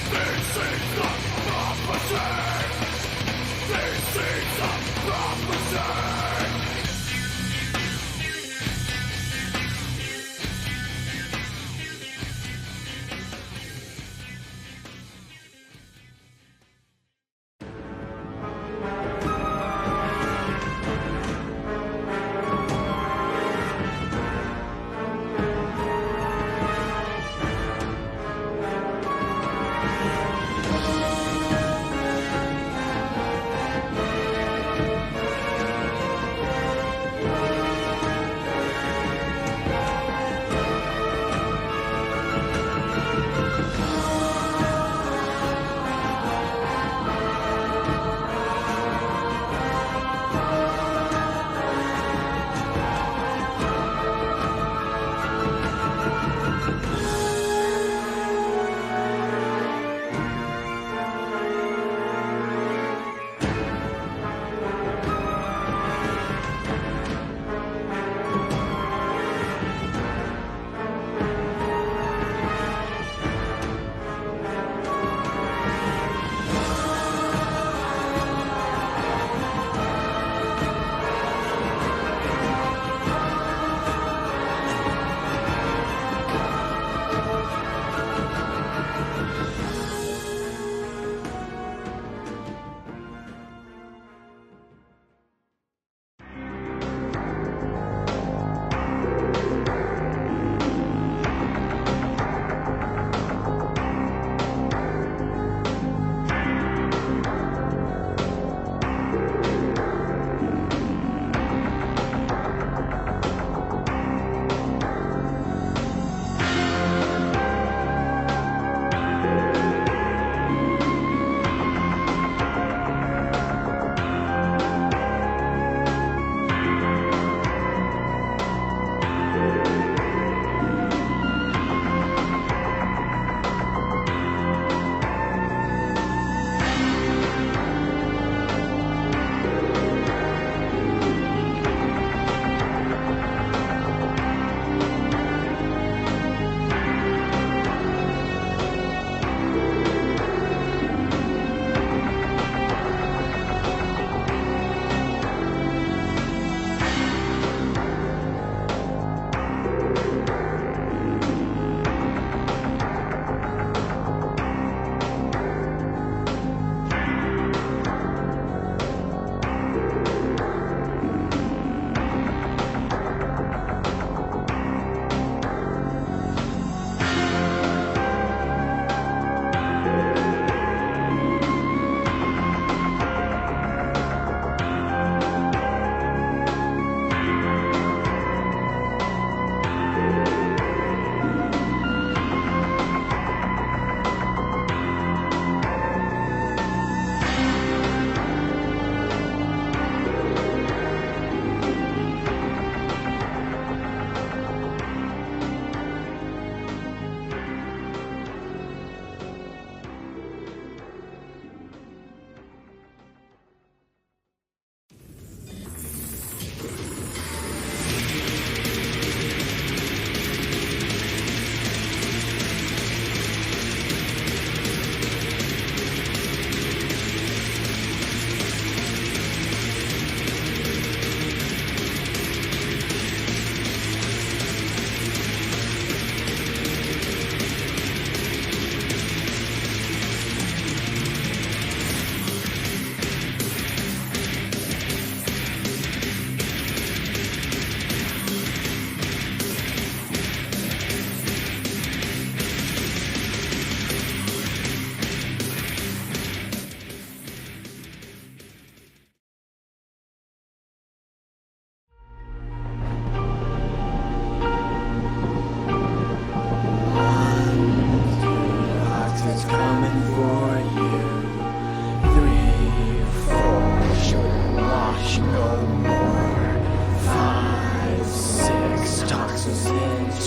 This is the prophecy. This is the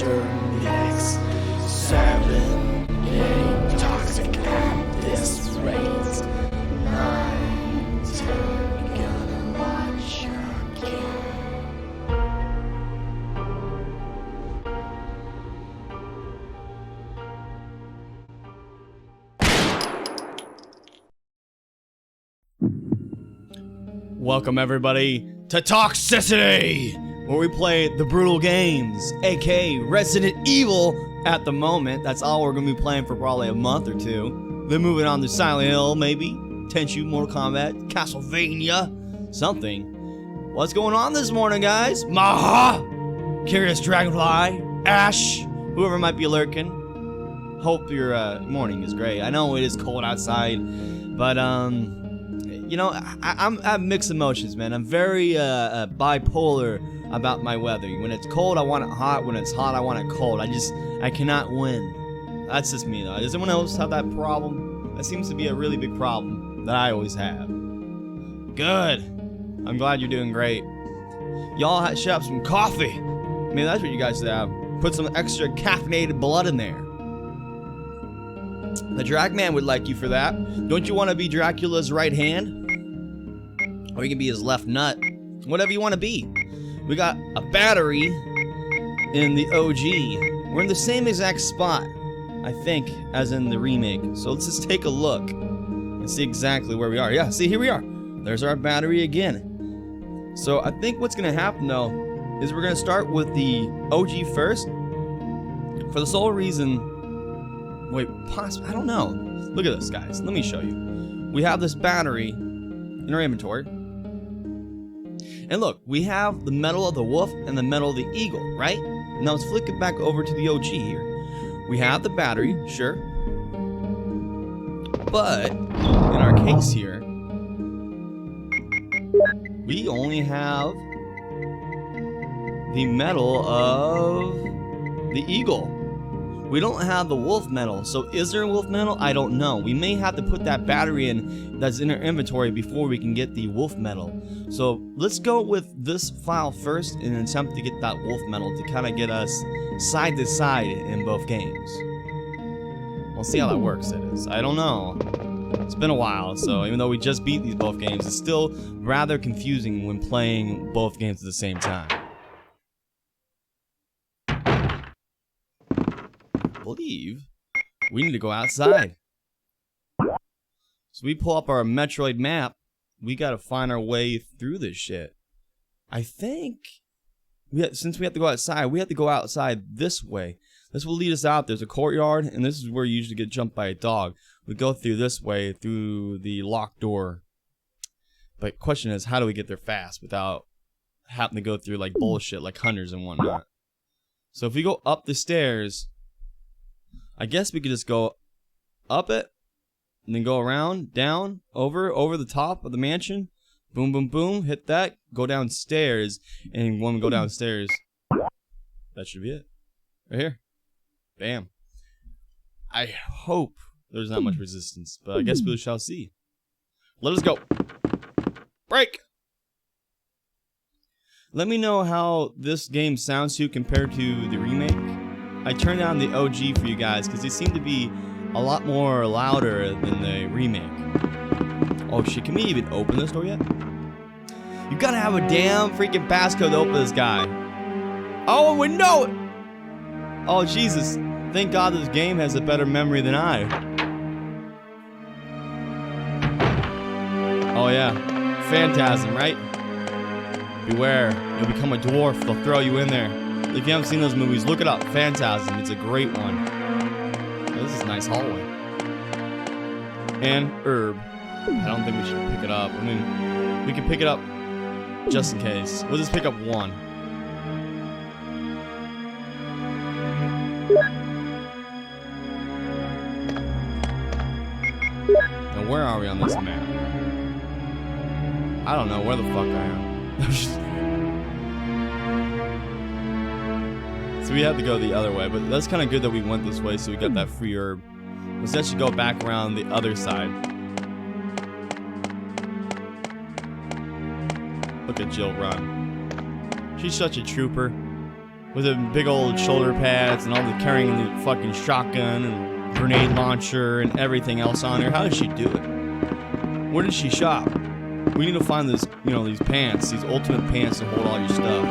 Remaster mix. 7, 8, toxic at this rate. 9, 10, gonna watch again. Welcome everybody to Toxicity, where we play the brutal games, aka Resident Evil at the moment. That's all we're going to be playing for probably a month or two. Then moving on to Silent Hill, maybe, Tenchu, Mortal Kombat, Castlevania, something. What's going on this morning, guys? Maha! Curious Dragonfly, Ash, whoever might be lurking. Hope your morning is great. I know it is cold outside, but you know, I have mixed emotions, man. I'm very bipolar about my weather. When it's cold, I want it hot. When it's hot, I want it cold. I cannot win. That's just me, though. Does anyone else have that problem? That seems to be a really big problem that I always have. Good. I'm glad you're doing great. Y'all should have some coffee. I mean, that's what you guys should have. Put some extra caffeinated blood in there. The Dragman would like you for that. Don't you want to be Dracula's right hand? Or you can be his left nut. Whatever you want to be. We got a battery in the OG. We're in the same exact spot, I think, as in the remake. So let's just take a look and see exactly where we are. Yeah, see, here we are. There's our battery again. So I think what's going to happen, though, is we're going to start with the OG first. For the sole reason... Wait, possibly, I don't know. Look at this, guys. Let me show you. We have this battery in our inventory. And look, we have the metal of the wolf and the metal of the eagle, right? Now let's flick it back over to the OG here. We have the battery, sure. But, in our case here, we only have the metal of the eagle. We don't have the wolf metal, so is there a wolf metal? I don't know. We may have to put that battery in that's in our inventory before we can get the wolf metal. So let's go with this file first and attempt to get that wolf metal to kind of get us side to side in both games. We'll see how that works, it is. I don't know. It's been a while, so even though we just beat these both games, it's still rather confusing when playing both games at the same time. Believe we need to go outside. So we pull up our Metroid map. We gotta find our way through this shit. I think since we have to go outside, we have to go outside this way. This will lead us out. There's a courtyard, and this is where you usually get jumped by a dog. We go through this way through the locked door. But question is, how do we get there fast without having to go through like bullshit like hunters and whatnot? So if we go up the stairs, I guess we could just go up it, and then go around, down, over the top of the mansion. Boom, boom, boom, hit that, go downstairs, and when we go downstairs, that should be it. Right here. Bam. I hope there's not much resistance, but I guess we shall see. Let us go. Break! Let me know how this game sounds to you compared to the remake. I turned down the OG for you guys because they seem to be a lot more louder than the remake. Oh shit, can we even open this door yet? You gotta have a damn freaking passcode to open this guy. Oh, we know it! Oh Jesus, thank God this game has a better memory than I. Oh yeah, Phantasm, right? Beware, you'll become a dwarf, they'll throw you in there. If you haven't seen those movies, look it up. Phantasm, it's a great one. Oh, this is a nice hallway. And herb. I don't think we should pick it up. I mean, we can pick it up just in case. We'll just pick up one. Now where are we on this map? I don't know where the fuck I am. So we have to go the other way, but that's kind of good that we went this way, so we got that free herb. Let's actually go back around the other side. Look at Jill run. She's such a trooper. with the big old shoulder pads and all the carrying the fucking shotgun and grenade launcher and everything else on her. How does she do it? Where did she shop? We need to find this, you know, these pants, these ultimate pants to hold all your stuff.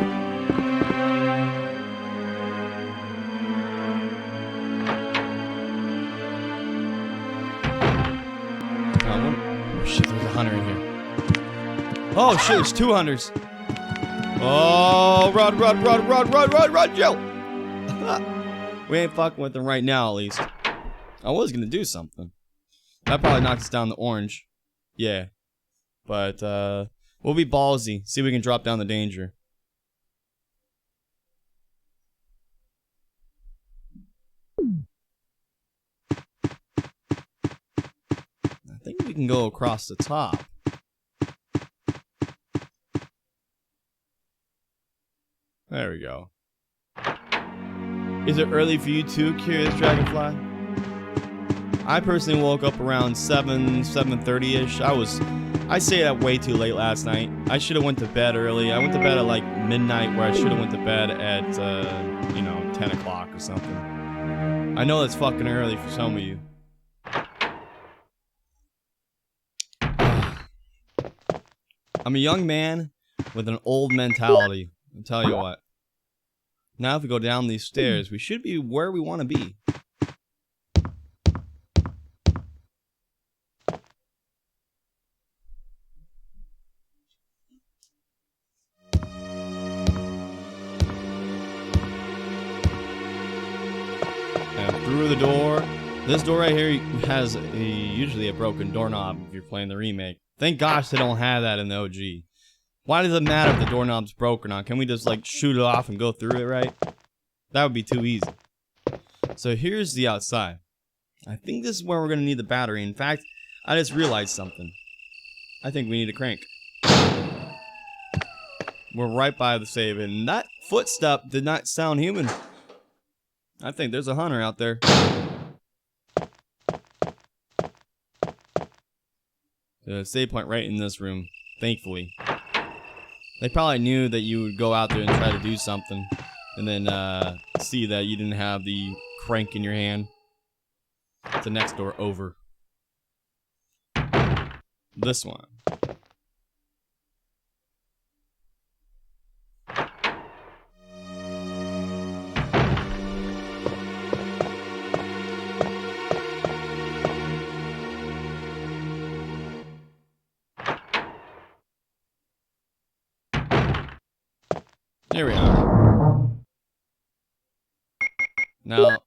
Oh shit, there's a hunter in here. Oh shit, there's 2 hunters. Oh, run, Joe! We ain't fucking with them right now, at least. I was gonna do something. That probably knocked us down the orange. Yeah. But, we'll be ballsy. See if we can drop down the danger. I think we can go across the top. There we go. Is it early for you too, Curious Dragonfly? I personally woke up around 7:30ish. I stayed up way too late last night. I should have went to bed early. I went to bed at like midnight, where I should have went to bed at, you know, 10 o'clock or something. I know that's fucking early for some of you. I'm a young man with an old mentality. I'll tell you what. Now if we go down these stairs, we should be where we want to be. And through the door. This door right here has usually a broken doorknob if you're playing the remake. Thank gosh they don't have that in the OG. Why does it matter if the doorknob's broken or not? Can we just like shoot it off and go through it, right? That would be too easy. So here's the outside. I think this is where we're going to need the battery. In fact, I just realized something. I think we need a crank. We're right by the save, and that footstep did not sound human. I think there's a hunter out there. The save point right in this room, thankfully. They probably knew that you would go out there and try to do something, and then see that you didn't have the crank in your hand. It's the next door over. This one. Here we are. Now,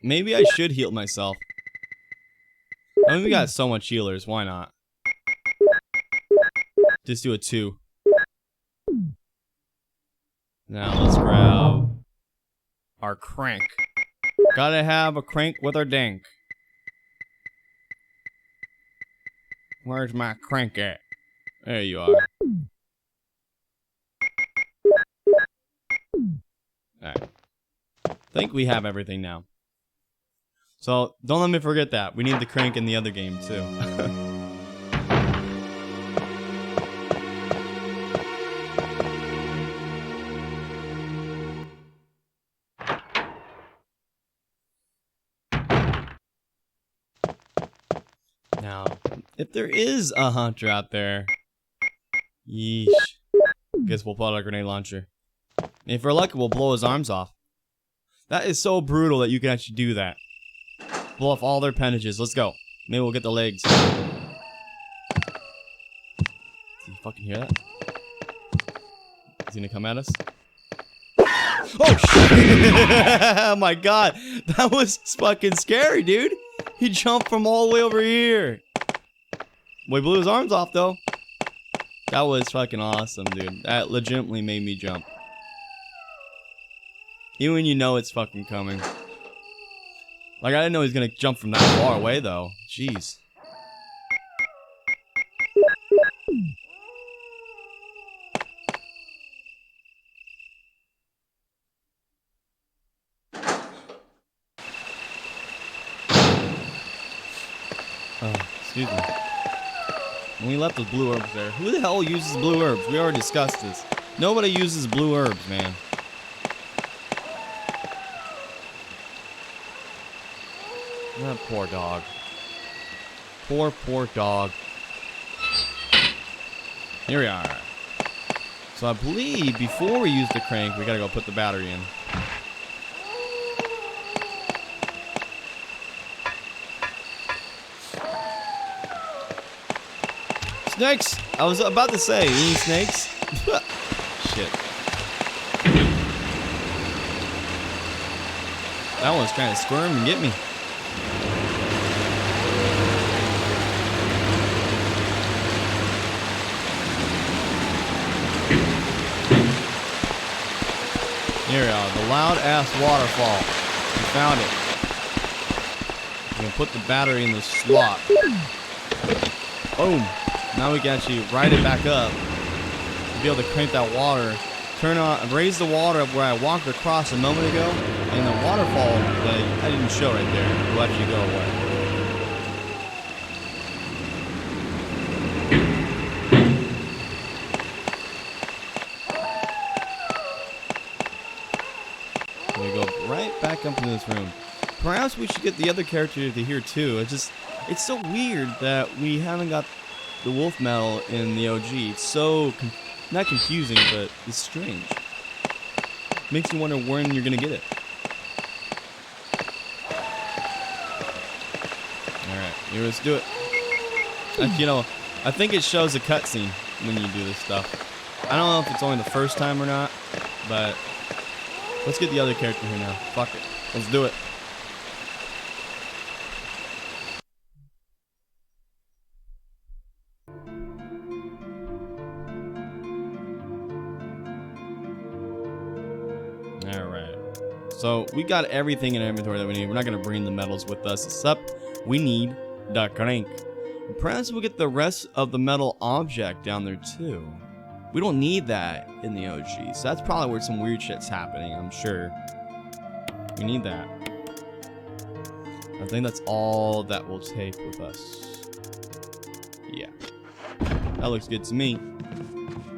maybe I should heal myself. I mean, we got so much healers, why not? Just do a 2. Now, let's grab our crank. Gotta have a crank with our dank. Where's my crank at? There you are. Alright. I think we have everything now. So, don't let me forget that. We need the crank in the other game, too. Now, if there is a hunter out there, yeesh. Guess we'll pull out a grenade launcher. If we're lucky, we'll blow his arms off. That is so brutal that you can actually do that. Blow off all their appendages. Let's go. Maybe we'll get the legs. Did you fucking hear that? Is he gonna come at us? Oh shit! Oh my god! That was fucking scary, dude! He jumped from all the way over here. We blew his arms off though. That was fucking awesome, dude. That legitimately made me jump. Even when you know it's fucking coming. Like, I didn't know he was gonna jump from that far away, though. Jeez. Oh, excuse me. When we left those blue herbs there. Who the hell uses blue herbs? We already discussed this. Nobody uses blue herbs, man. That poor dog. Poor, poor dog. Here we are. So I believe before we use the crank, we gotta go put the battery in. Snakes! I was about to say, any snakes? Shit. That one's trying to squirm and get me. Here we are, the loud ass waterfall. We found it. We're gonna put the battery in the slot. Boom. Now we can actually ride it back up. Be able to crank that water. Turn on, raise the water up where I walked across a moment ago. And the waterfall that I didn't show right there will actually go away. We go right back up into this room. Perhaps we should get the other character to here too. It's so weird that we haven't got the wolf metal in the OG. It's so not confusing, but it's strange. Makes you wonder when you're gonna get it. All right, here, let's do it. You know, I think it shows a cutscene when you do this stuff. I don't know if it's only the first time or not, but let's get the other character here now. Fuck it, let's do it. So we got everything in our inventory that we need. We're not going to bring the metals with us, except we need the crank. Perhaps we'll get the rest of the metal object down there too. We don't need that in the OG, so that's probably where some weird shit's happening, I'm sure. We need that. I think that's all that we'll take with us. Yeah. That looks good to me.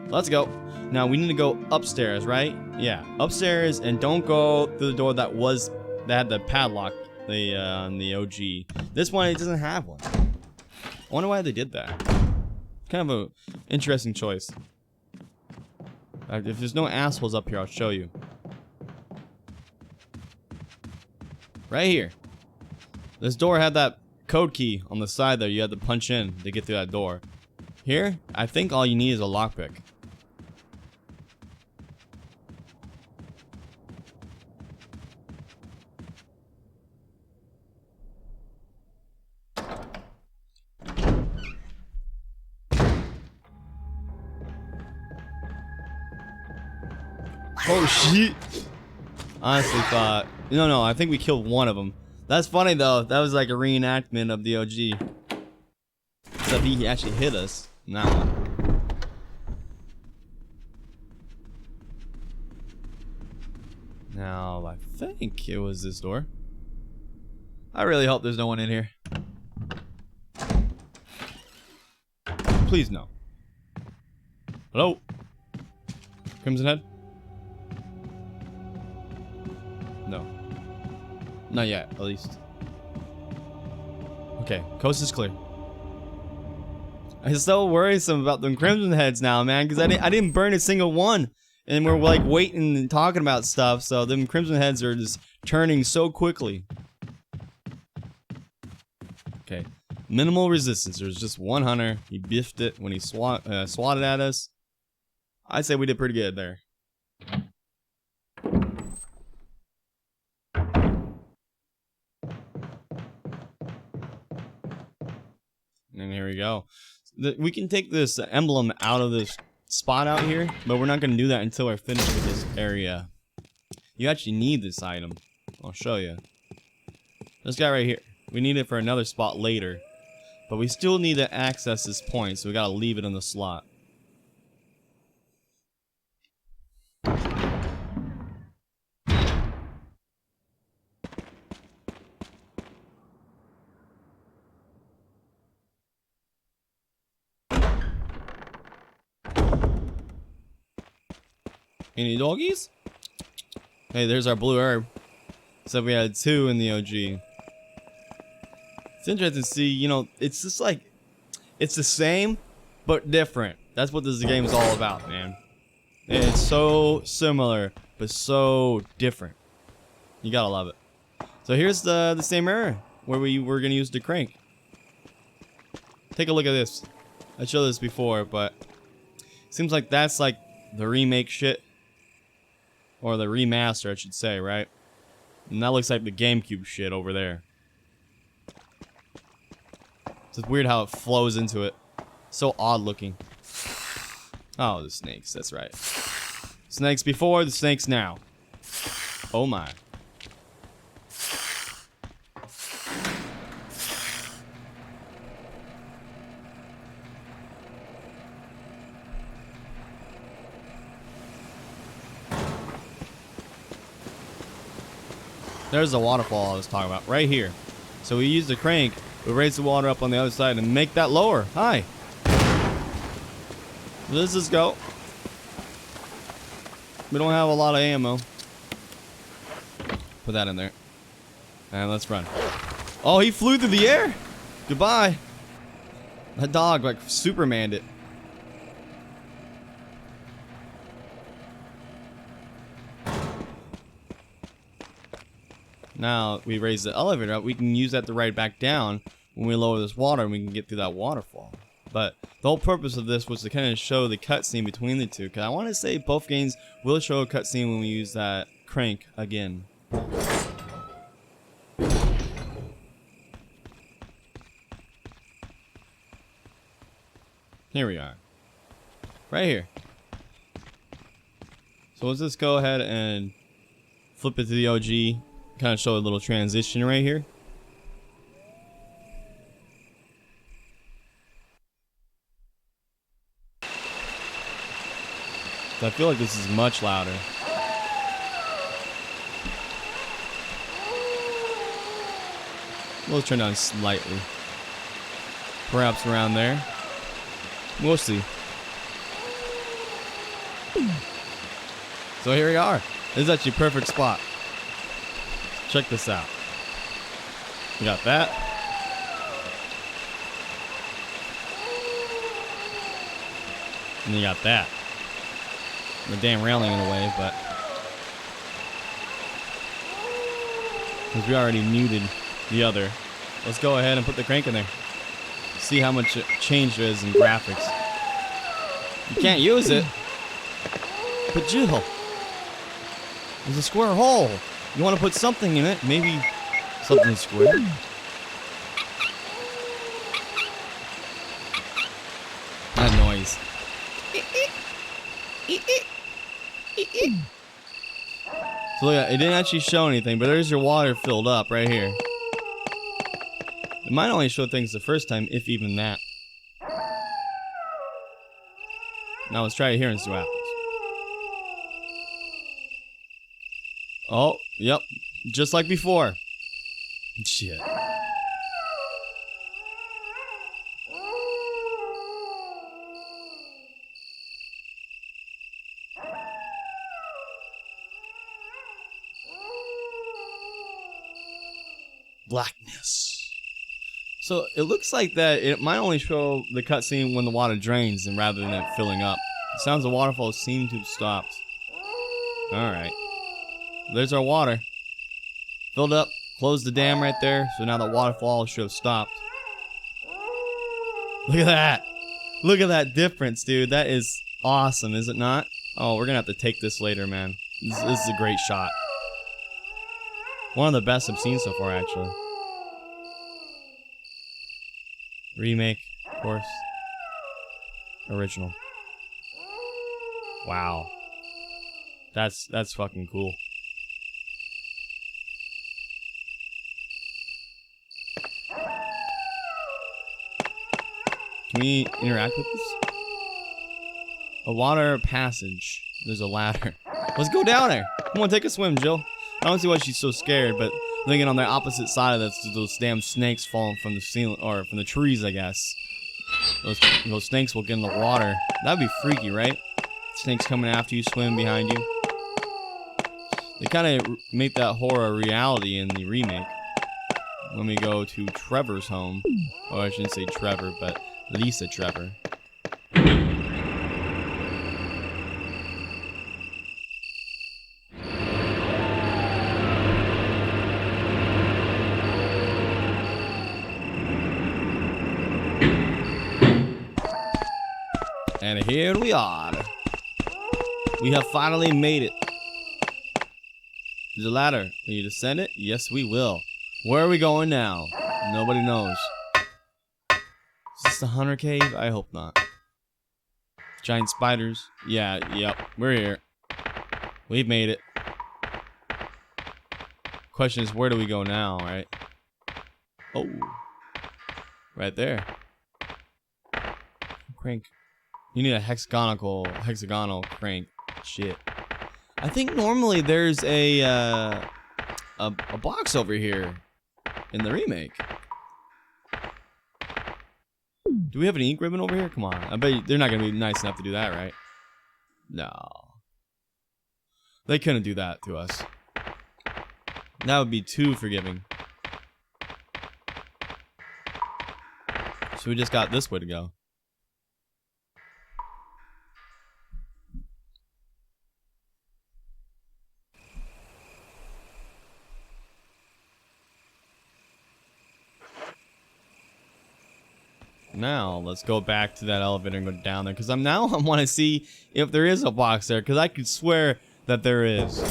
Let's go. Now we need to go upstairs, right? Yeah, upstairs, and don't go through the door that had the padlock, on the OG. This one, it doesn't have one. I wonder why they did that. Kind of a interesting choice. If there's no assholes up here, I'll show you. Right here. This door had that code key on the side there. You had to punch in to get through that door. Here, I think all you need is a lockpick. Oh shit! Honestly thought, no, I think we killed one of them. That's funny though. That was like a reenactment of the OG. Except he actually hit us. Now. Now I think it was this door. I really hope there's no one in here. Please no. Hello? Crimson Head? No. Not yet, at least. Okay, coast is clear. I'm so worrisome about them Crimson Heads now, man, because I didn't burn a single one. And we're like waiting and talking about stuff, so them Crimson Heads are just turning so quickly. Okay. Minimal resistance. There's just one hunter. He biffed it when he swatted at us. I'd say we did pretty good there. And here we go. We can take this emblem out of this spot out here, but we're not going to do that until we're finished with this area. You actually need this item. I'll show you. This guy right here. We need it for another spot later. But we still need to access this point, so we got to leave it in the slot. Any doggies? Hey, there's our blue herb. Except we had two in the OG. It's interesting to see, you know, it's just like, it's the same, but different. That's what this game is all about, man. And it's so similar, but so different. You gotta love it. So here's the same area where we were gonna use the crank. Take a look at this. I showed this before, but seems like that's like the remake shit. Or the remaster, I should say, right? And that looks like the GameCube shit over there. It's weird how it flows into it. So odd looking. Oh, the snakes, that's right. Snakes before, the snakes now. Oh my. There's the waterfall I was talking about, right here. So we use the crank, we raise the water up on the other side and make that lower. Hi. Let's just go. We don't have a lot of ammo. Put that in there. And let's run. Oh, he flew through the air. Goodbye. That dog like Supermaned it. Now we raise the elevator up, we can use that to ride back down when we lower this water and we can get through that waterfall. But the whole purpose of this was to kind of show the cutscene between the two, because I want to say both games will show a cutscene when we use that crank again. Here we are. Right here. So let's just go ahead and flip it to the OG. Kind of show a little transition right here. I feel like this is much louder. We'll turn down slightly. Perhaps around there. We'll see. So here we are. This is actually a perfect spot. Check this out. You got that. And you got that. The damn railing in the way, but because we already muted the other, let's go ahead and put the crank in there. See how much change there is in graphics. You can't use it. But Jill, there's a square hole. You want to put something in it? Maybe something square? That noise. So look at it, didn't actually show anything, but there's your water filled up right here. It might only show things the first time, if even that. Now let's try it here and see what happens. Oh, yep. Just like before. Shit. Blackness. So it looks like that it might only show the cutscene when the water drains and rather than it filling up. The sounds of waterfall seem to have stopped. Alright. There's our water. Filled up. Closed the dam right there. So now the waterfall should have stopped. Look at that. Look at that difference, dude. That is awesome, is it not? Oh, we're going to have to take this later, man. This is a great shot. One of the best I've seen so far, actually. Remake, of course. Original. Wow. That's fucking cool. Can we interact with this? A water passage. There's a ladder. Let's go down there. Come on, take a swim, Jill. I don't see why she's so scared, but thinking on the opposite side of this, those damn snakes falling from the ceiling, or from the trees, I guess. Those snakes will get in the water. That'd be freaky, right? Snakes coming after you, swim behind you. They kind of make that horror a reality in the remake. Let me go to Trevor's home. Oh, I shouldn't say Trevor, but Lisa Trevor. And here we are. We have finally made it. There's a ladder. Will you descend it? Yes, we will. Where are we going now? Nobody knows. Is this the Hunter Cave? I hope not. Giant spiders. Yeah, yep. We're here. We've made it. Question is, where do we go now, right? Oh. Right there. Crank. You need a hexagonal crank. Shit. I think normally there's a box over here in the remake. Do we have an ink ribbon over here? Come on. I bet they're not going to be nice enough to do that, right? No. They couldn't do that to us. That would be too forgiving. So we just got this way to go. Now, let's go back to that elevator and go down there. Because I want to see if there is a box there. Because I could swear that there is.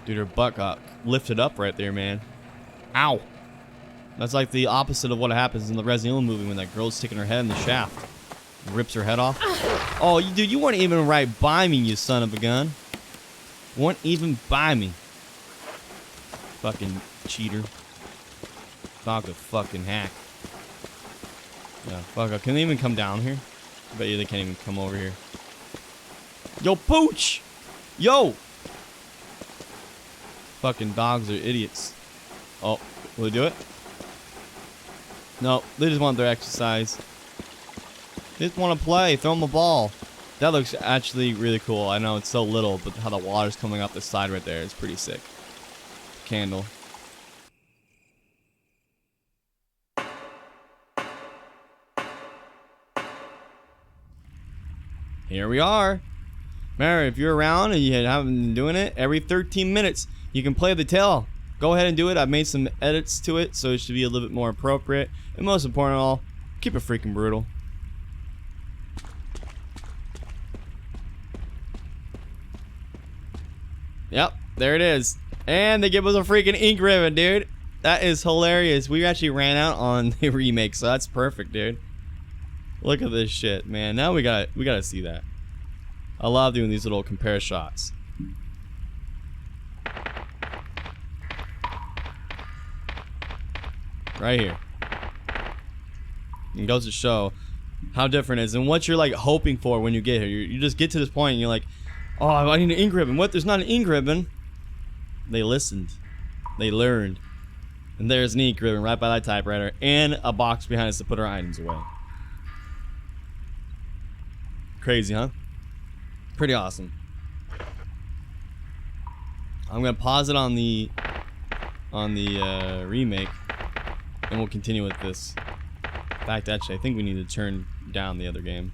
Dude, her butt got lifted up right there, man. Ow. That's like the opposite of what happens in the Resident Evil movie when that girl's sticking her head in the shaft. Rips her head off. Oh, dude, you weren't even right by me, you son of a gun. Weren't even by me. Fucking cheater. Dog a fucking hack. Yeah, fuck. Can they even come down here? I bet you they can't even come over here. Yo, Pooch! Yo! Fucking dogs are idiots. Oh, will they do it? No, they just want their exercise. They just want to play. Throw them a ball. That looks actually really cool. I know it's so little, but how the water's coming off the side right there is pretty sick. Candle. Here we are. Mary, if you're around and you haven't been doing it, every 13 minutes you can play the tale. Go ahead and do it. I've made some edits to it, so it should be a little bit more appropriate. And most important of all, keep it freaking brutal. Yep, there it is. And they give us a freaking ink ribbon, dude. That is hilarious. We actually ran out on the remake, so that's perfect, dude. Look at this shit, man. Now we gotta see that. I love doing these little compare shots. Right here. It goes to show how different it is and what you're like hoping for when you get here. You just get to this point and you're like, oh, I need an ink ribbon. What? There's not an ink ribbon. They listened. They learned. And there's an ink ribbon right by that typewriter and a box behind us to put our items away. Crazy, huh? Pretty awesome. I'm gonna pause it on the remake, and we'll continue with this. In fact, actually, I think we need to turn down the other game.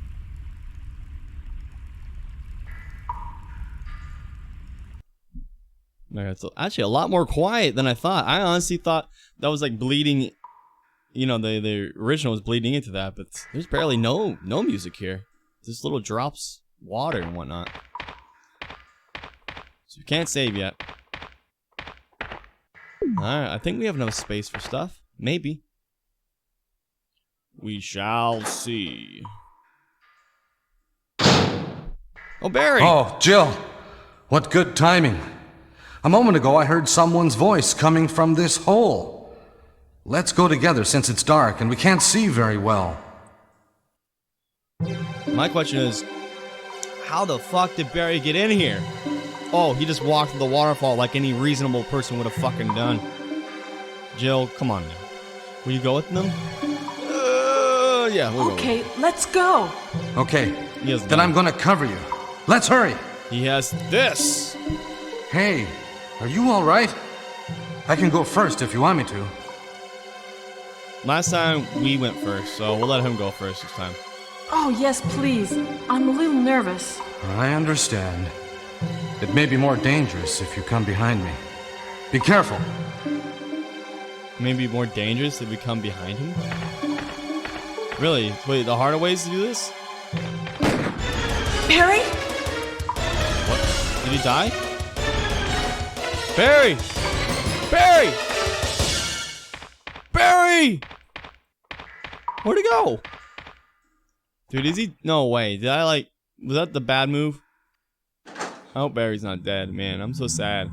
Okay, it's actually a lot more quiet than I thought. I honestly thought that was like bleeding. You know, the original was bleeding into that, but there's barely no music here. Just little drops, water and whatnot. So we can't save yet. Alright, I think we have enough space for stuff. Maybe. We shall see. Oh, Barry! Oh, Jill. What good timing. A moment ago I heard someone's voice coming from this hole. Let's go together since it's dark and we can't see very well. My question is, how the fuck did Barry get in here? Oh, he just walked to the waterfall like any reasonable person would have fucking done. Jill, come on now. Will you go with them? Yeah, we'll go. Okay, let's go. Okay, He has then I'm gonna cover you. Let's hurry. He has this. Hey, are you all right? I can go first if you want me to. Last time we went first, so we'll let him go first this time. Oh, yes, please. I'm a little nervous. I understand. It may be more dangerous if you come behind me. Be careful. Maybe more dangerous if we come behind him? Really? Wait, the harder ways to do this? Barry? What? Did he die? Barry! Barry! Barry! Where'd he go? Dude, is he? No way. Did I like... Was that the bad move? I hope Barry's not dead, man. I'm so sad.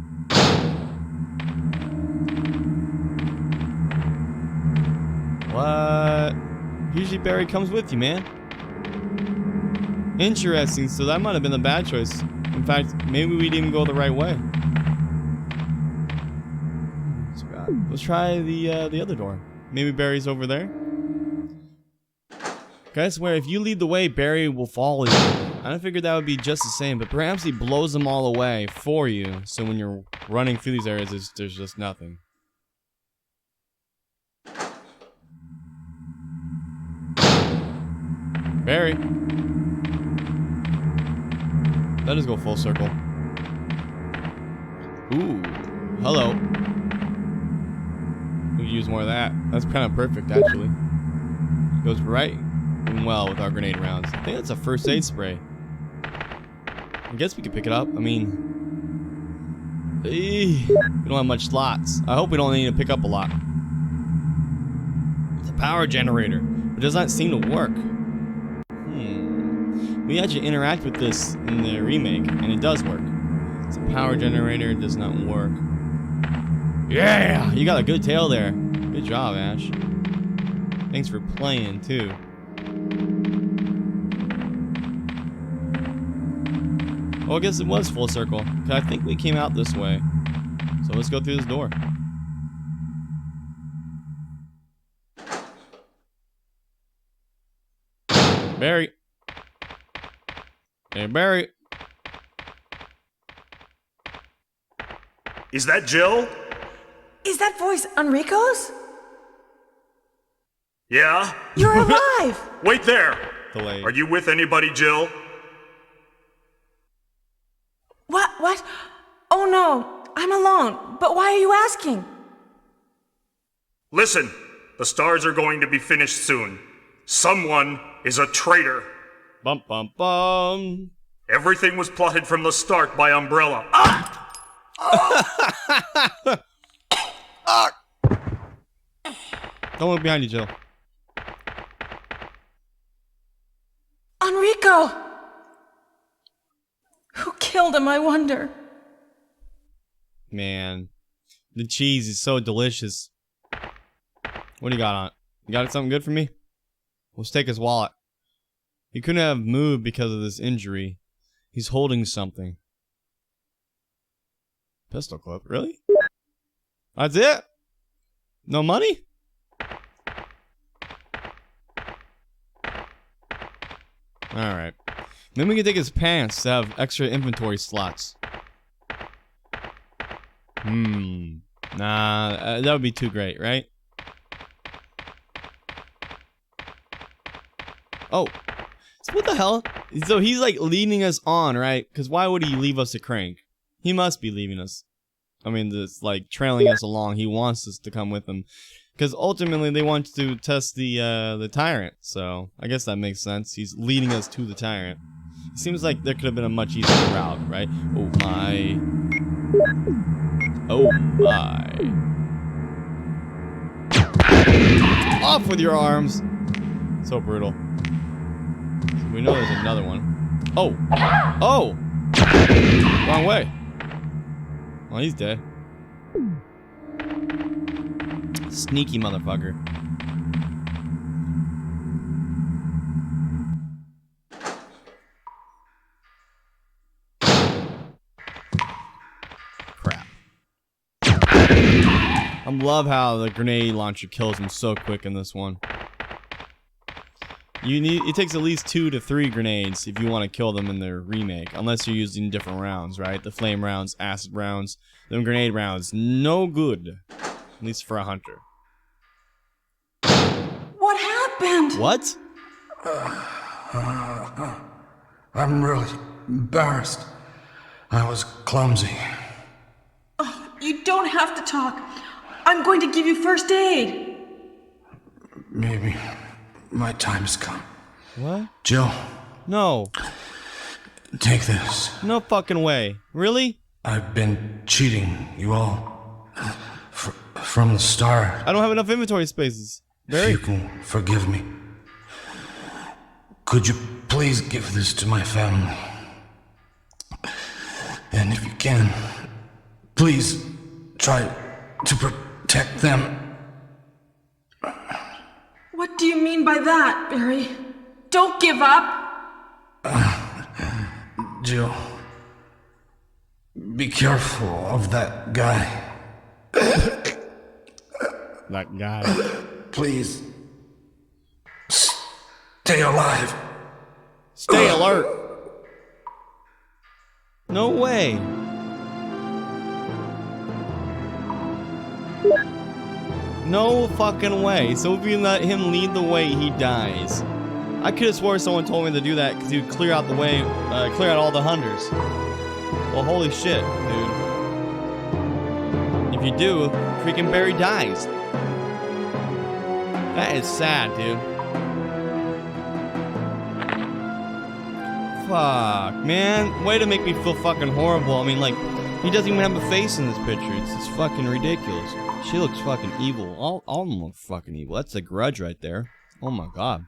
What? Usually Barry comes with you, man. Interesting. So that might have been the bad choice. In fact, maybe we didn't go the right way. Let's try the other door. Maybe Barry's over there. I swear, if you lead the way, Barry will follow you. I figured that would be just the same, but perhaps he blows them all away for you. So when you're running through these areas, there's just nothing. Barry. Let us go full circle. Ooh. Hello. We could use more of that. That's kind of perfect, actually. Goes right and well with our grenade rounds. I think that's a first aid spray. I guess we could pick it up. I mean... we don't have much slots. I hope we don't need to pick up a lot. It's a power generator. It does not seem to work. We actually interact with this in the remake, and it does work. It's a power generator, it does not work. Yeah! You got a good tail there. Good job, Ash. Thanks for playing, too. Well, I guess it was full circle, because I think we came out this way. So let's go through this door. Barry. Hey, Barry. Is that Jill? Is that voice Enrico's? Yeah? You're alive! Wait there! Delayed. Are you with anybody, Jill? What? Oh no, I'm alone. But why are you asking? Listen, the stars are going to be finished soon. Someone is a traitor. Bum, bum, bum. Everything was plotted from the start by Umbrella. Don't look behind you, Jill. Enrico! Who killed him, I wonder? Man, the cheese is so delicious. What do you got on it? You got something good for me? Let's take his wallet. He couldn't have moved because of this injury. He's holding something. Pistol clip, really? That's it? No money? Alright. Then we can take his pants to have extra inventory slots. Nah, that would be too great, right? Oh. So what the hell? So he's like leading us on, right? Because why would he leave us a crank? He must be leaving us. I mean, this like trailing us along. He wants us to come with him. Because ultimately they want to test the tyrant. So I guess that makes sense. He's leading us to the tyrant. It seems like there could have been a much easier route, right? Oh my. Oh my. Off with your arms. So brutal. So we know there's another one. Oh. Oh. Wrong way. Well, he's dead. Sneaky motherfucker. Crap. I love how the grenade launcher kills him so quick in this one. It takes at least 2 to 3 grenades if you want to kill them in the remake, unless you're using different rounds, right? The flame rounds, acid rounds, them grenade rounds, no good. At least for a hunter. What happened? What? I'm really embarrassed. I was clumsy. Oh, you don't have to talk. I'm going to give you first aid. Maybe my time has come. What? Jill, No. take this. No fucking way. Really? I've been cheating you all from the start. I don't have enough inventory spaces. If you can forgive me, could you please give this to my family? And if you can, please try to protect them. What do you mean by that, Barry? Don't give up. Jill, be careful of that guy. That guy. Please, stay alive. Stay alert. No way. No fucking way. So if you let him lead the way, he dies. I could have swore someone told me to do that because he would clear out the way, clear out all the hunters. Well, holy shit, dude. If you do, freaking Barry dies. That is sad, dude. Fuck, man. Way to make me feel fucking horrible. I mean, like, he doesn't even have a face in this picture. It's fucking ridiculous. She looks fucking evil. All of them look fucking evil. That's a grudge right there. Oh my god.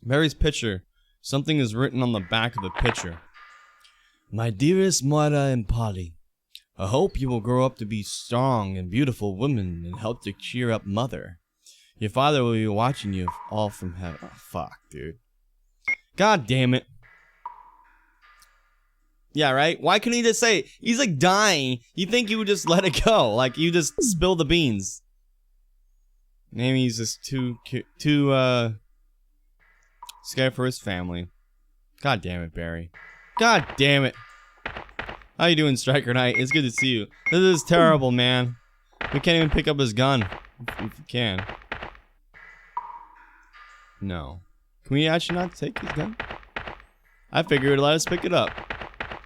Barry's picture. Something is written on the back of the picture. My dearest Moira and Polly, I hope you will grow up to be strong and beautiful women and help to cheer up Mother. Your father will be watching you all from heaven. Oh, fuck, dude. God damn it. Yeah, right? Why couldn't he just say, he's like dying. You think you would just let it go. Like, you just spill the beans. Maybe he's just too scared for his family. God damn it, Barry. God damn it. How you doing, Striker Knight? It's good to see you. This is terrible, man. We can't even pick up his gun. If you can. No. Can we actually not take his gun? I figured it would let us pick it up.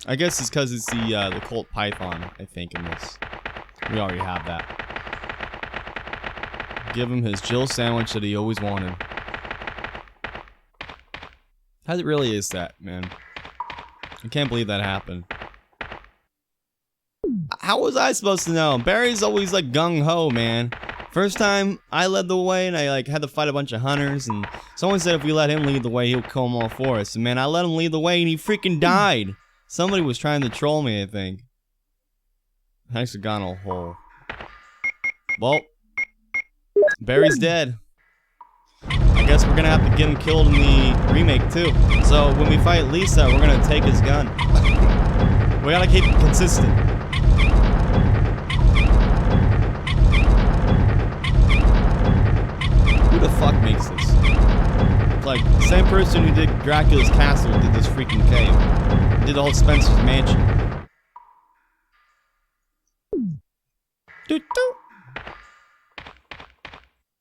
I guess it's because it's the Colt Python, I think, in this. We already have that. Give him his Jill sandwich that he always wanted. How it really is that, man. I can't believe that happened. How was I supposed to know? Barry's always like gung-ho, man. First time, I led the way and I like had to fight a bunch of hunters, and someone said if we let him lead the way, he'll kill them all for us. And man, I let him lead the way and he freaking died. Somebody was trying to troll me, I think. Hexagonal hole. Well, Barry's dead. I guess we're gonna have to get him killed in the remake too. So when we fight Lisa, we're gonna take his gun. We gotta keep it consistent. Who the fuck makes this? It's like the same person who did Dracula's castle did this freaking cave. Did the whole Spencer's mansion.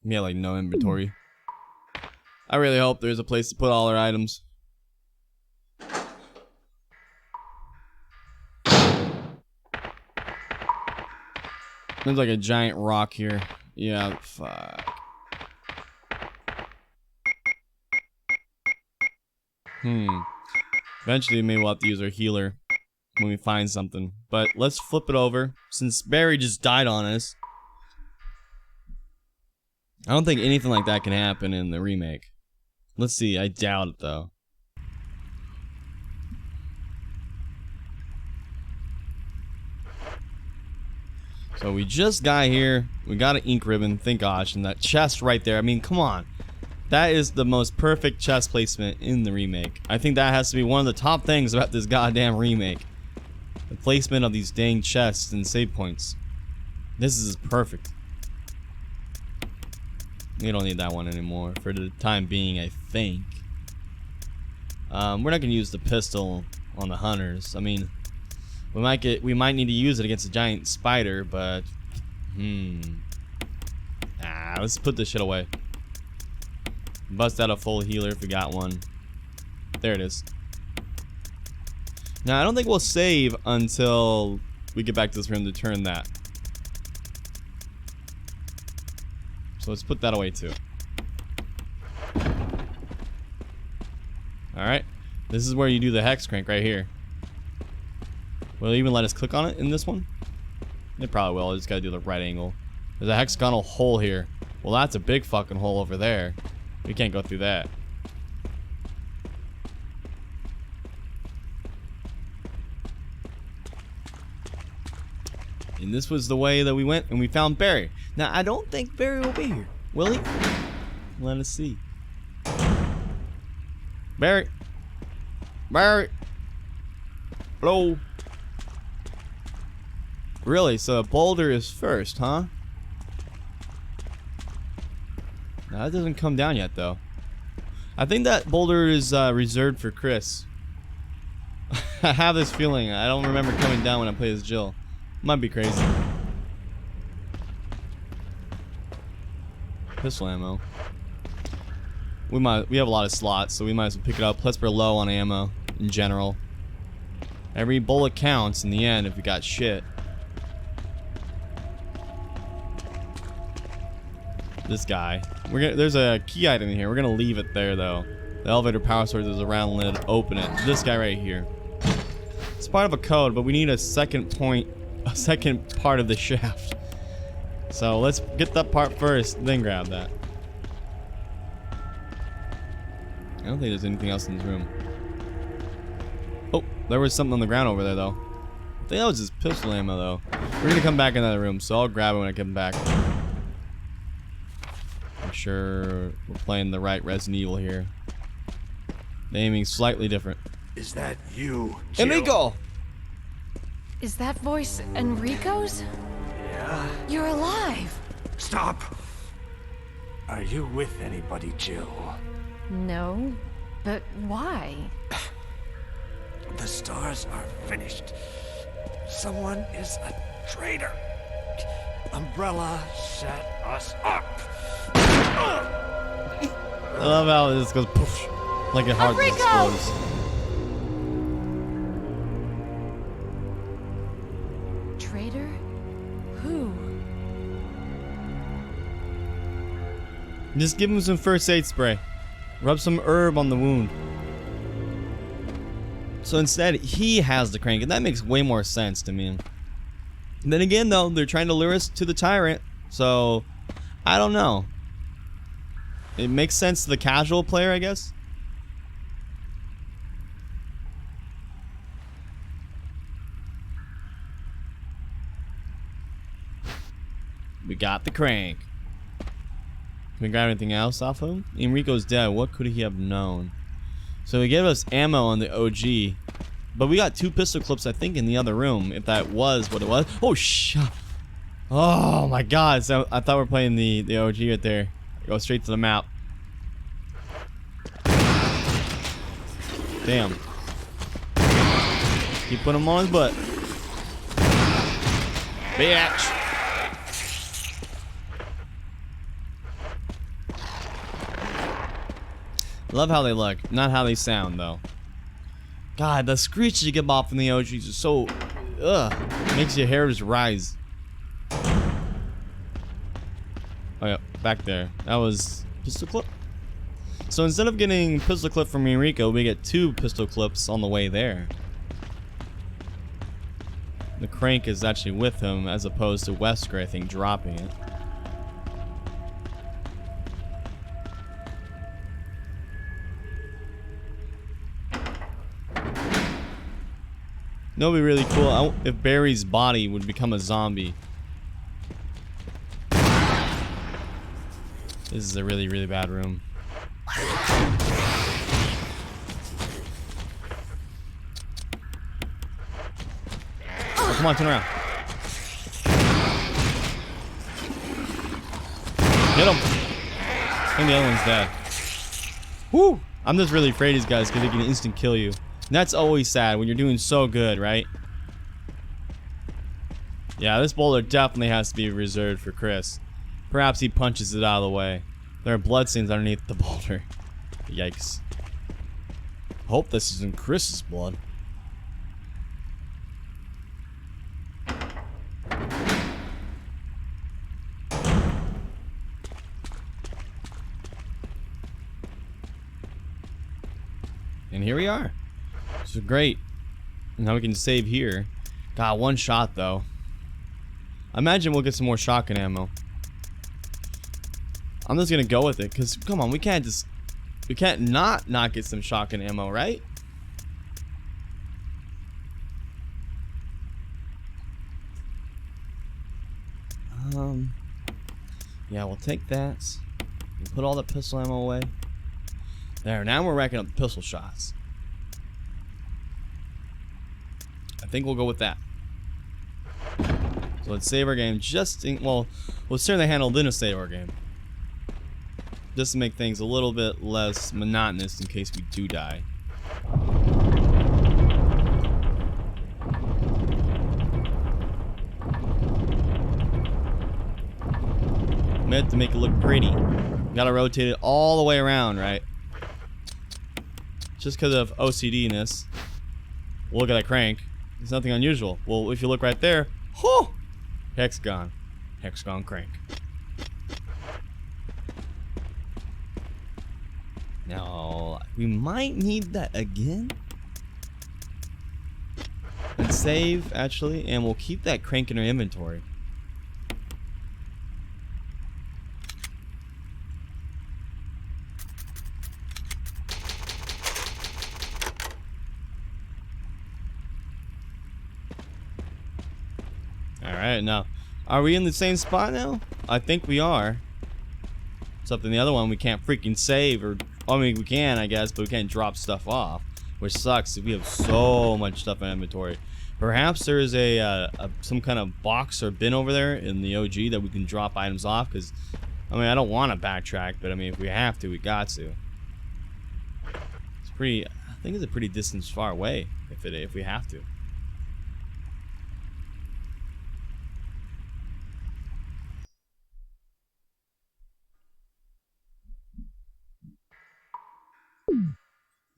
Yeah, like no inventory. I really hope there's a place to put all our items. There's like a giant rock here. Yeah, fuck. Eventually, maybe we'll have to use our healer when we find something. But let's flip it over. Since Barry just died on us, I don't think anything like that can happen in the remake. Let's see, I doubt it though. So we just got here, we got an ink ribbon, thank gosh, and that chest right there, I mean, come on. That is the most perfect chest placement in the remake. I think that has to be one of the top things about this goddamn remake. The placement of these dang chests and save points. This is perfect. We don't need that one anymore for the time being, I think. We're not gonna use the pistol on the hunters. I mean, we might need to use it against a giant spider, but let's put this shit away. Bust out a full healer if we got one. There it is. Now I don't think we'll save until we get back to this room to turn that. So let's put that away too. Alright. This is where you do the hex crank right here. Will it even let us click on it in this one? It probably will. I just gotta do the right angle. There's a hexagonal hole here. Well, that's a big fucking hole over there. We can't go through that. And this was the way that we went, and we found Barry. Now, I don't think Barry will be here. Will he? Let us see. Barry. Barry. Hello. Really? So boulder is first, huh? Now, that doesn't come down yet, though. I think that boulder is reserved for Chris. I have this feeling. I don't remember coming down when I played as Jill. Might be crazy. Pistol ammo. We have a lot of slots, so we might as well pick it up. Plus we're low on ammo in general. Every bullet counts in the end if you got shit. This guy. There's a key item in here. We're gonna leave it there though. The elevator power source is a round lid. Open it. This guy right here. It's part of a code, but we need a second part of the shaft. So let's get that part first, then grab that. I don't think there's anything else in this room. Oh, there was something on the ground over there though. I think that was just pistol ammo though. We're gonna come back in that room, so I'll grab it when I come back. Make sure we're playing the right Resident Evil here. The aiming's slightly different. Is that you, Jill? Enrico! Is that voice Enrico's? Yeah. You're alive. Stop! Are you with anybody, Jill? No, but why? The stars are finished. Someone is a traitor. Umbrella set us up. I love how this goes poof, like it hard explodes. Traitor? Who? Just give him some first aid spray. Rub some herb on the wound. So instead, he has the crank, and that makes way more sense to me. And then again, though, they're trying to lure us to the tyrant, so I don't know. It makes sense to the casual player, I guess. We got the crank. Can we grab anything else off of him? Enrico's dead. What could he have known? So he gave us ammo on the OG. But we got 2 pistol clips, I think, in the other room. If that was what it was. Oh, shit. Oh, my God. So I thought we were playing the OG right there. Go straight to the map. Damn. Keep putting him on his butt. Bitch. Love how they look, not how they sound though. God, the screeches you get off from the OGs are so, makes your hair just rise. Oh yeah, back there. That was pistol clip. So instead of getting pistol clip from Enrico, we get 2 pistol clips on the way there. The crank is actually with him as opposed to Wesker, I think, dropping it. That would be really cool if Barry's body would become a zombie. This is a really, really bad room. Oh, come on, turn around. Hit him. I think the other one's dead. Woo! I'm just really afraid of these guys because they can instant kill you. And that's always sad when you're doing so good, right? Yeah, this boulder definitely has to be reserved for Chris. Perhaps he punches it out of the way. There are bloodstains underneath the boulder. Yikes. Hope this isn't Chris's blood. And here we are. This is great. Now we can save here. God, one shot though. I imagine we'll get some more shotgun ammo. I'm just gonna go with it, cause come on, we can't not get some shotgun ammo, right? Yeah, we'll take that. We'll put all the pistol ammo away. There, now we're racking up the pistol shots. I think we'll go with that. So let's save our game just in, well, we'll certainly handle in a save our game. Just to make things a little bit less monotonous in case we do die. Meant to make it look pretty. Gotta rotate it all the way around, right? Just because of OCD-ness. Look at that crank. There's nothing unusual. Well, if you look right there, whoo! Hexagon. Hexagon crank. Now, we might need that again. Let's save, actually, and we'll keep that crank in our inventory. Alright, now, are we in the same spot now? I think we are. Except in the other one, we can't freaking save, or, I mean, we can, I guess, but we can't drop stuff off. Which sucks, we have so much stuff in inventory. Perhaps there is some kind of box or bin over there in the OG that we can drop items off, because, I mean, I don't want to backtrack, but I mean, if we have to, we got to. It's pretty, I think it's a pretty distance far away, if we have to.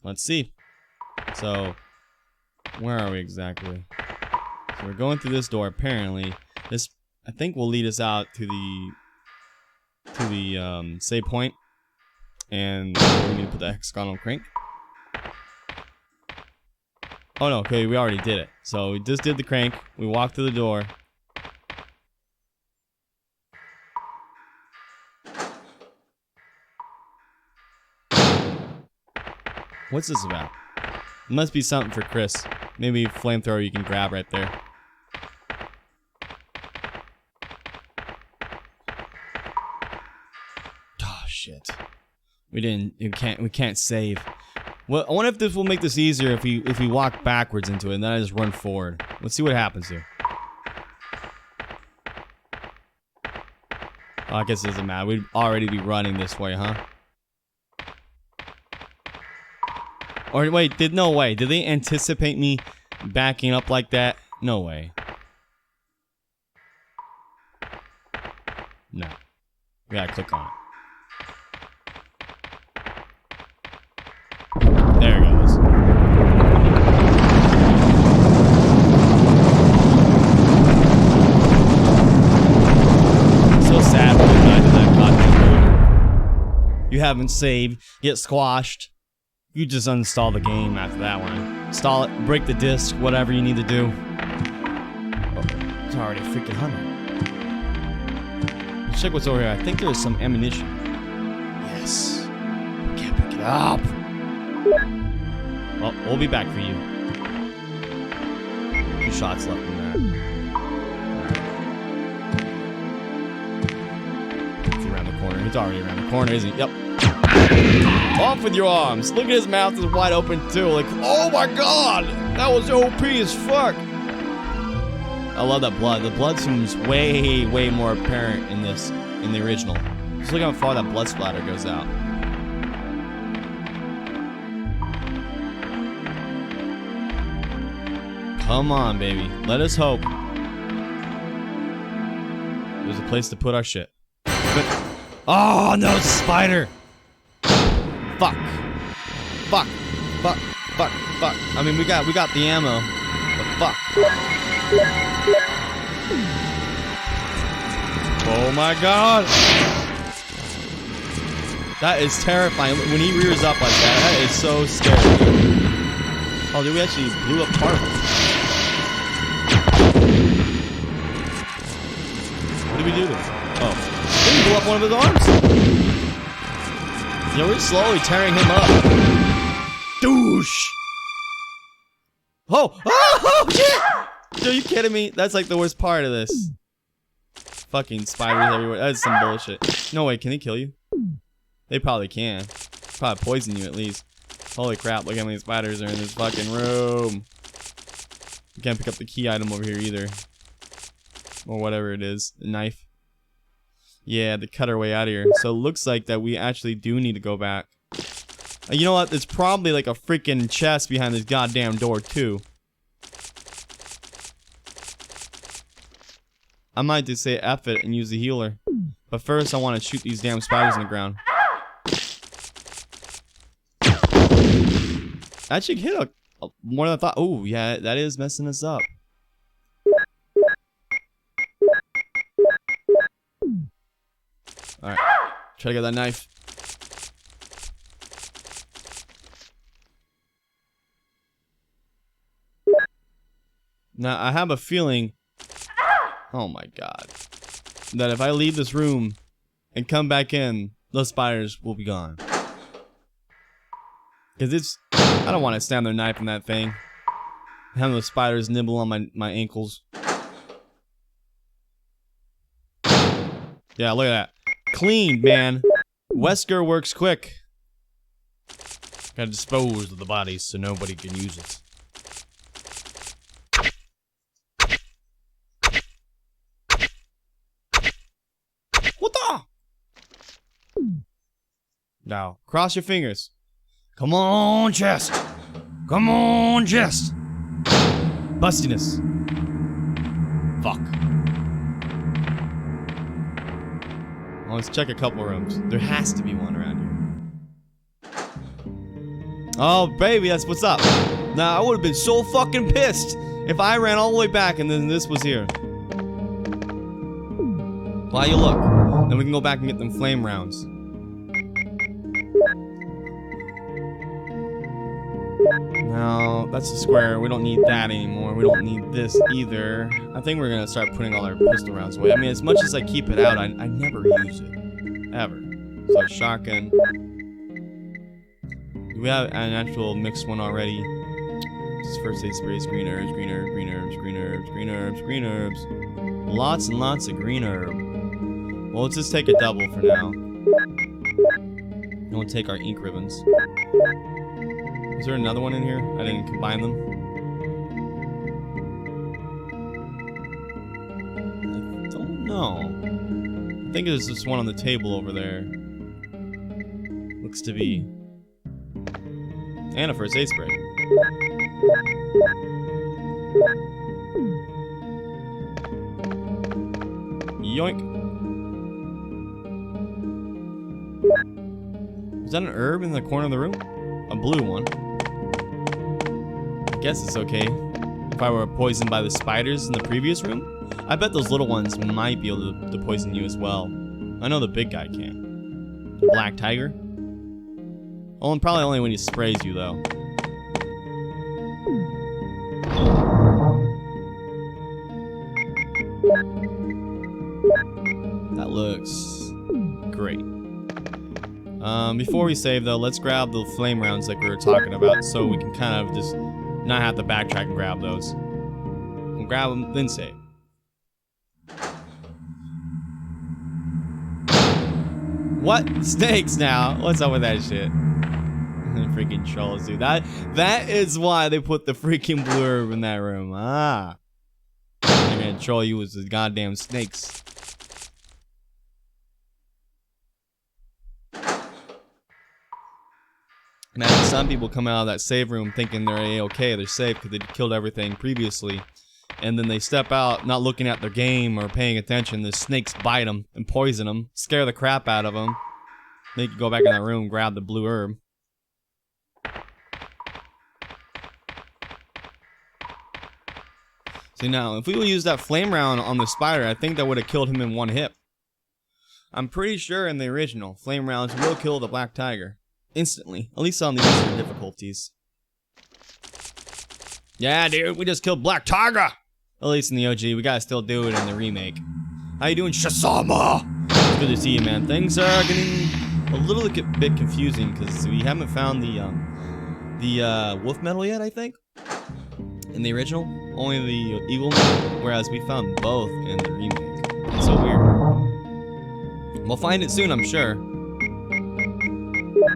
Let's see. So, where are we exactly? So we're going through this door. Apparently, this I think will lead us out to the save point, and we're gonna put the hexagonal crank. Oh no, okay, we already did it. So we just did the crank. We walked through the door. What's this about? It must be something for Chris. Maybe a flamethrower you can grab right there. Oh shit. We can't save. Well, I wonder if this will make this easier if we walk backwards into it and then I just run forward. Let's see what happens here. Oh, I guess it doesn't matter. We'd already be running this way, huh? Or wait, no way. Did they anticipate me backing up like that? No way. No. We gotta click on it. There it goes. So sad when the guy did that goddamn boulder. You haven't saved, get squashed. You just uninstall the game after that one. Install it, break the disc, whatever you need to do. Oh, it's already freaking hunting. Let's check what's over here. I think there's some ammunition. Yes. We can't pick it up. Well, we'll be back for you. 2 shots left in that. He's around the corner. He's already around the corner, isn't he? Yep. Off with your arms. Look at his mouth is wide open too. Like, oh my god, that was OP as fuck. I love that blood. The blood seems way more apparent in the original. Just look how far that blood splatter goes out. Come on, baby. Let us hope. There's a place to put our shit. But, oh no, it's a spider! Fuck. Fuck. Fuck. Fuck. Fuck. I mean, we got the ammo. But fuck. Oh my god! That is terrifying. When he rears up like that is so scary. Oh, dude, we actually blew up part of it. What did we do to him? Oh. We blew up one of his arms. Yeah, we're slowly tearing him up. Douche! Oh! Oh, shit! Dude, are you kidding me? That's like the worst part of this. Fucking spiders everywhere. That's some bullshit. No way, can they kill you? They probably can. Probably poison you at least. Holy crap, look how many spiders are in this fucking room. You can't pick up the key item over here either. Or whatever it is. The knife. Yeah, to cut our way out of here. So it looks like that we actually do need to go back. You know what? There's probably like a freaking chest behind this goddamn door too. I might just say F it and use the healer. But first I want to shoot these damn spiders in the ground. I actually hit a more than I thought. Oh, yeah, that is messing us up. Alright. Try to get that knife. Now, I have a feeling... Oh my god. That if I leave this room and come back in, those spiders will be gone. Because it's... I don't want to stand there knifing that thing. Have those spiders nibble on my ankles. Yeah, look at that. Clean, man. Wesker works quick. Gotta dispose of the bodies so nobody can use it. What the? Now, cross your fingers. Come on, chest. Come on, chest. Bustiness. Fuck. Well, let's check a couple rooms. There has to be one around here. Oh, baby, that's what's up. Now, I would have been so fucking pissed if I ran all the way back and then this was here. While you look, then we can go back and get them flame rounds. No, that's a square. We don't need that anymore. We don't need this either. I think we're gonna start putting all our pistol rounds away. I mean, as much as I keep it out, I never use it. Ever. So, shotgun. We have an actual mixed one already. Just first aid sprays, green herbs, green herbs, green herbs, green herbs, green herbs, green herbs. Lots and lots of green herb. Well, let's just take a double for now. And we'll take our ink ribbons. Is there another one in here? I didn't combine them. I don't know. I think there's just one on the table over there. Looks to be. And a first aid spray. Yoink. Is that an herb in the corner of the room? A blue one. I guess it's okay. If I were poisoned by the spiders in the previous room, I bet those little ones might be able to poison you as well. I know the big guy can. The black tiger? Oh, and probably only when he sprays you, though. That looks great. Before we save, though, let's grab the flame rounds like we were talking about so we can kind of just not have to backtrack and grab those. We'll grab them, then save. What? Snakes now? What's up with that shit? Freaking trolls, dude. That is why they put the freaking blue herb in that room. Ah. They're gonna troll you with the goddamn snakes. Imagine some people come out of that save room thinking they're A-okay, they're safe because they killed everything previously. And then they step out not looking at their game or paying attention. The snakes bite them and poison them, scare the crap out of them. They can go back in that room, grab the blue herb. See now, if we would use that flame round on the spider, I think that would have killed him in one hit. I'm pretty sure in the original, flame rounds will kill the black tiger. Instantly. At least on the easier difficulties. Yeah, dude, we just killed black tiger! At least in the OG, we gotta still do it in the remake. How you doing, Shazama? Good to see you, man. Things are getting a little bit confusing because we haven't found the wolf medal yet, I think. In the original, only the eagle medal, whereas we found both in the remake. It's so weird. We'll find it soon, I'm sure.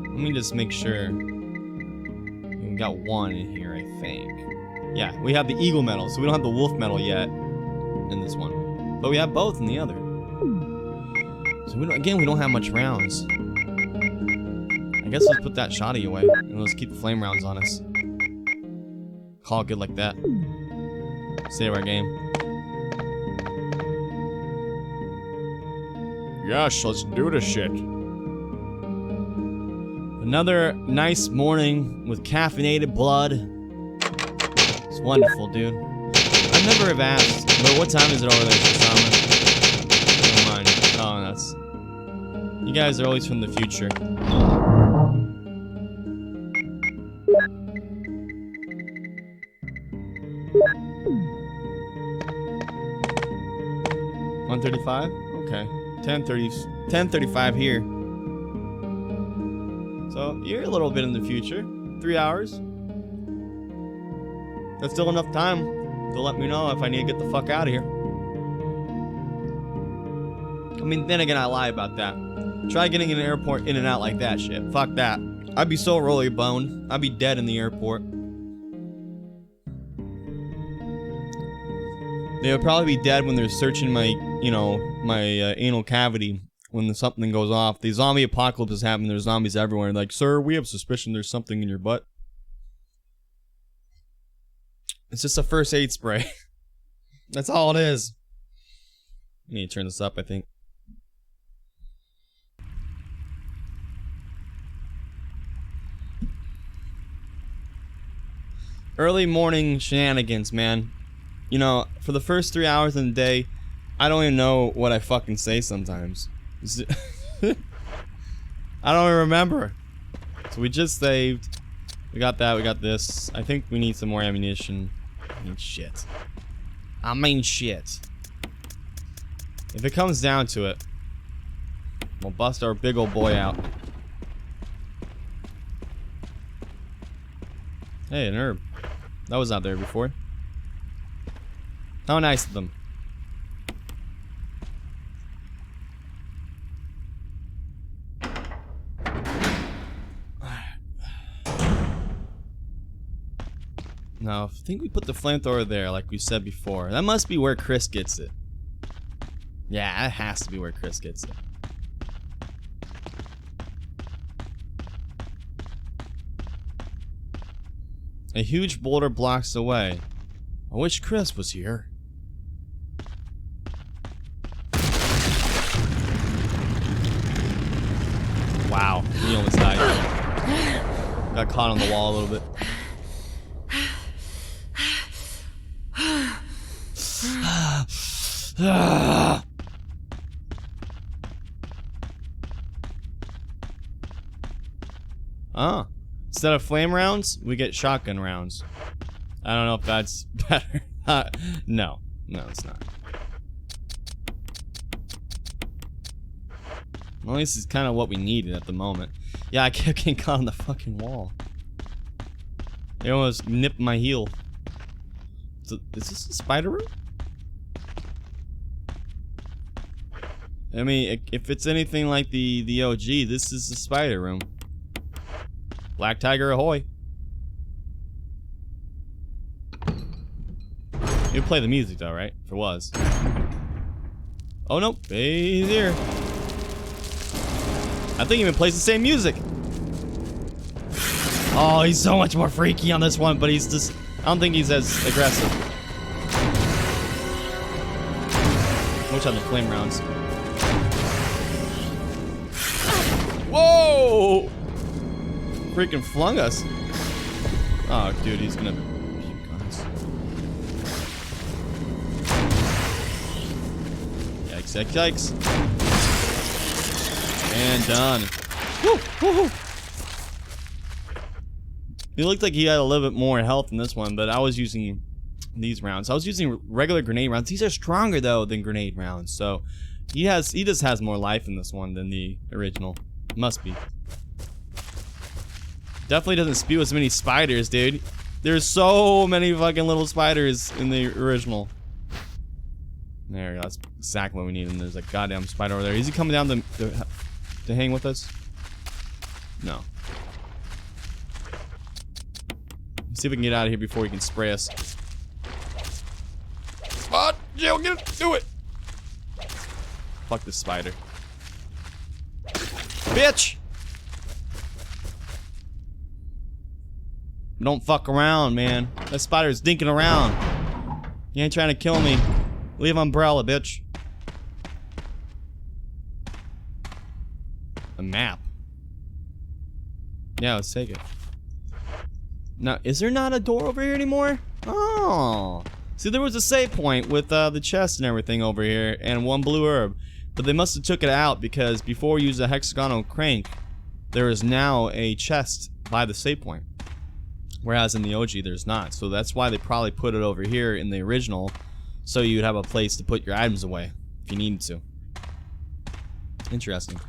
Let me just make sure. We got one in here, I think. Yeah, we have the eagle medal, so we don't have the wolf medal yet in this one. But we have both in the other. So we don't have much rounds. I guess let's put that shotty away and let's keep the flame rounds on us. Call it good like that. Save our game. Yes, let's do this shit. Another nice morning with caffeinated blood. It's wonderful, dude. I never have asked, but what time is it over there, Shasama? Never mind. Oh, that's... You guys are always from the future. $135? Okay. 10:35 here. So, you're a little bit in the future. 3 hours. That's still enough time to let me know if I need to get the fuck out of here. I mean, then again, I lie about that. Try getting in an airport in and out like that shit. Fuck that. I'd be so roly boned. I'd be dead in the airport. They would probably be dead when they're searching my, my anal cavity when something goes off. The zombie apocalypse is happening. There's zombies everywhere. Like, sir, we have suspicion there's something in your butt. It's just a first aid spray. That's all it is. I need to turn this up, I think. Early morning shenanigans, man. You know, for the first 3 hours in the day, I don't even know what I fucking say sometimes. I don't even remember. So we just saved. We got that, we got this. I think we need some more ammunition. Shit. Shit. If it comes down to it, we'll bust our big old boy out. Hey, an herb. That was not there before. How nice of them. Now, I think we put the flamethrower there, like we said before. That must be where Chris gets it. Yeah, that has to be where Chris gets it. A huge boulder blocks the way. I wish Chris was here. Wow, he almost died. Got caught on the wall a little bit. Ah, instead of flame rounds, we get shotgun rounds. I don't know if that's better. No, it's not. Well, this is kind of what we needed at the moment. Yeah, I kept getting caught on the fucking wall. They almost nipped my heel. So, is this a spider room? I mean, if it's anything like the OG, this is the spider room. Black Tiger ahoy. You play the music though, right? If it was. Oh nope, he's here. I think he even plays the same music. Oh, he's so much more freaky on this one, but he's just... I don't think he's as aggressive. Watch out the flame rounds. Whoa! Freaking flung us. Oh, dude, he's gonna... Guns. Yikes, yikes, yikes. And done. Woo, woo, woo. He looked like he had a little bit more health in this one, but I was using these rounds. I was using regular grenade rounds. These are stronger though than grenade rounds, so he just has more life in this one than the original. Must be. Definitely doesn't spew as many spiders, dude. There's so many fucking little spiders in the original. There we go. That's exactly what we need. And there's a goddamn spider over there. Is he coming down to hang with us? No. Let's see if we can get out of here before he can spray us. Spot! Jill, get it! Do it! Fuck this spider. Bitch! Don't fuck around, man. That spider's dinking around. You ain't trying to kill me. Leave umbrella, bitch. A map. Yeah, let's take it. Now, is there not a door over here anymore? Oh. See, there was a save point with the chest and everything over here, and one blue herb. But they must have took it out because before we used the hexagonal crank, there is now a chest by the save point. Whereas in the OG, there's not. So that's why they probably put it over here in the original, so you'd have a place to put your items away if you needed to. Interesting.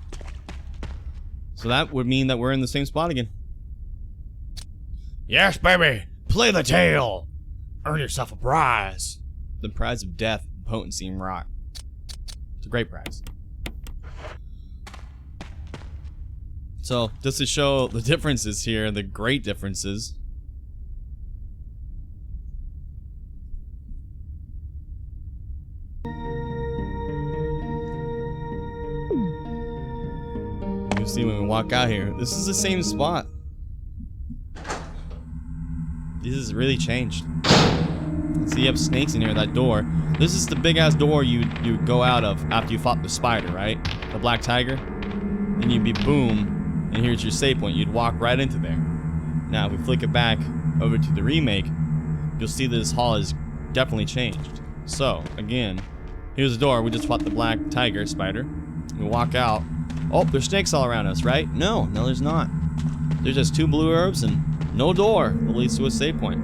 So that would mean that we're in the same spot again. Yes, baby. Play the tail. Earn yourself a prize. The prize of death, potency, and rock. It's a great prize. So, just to show the differences here, the great differences. You see when we walk out here, this is the same spot. This has really changed. See, you have snakes in here, that door. This is the big ass door you go out of after you fought the spider, right? The black tiger. Then you'd be boom, and here's your save point. You'd walk right into there. Now, if we flick it back over to the remake, you'll see that this hall has definitely changed. So, again, here's the door. We just fought the black tiger spider. We walk out. Oh, there's snakes all around us, right? No, there's not. There's just 2 blue herbs and no door that leads to a save point.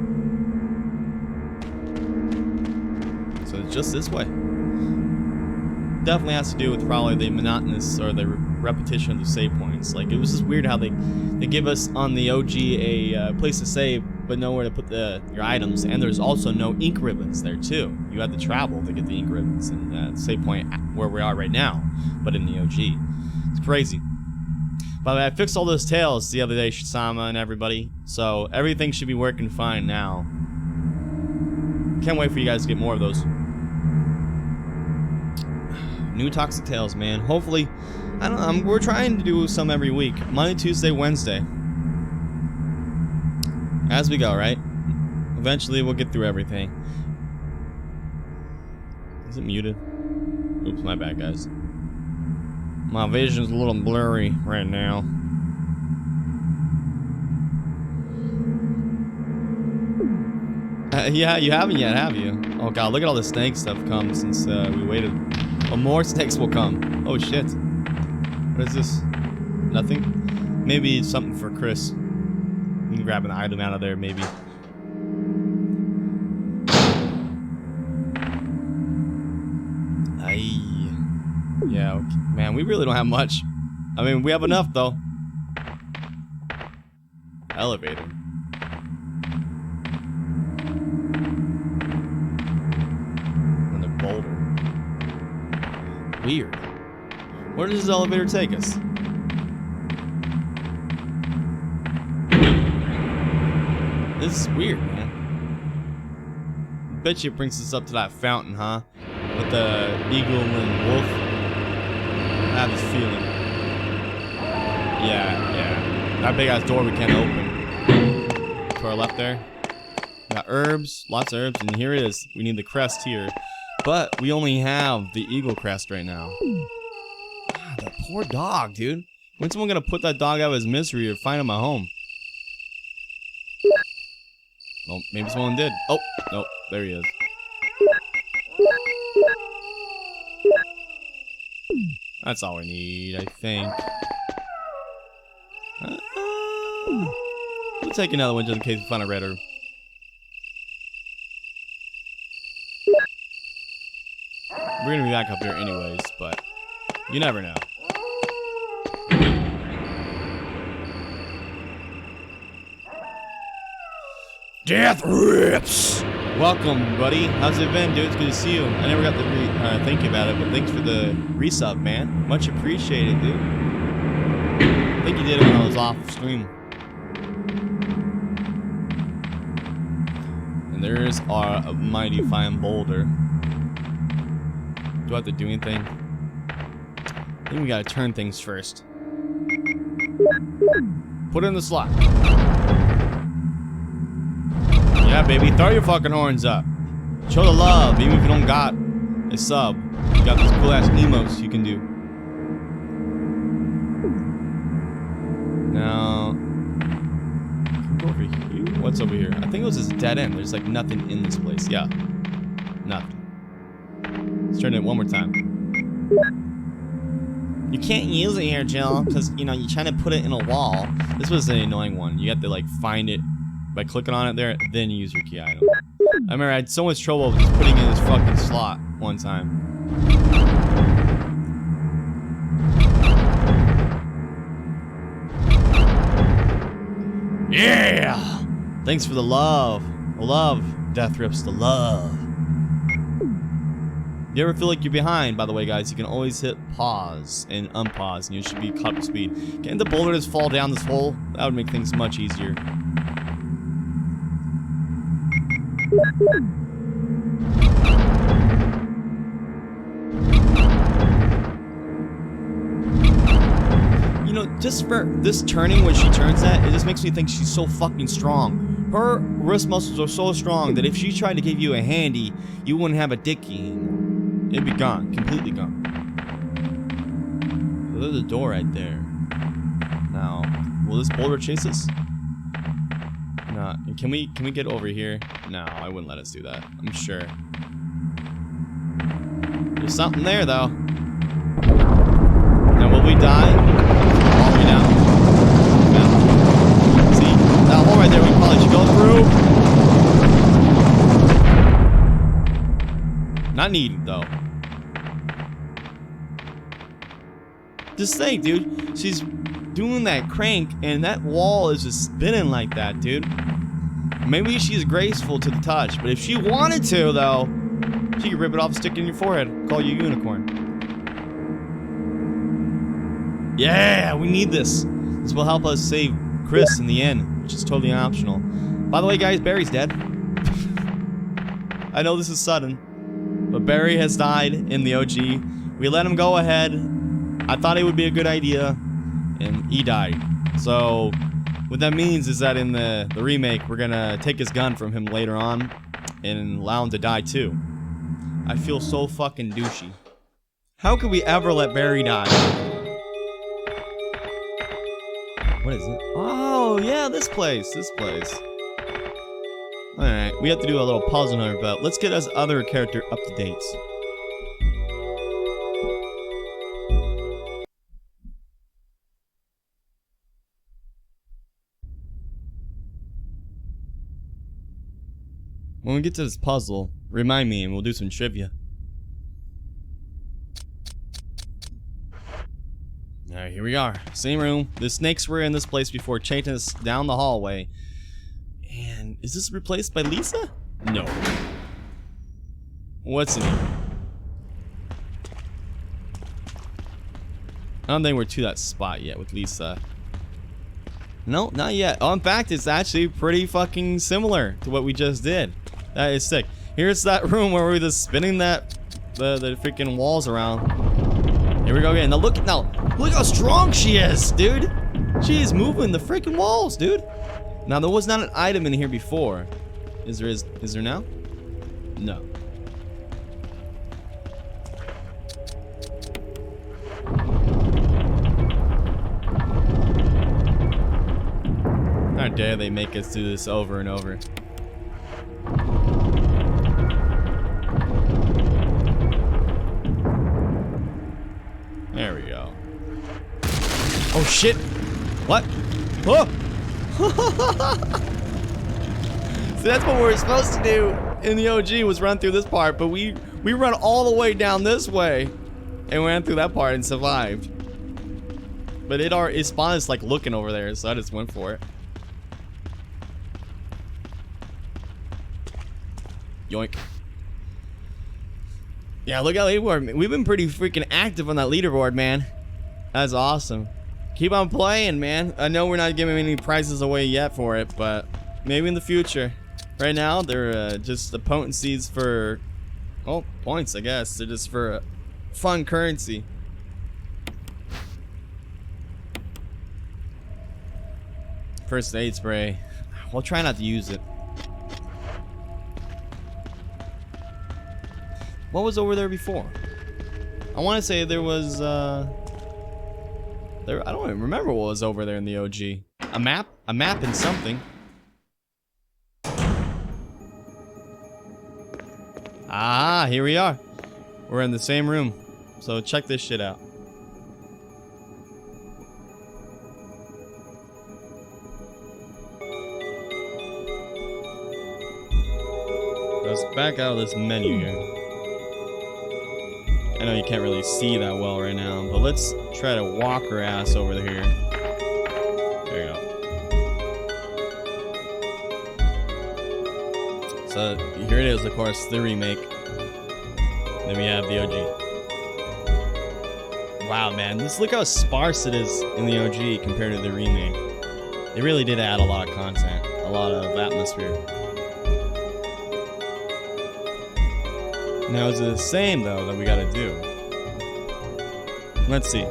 So it's just this way. Definitely has to do with probably the monotonous or the repetition of the save points. Like, it was just weird how they give us on the OG a place to save, but nowhere to put your items. And there's also no ink ribbons there too. You had to travel to get the ink ribbons and save point where we are right now, but in the OG. It's crazy. By the way, I fixed all those tails the other day, Shisama and everybody. So everything should be working fine now. Can't wait for you guys to get more of those. New toxic tails, man. Hopefully, I don't know. We're trying to do some every week. Monday, Tuesday, Wednesday. As we go, right? Eventually, we'll get through everything. Is it muted? Oops, my bad, guys. My vision's a little blurry right now. Yeah, you haven't yet, have you? Oh god, look at all the snake stuff come since we waited. Oh, more snakes will come. Oh shit. What is this? Nothing? Maybe it's something for Chris. You can grab an item out of there, maybe. Aye. Yeah, okay. Man, we really don't have much. I mean, we have enough, though. Elevator. And a boulder. Weird. Where does this elevator take us? This is weird, man. Bet you it brings us up to that fountain, huh? With the eagle and wolf. I have this feeling. Yeah. That big ass door we can't open. to our left there. Got herbs, lots of herbs, and here it is. We need the crest here. But we only have the eagle crest right now. God, that poor dog, dude. When's someone gonna put that dog out of his misery or find him a home? Well, maybe someone did. Oh, nope, there he is. That's all we need, I think. We'll take another one just in case we find a red herb. We're gonna be back up here anyways, but you never know. Death rips! Welcome, buddy. How's it been, dude? It's good to see you. I never got to thank you about it, but thanks for the resub, man. Much appreciated, dude. I think you did it when I was off stream. And there's our mighty fine boulder. Do I have to do anything? I think we gotta turn things first. Put it in the slot. Yeah, baby, throw your fucking horns up. Show the love, even if you don't got a sub. You got these cool ass emotes you can do. Now, go over here. What's over here? I think it was this dead end. There's like nothing in this place. Yeah, nothing. Let's turn it one more time. You can't use it here, Jill, because you know you're trying to put it in a wall. This was an annoying one. You have to like find it by clicking on it there, then you use your key item. I remember I had so much trouble just putting in this fucking slot one time. Yeah! Thanks for the love. The love, Death Rips, the love. You ever feel like you're behind, by the way, guys, you can always hit pause and unpause, and you should be caught up to speed. Getting the boulder just fall down this hole, that would make things much easier. You know, just for this turning when she turns that, it just makes me think she's so fucking strong. Her wrist muscles are so strong that if she tried to give you a handy, you wouldn't have a dicky anymore. It'd be gone, completely gone. So there's a door right there. Now, will this boulder chase us? No. Can we get over here? No, I wouldn't let us do that. I'm sure. There's something there though. Now will we die? All the way down. Yeah. See, that hole right there we probably should go through. Not needed though. Just think, dude. She's doing that crank and that wall is just spinning like that, dude. Maybe she's graceful to the touch, but if she wanted to, though, she could rip it off and stick it in your forehead. Call you a unicorn. Yeah, we need this. This will help us save Chris in the end, which is totally optional. By the way, guys, Barry's dead. I know this is sudden, but Barry has died in the OG. We let him go ahead. I thought it would be a good idea, and he died. So what that means is that in the remake, we're gonna take his gun from him later on and allow him to die too. I feel so fucking douchey. How could we ever let Barry die? What is it? Oh, yeah, this place. Alright, we have to do a little pause on our belt. Let's get us other character up to date. When we get to this puzzle, remind me and we'll do some trivia. Alright, here we are. Same room. The snakes were in this place before chasing us down the hallway. And is this replaced by Lisa? No. What's in here? I don't think we're to that spot yet with Lisa. No, not yet. Oh, in fact, it's actually pretty fucking similar to what we just did. That is sick. Here's that room where we're just spinning the freaking walls around. Here we go again. Now look how strong she is, dude. She is moving the freaking walls, dude. Now, there was not an item in here before. Is there now? No. How dare they make us do this over and over. There we go. Oh shit! What? Oh! So that's what we were supposed to do in the OG, was run through this part, but we run all the way down this way and ran through that part and survived. But it spawned us like looking over there, so I just went for it. Yoink. Yeah, look at leaderboard. We've been pretty freaking active on that leaderboard, man. That's awesome. Keep on playing, man. I know we're not giving any prizes away yet for it, but maybe in the future. Right now, they're just the potencies for, oh, points, I guess. They're just for fun currency. First aid spray. We'll try not to use it. What was over there before? I want to say there was, I don't even remember what was over there in the OG. A map? A map and something. Ah, here we are. We're in the same room. So check this shit out. Let's back out of this menu here. I know you can't really see that well right now, but let's try to walk her ass over here. There you go. So here it is, of course, the remake. Then we have the OG. Wow, man, just look how sparse it is in the OG compared to the remake. They really did add a lot of content, a lot of atmosphere. Now, is it the same, though, that we gotta do? Let's see.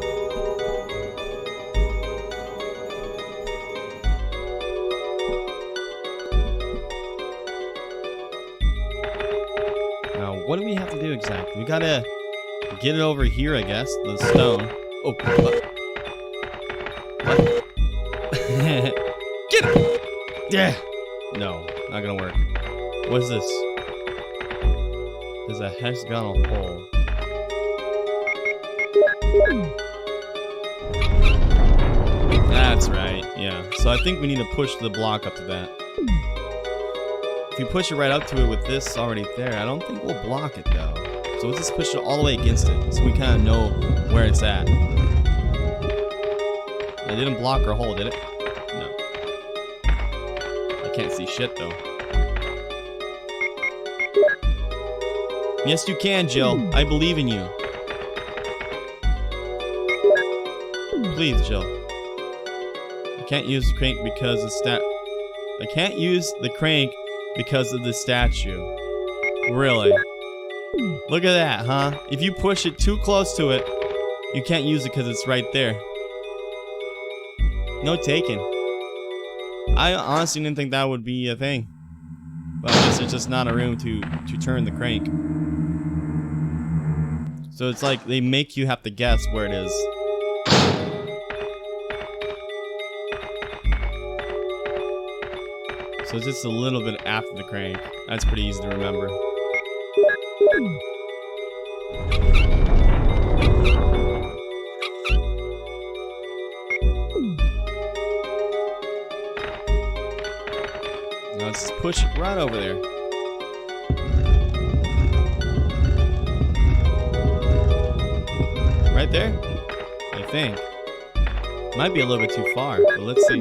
Now, what do we have to do exactly? We gotta get it over here, I guess. The stone. Oh, what? What? Get it! Yeah! No, not gonna work. What's this? There's a hexagonal hole. That's right, yeah. So I think we need to push the block up to that. If you push it right up to it with this already there, I don't think we'll block it though. So let's just push it all the way against it, so we kind of know where it's at. It didn't block our hole, did it? No. I can't see shit though. Yes, you can, Jill. I believe in you. Please, Jill. I can't use the crank because I can't use the crank because of the statue. Really? Look at that, huh? If you push it too close to it, you can't use it because it's right there. No taking. I honestly didn't think that would be a thing. But I guess there's just not a room to turn the crank. So it's like they make you have to guess where it is. So it's just a little bit after the crank. That's pretty easy to remember. Now let's just push it right over there. Right there? I think. Might be a little bit too far, but let's see.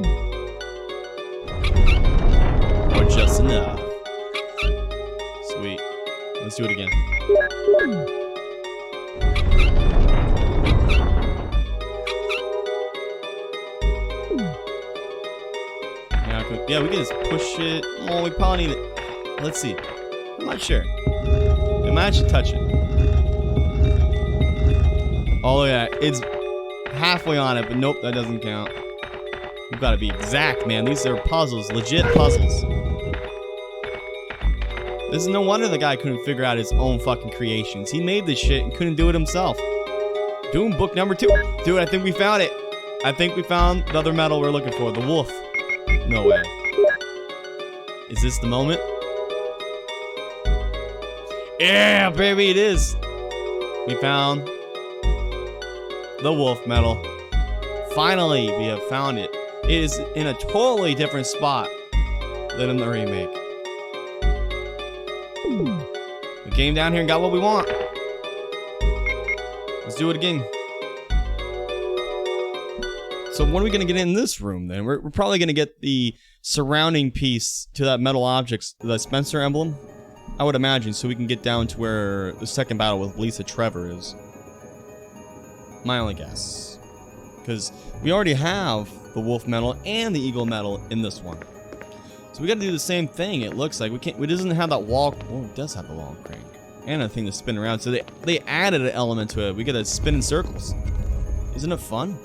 Or just enough. Sweet. Let's do it again. Yeah, we can just push it. Oh, we probably need it. Let's see. I'm not sure. We might actually touch it. Oh, yeah, it's halfway on it, but nope, that doesn't count. We've got to be exact, man. These are puzzles, legit puzzles. This is no wonder the guy couldn't figure out his own fucking creations. He made this shit and couldn't do it himself. Doom book number 2. Dude, I think we found it. I think we found the other metal we're looking for. The wolf. No way. Is this the moment? Yeah, baby, it is. We found the wolf metal. Finally, we have found it. It is in a totally different spot than in the remake. We came down here and got what we want. Let's do it again. So when are we going to get in this room then? We're probably going to get the surrounding piece to that metal object, the Spencer emblem, I would imagine, so we can get down to where the second battle with Lisa Trevor is. My only guess. Because we already have the wolf metal and the eagle metal in this one. So we got to do the same thing. It looks like it doesn't have that wall. Oh, it does have the wall crank and a thing to spin around. So they added an element to it. We got to spin in circles. Isn't it fun?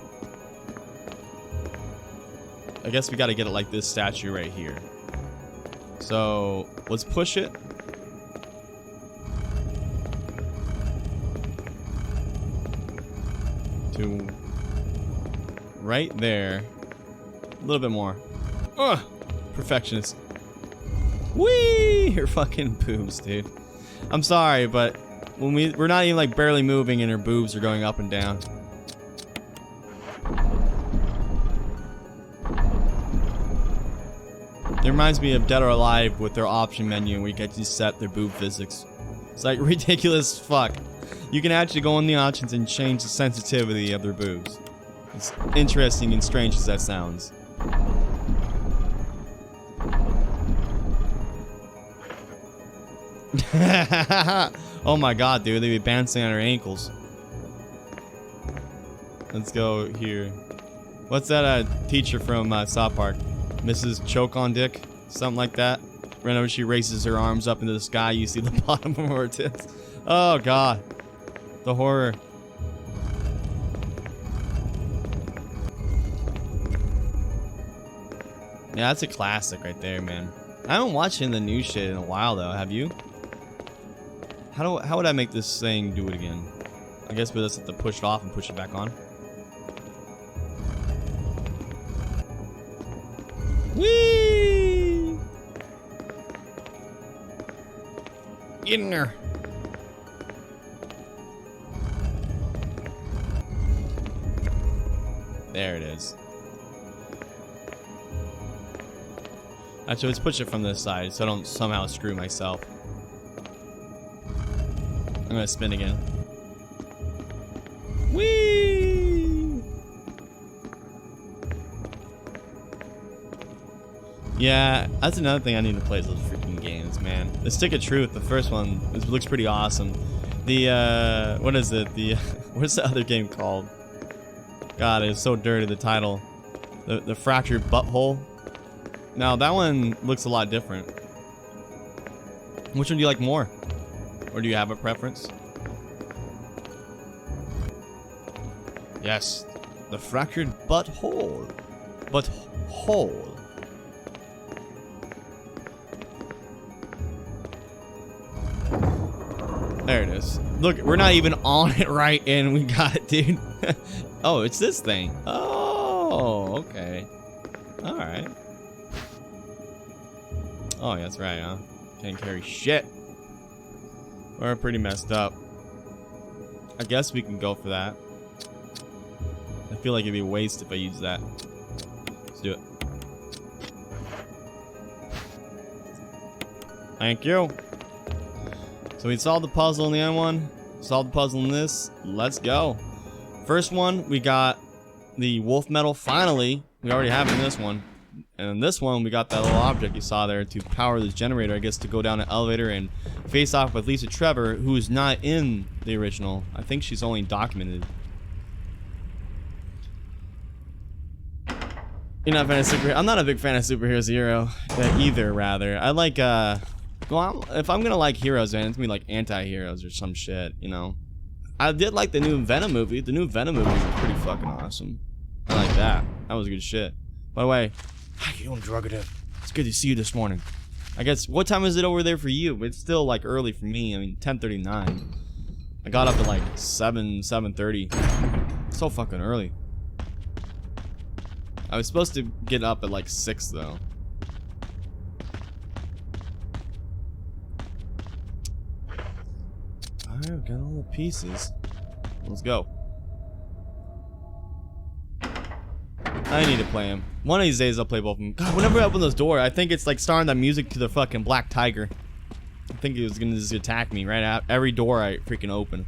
I guess we got to get it like this statue right here. So let's push it. To right there. A little bit more. Ugh! Perfectionist. Whee! Her fucking boobs, dude. I'm sorry, but when we're not even like barely moving and her boobs are going up and down. It reminds me of Dead or Alive with their option menu where you get to set their boob physics. It's like ridiculous fuck. You can actually go in the options and change the sensitivity of their boobs. It's interesting and strange as that sounds. Oh my god, dude, they be bouncing on her ankles. Let's go here. What's that teacher from South Park? Mrs. Choke on Dick? Something like that. Whenever she raises her arms up into the sky, you see the bottom of her tits. Oh god. The horror. Yeah, that's a classic right there, man. I haven't watched any of the new shit in a while though, have you? How would I make this thing do it again? I guess we just have to push it off and push it back on. Whee! Get in there. There it is. Actually, let's push it from this side so I don't somehow screw myself. I'm gonna spin again. Whee! Yeah, that's another thing I need to play is those freaking games, man. The Stick of Truth, the first one, looks pretty awesome. The, what is it? The, what's the other game called? God, it's so dirty, the title. The Fractured Butthole. Now, that one looks a lot different. Which one do you like more? Or do you have a preference? Yes, the Fractured Butthole. Butthole. There it is. Look, we're not even on it right, and we got it, dude. Oh, it's this thing. Oh, okay. All right. Oh, yeah, that's right, huh? Can't carry shit. We're pretty messed up. I guess we can go for that. I feel like it'd be a waste if I use that. Let's do it. Thank you. So we solved the puzzle in the other one. Solved the puzzle in this. Let's go. First one, we got the wolf metal. Finally, we already have it in this one. And in this one, we got that little object you saw there to power this generator, I guess, to go down an elevator and face off with Lisa Trevor, who is not in the original. I think she's only documented. You're not a fan of superheroes? I'm not a big fan of superheroes either, rather. I like, well, if I'm gonna like heroes, man, it's gonna be like anti-heroes or some shit, you know? I did like the new Venom movie. The new Venom movie was pretty fucking awesome. I like that. That was good shit. By the way, how you doing, Drugative? It's good to see you this morning. I guess, what time is it over there for you? It's still like early for me. I mean, 10:39. I got up at like 7:30. So fucking early. I was supposed to get up at like 6 though. Alright, got all the pieces. Let's go. I need to play him. One of these days I'll play both of them. God, whenever I open this door, I think it's like starting that music to the fucking Black Tiger. I think it was gonna just attack me right out every door I freaking open.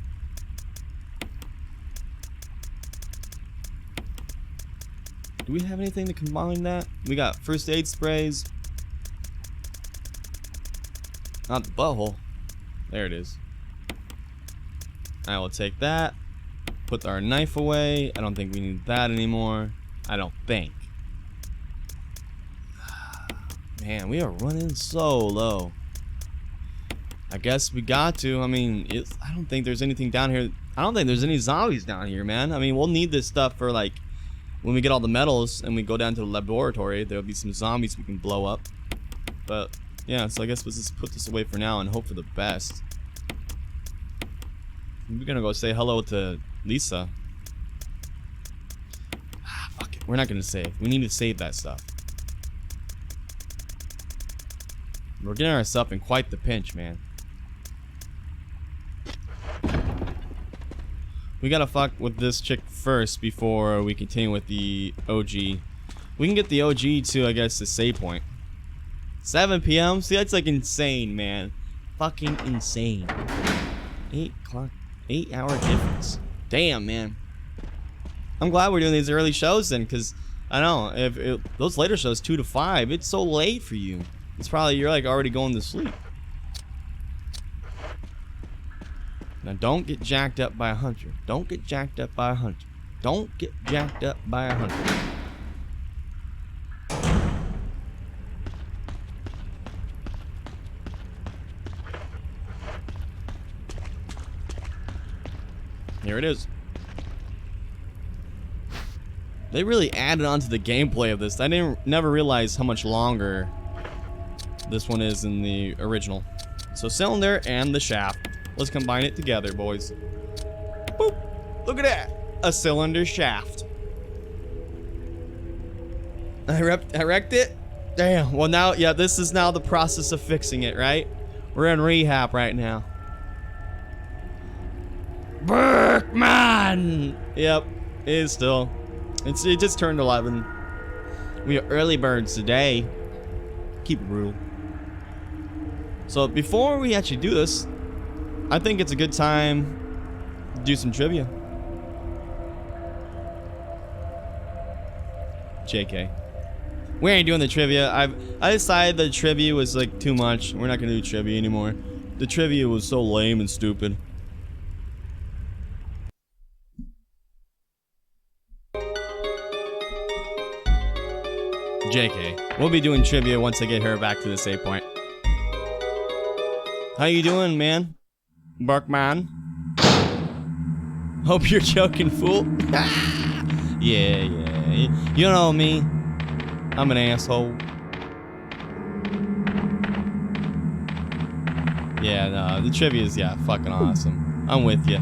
Do we have anything to combine that? We got first aid sprays. Not the butthole. There it is. I will take that. Put our knife away. I don't think we need that anymore. I don't think. Man, we are running so low. I guess we got to. I mean, I don't think there's anything down here. I don't think there's any zombies down here, man. I mean, we'll need this stuff for like when we get all the metals and we go down to the laboratory. There'll be some zombies we can blow up. But yeah, so I guess we'll just put this away for now and hope for the best. We're gonna go say hello to Lisa. Ah, fuck it. We're not gonna save. We need to save that stuff. We're getting ourselves in quite the pinch, man. We gotta fuck with this chick first before we continue with the OG. We can get the OG to, I guess, the save point. 7 p.m. See, that's like insane, man. Fucking insane. 8 o'clock. 8-hour difference. Damn, man. I'm glad we're doing these early shows then, because I know if those later shows 2 to 5, it's so late for you. It's probably you're like already going to sleep. Now don't get jacked up by a hunter. Don't get jacked up by a hunter. Don't get jacked up by a hunter. Here it is. They really added on to the gameplay of this. I never realized how much longer this one is in the original. So cylinder and the shaft. Let's combine it together, boys. Boop. Look at that. A cylinder shaft. I wrecked it? Damn. Well now, yeah, this is now the process of fixing it, right? We're in rehab right now. Berkman! Yep, it is still. It just turned 11. We are early birds today. Keep it brutal. So before we actually do this, I think it's a good time to do some trivia. JK. We ain't doing the trivia. I decided the trivia was like too much. We're not gonna do trivia anymore. The trivia was so lame and stupid. JK. We'll be doing trivia once I get her back to the save point. How you doing, man? Barkman? Hope you're joking, fool. Yeah. You know me. I'm an asshole. Yeah, no, the trivia is, yeah, fucking awesome. I'm with you.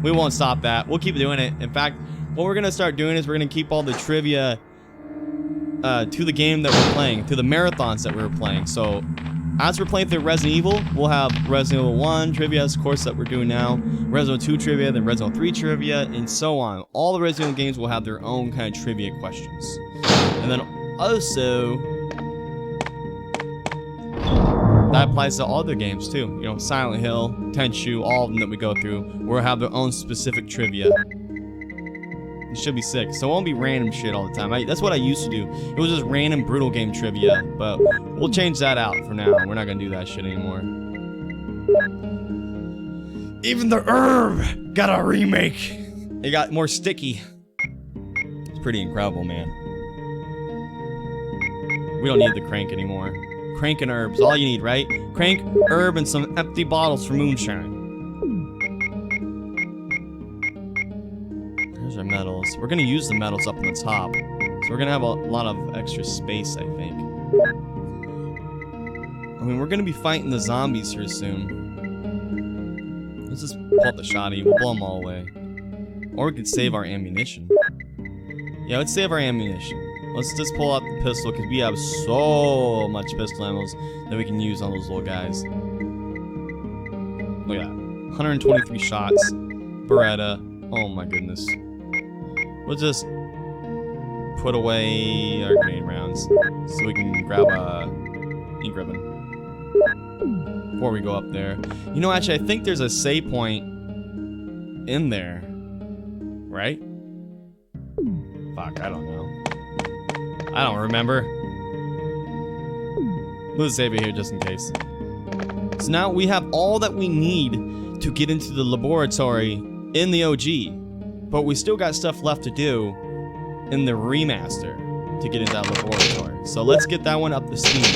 We won't stop that. We'll keep doing it. In fact, what we're gonna start doing is we're gonna keep all the trivia to the game that we're playing, to the marathons that we're playing. So as we're playing through Resident Evil, we'll have Resident Evil 1 trivia, of course, that we're doing now, Resident Evil 2 trivia, then Resident Evil 3 trivia, and so on. All the Resident Evil games will have their own kind of trivia questions. And then also, that applies to all the games too. You know, Silent Hill, Tenchu, all of them that we go through will have their own specific trivia. It should be sick. So it won't be random shit all the time. That's what I used to do. It was just random brutal game trivia, but we'll change that out for now. We're not gonna do that shit anymore. Even the herb got a remake. It got more sticky. It's pretty incredible, man. We don't need the crank anymore. Crank and herbs, all you need, right? Crank, herb, and some empty bottles for moonshine. Our metals. We're gonna use the metals up on the top. So we're gonna have a lot of extra space, I think. I mean, we're gonna be fighting the zombies here soon. Let's just pull out the shotty. We'll blow them all away. Or we could save our ammunition. Yeah, let's save our ammunition. Let's just pull out the pistol because we have so much pistol ammo that we can use on those little guys. Look at that. 123 shots. Beretta. Oh my goodness. We'll just put away our grenade rounds so we can grab a ink ribbon before we go up there. You know, actually, I think there's a save point in there. Right? Fuck, I don't know. I don't remember. We'll save it here just in case. So now we have all that we need to get into the laboratory in the OG. But we still got stuff left to do in the remaster to get into that laboratory. So let's get that one up to speed.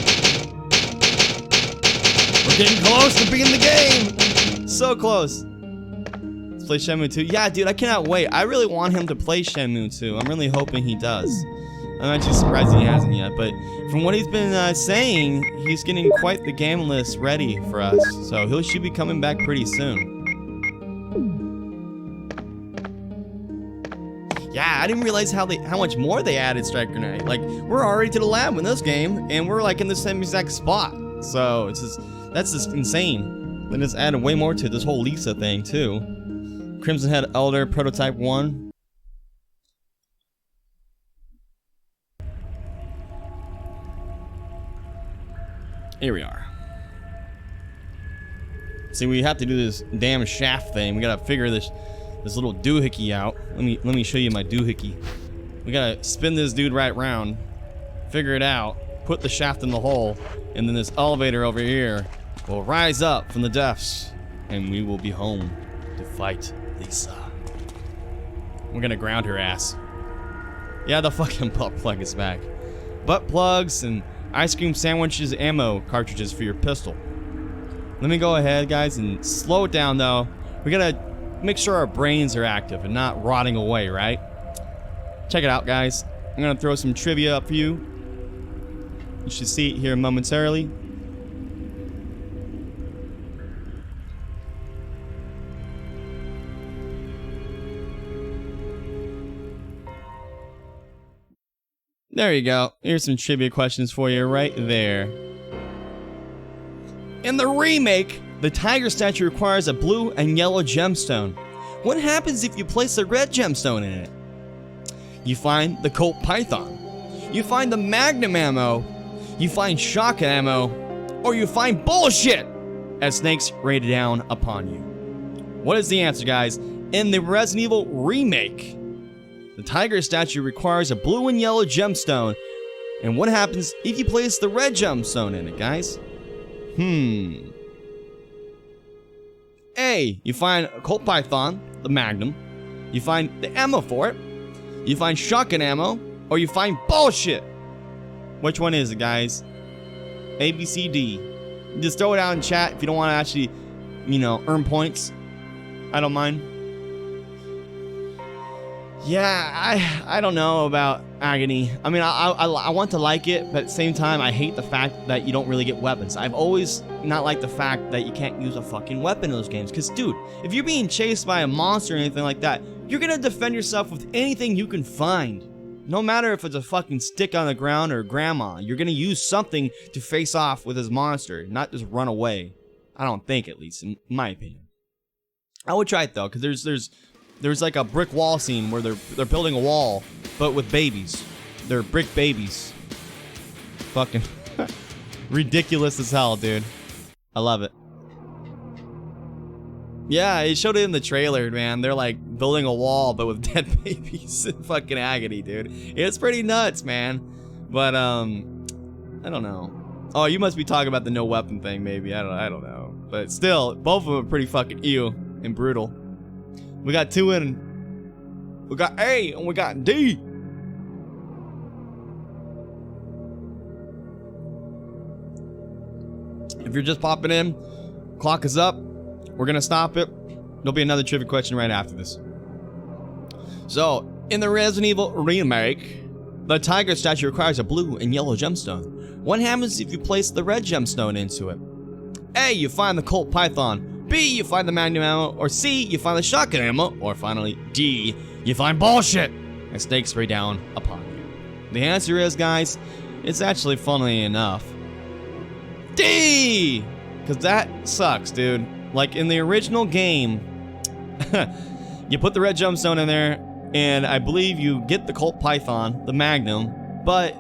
We're getting close to being the game! So close. Let's play Shenmue 2. Yeah, dude, I cannot wait. I really want him to play Shenmue 2. I'm really hoping he does. I'm actually surprised he hasn't yet, but from what he's been saying, he's getting quite the game list ready for us. So he should be coming back pretty soon. Yeah, I didn't realize how much more they added Striker Knight. Like, we're already to the lab in this game, and we're like in the same exact spot. So it's just, that's just insane. Then it's added way more to this whole Lisa thing too. Crimson Head Elder Prototype 1. Here we are. See, we have to do this damn shaft thing. We gotta figure this little doohickey out. Let me show you my doohickey. We gotta spin this dude right round, figure it out, put the shaft in the hole, and then this elevator over here will rise up from the depths, and we will be home to fight Lisa. We're gonna ground her ass. Yeah, the fucking butt plug is back. Butt plugs and ice cream sandwiches, ammo cartridges for your pistol. Let me go ahead, guys, and slow it down though. We gotta make sure our brains are active and not rotting away, right? Check it out, guys. I'm gonna throw some trivia up for you. You should see it here momentarily. There you go. Here's some trivia questions for you right there. In the remake, the tiger statue requires a blue and yellow gemstone. What happens if you place a red gemstone in it? You find the Colt Python. You find the Magnum ammo. You find shotgun ammo. Or you find bullshit as snakes rain down upon you. What is the answer, guys? In the Resident Evil remake, the tiger statue requires a blue and yellow gemstone. And what happens if you place the red gemstone in it, guys? A, you find a Colt Python, the Magnum. You find the ammo for it. You find shotgun ammo. Or you find bullshit. Which one is it, guys? A, B, C, D. Just throw it out in chat if you don't want to actually, you know, earn points. I don't mind. Yeah, I don't know about Agony. I mean, I want to like it, but at the same time, I hate the fact that you don't really get weapons. I've always not liked the fact that you can't use a fucking weapon in those games. Because, dude, if you're being chased by a monster or anything like that, you're going to defend yourself with anything you can find. No matter if it's a fucking stick on the ground or grandma, you're going to use something to face off with this monster, not just run away. I don't think, at least, in my opinion. I would try it, though, because there's like a brick wall scene where they're building a wall, but with babies. They're brick babies. Fucking ridiculous as hell, dude. I love it. Yeah, it showed it in the trailer, man. They're like building a wall, but with dead babies. Fucking Agony, dude. It's pretty nuts, man. But I don't know. Oh, you must be talking about the no weapon thing, maybe. I don't know. But still, both of them are pretty fucking ew and brutal. We got 2 in. We got A and we got D. If you're just popping in, clock is up. We're gonna stop it. There'll be another trivia question right after this. So, in the Resident Evil remake, The tiger statue requires a blue and yellow gemstone. What happens if you place the red gemstone into it? A. You find the Colt Python. B. You find the Magnum ammo. Or C. You find the shotgun ammo. Or finally, D. You find bullshit and snakes rain down upon you. The answer is, guys, it's actually funny enough D! Because that sucks, dude. Like, in the original game, you put the red gemstone in there, and I believe you get the Colt Python, the Magnum, but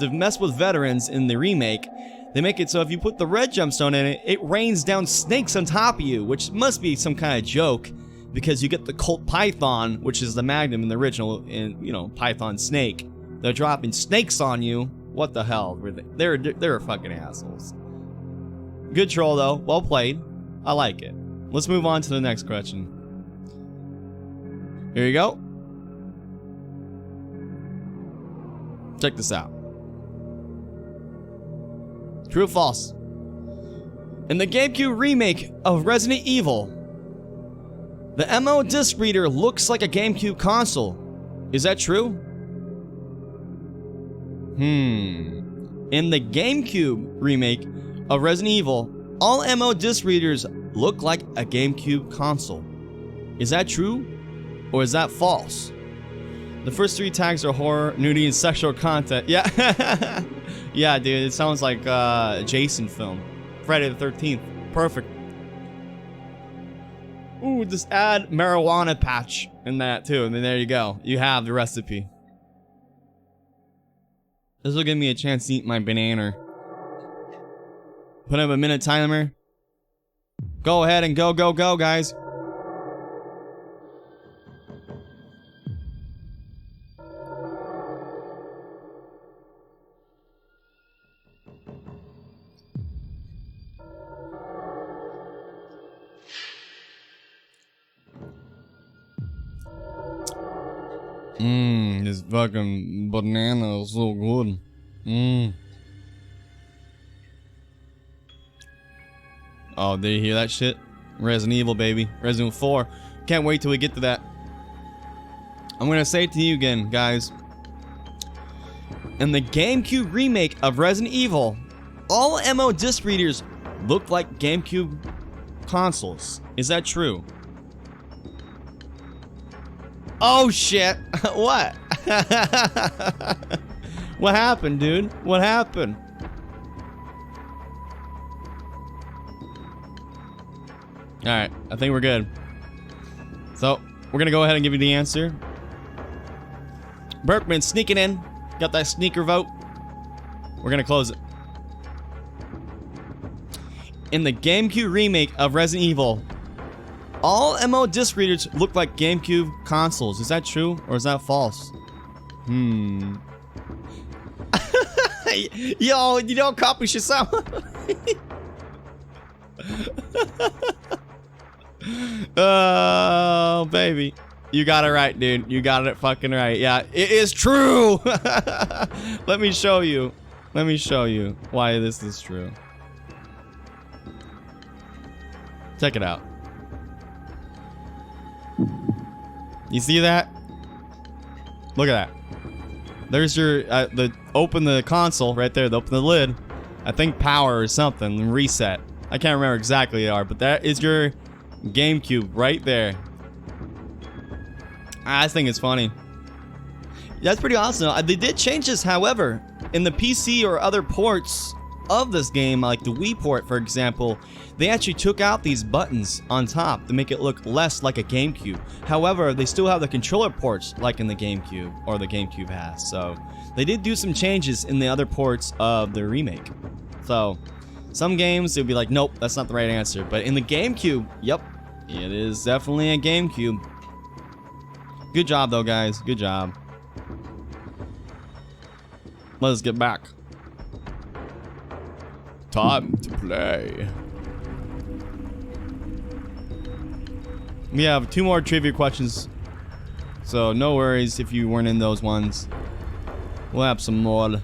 to mess with veterans in the remake, they make it so if you put the red gemstone in it, it rains down snakes on top of you, which must be some kind of joke, because you get the Colt Python, which is the Magnum in the original, and, you know, Python snake. They're dropping snakes on you. What the hell? They're fucking assholes. Good troll, though. Well played. I like it. Let's move on to the next question. Here you go. Check this out. True or false? In the GameCube remake of Resident Evil, the MO disc reader looks like a GameCube console. Is that true? In the GameCube remake of Resident Evil, all MO disc readers look like a GameCube console. Is that true? Or is that false? The first 3 tags are horror, nudity, and sexual content. Yeah. Yeah, dude, it sounds like a Jason film. Friday the 13th. Perfect. Ooh, just add marijuana patch in that too, and then there you go. You have the recipe. This will give me a chance to eat my banana. Put up a minute timer. Go ahead and go, guys. This fucking banana is so good. Oh, did you hear that shit? Resident Evil, baby. Resident Evil 4. Can't wait till we get to that. I'm gonna say it to you again, guys. In the GameCube remake of Resident Evil, all MO disc readers look like GameCube consoles. Is that true? Oh shit! What? What happened, dude? What happened? Alright, I think we're good. So, we're gonna go ahead and give you the answer. Berkman sneaking in. Got that sneaker vote. We're gonna close it. In the GameCube remake of Resident Evil, all MO disc readers look like GameCube consoles. Is that true or is that false? Yo, you don't copy yourself. Oh, baby. You got it right, dude. You got it fucking right. Yeah, it is true. Let me show you. Let me show you why this is true. Check it out. You see that? Look at that. There's your open the console right there. Open the lid. I think power or something and reset. I can't remember exactly what they are, but that is your GameCube right there. I think it's funny. That's pretty awesome. They did change this, however, in the PC or other ports of this game, like the Wii port, for example, they actually took out these buttons on top to make it look less like a GameCube. However, they still have the controller ports like in the GameCube, or the GameCube has. So they did do some changes in the other ports of the remake. So some games they'll be like, nope, that's not the right answer. But in the GameCube, yep, it is definitely a GameCube. Good job though, guys. Good job. Let's get back. Time to play. We have 2 more trivia questions, so no worries if you weren't in those ones. We'll have some more.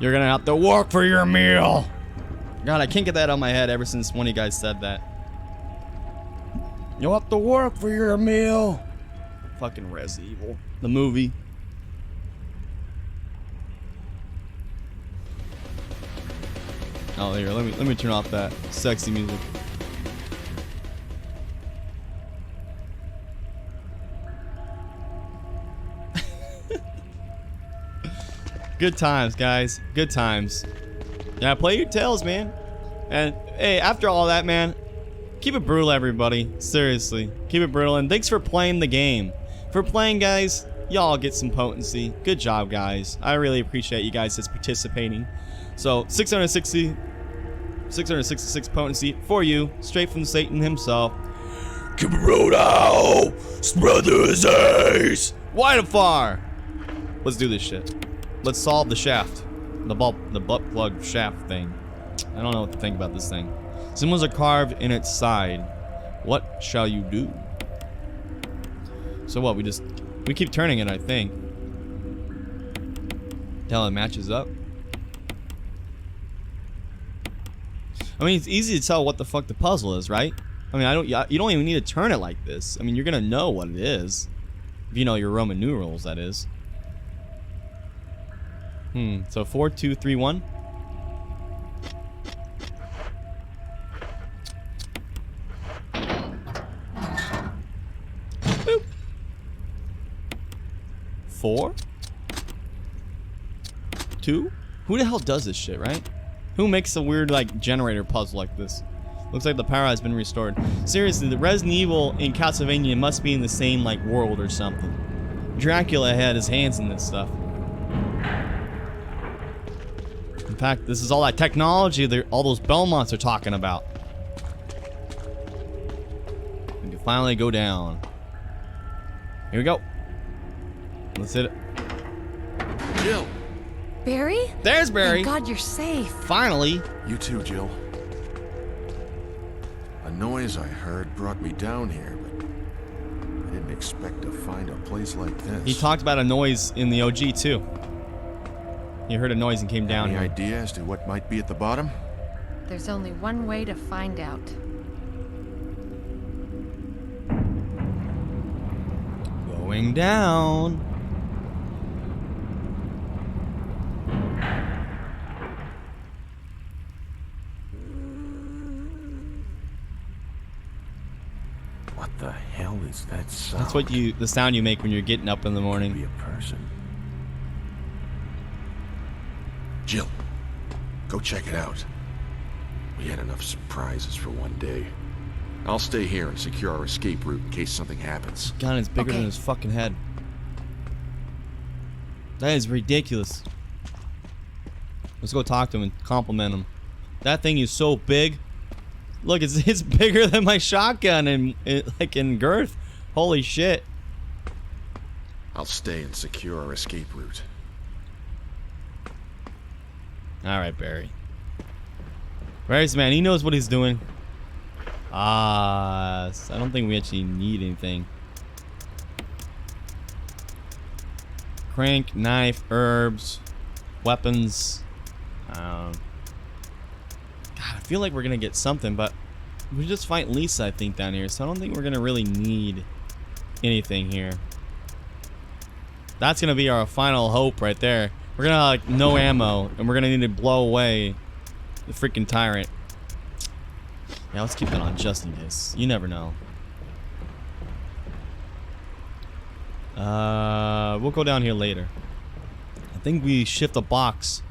You're gonna have to work for your meal. God, I can't get that out of my head ever since one of you guys said that. You'll have to work for your meal. Fucking Resident Evil. The movie. Oh, here, let me turn off that sexy music. Good times, guys. Good times. Yeah, play your tails, man. And hey, after all that, man, keep it brutal, everybody. Seriously, keep it brutal. And thanks for playing the game. For playing, guys, y'all get some potency. Good job, guys. I really appreciate you guys that's participating. So 666 potency for you, straight from Satan himself. Keep it brutal. Spread his ace. Wide and far. Let's do this shit. Let's solve the shaft. The butt plug shaft thing. I don't know what to think about this thing. Symbols are carved in its side. What shall you do? So what, we keep turning it, I think. Until it matches up. I mean, it's easy to tell what the fuck the puzzle is, right? I mean, you don't even need to turn it like this. I mean, you're gonna know what it is. If you know your Roman numerals, that is. So 4, 2, 3, 1. Boop. 4, 2. Who the hell does this shit, right? Who makes a weird like generator puzzle like this? Looks like the power has been restored. Seriously, the Resident Evil in Castlevania must be in the same like world or something. Dracula had his hands in this stuff. In fact, this is all that technology that all those Belmonts are talking about. We can finally go down. Here we go. Let's hit it. Jill! Barry? There's Barry. Thank God you're safe. Finally. You too, Jill. A noise I heard brought me down here, but I didn't expect to find a place like this. He talked about a noise in the OG too. He heard a noise and came down Any here. idea as to what might be at the bottom? There's only one way to find out. Going down. What the hell is that sound? That's what the sound you make when you're getting up in the Be morning. a person. Jill, go check it out. We had enough surprises for one day. I'll stay here and secure our escape route in case something happens. God, it's bigger than his fucking head. That is ridiculous. Let's go talk to him and compliment him. That thing is so big. Look, it's bigger than my shotgun and like in girth. Holy shit. I'll stay and secure our escape route. Alright, Barry. Barry's man, he knows what he's doing. I don't think we actually need anything. Crank, knife, herbs, weapons. God, I feel like we're gonna get something, but we just fight Lisa, I think, down here. So I don't think we're gonna really need anything here. That's gonna be our final hope right there. We're gonna like no ammo, and we're gonna need to blow away the freaking tyrant. Yeah, let's keep that on just in case. You never know. We'll go down here later. I think we shift a box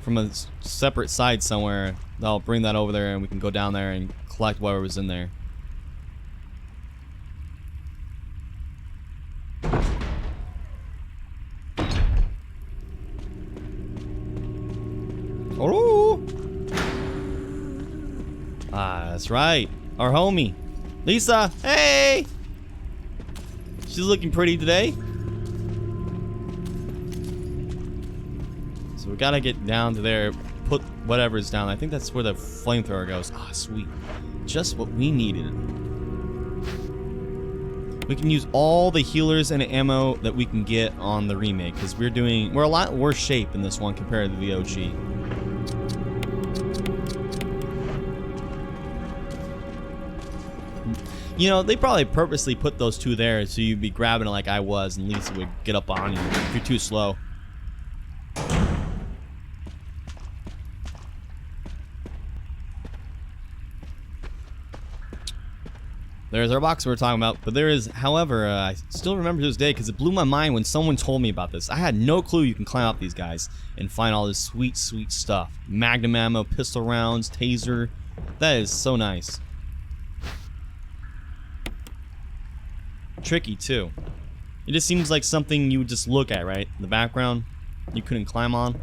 from a separate side somewhere. I'll bring that over there, and we can go down there and collect whatever was in there. Oh! Ah, that's right. Our homie. Lisa, hey! She's looking pretty today. So we gotta get down to there, put whatever's down. I think that's where the flamethrower goes. Ah, sweet. Just what we needed. We can use all the healers and ammo that we can get on the remake, because we're a lot worse shape in this one compared to the OG. You know, they probably purposely put those two there so you'd be grabbing it like I was, and Lisa would get up on you if you're too slow. There's our box we were talking about, but there is, however, I still remember to this day because it blew my mind when someone told me about this. I had no clue you can climb up these guys and find all this sweet, sweet stuff. Magnum ammo, pistol rounds, taser. That is so nice. Tricky, too. It just seems like something you would just look at, right? The background you couldn't climb on.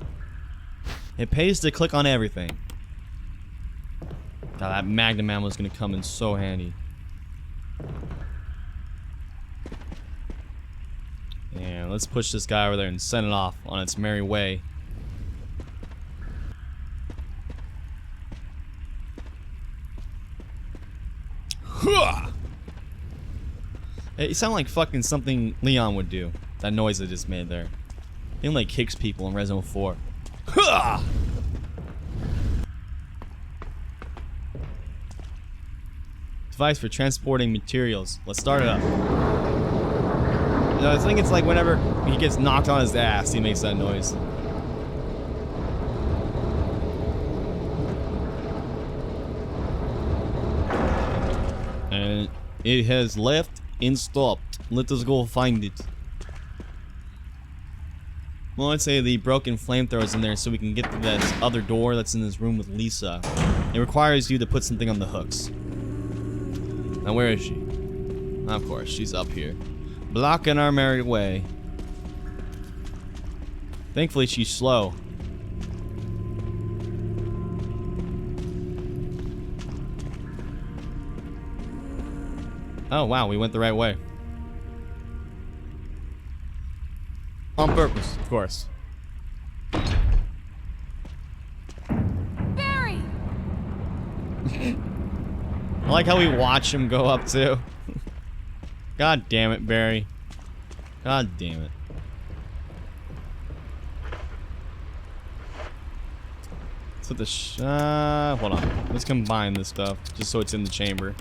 It pays to click on everything. God, that Magnum ammo is going to come in so handy. And let's push this guy over there and send it off on its merry way. It sounded like fucking something Leon would do. That noise I just made there. He like kicks people in Resident Evil 4. Device for transporting materials. Let's start it up. No, I think it's like whenever he gets knocked on his ass, he makes that noise. And it has left and stopped. Let us go find it. Well, I'd say the broken flamethrowers in there so we can get to that other door that's in this room with Lisa. It requires you to put something on the hooks. Now where is she? Of course, she's up here. Blocking our merry way. Thankfully, she's slow. Oh, wow, we went the right way. On purpose, of course. Barry! I like how we watch him go up, too. God damn it, Barry. God damn it. So the hold on. Let's combine this stuff just so it's in the chamber.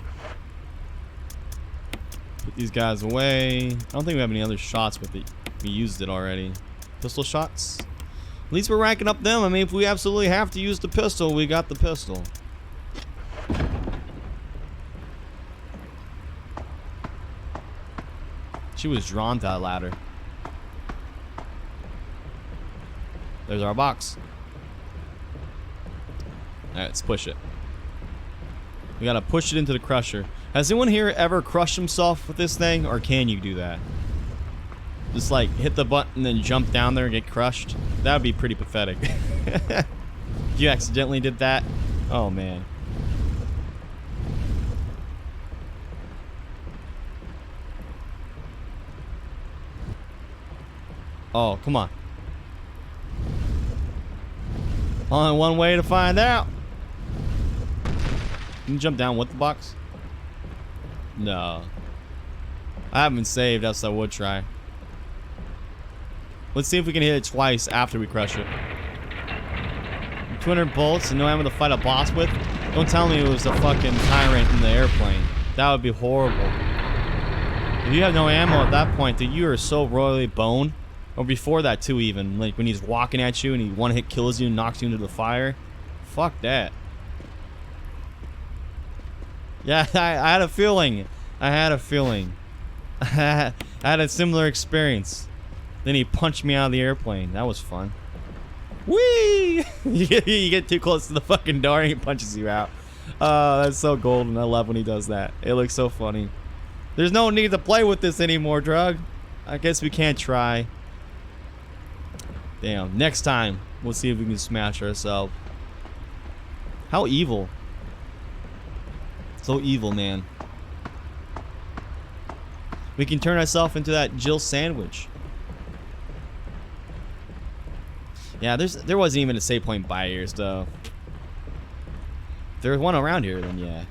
Put these guys away. I don't think we have any other shots with it. We used it already. Pistol shots? At least we're ranking up them. I mean, if we absolutely have to use the pistol, we got the pistol. She was drawn to that ladder. There's our box. Alright, let's push it. We gotta push it into the crusher. Has anyone here ever crushed himself with this thing? Or can you do that? Just like hit the button and then jump down there and get crushed? That would be pretty pathetic. If you accidentally did that, oh man. Oh, come on. Only one way to find out. Can you jump down with the box? No. I haven't saved, else I would try. Let's see if we can hit it twice after we crush it. 200 bullets and no ammo to fight a boss with? Don't tell me it was a fucking tyrant in the airplane. That would be horrible. If you have no ammo at that point, then you are so royally boned. Or before that too, even. Like when he's walking at you and he one hit kills you and knocks you into the fire. Fuck that. Yeah, I had a feeling. I had a similar experience. Then he punched me out of the airplane. That was fun. Whee! You get too close to the fucking door and he punches you out. That's so golden. I love when he does that. It looks so funny. There's no need to play with this anymore, Drug. I guess we can't try. Damn. Next time, we'll see if we can smash ourselves. How evil. So evil, man. We can turn ourselves into that Jill sandwich. Yeah, there wasn't even a save point by here, so. If there's one around here, then yeah.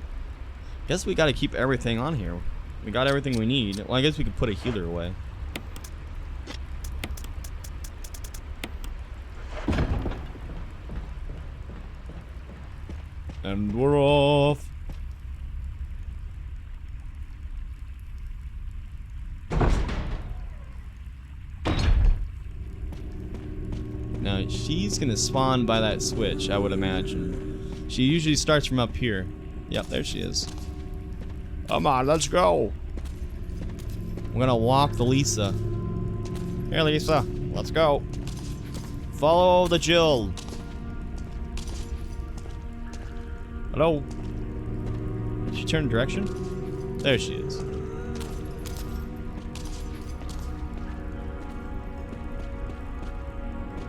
Guess we gotta keep everything on here. We got everything we need. Well, I guess we could put a healer away. And we're off. She's gonna spawn by that switch, I would imagine. She usually starts from up here. Yep, there she is. Come on, let's go. We're gonna walk the Lisa. Here, Lisa, let's go. Follow the Jill. Hello? Did she turn direction? There she is.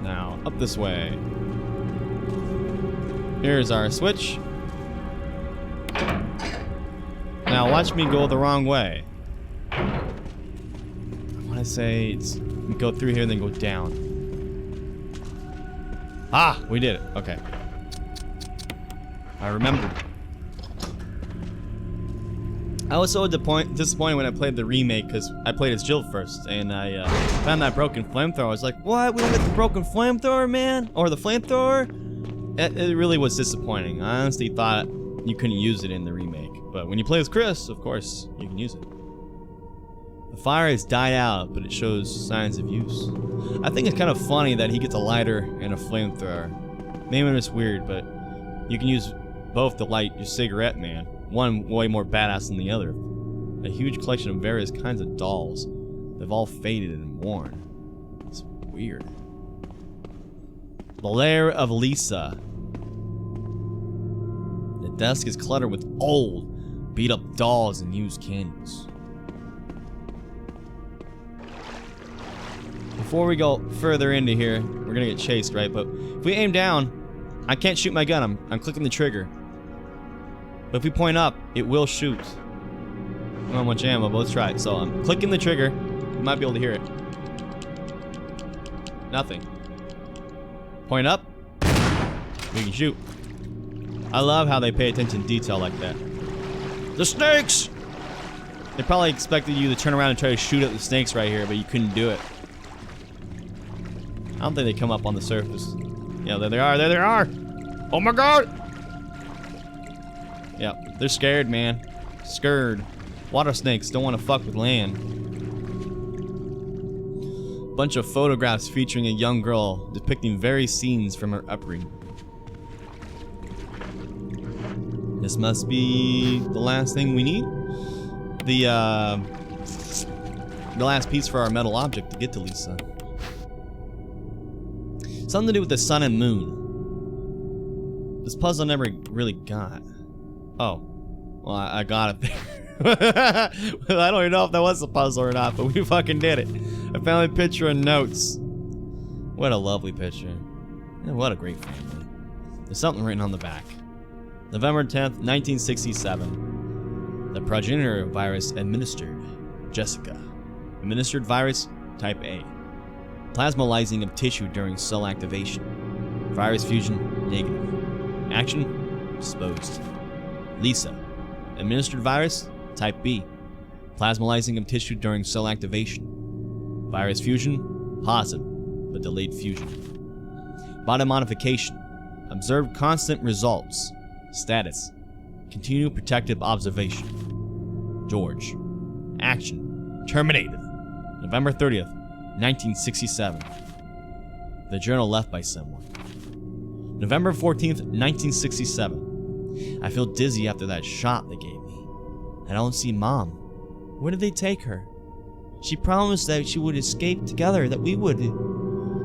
Now, up this way. Here's our switch. Now, watch me go the wrong way. I want to say it's go through here and then go down. Ah, we did it. Okay. I remembered. I was so disappointed when I played the remake because I played as Jill first, and I found that broken flamethrower. I was like, what? We don't get the broken flamethrower, man? Or the flamethrower? It really was disappointing. I honestly thought you couldn't use it in the remake. But when you play as Chris, of course, you can use it. The fire has died out, but it shows signs of use. I think it's kind of funny that he gets a lighter and a flamethrower. Maybe it's weird, but you can use both to light your cigarette, man. One way more badass than the other. A huge collection of various kinds of dolls. They've all faded and worn. It's weird. The lair of Lisa. The desk is cluttered with old, beat up dolls and used candles. Before we go further into here, we're gonna get chased, right? But if we aim down, I can't shoot my gun. I'm clicking the trigger. But if we point up, it will shoot. I don't have much ammo, but let's try it. So I'm clicking the trigger. You might be able to hear it. Nothing. Point up. We can shoot. I love how they pay attention to detail like that. The snakes! They probably expected you to turn around and try to shoot at the snakes right here, but you couldn't do it. I don't think they come up on the surface. Yeah, there they are. There they are! Oh my god! Yep, they're scared, man. Scared. Water snakes don't want to fuck with land. Bunch of photographs featuring a young girl depicting various scenes from her upbringing. This must be the last thing we need. The last piece for our metal object to get to Lisa. Something to do with the sun and moon. This puzzle never really got. Oh, well, I got it there. I don't even know if that was a puzzle or not, but we fucking did it. I found a picture and notes. What a lovely picture. And what a great family. There's something written on the back. November 10th, 1967. The progenitor virus administered. Jessica. Administered virus type A. Plasmolizing of tissue during cell activation. Virus fusion negative. Action disposed. Lisa. Administered virus type B. Plasmolizing of tissue during cell activation. Virus fusion positive, but delayed fusion. Body modification. Observed constant results. Status. Continue protective observation. George. Action. Terminated. November 30th, 1967. The journal left by someone. November 14th, 1967. I feel dizzy after that shot they gave me. I don't see Mom. Where did they take her? She promised that she would escape together, that we would.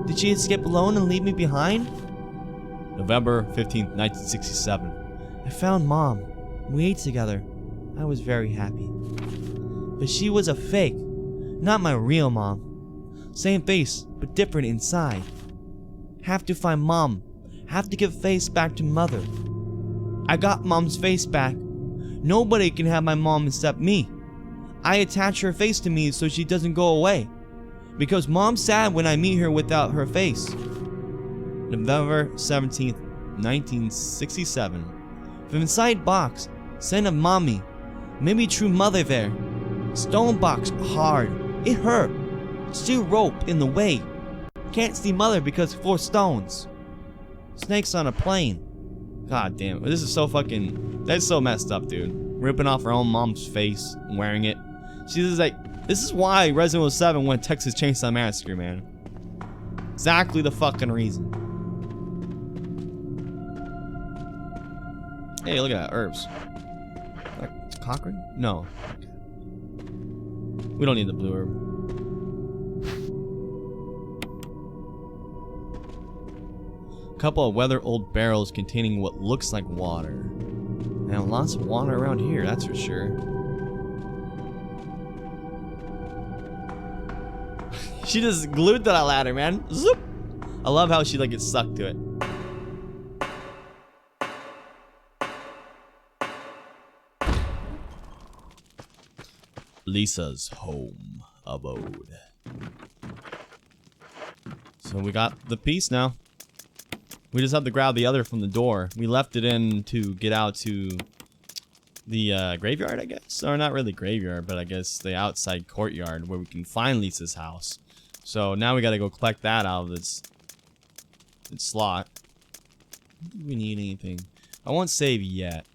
Did she escape alone and leave me behind? November 15th, 1967. I found Mom. We ate together. I was very happy. But she was a fake. Not my real mom. Same face, but different inside. Have to find Mom. Have to give face back to Mother. I got Mom's face back. Nobody can have my mom except me. I attach her face to me so she doesn't go away. Because Mom's sad when I meet her without her face. November 17th, 1967. From inside box, send a mommy. Maybe true mother there. Stone box hard. It hurt. Steel rope in the way. Can't see mother because 4 stones. Snakes on a plane. God damn it. This is so fucking... That's so messed up, dude. Ripping off her own mom's face, wearing it. She's like... This is why Resident Evil 7 went Texas Chainsaw Massacre, man. Exactly the fucking reason. Hey, look at that, herbs. Cochrane? No. We don't need the blue herb. Couple of weathered old barrels containing what looks like water. And lots of water around here, that's for sure. She just glued to that ladder, man. Zoop! I love how she like gets sucked to it. Lisa's home abode. So we got the piece now. We just have to grab the other from the door. We left it in to get out to the graveyard, I guess. Or not really graveyard, but I guess the outside courtyard where we can find Lisa's house. So now we gotta go collect that out of its slot. Do we need anything? I won't save yet.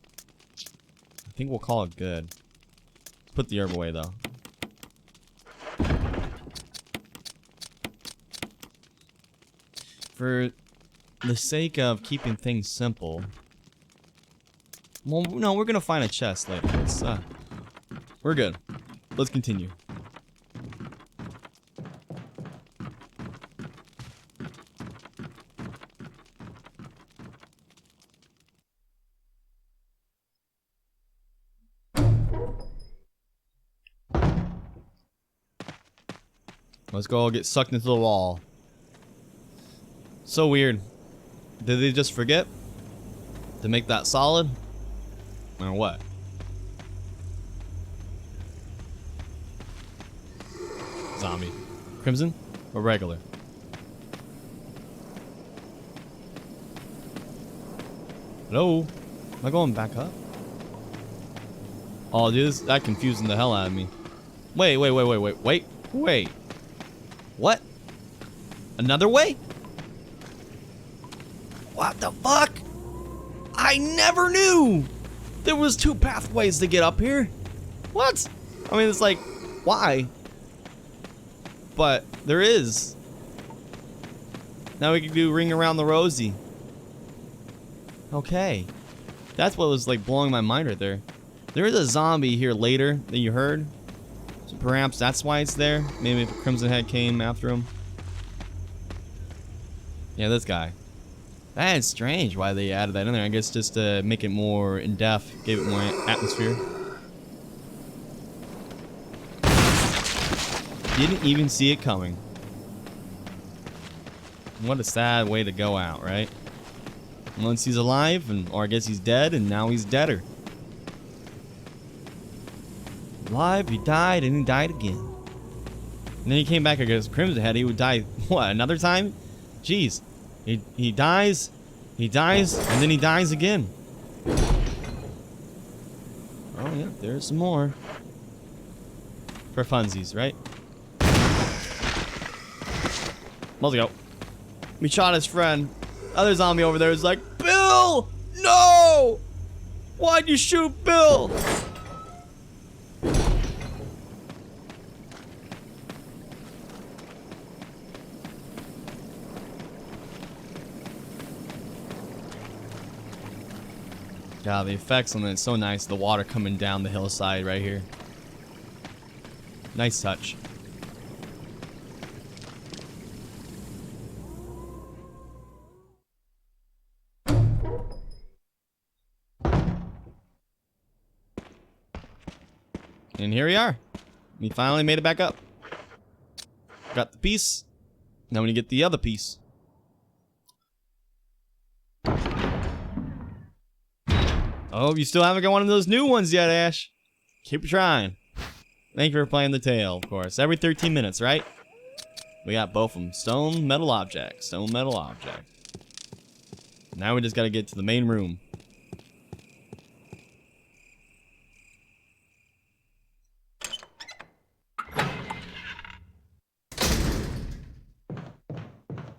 I think we'll call it good. Let's put the herb away though. For the sake of keeping things simple. Well, no, we're gonna find a chest later. We're good. Let's continue. Let's go get sucked into the wall. So weird. Did they just forget to make that solid? Or what? Zombie. Crimson or regular? Hello? Am I going back up? Oh, dude, that confusing the hell out of me. Wait. What? Another way? What the fuck? I never knew there was 2 pathways to get up here. What? I mean, it's like, why? But there is. Now we can do Ring Around the Rosie. Okay. That's what was like blowing my mind right there. There is a zombie here later that you heard. So perhaps that's why it's there. Maybe if Crimson Head came after him. Yeah, this guy. That is strange why they added that in there. I guess just to make it more in-depth, gave it more atmosphere. Didn't even see it coming. What a sad way to go out, right? Once he's alive, or I guess he's dead, and now he's deader. Alive, he died, and he died again. And then he came back against Crimson Head. He would die, what, another time? Jeez. He dies, and then he dies again. Oh yeah, there's some more. For funsies, right? Let's go. We shot his friend. Other zombie over there is like, Bill! No! Why'd you shoot Bill? God, the effects on it, it's so nice. The water coming down the hillside right here. Nice touch. And here we are. We finally made it back up. Got the piece. Now we need to get the other piece. Oh, you still haven't got one of those new ones yet, Ash. Keep trying. Thank you for playing the tale, of course. Every 13 minutes, right? We got both of them. Stone, metal object. Stone, metal object. Now we just gotta get to the main room.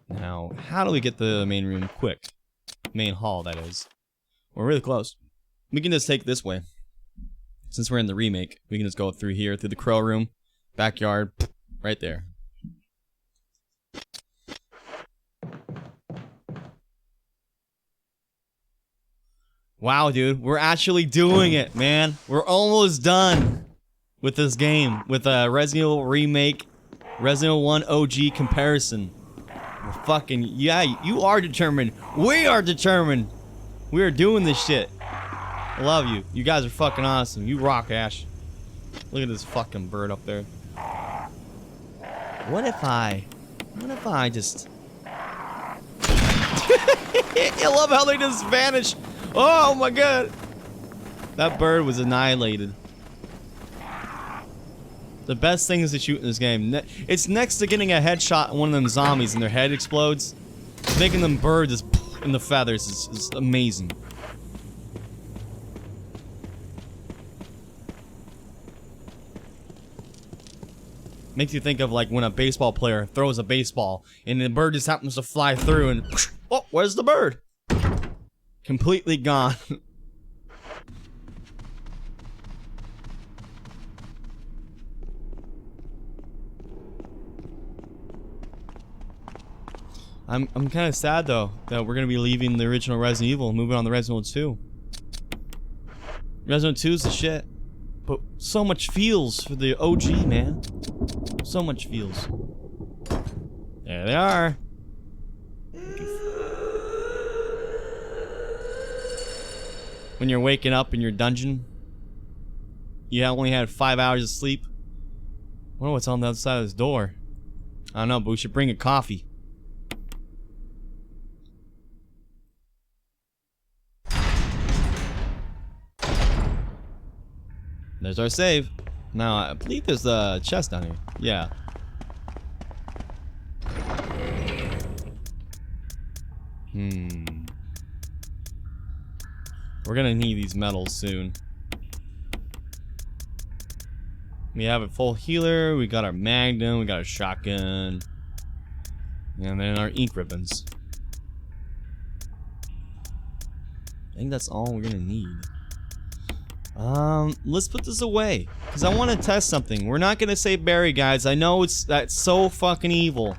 Now, how do we get to the main room quick? Main hall, that is. We're really close. We can just take this way. Since we're in the remake, we can just go through here, through the crow room, backyard, right there. Wow, dude, we're actually doing it, man. We're almost done with this game, with a Resident Evil Remake, Resident Evil 1 OG comparison. We're fucking, yeah, you are determined. We are determined. We are doing this shit. I love you. You guys are fucking awesome. You rock, Ash. Look at this fucking bird up there. What if I just... I love how they just vanish. Oh my god. That bird was annihilated. The best thing is to shoot in this game. It's next to getting a headshot on one of them zombies and their head explodes. Making them birds just in the feathers is amazing. Makes you think of like when a baseball player throws a baseball and the bird just happens to fly through and oh, where's the bird? Completely gone. I'm kind of sad though that we're gonna be leaving the original Resident Evil and moving on to Resident Evil 2. Resident Evil 2 is the shit, but so much feels for the OG, man. So much feels. There they are. When you're waking up in your dungeon, you only had 5 hours of sleep. I wonder what's on the other side of this door. I don't know, but we should bring a coffee. There's our save. Now, I believe there's a chest down here. Yeah. We're gonna need these metals soon. We have a full healer, we got our magnum, we got a shotgun, and then our ink ribbons. I think that's all we're gonna need. Let's put this away, because I want to test something. We're not gonna save Barry, guys. I know that's so fucking evil,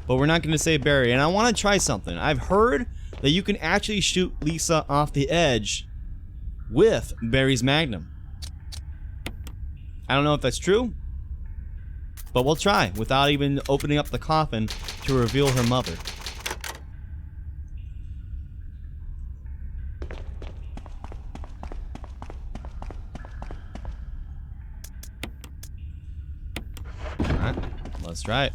but we're not gonna save Barry, and I want to try something. I've heard that you can actually shoot Lisa off the edge with Barry's magnum. I don't know if that's true, but we'll try without even opening up the coffin to reveal her mother. Alright, let's try it.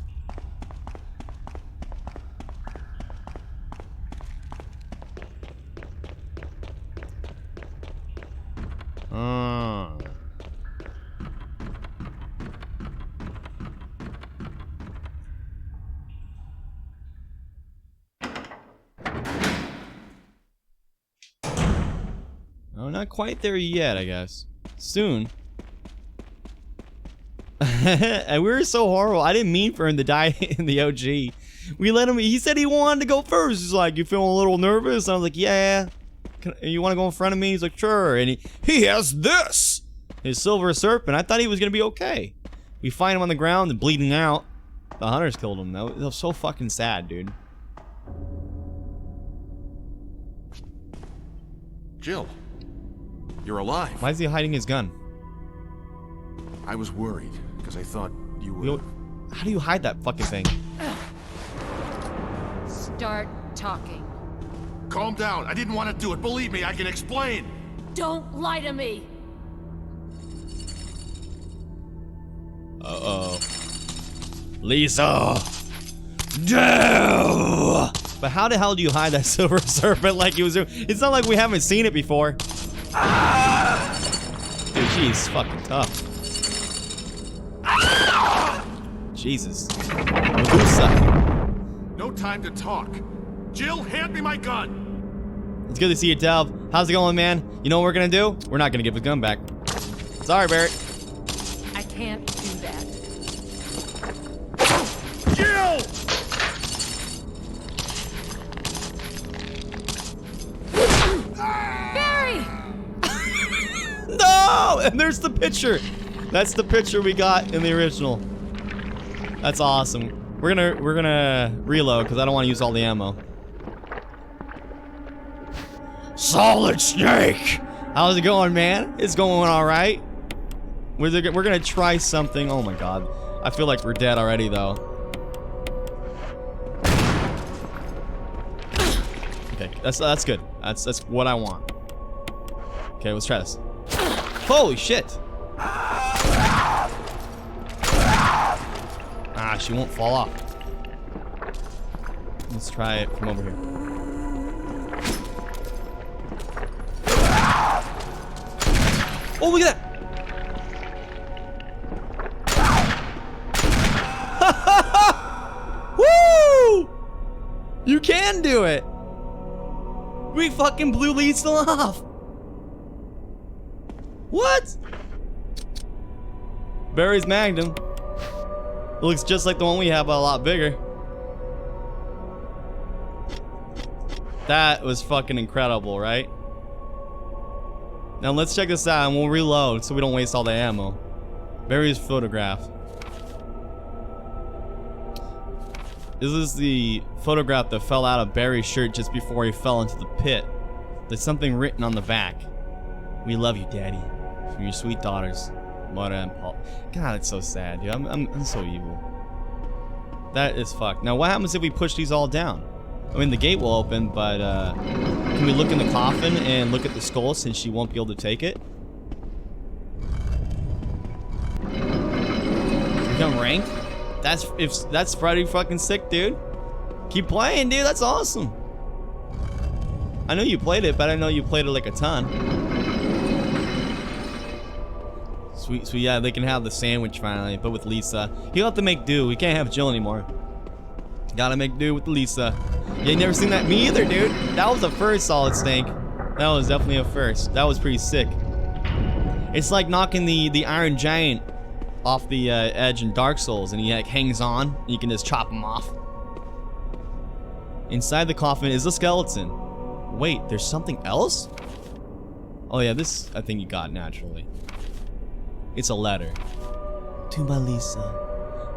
Oh, not quite there yet, I guess. Soon. And we were so horrible. I didn't mean for him to die in the OG. We let him. He said he wanted to go first. He's like, "You feeling a little nervous?" I was like, "Yeah." You want to go in front of me? He's like, "Sure." And he has this, his silver serpent. I thought he was gonna be okay. We find him on the ground and bleeding out. The hunters killed him. That was so fucking sad, dude. Jill, you're alive. Why is he hiding his gun? I was worried because I thought you were. How do you hide that fucking thing? Start talking. Calm down. I didn't want to do it. Believe me, I can explain. Don't lie to me. Uh-oh. Lisa! No! But how the hell do you hide that silver serpent like he was doing? It's not like we haven't seen it before. Dude, she's fucking tough. Jesus. Medusa. No time to talk. Jill, hand me my gun. It's good to see you, Delv. How's it going, man? You know what we're gonna do? We're not gonna give his gun back. Sorry, Barrett. I can't do that. Jill! Barry! No! And there's the picture. That's the picture we got in the original. That's awesome. We're gonna reload because I don't want to use all the ammo. Solid Snake! How's it going, man? It's going alright. We're gonna try something. Oh my god. I feel like we're dead already, though. Okay, that's good. That's what I want. Okay, let's try this. Holy shit! Ah, she won't fall off. Let's try it from over here. Oh, look at that! Woo! You can do it! We fucking blew Lisa off! What? Barry's Magnum. It looks just like the one we have, but a lot bigger. That was fucking incredible, right? Now let's check this out and we'll reload so we don't waste all the ammo. Barry's photograph. This is the photograph that fell out of Barry's shirt just before he fell into the pit. There's something written on the back. We love you, Daddy. From your sweet daughters, Mara and Paul. God, it's so sad, dude. I'm so evil. That is fucked. Now, what happens if we push these all down? I mean, the gate will open, but can we look in the coffin and look at the skull since she won't be able to take it? Become ranked? That's pretty fucking sick, dude. Keep playing, dude. That's awesome. I know you played it, but I know you played it like a ton. Sweet, so yeah, they can have the sandwich finally, but with Lisa. He'll have to make do. We can't have Jill anymore. Gotta make do with Lisa. You ain't never seen that? Me either, dude. That was a first, Solid Snake. That was definitely a first. That was pretty sick. It's like knocking the Iron Giant off the edge in Dark Souls, and he like hangs on, and you can just chop him off. Inside the coffin is a skeleton. Wait, there's something else? Oh yeah, this I think you got naturally. It's a letter. To my Lisa.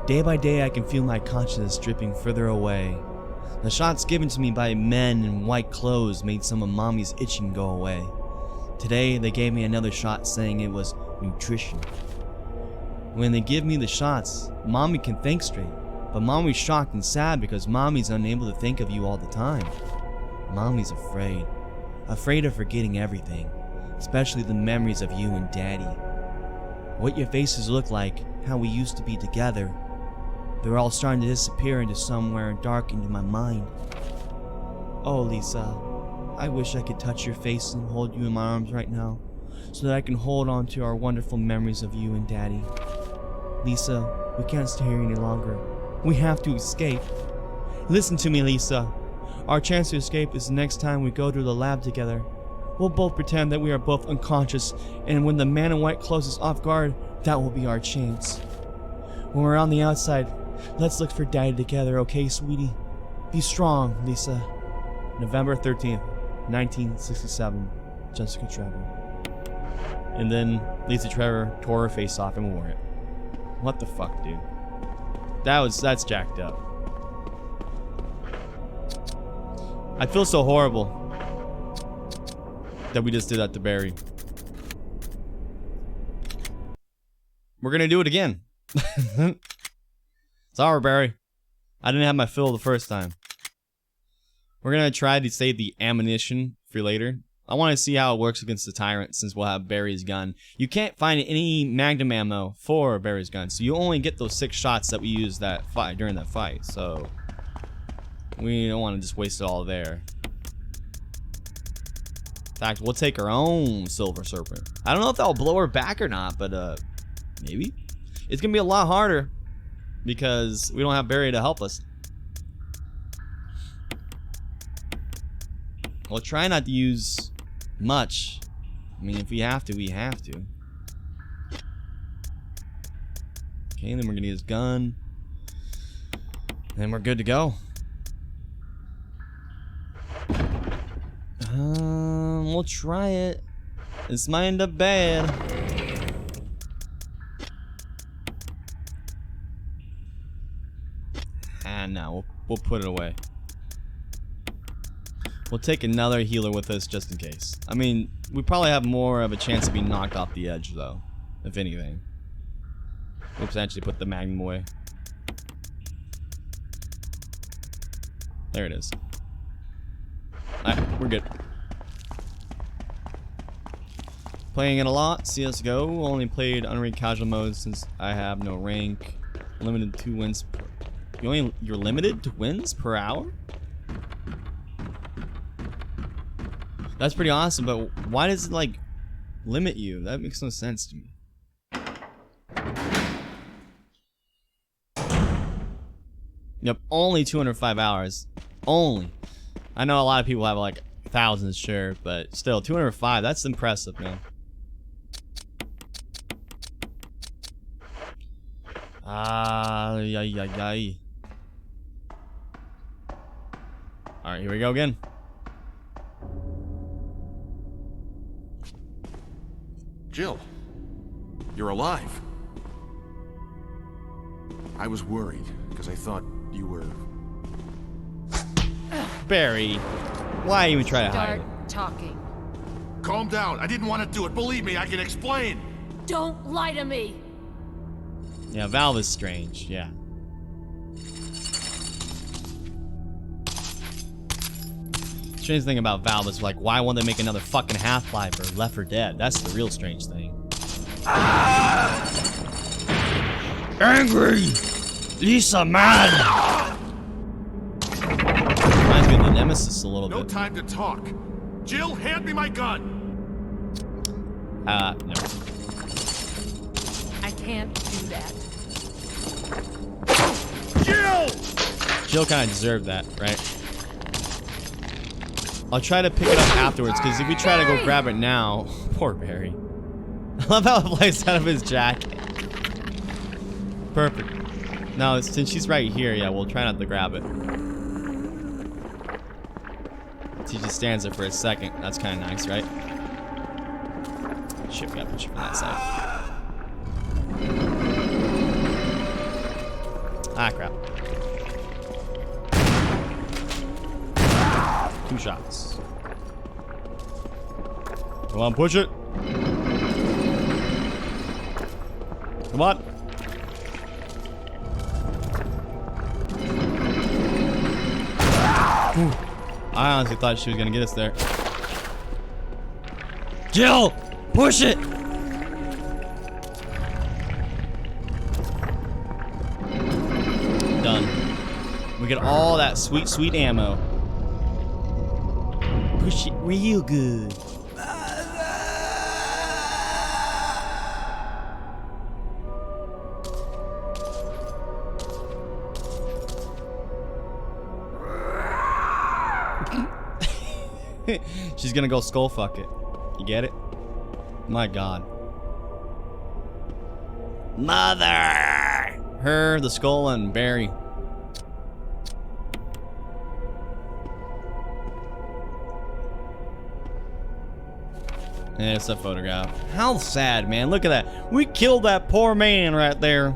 Day by day I can feel my consciousness drifting further away. The shots given to me by men in white clothes made some of Mommy's itching go away. Today they gave me another shot saying it was nutrition. When they give me the shots, Mommy can think straight, but Mommy's shocked and sad because Mommy's unable to think of you all the time. Mommy's afraid. Afraid of forgetting everything, especially the memories of you and Daddy. What your faces look like, how we used to be together. They're all starting to disappear into somewhere dark into my mind. Oh, Lisa, I wish I could touch your face and hold you in my arms right now, so that I can hold on to our wonderful memories of you and Daddy. Lisa, we can't stay here any longer. We have to escape. Listen to me, Lisa. Our chance to escape is the next time we go to the lab together. We'll both pretend that we are both unconscious, and when the man in white closes off guard, that will be our chance. When we're on the outside, let's look for Daddy together, okay, sweetie? Be strong, Lisa. November 13th, 1967, Jessica Trevor. And then Lisa Trevor tore her face off and wore it. What the fuck, dude? That's jacked up. I feel so horrible that we just did that to Barry. We're gonna do it again. Sorry, Barry. I didn't have my fill the first time. We're gonna try to save the ammunition for later. I want to see how it works against the Tyrant since we'll have Barry's gun. You can't find any Magnum ammo for Barry's gun, so you only get those 6 shots that we used that fight during that fight. So we don't want to just waste it all there. In fact, we'll take our own Silver Serpent. I don't know if that'll blow her back or not, but maybe. It's gonna be a lot harder because we don't have Barry to help us. We'll try not to use much. I mean, if we have to, we have to. Okay, then we're gonna use gun. And we're good to go. We'll try it. This might end up bad. And now we'll put it away. We'll take another healer with us just in case. I mean, we probably have more of a chance of being knocked off the edge, though. If anything. We'll potentially put the magnum away. There it is. Alright, we're good. Playing it a lot. CSGO. Only played unranked casual mode since I have no rank. Limited to wins per... You're limited to wins per hour? That's pretty awesome, but why does it, like, limit you? That makes no sense to me. Yep, only 205 hours. Only. I know a lot of people have, like, thousands, sure, but still, 205, that's impressive, man. Alright, here we go again. Jill, you're alive. I was worried, because I thought you were... Barry, why even try to hide it? Start talking. Calm down. I didn't want to do it. Believe me, I can explain. Don't lie to me. Yeah, Valve is strange, yeah. Strange thing about Valve is like, why won't they make another fucking Half-Life or Left 4 Dead? That's the real strange thing. Angry! Lisa mad! Reminds me of the Nemesis a little No bit. time to talk. Jill, hand me my gun. No. I can't do that. Jill! Jill kind of deserved that, right? I'll try to pick it up afterwards, because if we try to go grab it now... Poor Barry. I love how it flies out of his jacket. Perfect. No, since she's right here, yeah, we'll try not to grab it. She just stands there for a second. That's kind of nice, right? Shit, we gotta push it from that side. Ah, crap. 2 shots. Come on, push it. Come on. Whew. I honestly thought she was gonna get us there. Jill! Push it! Done. We get all that sweet, sweet ammo. Push it real good. She's gonna go skull fuck it. You get it? My god. Mother! Her, the skull, and Barry. Yeah, it's a photograph. How sad, man. Look at that. We killed that poor man right there.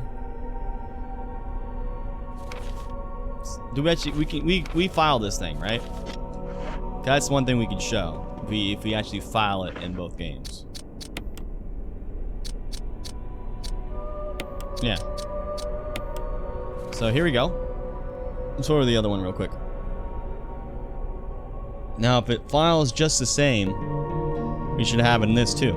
Do we actually we file this thing, right? That's one thing we can show if we actually file it in both games. Yeah. So here we go. Let's order the other one real quick. Now, if it files just the same, we should have it in this too.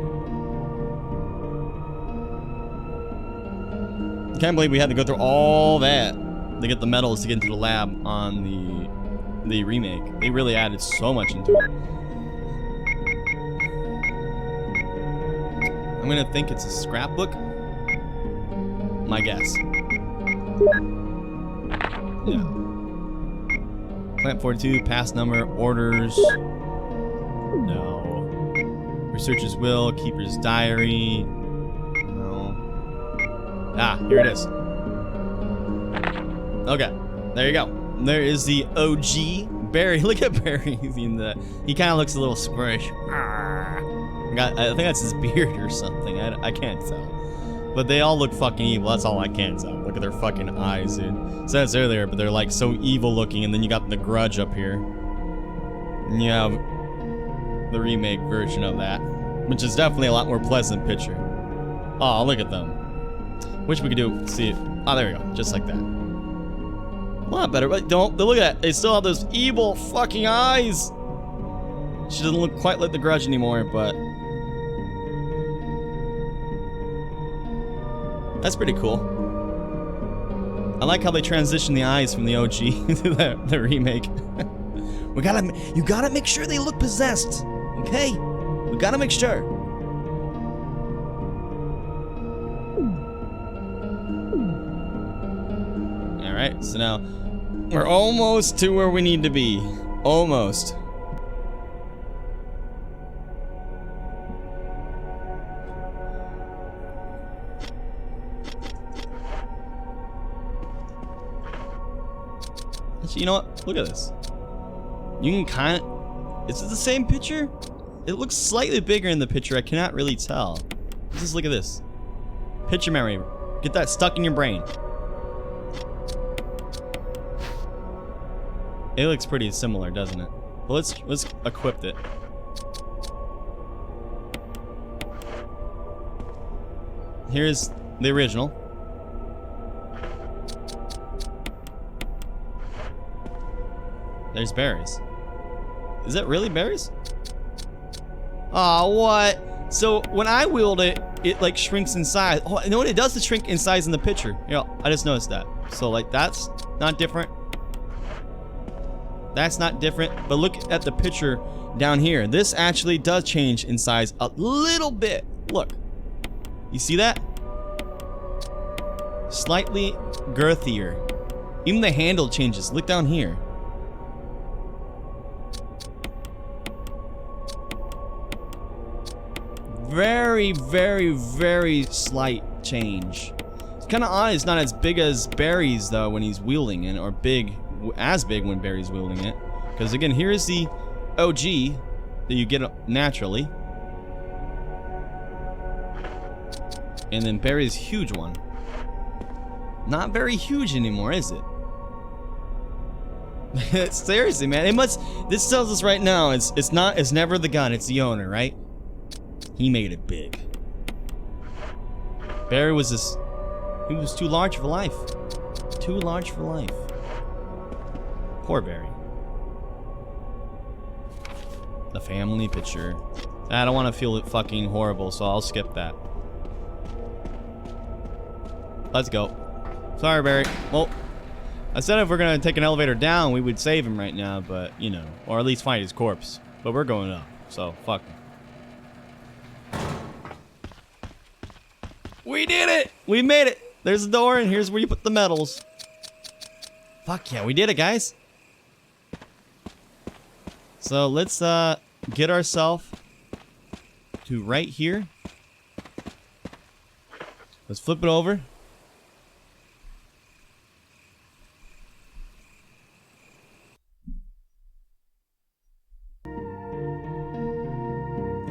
Can't believe we had to go through all that to get the medals to get into the lab on the remake. They really added so much into it. I'm gonna think it's a scrapbook. My guess. No. Plant 42, pass number, orders. No. Researcher's will, keeper's diary. No. Ah, here it is. Okay, there you go. There is the OG Barry. Look at Barry. He kind of looks a little squish. I think that's his beard or something. I can't tell. But they all look fucking evil. That's all I can tell. Look at their fucking eyes, dude. Said it's earlier, but they're like so evil looking. And then you got the Grudge up here. You have the remake version of that, which is definitely a lot more pleasant picture. Oh, look at them. Wish we could do, see it. Oh, there we go, just like that. A lot better, but don't, look at that. They still have those evil fucking eyes. She doesn't look quite like the Grudge anymore, but that's pretty cool. I like how they transition the eyes from the OG to the remake. You gotta make sure they look possessed, okay? We gotta make sure. All right, so now we're almost to where we need to be. Almost. Actually, you know what? Look at this. You can kind of... Is it the same picture? It looks slightly bigger in the picture. I cannot really tell. Just look at this. Picture memory. Get that stuck in your brain. It looks pretty similar, doesn't it? Well, let's equip it. Here's the original. There's berries. Is that really berries? Aw, what? So when I wield it, it like shrinks in size. Oh, you know what? It does shrink in size in the picture. Yeah, I just noticed that. So like that's not different. That's not different. But look at the picture down here. This actually does change in size a little bit. Look. You see that? Slightly girthier. Even the handle changes. Look down here. Very, very, very slight change. It's kind of odd it's not as big as Barry's though when he's wielding it, or as big when Barry's wielding it. Because again, here's the OG that you get naturally. And then Barry's huge one. Not very huge anymore, is it? Seriously, man, it must. This tells us right now, it's never the gun, it's the owner, right? He made it big. Barry was he was too large for life. Too large for life. Poor Barry. The family picture. I don't want to feel fucking horrible, so I'll skip that. Let's go. Sorry, Barry. Well, I said if we're gonna take an elevator down, we would save him right now, but you know, or at least find his corpse. But we're going up, so fuck him. We did it! We made it! There's the door, and here's where you put the medals. Fuck yeah, we did it, guys. So let's get ourselves to right here. Let's flip it over.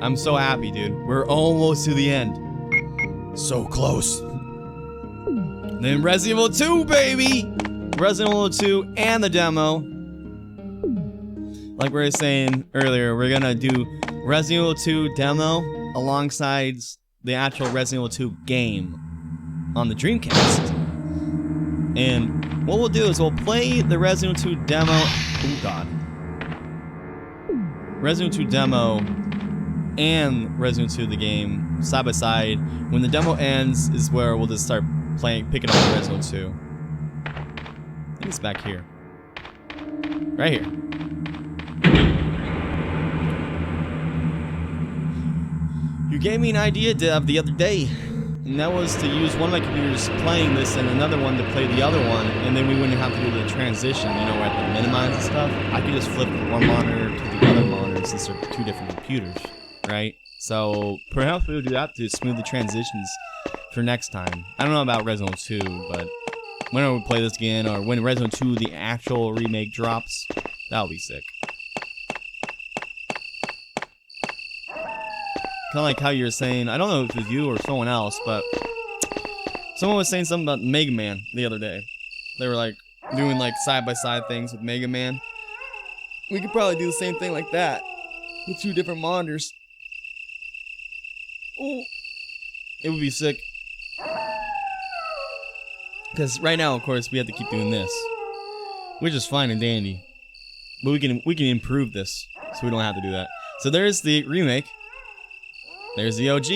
I'm so happy, dude. We're almost to the end. So close. Then Resident Evil 2, baby! Resident Evil 2 and the demo. Like we were saying earlier, we're gonna do Resident Evil 2 demo alongside the actual Resident Evil 2 game on the Dreamcast. And what we'll do is we'll play the Resident Evil 2 demo. Oh god. Resident Evil 2 demo and Resident Evil 2 the game side by side. When the demo ends is where we'll just start picking up Resident Evil 2. I think it's back here. Right here. You gave me an idea, Dev, the other day. And that was to use one of my computers playing this and another one to play the other one, and then we wouldn't have to do the transition, you know, where I have to minimize and stuff. I could just flip one monitor to the other monitor since they're two different computers, right? So perhaps we'll do that to smooth the transitions for next time. I don't know about Resident Evil 2, but whenever we play this again, or when Resident Evil 2 the actual remake drops, that'll be sick. Kind of like how you were saying, I don't know if it was you or someone else, but someone was saying something about Mega Man the other day. They were like doing like side-by-side things with Mega Man. We could probably do the same thing like that with 2 different monitors. Oh, it would be sick. Because right now, of course, we have to keep doing this, which is fine and dandy. But we can improve this, so we don't have to do that. So there's the remake. There's the OG.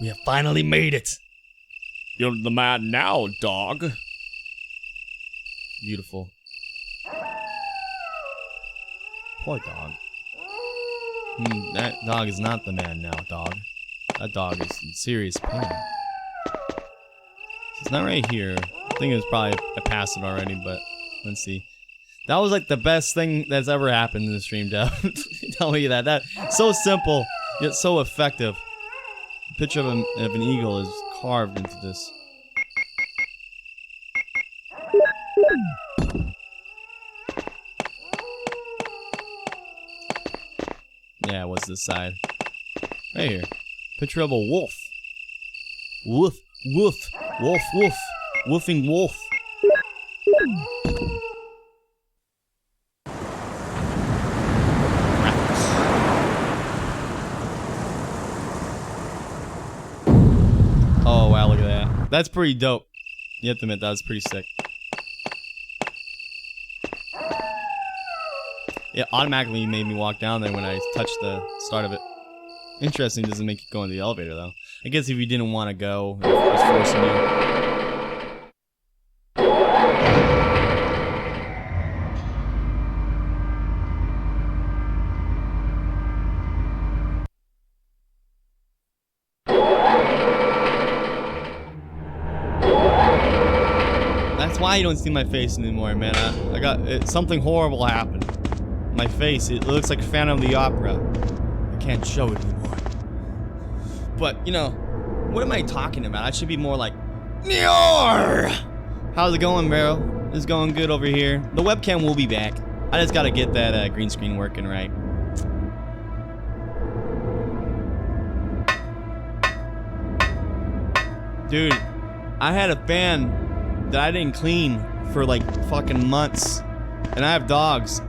We have finally made it. You're the man now, dog. Beautiful. Poor dog. That dog is not the man now, dog. That dog is in serious pain. It's not right here. I think it's probably, I passed it already, but let's see. That was like the best thing that's ever happened in the stream, Dev. Tell you that. That's so simple, yet so effective. The picture of an eagle is carved into this. Yeah, what's this side? Right here. Picture of a wolf. Woof, woof, wolf, woof. Woofing wolf. Oh wow, look at that. That's pretty dope. You have to admit, that was pretty sick. It automatically made me walk down there when I touched the start of it. Interesting, doesn't make you go in the elevator though. I guess if you didn't want to go, it was forcing you. That's why you don't see my face anymore, man. I got something horrible happened. My face, it looks like Phantom of the Opera. I can't show it anymore. But, you know, what am I talking about? I should be more like, Nyor! How's it going, bro? It's going good over here. The webcam will be back. I just gotta get that green screen working right. Dude, I had a fan that I didn't clean for like fucking months. And I have dogs.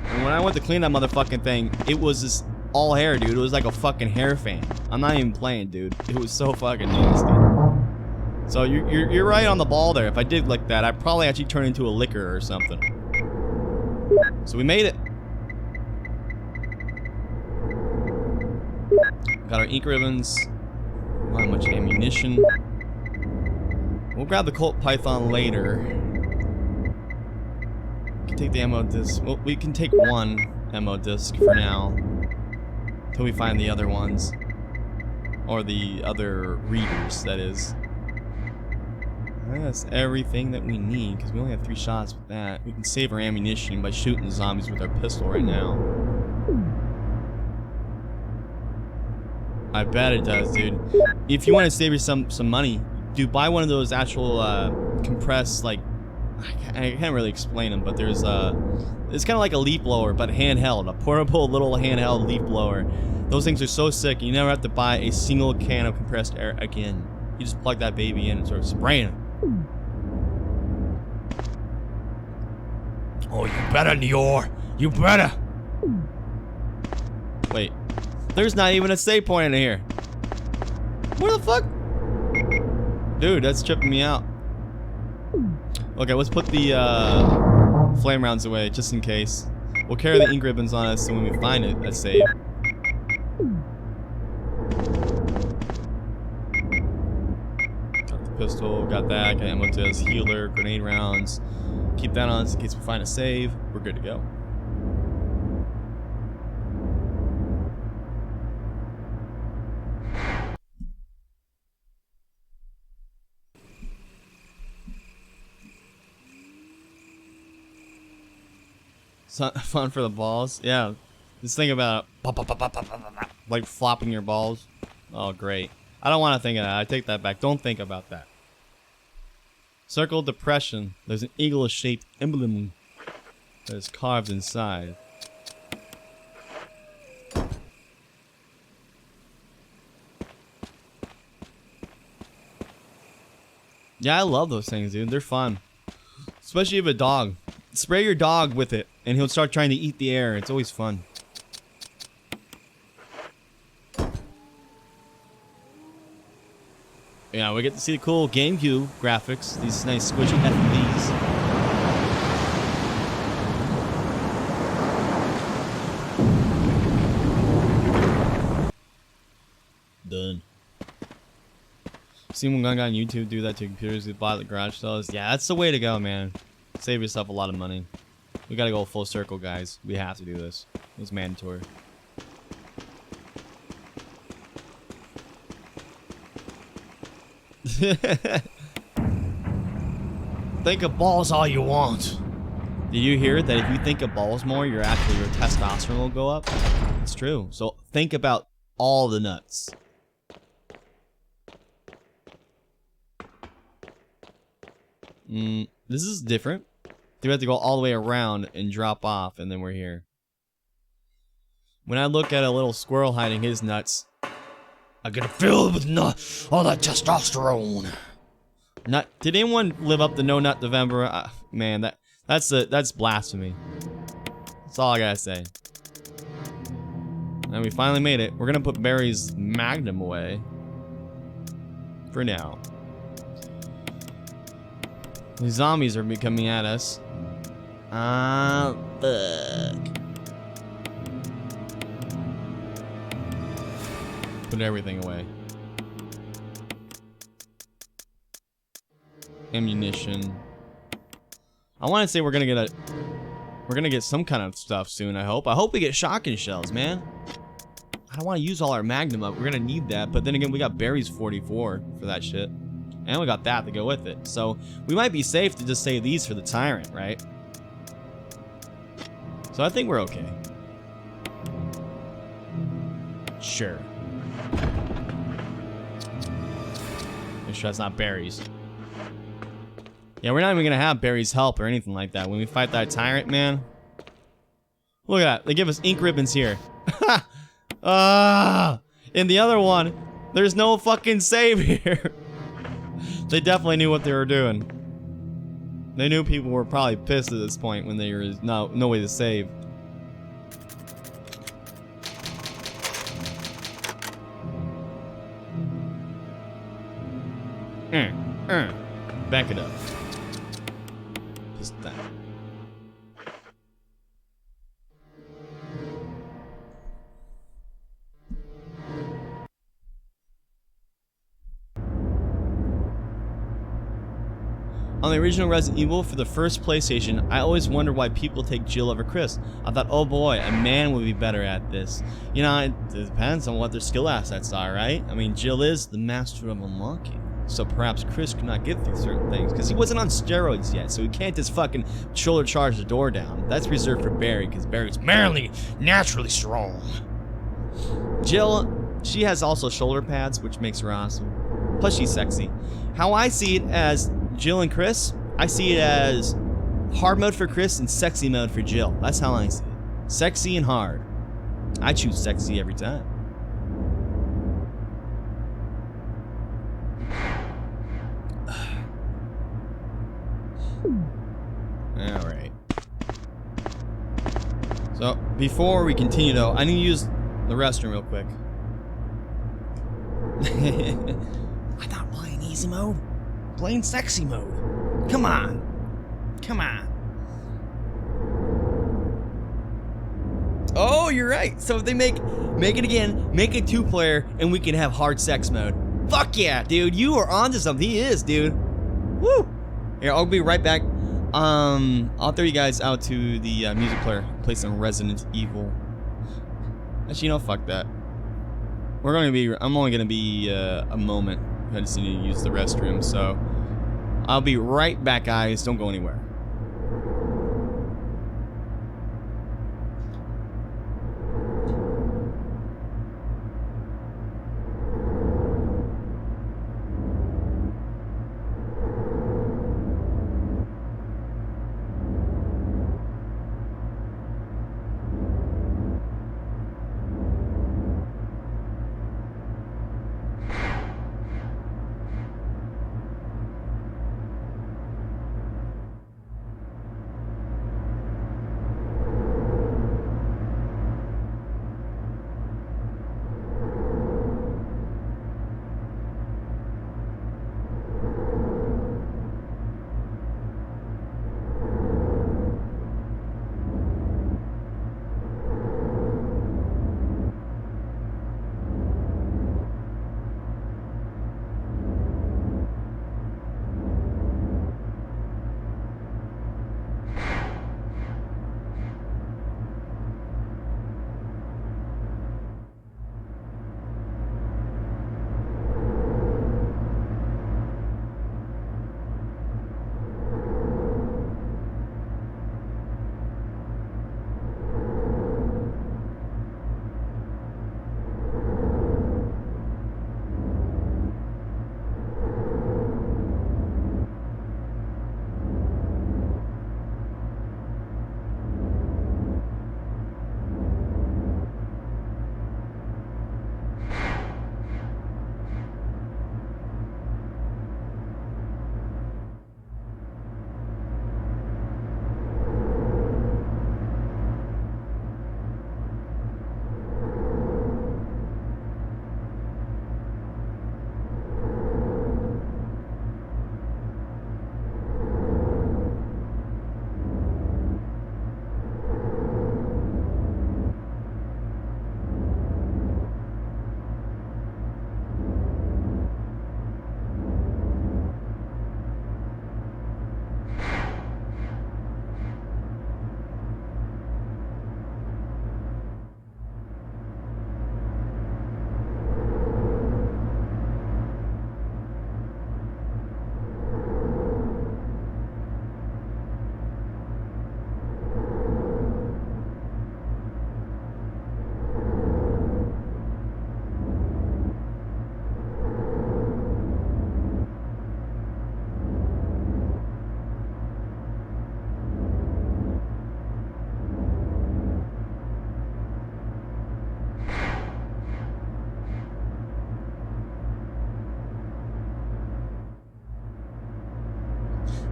And when I went to clean that motherfucking thing, it was just all hair, dude. It was like a fucking hair fan. I'm not even playing, dude. It was so fucking nasty. So you're right on the ball there. If I did like that, I'd probably actually turn into a liquor or something. So we made it. Got our ink ribbons. Not much ammunition. We'll grab the Colt Python later. We can take the ammo disc. Well, we can take one ammo disc for now. Until we find the other ones. Or the other readers, that is. That's everything that we need, because we only have 3 shots with that. We can save our ammunition by shooting zombies with our pistol right now. I bet it does, dude. If you want to save yourself some money, dude, buy one of those actual compressed, like, I can't really explain them, but there's it's kind of like a leaf blower, but handheld, a portable little handheld leaf blower. Those things are so sick, you never have to buy a single can of compressed air again. You just plug that baby in and start spraying it. Oh, you better, Nyor. You better. Wait, there's not even a save point in here. Where the fuck? Dude, that's tripping me out. Okay, let's put the flame rounds away, just in case. We'll carry the ink ribbons on us, so when we find it, let's save. Got the pistol, got that, got ammo disc, healer, grenade rounds. Keep that on us in case we find a save. We're good to go. Fun for the balls. Yeah. Just think about like flopping your balls. Oh, great. I don't want to think of that. I take that back. Don't think about that. Circle depression. There's an eagle-shaped emblem that is carved inside. Yeah, I love those things, dude. They're fun. Especially if a dog. spray your dog with it, and he'll start trying to eat the air. It's always fun. Yeah, we get to see the cool GameCube graphics. These nice squishy FMVs. Done. Seen one guy on YouTube do that to computers who buy the garage sales. Yeah, that's the way to go, man. Save yourself a lot of money. We gotta go full circle, guys. We have to do this. It's mandatory. Think of balls all you want. Did you hear that if you think of balls more, your testosterone will go up? It's true. So think about all the nuts. This is different. We have to go all the way around and drop off, and then we're here. When I look at a little squirrel hiding his nuts, I get filled with all that testosterone. Nut. Did anyone live up to No Nut November? Man, that's blasphemy. That's all I gotta say. And we finally made it. We're gonna put Barry's Magnum away. For now. These zombies are coming at us. Fuck. Put everything away. Ammunition. I want to say we're gonna get some kind of stuff soon. I hope we get shotgun shells, man. I don't want to use all our Magnum up. We're gonna need that, but then again, we got Barry's 44 for that shit. And we got that to go with it. So we might be safe to just save these for the Tyrant, right? So I think we're okay. Sure. Make sure that's not Barry's. Yeah, we're not even gonna have Barry's help or anything like that when we fight that Tyrant, man. Look at that. They give us ink ribbons here. In the other one, there's no fucking save here. They definitely knew what they were doing. They knew people were probably pissed at this point when there was no way to save. Back it up. Just that. On the original Resident Evil for the first PlayStation, I always wondered why people take Jill over Chris. I thought, oh boy, a man would be better at this. You know, it depends on what their skill assets are, right? I mean, Jill is the master of unlocking. So perhaps Chris could not get through certain things, because he wasn't on steroids yet, so he can't just fucking shoulder charge the door down. That's reserved for Barry, because Barry's naturally strong. Jill, she has also shoulder pads, which makes her awesome. Plus, she's sexy. How I see it as Jill and Chris, I see it as hard mode for Chris and sexy mode for Jill. That's how I see it. Sexy and hard. I choose sexy every time. Alright. So, before we continue though, I need to use the restroom real quick. I'm not playing easy mode. Playing sexy mode. Come on. Come on. Oh, you're right. So if they make it again, make it 2-player, and we can have hard sex mode. Fuck yeah, dude. You are onto something. He is, dude. Woo. Here, I'll be right back. I'll throw you guys out to the music player. Play some Resident Evil. Actually, you know, fuck that. I'm only gonna be a moment. I just need to use the restroom, so I'll be right back, guys. Don't go anywhere.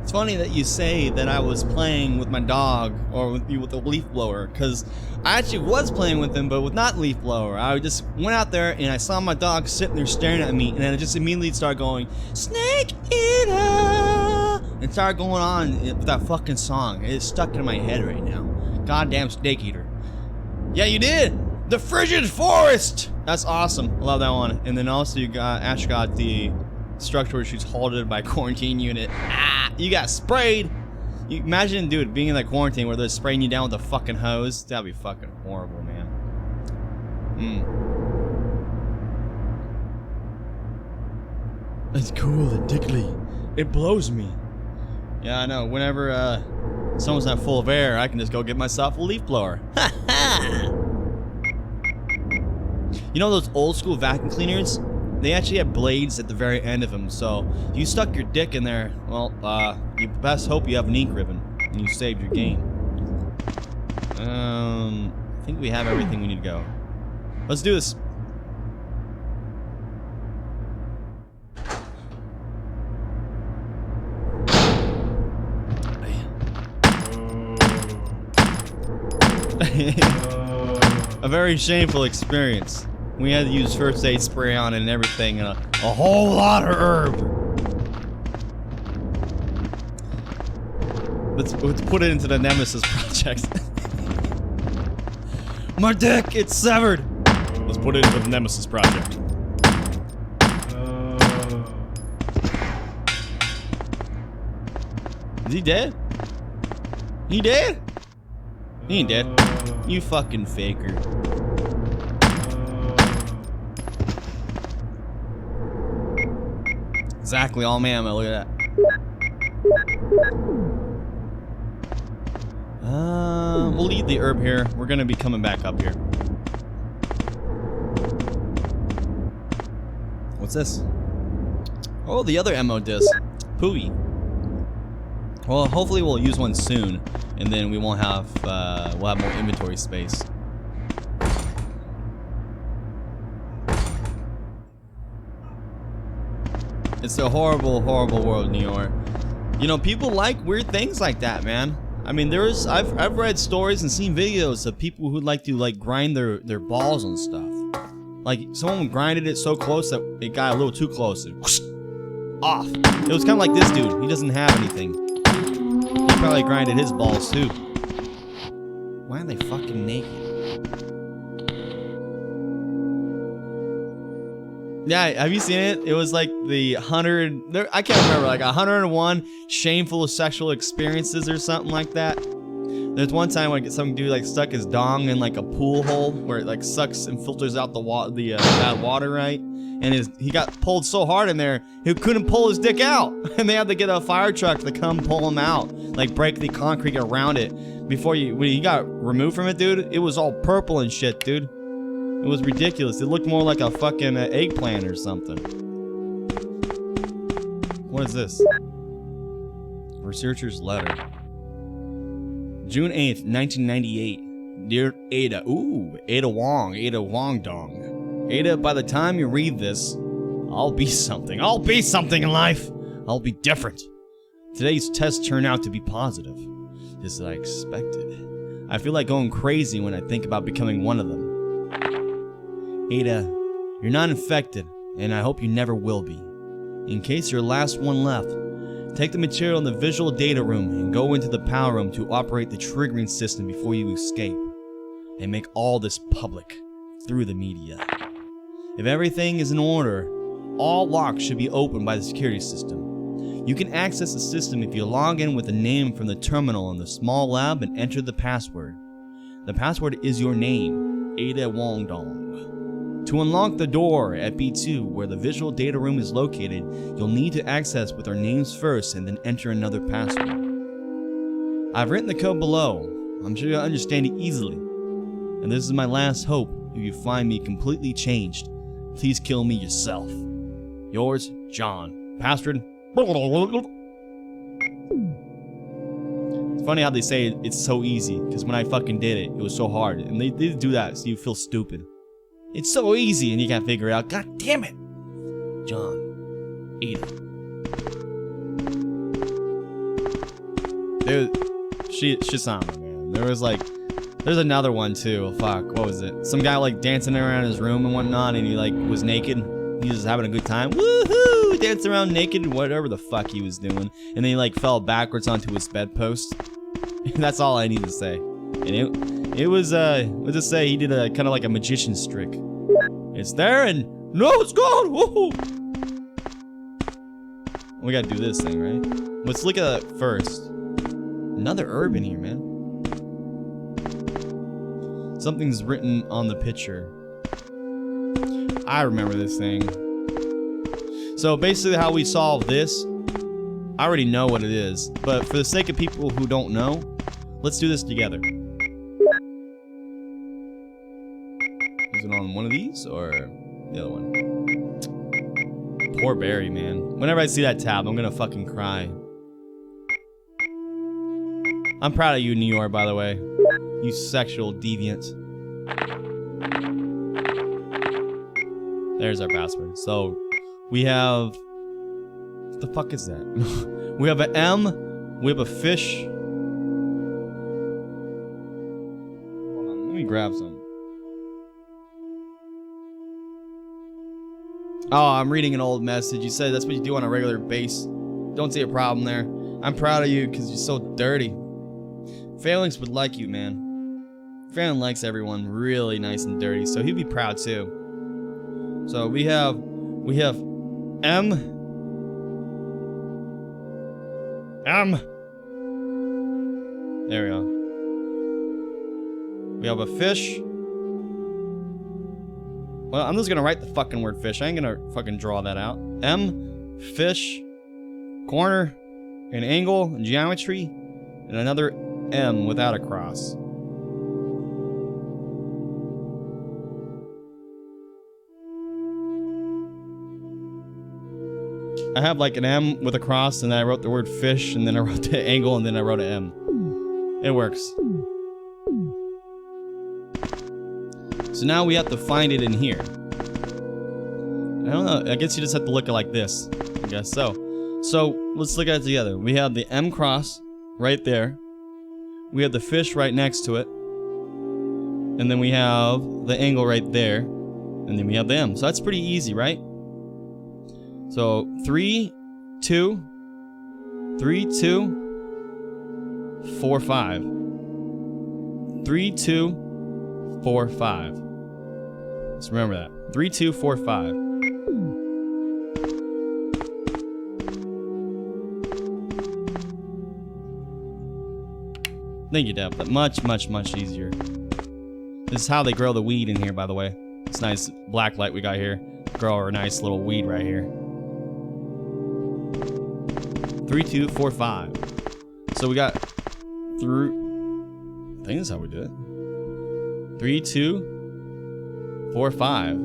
It's funny that you say that I was playing with my dog or with you with a leaf blower, because I actually was playing with him, but with not leaf blower. I just went out there and I saw my dog sitting there staring at me, and then I just immediately started going, Snake Eater! And started going on with that fucking song. It's stuck in my head right now. Goddamn Snake Eater. Yeah, you did! The Frigid Forest! That's awesome. I love that one. And then also you got, Ash got the structure where she's halted by quarantine unit. Ah! You got sprayed! You imagine, dude, being in that quarantine where they're spraying you down with a fucking hose. That'd be fucking horrible, man. It's cool and tickly. It blows me. Yeah, I know. Whenever someone's not full of air, I can just go get myself a leaf blower. Ha ha! You know those old school vacuum cleaners? They actually have blades at the very end of them, so if you stuck your dick in there, well, you best hope you have an ink ribbon and you saved your game. I think we have everything we need to go. Let's do this. A very shameful experience. We had to use first aid spray on it and everything, and a whole lot of herb. Let's put it into the Nemesis project. My dick, it's severed. Let's put it into the Nemesis project. Is he dead? He dead? He ain't dead. You fucking faker. Exactly, all ammo, look at that. We'll leave the herb here. We're gonna be coming back up here. What's this? Oh, the other ammo disc. Pooey. Well, hopefully we'll use one soon, and then we won't have, we'll have more inventory space. It's a horrible, horrible world, New York. You know, people like weird things like that, man. I mean, I've read stories and seen videos of people who like to grind their balls and stuff. Like someone grinded it so close that it got a little too close and whoosh, off. It was kind of like this dude. He doesn't have anything. He probably grinded his balls too. Why are they fucking naked? Yeah, have you seen it? It was like the 100, I can't remember, like 101 shameful sexual experiences or something like that. There's one time when some dude like stuck his dong in like a pool hole where it like sucks and filters out the bad water, right? And he got pulled so hard in there, he couldn't pull his dick out. And they had to get a fire truck to come pull him out, like break the concrete around it. When he got removed from it, dude, it was all purple and shit, dude. It was ridiculous. It looked more like a fucking eggplant or something. What is this? Researcher's letter. June 8th, 1998. Dear Ada. Ooh, Ada Wong Dong. Ada, by the time you read this, I'll be something. I'll be something in life. I'll be different. Today's test turned out to be positive, just as I expected. I feel like going crazy when I think about becoming one of them. Ada, you're not infected, and I hope you never will be. In case you're the last one left, take the material in the visual data room and go into the power room to operate the triggering system before you escape. And make all this public through the media. If everything is in order, all locks should be opened by the security system. You can access the system if you log in with a name from the terminal in the small lab and enter the password. The password is your name, Ada Wong Dong. To unlock the door at B2 where the visual data room is located, you'll need to access with our names first and then enter another password. I've written the code below. I'm sure you'll understand it easily. And this is my last hope if you find me completely changed. Please kill me yourself. Yours, John. Password. It's funny how they say it's so easy, because when I fucking did it, it was so hard. And they did do that so you feel stupid. It's so easy and you can't figure it out. God damn it. John. Ada. She's on me, man. There's another one too. Fuck, what was it? Some guy like dancing around his room and whatnot, and he like was naked. He was having a good time. Woohoo! Dancing around naked, whatever the fuck he was doing. And then he like fell backwards onto his bedpost. That's all I need to say. And it was let's just say he did a kind of like a magician's trick. It's there and no, it's gone. Woohoo! We gotta do this thing, right? Let's look at that first. Another urban here, man. Something's written on the picture. I remember this thing. So basically how we solve this, I already know what it is, but for the sake of people who don't know, let's do this together. Is it on one of these or the other one? Poor Barry, man. Whenever I see that tab, I'm gonna fucking cry. I'm proud of you, New York, by the way. You sexual deviant. There's our password. So, we have... What the fuck is that? We have an M. We have a fish. Hold on, let me grab some. Oh, I'm reading an old message. You said that's what you do on a regular basis. Don't see a problem there. I'm proud of you because you're so dirty. Phalanx would like you, man. Phalanx likes everyone really nice and dirty, so he'd be proud too. So we have M. There we go. We have a fish. Well, I'm just gonna write the fucking word fish. I ain't gonna fucking draw that out. M, fish, corner, an angle, geometry, and another M without a cross. I have like an M with a cross, and then I wrote the word fish, and then I wrote the angle, and then I wrote an M. It works. So now we have to find it in here. I don't know. I guess you just have to look at it like this. I guess so. So let's look at it together. We have the M cross right there. We have the fish right next to it. And then we have the angle right there. And then we have the M. So that's pretty easy, right? So 3, 2, 3, 2, 4, 5. 3, 2, 4, 5. Let's remember that. 3, 2, 4, 5. Thank you, Deb. But much, much, much easier. This is how they grow the weed in here, by the way. It's nice black light we got here. Grow our nice little weed right here. 3, 2, 4, 5. So we got through. I think that's how we do it. 3, 2, 4, 5.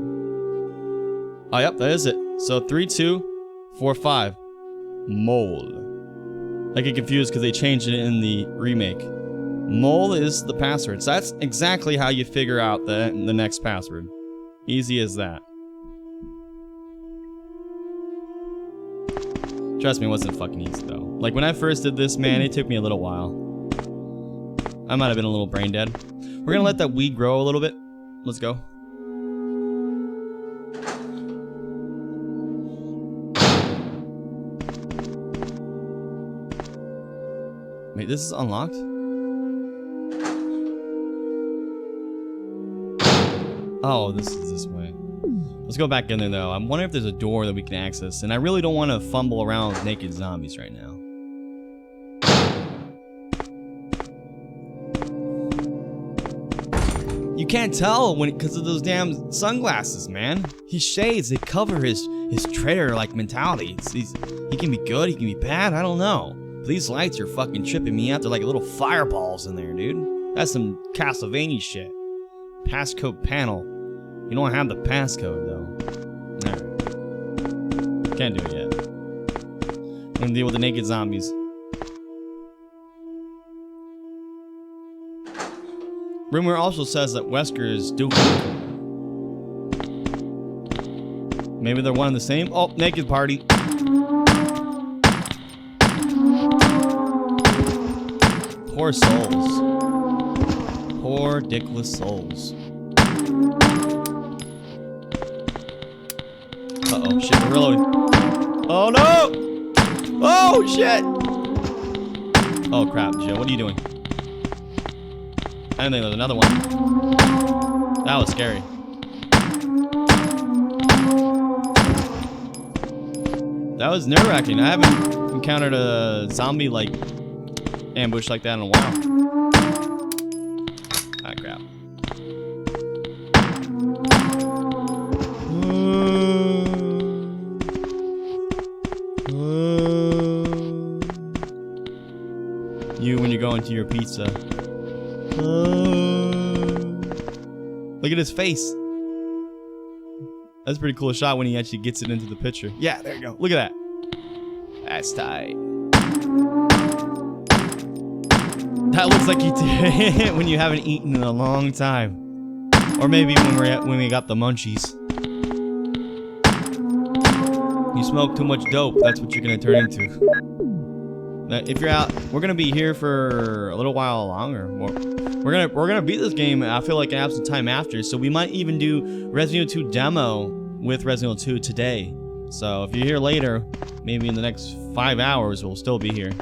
Oh, yep, that is it. So 3, 2, 4, 5. Mold. I get confused because they changed it in the remake. Mole is the password. So that's exactly how you figure out the next password. Easy as that. Trust me, it wasn't fucking easy though. Like when I first did this, man, it took me a little while. I might have been a little brain dead. We're gonna let that weed grow a little bit. Let's go. Wait, this is unlocked? Oh, this is this way. Let's go back in there though. I'm wondering if there's a door that we can access, and I really don't want to fumble around with naked zombies right now. You can't tell when because of those damn sunglasses, man. His shades, they cover his traitor-like mentality. He can be good, he can be bad, I don't know. But these lights are fucking tripping me out. They're like little fireballs in there, dude. That's some Castlevania shit. Passcode panel. You don't have the passcode though. Alright. Can't do it yet. I'm gonna deal with the naked zombies. Rumor also says that Wesker is Duke. Maybe they're one and the same. Oh, naked party. Poor souls. Poor dickless souls. Uh-oh, shit, we're reloading. Oh no! Oh shit! Oh crap, Joe, what are you doing? I didn't think there was another one. That was scary. That was nerve-wracking. I haven't encountered a zombie like ambush like that in a while. Ah, crap. You when you go into your pizza. Look at his face. That's a pretty cool shot when he actually gets it into the picture. Yeah, there you go. Look at that. That's tight. That looks like you did when you haven't eaten in a long time, or maybe when we got the munchies. You smoke too much dope. That's what you're gonna turn into. Now, if you're out, we're gonna be here for a little while longer. We're gonna beat this game. I feel like I have some time after, so we might even do Resident Evil 2 demo with Resident Evil 2 today. So if you're here later, maybe in the next 5 hours, we'll still be here.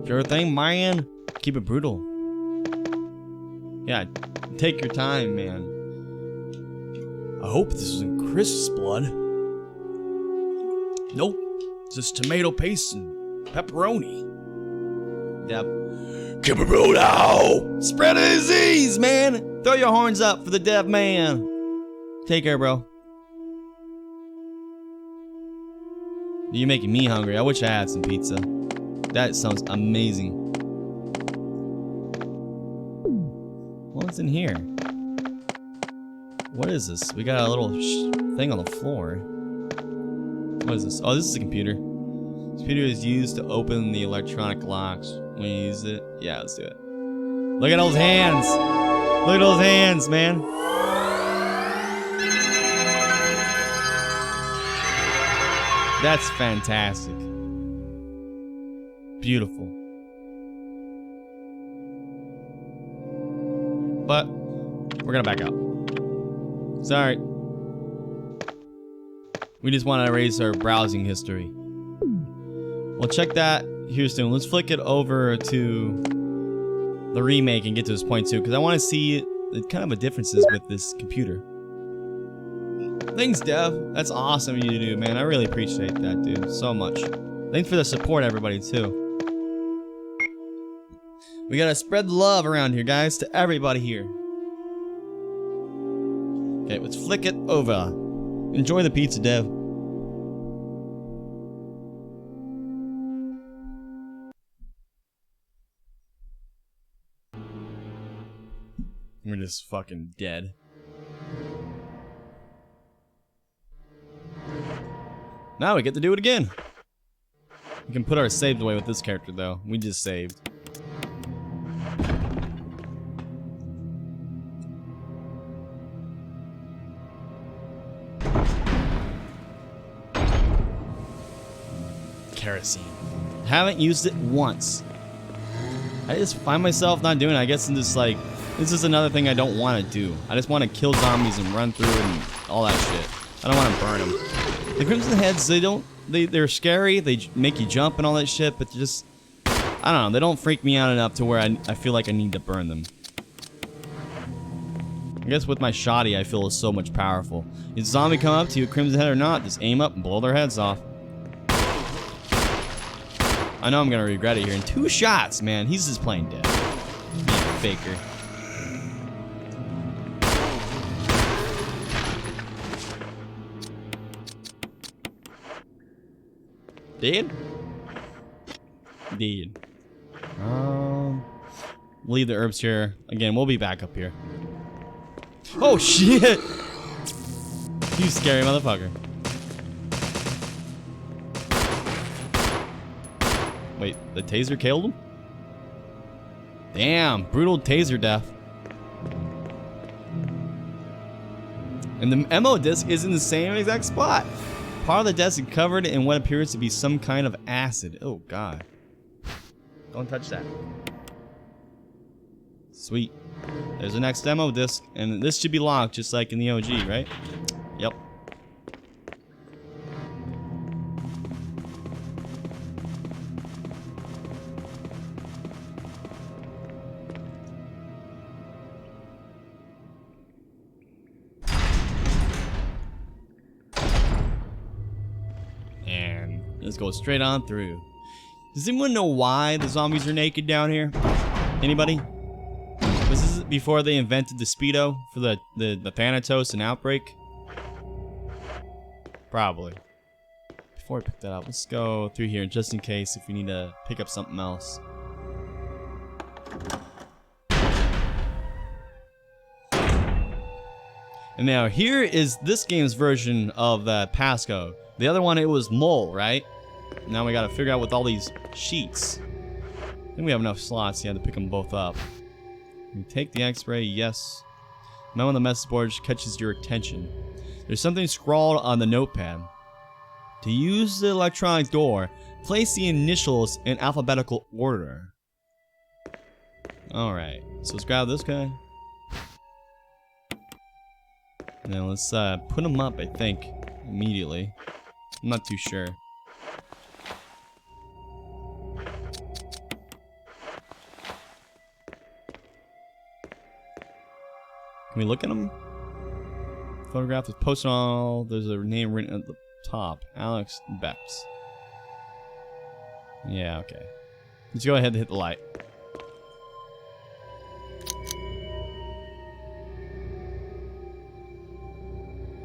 Sure thing, man. Keep it brutal. Yeah, take your time, man. I hope this isn't Chris's blood. Nope, it's just tomato paste and pepperoni. Yep. Keep it brutal. Spread the disease, man. Throw your horns up for the deaf man. Take care, bro. You're making me hungry. I wish I had some pizza. That sounds amazing. What's in here? What is this? We got a little thing on the floor. What is this? Oh, this is a computer. This computer is used to open the electronic locks. When you use it, yeah, let's do it. Look at those hands. Look at those hands, man. That's fantastic. Beautiful. But we're gonna back out. Sorry. We just want to erase our browsing history. We'll check that here soon. Let's flick it over to the remake and get to this point too, because I want to see the kind of a differences with this computer. Thanks, Dev. That's awesome of you to do, man. I really appreciate that, dude, so much. Thanks for the support, everybody, too. We gotta spread the love around here, guys, to everybody here. Okay, let's flick it over. Enjoy the pizza, Dev. We're just fucking dead. Now we get to do it again. We can put our saved away with this character, though. We just saved. Kerosene. Haven't used it once. I just find myself not doing it. I guess I'm just like, this is another thing I don't want to do. I just want to kill zombies and run through and all that shit. I don't want to burn them. The Crimson Heads, they're scary. They make you jump and all that shit, but just, I don't know. They don't freak me out enough to where I feel like I need to burn them. I guess with my shotty, I feel is so much powerful. If a zombie come up to you, Crimson Head or not, just aim up and blow their heads off. I know I'm gonna regret it here. In 2 shots, man. He's just playing dead. He's being a faker. Dead? Dead. Leave the herbs here. Again, we'll be back up here. Oh shit! You scary motherfucker. Wait, the taser killed him? Damn, brutal taser death. And the ammo disc is in the same exact spot. Part of the desk is covered in what appears to be some kind of acid. Oh god. Don't touch that. Sweet. There's the next demo disc, and this should be locked just like in the OG, right? Yep. And let's go straight on through. Does anyone know why the zombies are naked down here? Anybody? Was this before they invented the Speedo for the Thanatos and Outbreak? Probably. Before I pick that up, let's go through here just in case if we need to pick up something else. And now here is this game's version of the passcode. The other one, it was mole, right? Now we gotta figure out with all these sheets. I think we have enough slots, yeah, to pick them both up. We take the X-ray, yes. Memo on the message board catches your attention. There's something scrawled on the notepad. To use the electronic door, place the initials in alphabetical order. Alright, so let's grab this guy. Now let's put him up, I think, immediately. I'm not too sure. Can we look at him? Photograph is posted on all. There's a name written at the top. Alex Beps. Yeah, okay. Let's go ahead and hit the light.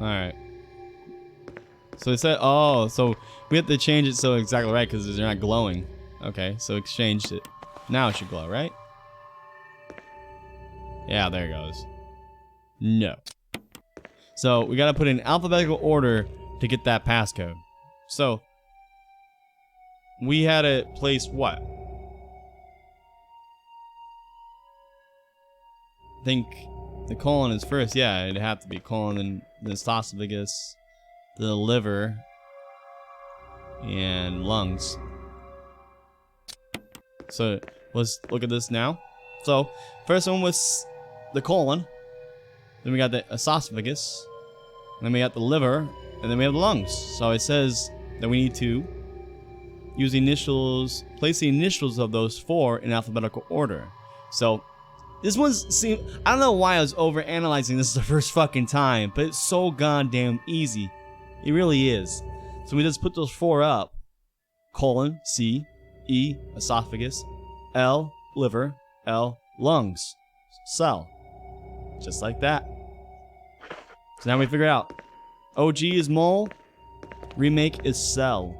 Alright. So it said, oh, so we have to change it so exactly right because they're not glowing. Okay, so exchanged it. Now it should glow, right? Yeah, there it goes. No. So we gotta put in alphabetical order to get that passcode. So we had it placed what? I think the colon is first. Yeah, it'd have to be colon, then the esophagus, the liver, and lungs. So let's look at this now. So first one was the colon. Then we got the esophagus, and then we got the liver, and then we have the lungs. So it says that we need to use the initials, place the initials of those four in alphabetical order. So this one's I don't know why I was over analyzing this the first fucking time, but it's so goddamn easy. It really is. So we just put those four up. Colon, C, E, esophagus, L, liver, L, lungs, cell. Just like that. So now we figure out. OG is mole. Remake is cell.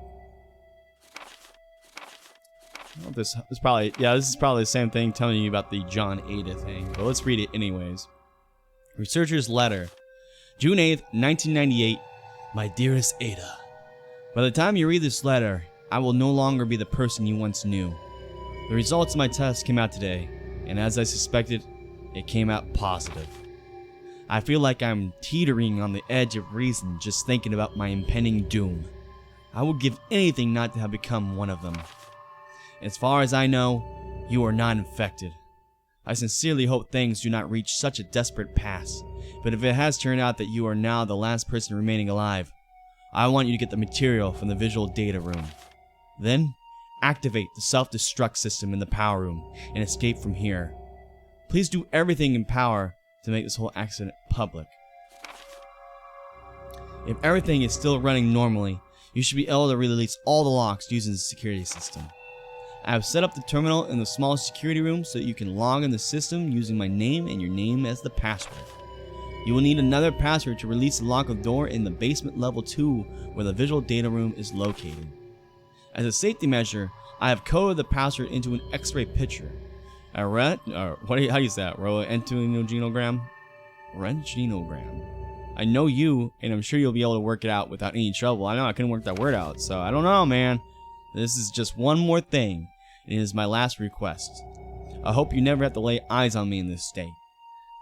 Well, this is probably, yeah, this is probably the same thing telling you about the John Ada thing. But let's read it anyways. Researcher's letter. June 8th, 1998. My dearest Ada. By the time you read this letter, I will no longer be the person you once knew. The results of my test came out today, and as I suspected, it came out positive. I feel like I'm teetering on the edge of reason just thinking about my impending doom. I would give anything not to have become one of them. As far as I know, you are not infected. I sincerely hope things do not reach such a desperate pass, but if it has turned out that you are now the last person remaining alive, I want you to get the material from the visual data room. Then, activate the self-destruct system in the power room and escape from here. Please do everything in power to make this whole accident public. If everything is still running normally, you should be able to release all the locks using the security system. I have set up the terminal in the small security room so that you can log in the system using my name and your name as the password. You will need another password to release the lock of the door in the basement level 2 where the visual data room is located. As a safety measure, I have coded the password into an X-ray picture. How do you say that? Rentgenogram? I know you, and I'm sure you'll be able to work it out without any trouble. I know I couldn't work that word out, so I don't know, man. This is just one more thing, and it is my last request. I hope you never have to lay eyes on me in this state.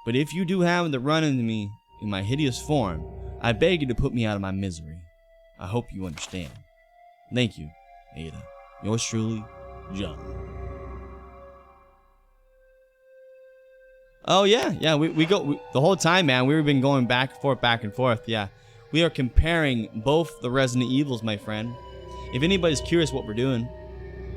But if you do happen to run into me in my hideous form, I beg you to put me out of my misery. I hope you understand. Thank you, Ada. Yours truly, John. Oh yeah, we go the whole time, man. We've been going back and forth. Yeah, we are comparing both the Resident Evils, my friend. If anybody's curious what we're doing,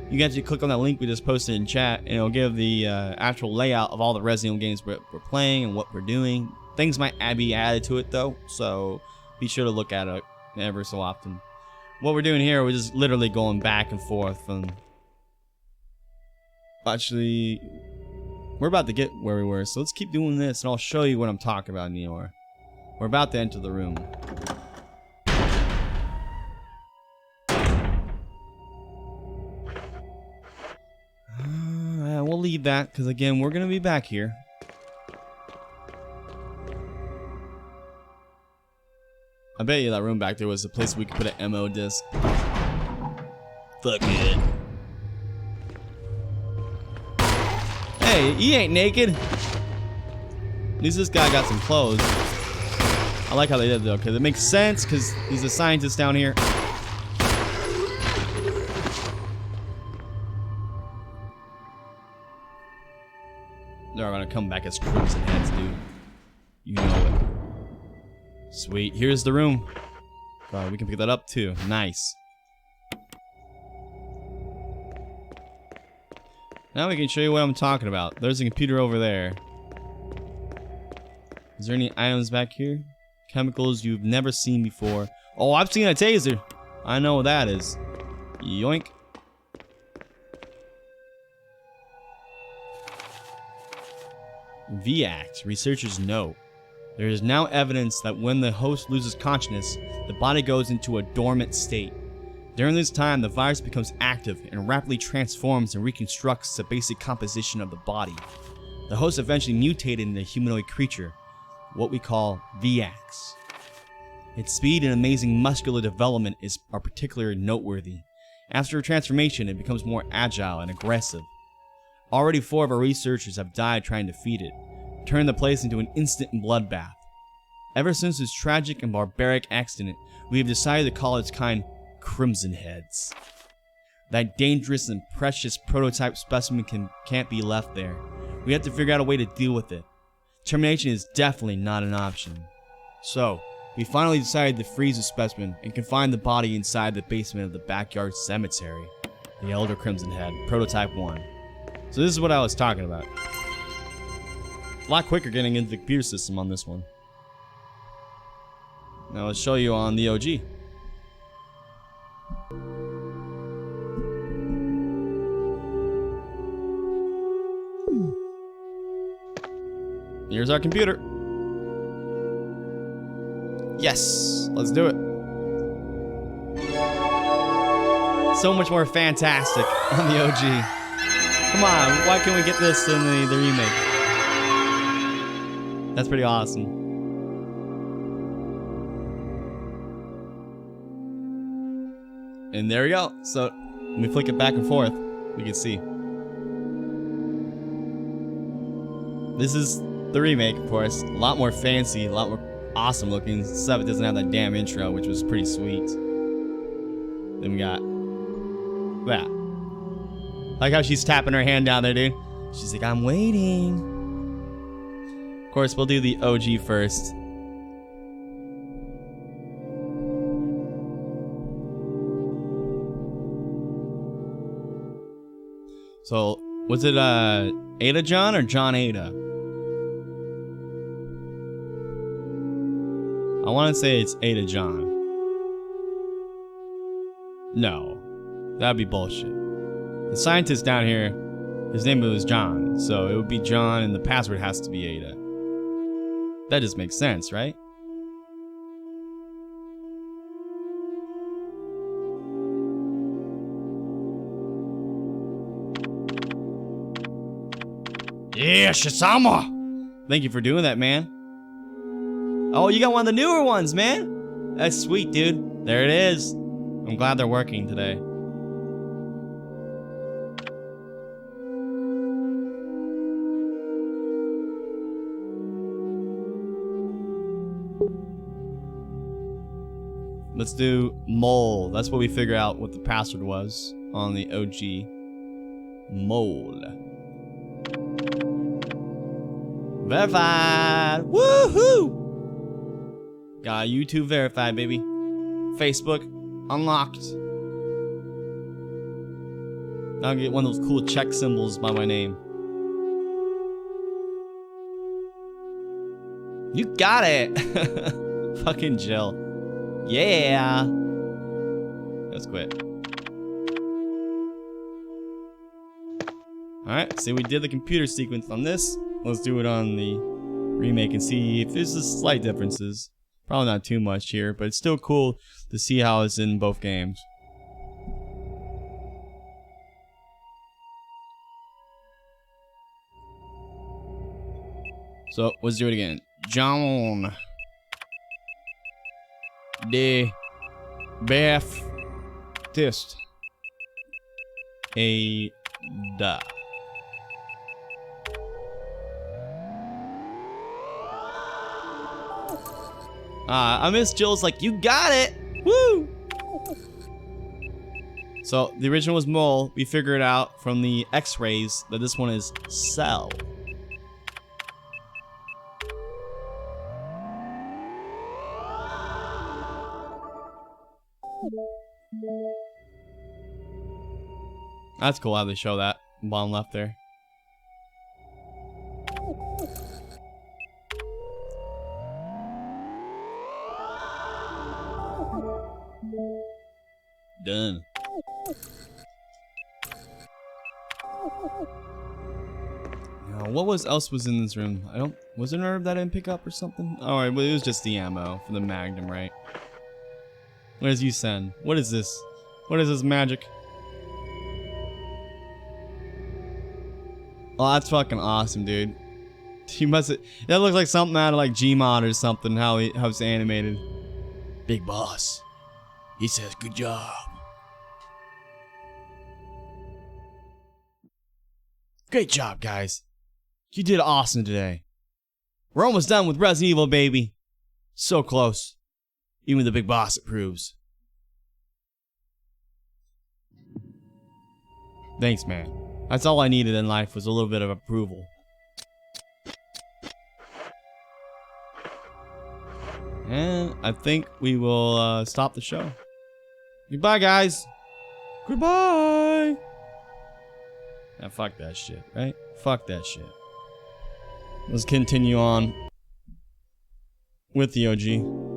you can actually click on that link we just posted in chat, and it'll give the actual layout of all the Resident Evil games we're playing and what we're doing. Things might be added to it though, so be sure to look at it ever so often. What we're doing here, we're just literally going back and forth. And actually, we're about to get where we were, so let's keep doing this, and I'll show you what I'm talking about, Neor. We're about to enter the room. We'll leave that, because again, we're going to be back here. I bet you that room back there was the place we could put an MO disc. Fuck it. Hey, he ain't naked. At least this guy got some clothes. I like how they did it though, because it makes sense, because he's a scientist down here. They're gonna come back as crimson heads, dude. You know it. Sweet. Here's the room. We can pick that up too. Nice. Now we can show you what I'm talking about. There's a computer over there. Is there any items back here? Chemicals you've never seen before. Oh, I've seen a taser. I know what that is. Yoink. VAX. Researchers know. There is now evidence that when the host loses consciousness, the body goes into a dormant state. During this time, the virus becomes active and rapidly transforms and reconstructs the basic composition of the body. The host eventually mutated into a humanoid creature, what we call VAX. Its speed and amazing muscular development are particularly noteworthy. After a transformation, it becomes more agile and aggressive. Already 4 of our researchers have died trying to defeat it, turning the place into an instant bloodbath. Ever since this tragic and barbaric accident, we have decided to call its kind Crimson Heads. That dangerous and precious prototype specimen can't be left there. We have to figure out a way to deal with it. Termination is definitely not an option. So, we finally decided to freeze the specimen and confine the body inside the basement of the backyard cemetery. The Elder Crimson Head, Prototype 1. So this is what I was talking about. A lot quicker getting into the computer system on this one. Now let's show you on the OG. Here's our computer. Yes, let's do it. So much more fantastic on the OG. Come on, why can't we get this in the remake? That's pretty awesome. And there we go. So when we flick it back and forth, we can see. This is the remake, of course. A lot more fancy, a lot more awesome looking. Stuff it doesn't have that damn intro, which was pretty sweet. Then we got that. Like how she's tapping her hand down there, dude. She's like, I'm waiting. Of course, we'll do the OG first. So, was it Ada John or John Ada? I want to say it's Ada John. No, that'd be bullshit. The scientist down here, his name was John, so it would be John and the password has to be Ada. That just makes sense, right? Yeah, Shisama! Thank you for doing that, man. Oh, you got one of the newer ones, man. That's sweet, dude. There it is. I'm glad they're working today. Let's do mole. That's what we figure out what the password was on the OG. Mole. Verified. Woohoo! Got YouTube verified, baby. Facebook unlocked. I'll get one of those cool check symbols by my name. You got it! Fucking Jill. Yeah! Let's quit. Alright, so we did the computer sequence on this. Let's do it on the remake and see if there's slight differences. Probably not too much here, but it's still cool to see how it's in both games. So, let's do it again. John the Baptist Ada. I miss Jill's like, you got it! Woo! So, the original was mole. We figured out from the x-rays that this one is cell. That's cool how they show that bottom left there. Done. Now, what else was in this room? Was there an herb that I didn't pick up or something? Alright, well, it was just the ammo for the Magnum, right? Where's you send? What is this? What is this magic? Oh, that's fucking awesome, dude. You must have, that looks like something out of like Gmod or something, how it's animated. Big boss. He says, good job. Great job, guys. You did awesome today. We're almost done with Resident Evil, baby. So close. Even the big boss approves. Thanks, man. That's all I needed in life was a little bit of approval. And I think we will stop the show. Goodbye, guys. Goodbye. Now, fuck that shit, right? Fuck that shit. Let's continue on with the OG.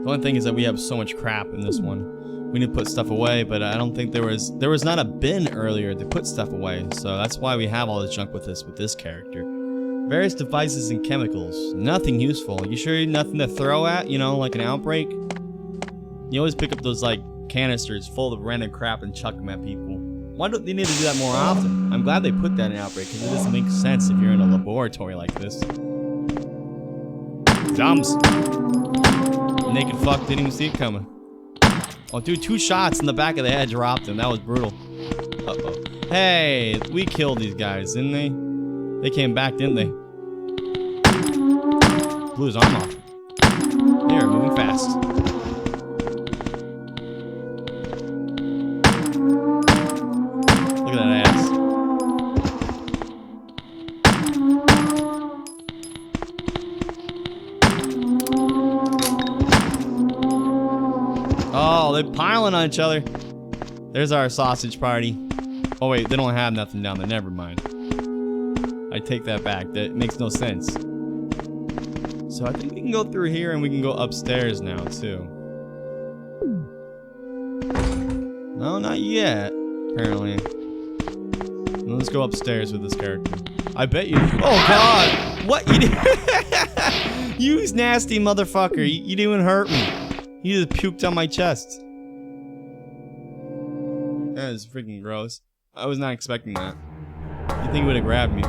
The only thing is that we have so much crap in this one. We need to put stuff away, but I don't think there was not a bin earlier to put stuff away, so that's why we have all this junk with this character. Various devices and chemicals. Nothing useful. You sure nothing to throw at? You know, like an outbreak? You always pick up those, like, canisters full of random crap and chuck them at people. Why don't they need to do that more often? I'm glad they put that in Outbreak, because it doesn't make sense if you're in a laboratory like this. Jumps! Naked fuck didn't even see it coming. Oh, dude, 2 shots in the back of the head dropped him. That was brutal. Uh-oh. Hey, we killed these guys, didn't they? They came back, didn't they? Blew his arm off. They're moving fast. Look at that ass. Oh, they're piling on each other. There's our sausage party. Oh wait, they don't have nothing down there. Never mind. I take that back. That makes no sense. So I think we can go through here and we can go upstairs now too. No, not yet. Apparently. Let's go upstairs with this character. I bet you. Oh God! What you did? You nasty motherfucker! You didn't even hurt me. You just puked on my chest. That is freaking gross. I was not expecting that. You think he would have grabbed me?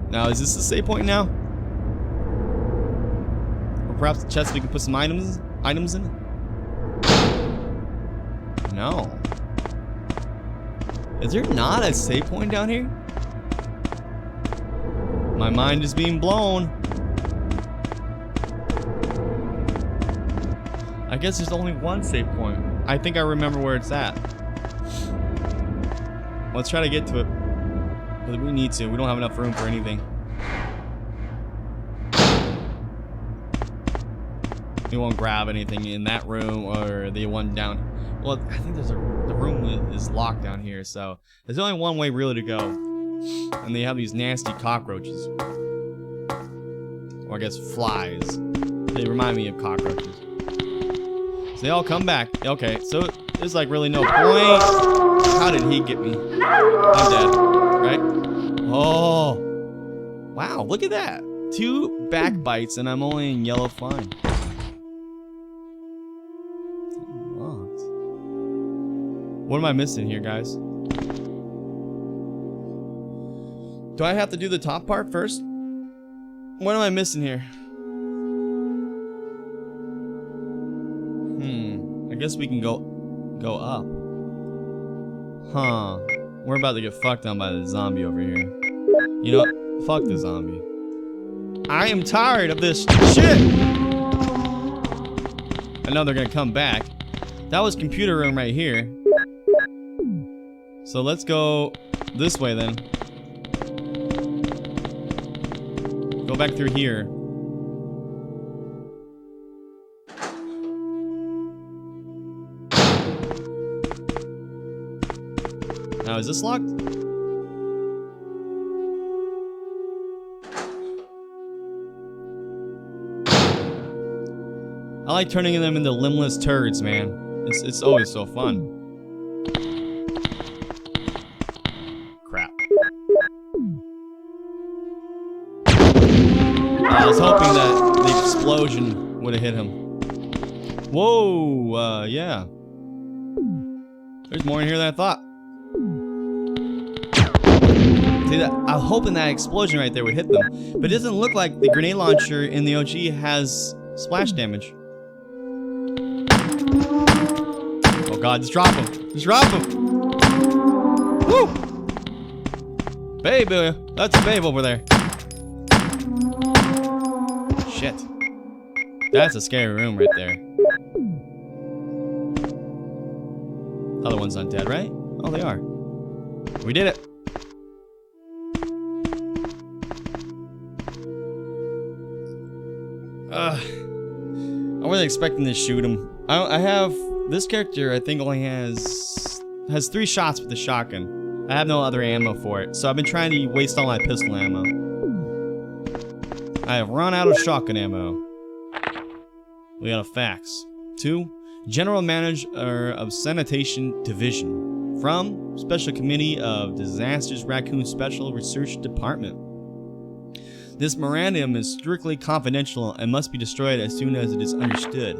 Now, is this the save point now? Or perhaps the chest we can put some items in? No. Is there not a save point down here? My mind is being blown. I guess there's only one save point. I think I remember where it's at. Let's try to get to it. Because we need to. We don't have enough room for anything. We won't grab anything in that room or the one down. Well, I think the room is locked down here, so there's only one way really to go. And they have these nasty cockroaches. Or I guess flies. They remind me of cockroaches. So they all come back. Okay, so there's like really no point. How did he get me? I'm dead, right? Oh. Wow, look at that. 2 back bites and I'm only in yellow fine. What am I missing here, guys? Do I have to do the top part first? What am I missing here? I guess we can go up. Huh. We're about to get fucked on by the zombie over here. You know what? Fuck the zombie. I am tired of this shit! I know they're gonna come back. That was computer room right here. So let's go this way then. Go back through here. Now, is this locked? I like turning them into limbless turds, man. It's always so fun. Crap. I was hoping that the explosion would have hit him. Whoa, yeah. There's more in here than I thought. See, that, I'm hoping that explosion right there would hit them. But it doesn't look like the grenade launcher in the OG has splash damage. Oh god, just drop him. Just drop him. Woo! Babe, that's a babe over there. Shit. That's a scary room right there. Other one's not dead, right? Oh, they are. We did it. I wasn't expecting to shoot him. I have this character. I think only has 3 shots with the shotgun. I have no other ammo for it, so I've been trying to waste all my pistol ammo. I have run out of shotgun ammo. We got a fax. 2. General Manager of Sanitation Division. From Special Committee of Disasters Raccoon Special Research Department. This memorandum is strictly confidential and must be destroyed as soon as it is understood.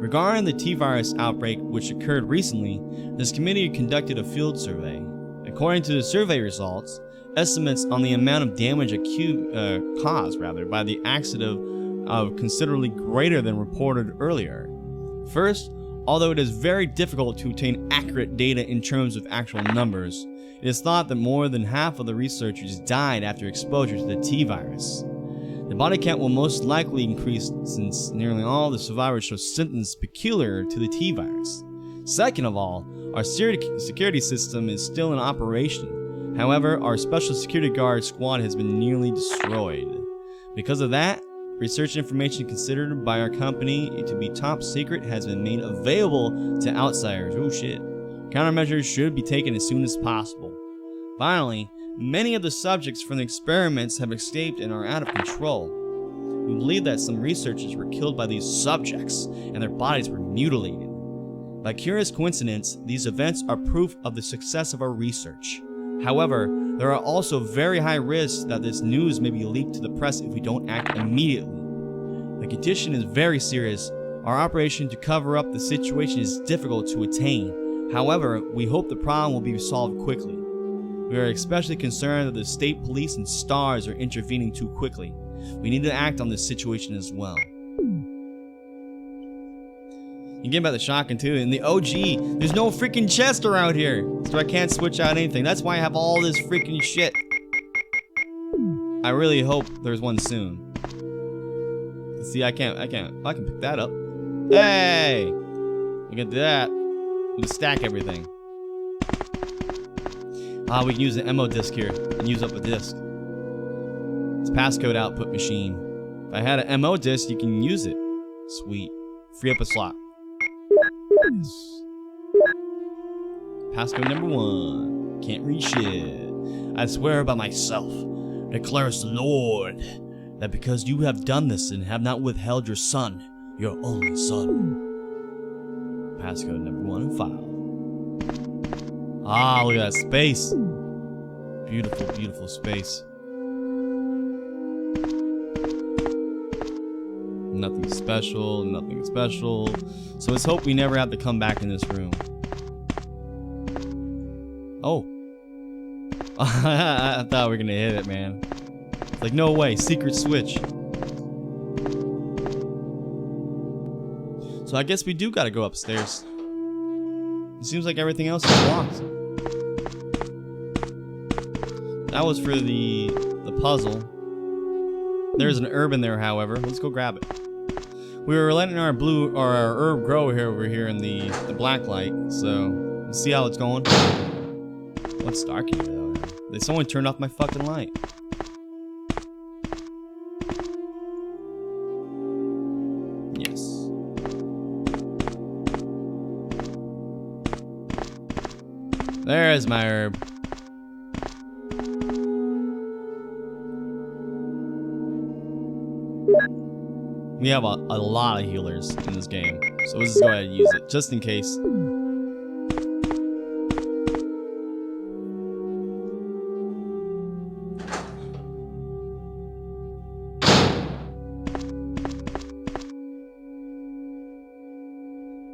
Regarding the T-virus outbreak which occurred recently, this committee conducted a field survey. According to the survey results, estimates on the amount of damage caused by the accident are considerably greater than reported earlier. First, although it is very difficult to obtain accurate data in terms of actual numbers, it is thought that more than half of the researchers died after exposure to the T-virus. The body count will most likely increase since nearly all the survivors show symptoms peculiar to the T-virus. Second of all, our security system is still in operation. However, our special security guard squad has been nearly destroyed. Because of that, research information considered by our company to be top secret has been made available to outsiders. Oh shit. Countermeasures should be taken as soon as possible. Finally, many of the subjects from the experiments have escaped and are out of control. We believe that some researchers were killed by these subjects and their bodies were mutilated. By curious coincidence, these events are proof of the success of our research. However, there are also very high risks that this news may be leaked to the press if we don't act immediately. The condition is very serious. Our operation to cover up the situation is difficult to attain. However, we hope the problem will be solved quickly. We are especially concerned that the state police and STARS are intervening too quickly. We need to act on this situation as well. You get about the shotgun too. And the OG, there's no freaking chest around here. So I can't switch out anything. That's why I have all this freaking shit. I really hope there's one soon. See, I can pick that up. Hey! Look at that. We can stack everything. Ah, we can use an ammo disc here and use up a disc. It's passcode output machine. If I had an MO disc, you can use it. Sweet. Free up a slot. Yes. Passcode number 1. Can't read shit. I swear by myself, declares the Lord, that because you have done this and have not withheld your son, your only son. Passcode number 1 and file. Ah, look at that space. Beautiful, beautiful space. Nothing special, nothing special. So let's hope we never have to come back in this room. Oh. I thought we were gonna hit it, man. It's like, no way, secret switch. So I guess we do gotta go upstairs. It seems like everything else is locked. That was for the puzzle. There's an herb in there, however. Let's go grab it. We were letting our herb grow over here in the black light, so let's see how it's going. What's dark here though? Did someone turn off my fucking light? Yes. There's my herb. We have a lot of healers in this game, so let's just go ahead and use it, just in case.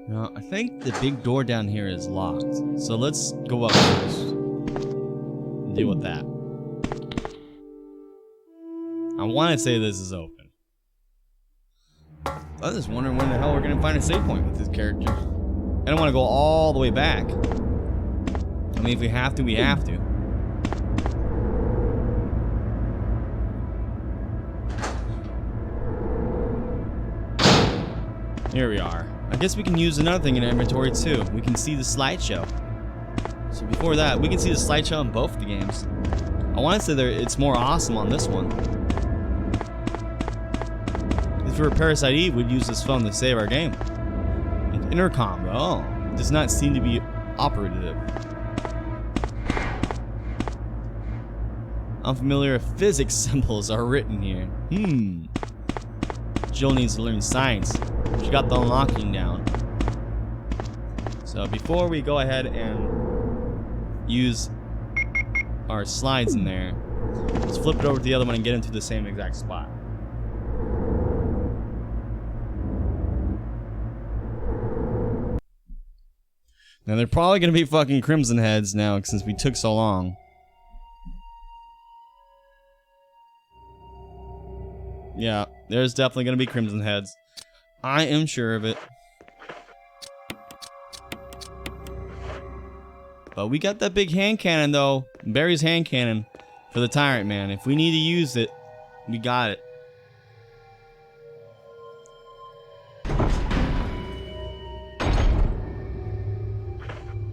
Now, I think the big door down here is locked, so let's go up first and deal with that. I want to say this is open. I was just wondering when the hell we're gonna find a save point with this character. I don't want to go all the way back. I mean, if we have to, we have to. Here we are. I guess we can use another thing in our inventory too. We can see the slideshow. So before that, we can see the slideshow in both the games. I want to say it's more awesome on this one. If we were Parasite Eve, we'd use this phone to save our game. And intercom, though, does not seem to be operative. Unfamiliar physics symbols are written here. Jill needs to learn science. She got the unlocking down. So before we go ahead and use our slides in there, let's flip it over to the other one and get into the same exact spot. Now they're probably gonna be fucking Crimson Heads now since we took so long. Yeah, there's definitely gonna be Crimson Heads. I am sure of it. But we got that big hand cannon though. Barry's hand cannon for the Tyrant Man. If we need to use it, we got it.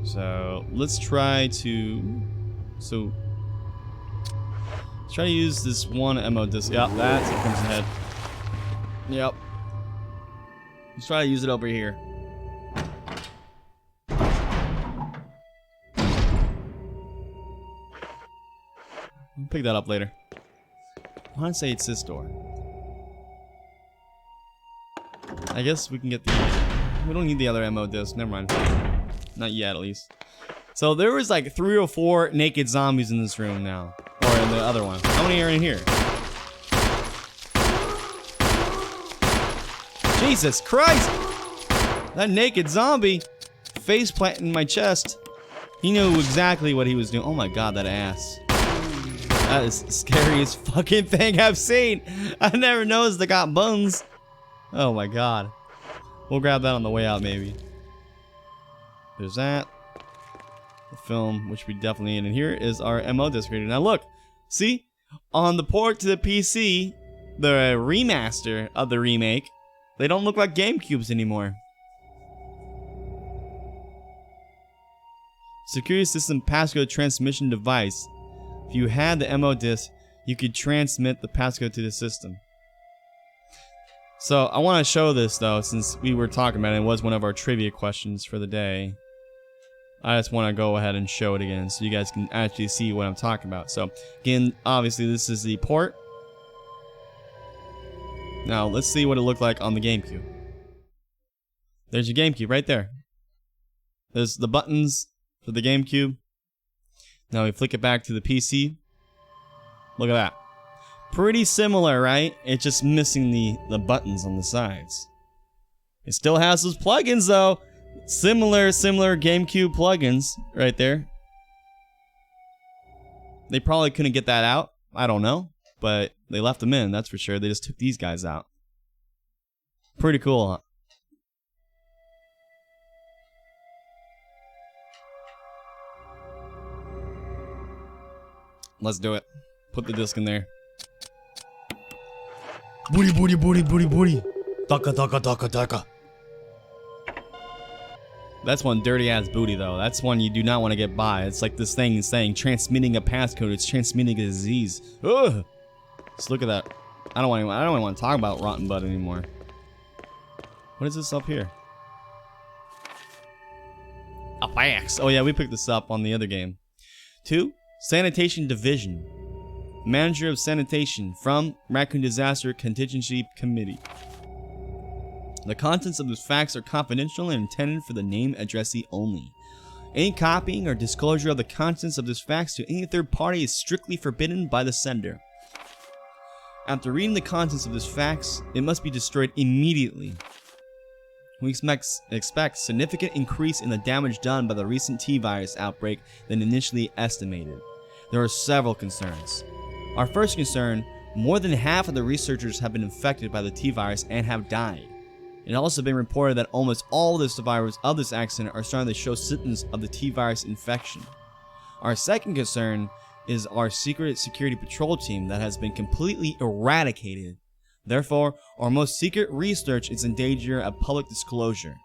So let's try to use this one ammo disc. Yep, that's a Crimson Head. Yep. Let's try to use it over here. I'll pick that up later. I want to say it's this door. I guess we can get the... We don't need the other ammo disc. Never mind. Not yet, at least. So there was like 3 or 4 naked zombies in this room now. Or in the other one. How many are in here? Jesus Christ! That naked zombie face planting in my chest. He knew exactly what he was doing. Oh my god, that ass. That is the scariest fucking thing I've seen. I never noticed they got buns. Oh my god. We'll grab that on the way out, maybe. There's that. The film, which we definitely need. And here is our MO disc reader. Now look, see? On the port to the PC, the remaster of the remake, they don't look like GameCubes anymore. Security system passcode transmission device. If you had the MO disc, you could transmit the passcode to the system. So I want to show this though, since we were talking about it. It was one of our trivia questions for the day. I just want to go ahead and show it again so you guys can actually see what I'm talking about. So again, obviously this is the port. Now let's see what it looked like on the GameCube. There's your GameCube right there. There's the buttons for the GameCube. Now we flick it back to the PC. Look at that. Pretty similar, right? It's just missing the buttons on the sides. It still has those plugins though. Similar GameCube plugins right there. They probably couldn't get that out. I don't know. But they left them in, that's for sure. They just took these guys out. Pretty cool, huh? Let's do it. Put the disc in there. Booty, booty, booty, booty, booty. Taka, taka, taka, taka. That's one dirty ass booty though. That's one you do not want to get by. It's like this thing is saying transmitting a passcode. It's transmitting a disease. Ugh. Just look at that. I don't even want to talk about rotten butt anymore. What is this up here? A fax. Oh yeah, we picked this up on the other game. 2. Sanitation Division. Manager of Sanitation from Raccoon Disaster Contingency Committee. The contents of this fax are confidential and intended for the name addressee only. Any copying or disclosure of the contents of this fax to any third party is strictly forbidden by the sender. After reading the contents of this fax, it must be destroyed immediately. We expect significant increase in the damage done by the recent T-virus outbreak than initially estimated. There are several concerns. Our first concern, more than half of the researchers have been infected by the T-virus and have died. It has also been reported that almost all of the survivors of this accident are starting to show symptoms of the T-virus infection. Our second concern is our secret security patrol team that has been completely eradicated. Therefore, our most secret research is in danger of public disclosure.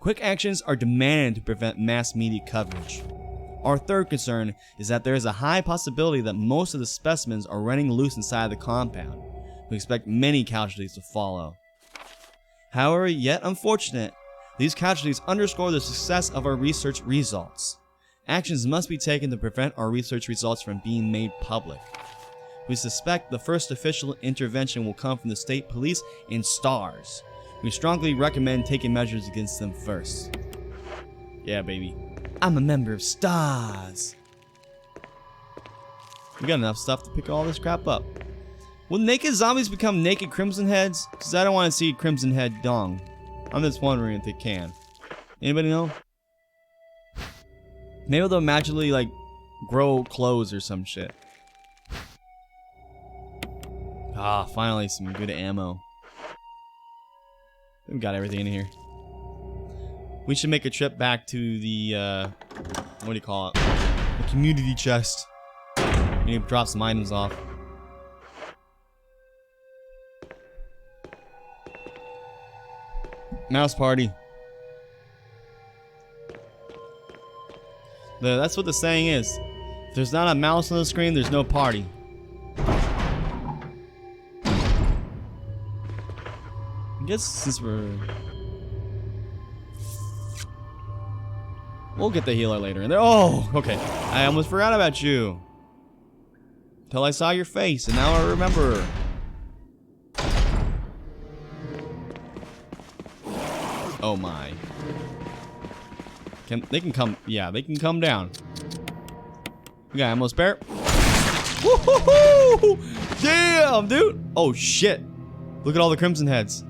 Quick actions are demanded to prevent mass media coverage. Our third concern is that there is a high possibility that most of the specimens are running loose inside the compound. We expect many casualties to follow. However, yet unfortunate, these casualties underscore the success of our research results. Actions must be taken to prevent our research results from being made public. We suspect the first official intervention will come from the state police and STARS. We strongly recommend taking measures against them first. Yeah, baby. I'm a member of STARS. We got enough stuff to pick all this crap up. Will naked zombies become naked Crimson Heads? Because I don't want to see Crimson Head dong. I'm just wondering if they can. Anybody know? Maybe they'll magically like grow clothes or some shit. Ah, finally some good ammo. We got everything in here. We should make a trip back to the what do you call it? The community chest. We need to drop some items off. Mouse party. That's what the saying is. If there's not a mouse on the screen, there's no party. I guess since we'll get the healer later. And oh, okay. I almost forgot about you. Till I saw your face, and now I remember. Oh my. They can come, yeah, they can come down. We got ammo spare. Woo-hoo-hoo! Damn, dude. Oh shit. Look at all the Crimson Heads.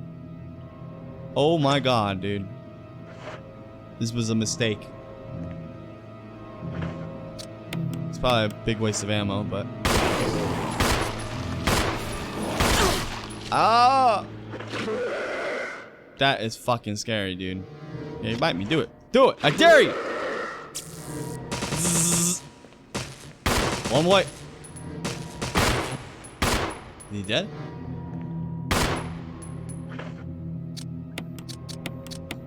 Oh my god, dude. This was a mistake. It's probably a big waste of ammo, but. Ah! That is fucking scary, dude. Yeah, you bite me. Do it. Do it. I dare you. Zzz. One way. Is he dead?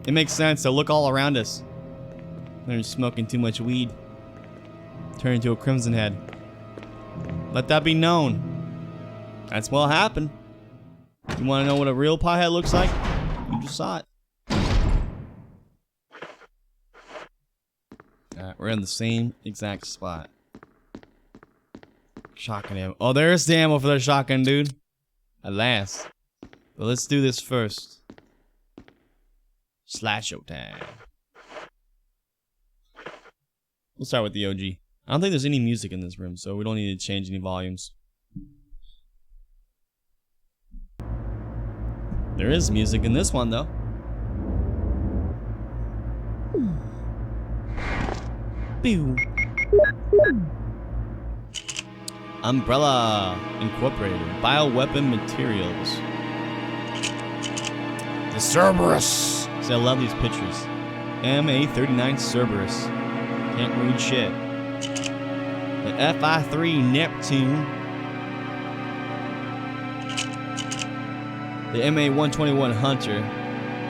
It makes sense. So look all around us. They're smoking too much weed. Turn into a crimson head. Let that be known. That's what'll happen. You want to know what a real piehead looks like? You just saw it. Alright, we're in the same exact spot. Shotgun ammo. Oh, there's the ammo for the shotgun, dude. At last. But let's do this first. Slideshow time. We'll start with the OG. I don't think there's any music in this room, so we don't need to change any volumes. There is music in this one, though. Pew. Umbrella Incorporated. Bioweapon Materials. The Cerberus. See, I love these pictures. MA-39 Cerberus. Can't read shit. The FI-3 Neptune. The MA-121 Hunter.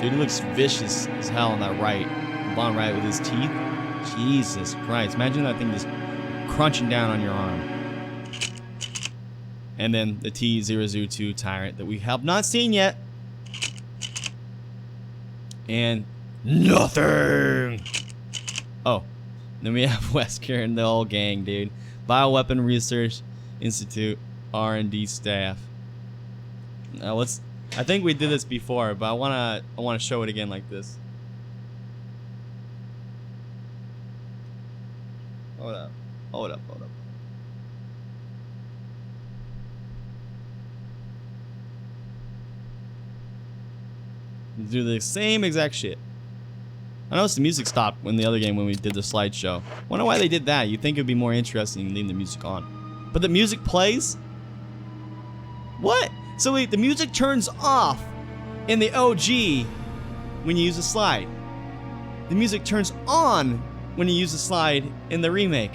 Dude, he looks vicious as hell on that right. Bottom right with his teeth. Jesus Christ. Imagine that thing just crunching down on your arm. And then the T-002 Tyrant that we have not seen yet. And nothing. Oh. Then we have Wesker and the whole gang, dude. Bioweapon Research Institute R&D staff. Now let's. I think we did this before, but I wanna show it again like this. Hold up. Hold up. Hold up. Do the same exact shit. I noticed the music stopped when the other game when we did the slideshow. Wonder why they did that. You'd think it'd be more interesting leaving the music on. But the music plays? What? So wait, the music turns off in the OG when you use a slide. The music turns on when you use a slide in the remake.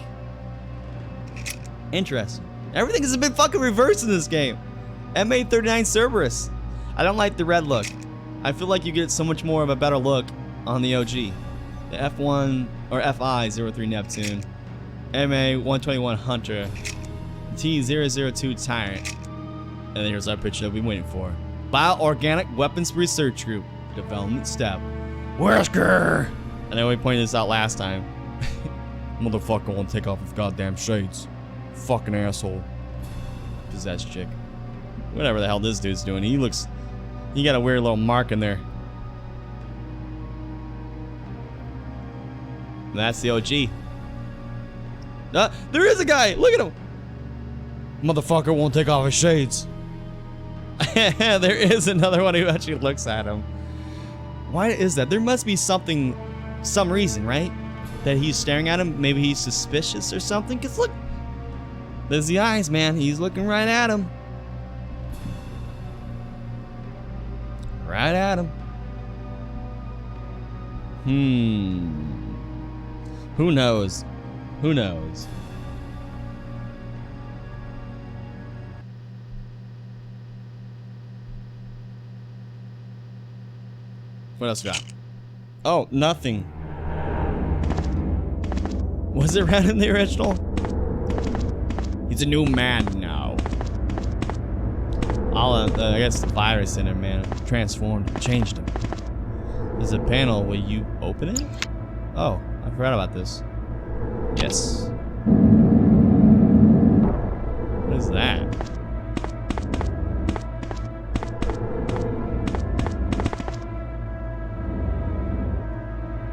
Interesting. Everything is a bit fucking reversed in this game. MA-39 Cerberus. I don't like the red look. I feel like you get so much more of a better look on the OG. The F1 or FI-03 Neptune, MA-121 Hunter, T-002 Tyrant, and then here's our picture that we've been waiting for. Bioorganic Weapons Research Group, Development Step. Wesker! And then we pointed this out last time. Motherfucker won't take off his goddamn shades. Fucking asshole. Possessed chick. Whatever the hell this dude's doing. He got a weird little mark in there. That's the OG. There is a guy! Look at him! Motherfucker won't take off his shades. There is another one who actually looks at him. Why is that? There must be some reason, right? That he's staring at him. Maybe he's suspicious or something. Cause look, there's the eyes, man. He's looking right at him. Right at him. Who knows? Who knows? What else we got? Oh, nothing. Was it red in the original? He's a new man now. I guess the virus in him, man. Transformed, changed him. There's a panel. Will you open it? Oh, I forgot about this. Yes. What is that?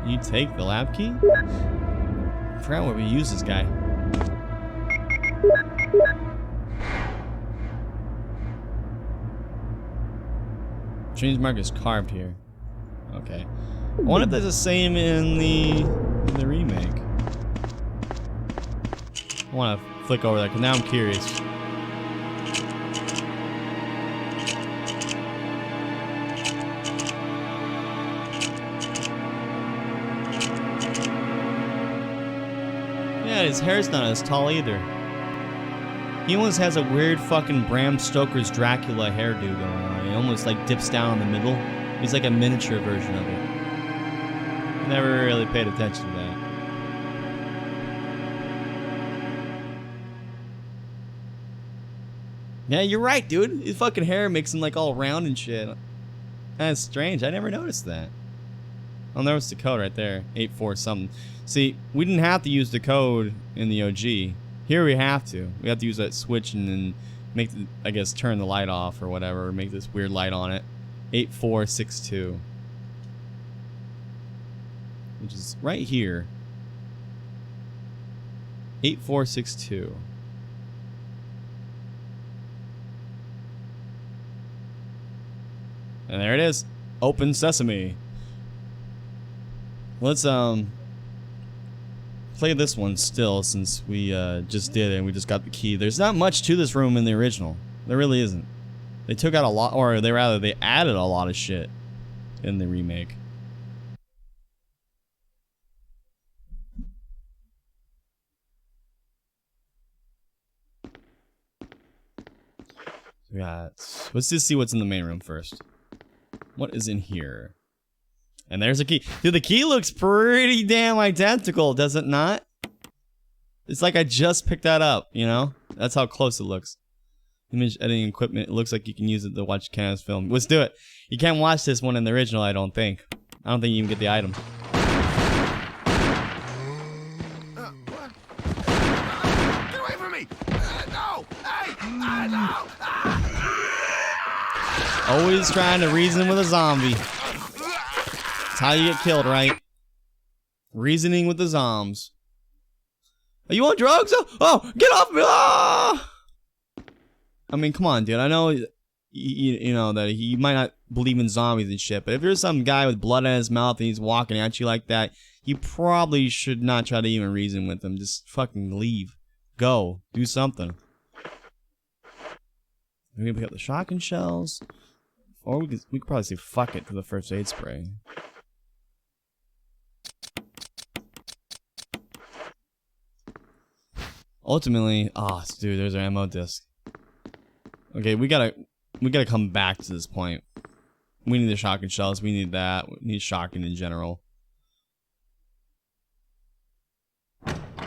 You take the lab key? I forgot where we use this guy. Change mark is carved here. Okay. I wonder if there's the same in the remake. I want to flick over that because now I'm curious. that, his hair's not as tall either. He almost has a weird fucking Bram Stoker's Dracula hairdo going on. It almost like dips down in the middle. He's like a miniature version of it. Never really paid attention to that. Yeah, you're right, dude. His fucking hair makes him like all round and shit. That's strange. I never noticed that. Oh, there was the code right there. 84 something. See, we didn't have to use the code in the OG. Here we have to. We have to use that switch and then make the, I guess, turn the light off or whatever. Or make this weird light on it. 8462. Which is right here. 8462. And there it is. Open sesame. Let's play this one still, since we just did it and we just got the key. There's not much to this room in the original. There really isn't. They took out a lot, or they added a lot of shit in the remake. Let's just see what's in the main room first. What is in here? And there's a key. Dude, the key looks pretty damn identical, does it not? It's like I just picked that up, you know? That's how close it looks. Image editing equipment. It looks like you can use it to watch Canada's film. Let's do it. You can't watch this one in the original, I don't think. I don't think you even get the item. What? Get away from me! No! Hey! No! Always trying to reason with a zombie. That's how you get killed, right? Reasoning with the zombs. Are you on drugs? Oh, get off me! Ah! I mean, come on, dude. I know, you know that he might not believe in zombies and shit, but if there's some guy with blood in his mouth and he's walking at you like that, you probably should not try to even reason with him. Just fucking leave. Go. Do something. We're gonna pick up the shotgun shells. Or we could probably say fuck it to the first aid spray. Ultimately, dude, there's our ammo disc. Okay, we gotta come back to this point. We need the shotgun shells. We need that. We need shotgun in general.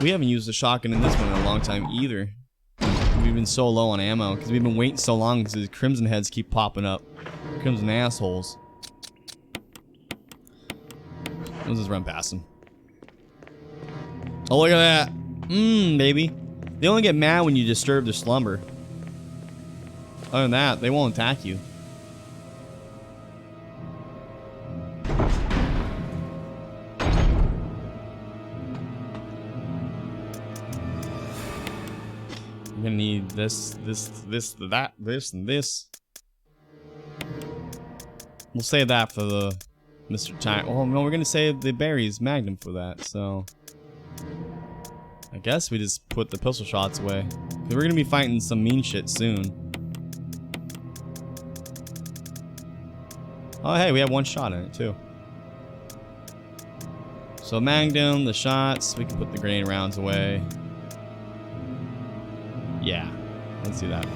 We haven't used the shotgun in this one in a long time either. We've been so low on ammo because we've been waiting so long because the crimson heads keep popping up. Crimson assholes. Let's just run past them. Oh, look at that. Baby. They only get mad when you disturb their slumber. Other than that, they won't attack you. I'm gonna need this, that, this, and this. We'll save that for the Mr. Time. Oh no, we're gonna save the berries magnum for that, so I guess we just put the pistol shots away. Cause we're gonna be fighting some mean shit soon. Oh hey, we have one shot in it too. So magnum, the shots, we can put the grenade rounds away. Yeah, let's do that.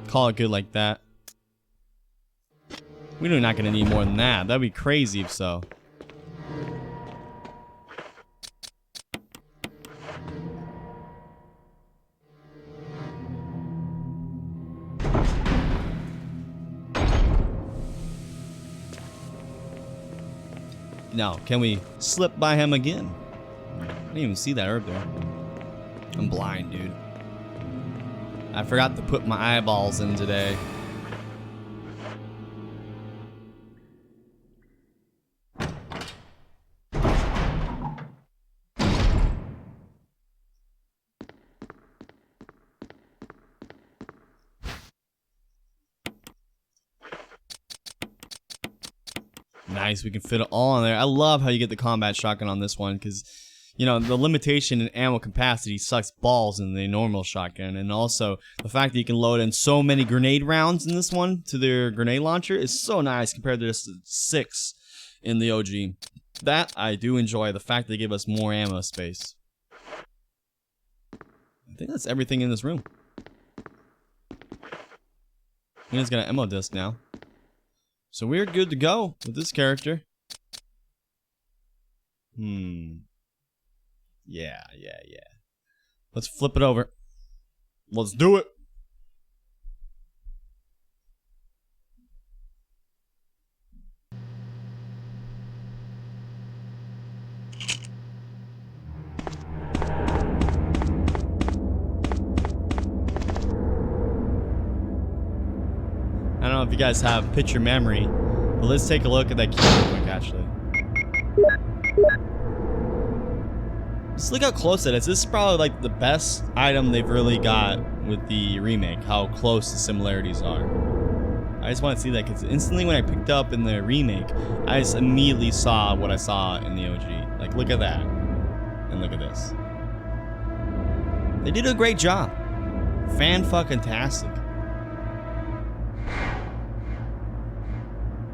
Call it good like that. We're not gonna need more than that. That'd be crazy if so. Now, can we slip by him again? I didn't even see that herb there. I'm blind, dude. I forgot to put my eyeballs in today. Nice, we can fit it all in there. I love how you get the combat shotgun on this one because, you know, the limitation in ammo capacity sucks balls in the normal shotgun, and also the fact that you can load in so many grenade rounds in this one to their grenade launcher is so nice compared to just 6 in the OG. That I do enjoy, the fact they give us more ammo space. I think that's everything in this room. He has got an ammo disc now. So we're good to go with this character. Yeah. Let's flip it over. Let's do it. I don't know if you guys have picture memory, but let's take a look at that key real quick, actually. Just look how close it is. This is probably like the best item they've really got with the remake, how close the similarities are. I just want to see that because instantly when I picked up in the remake, I just immediately saw what I saw in the OG. Like, look at that. And look at this. They did a great job. Fan-fucking-tastic.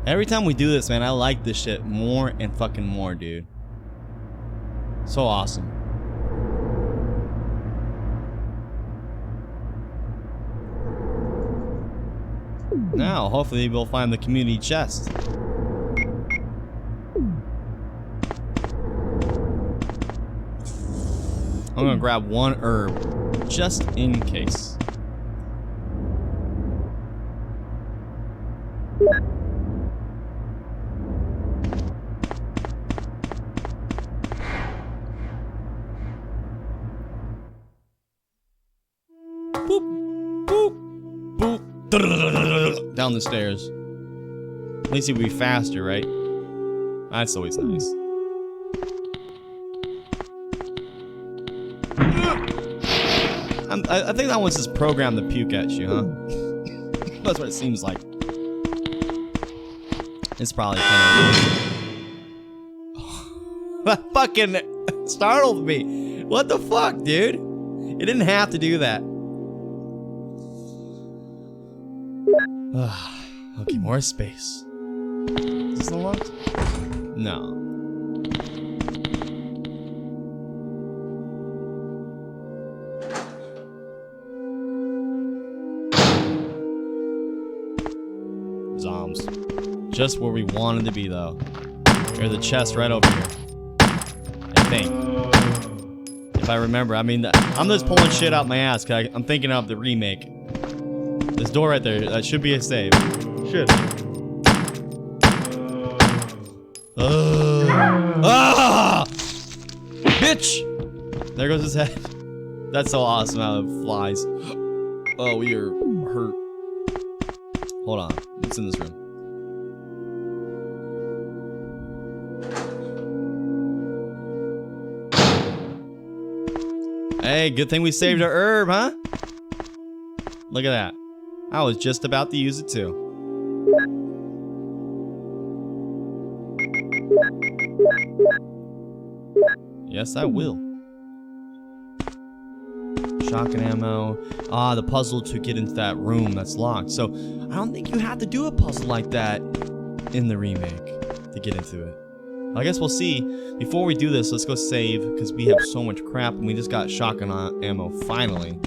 Every time we do this, man, I like this shit more and fucking more, dude. So awesome. Now, hopefully we'll find the community chest. I'm gonna grab one herb, just in case. Down the stairs. At least it'll be faster, right? That's always nice. I think that one's just programmed to puke at you, huh? That's what it seems like. It's probably kind of... That fucking startled me. What the fuck, dude? It didn't have to do that. Okay, more space. Is this unlocked? No. Zombs. Just where we wanted to be, though. There's a chest right over here. I think. If I remember. I mean, I'm just pulling shit out my ass, because I'm thinking of the remake. This door right there, that should be a save. Should. Ah! Bitch! There goes his head. That's so awesome how it flies. Oh, we are hurt. Hold on. What's in this room? Hey, good thing we saved our herb, huh? Look at that. I was just about to use it too. Yes, I will. Shotgun ammo. Ah, the puzzle to get into that room that's locked. So, I don't think you have to do a puzzle like that in the remake to get into it. I guess we'll see. Before we do this, let's go save, because we have so much crap, and we just got shotgun ammo finally.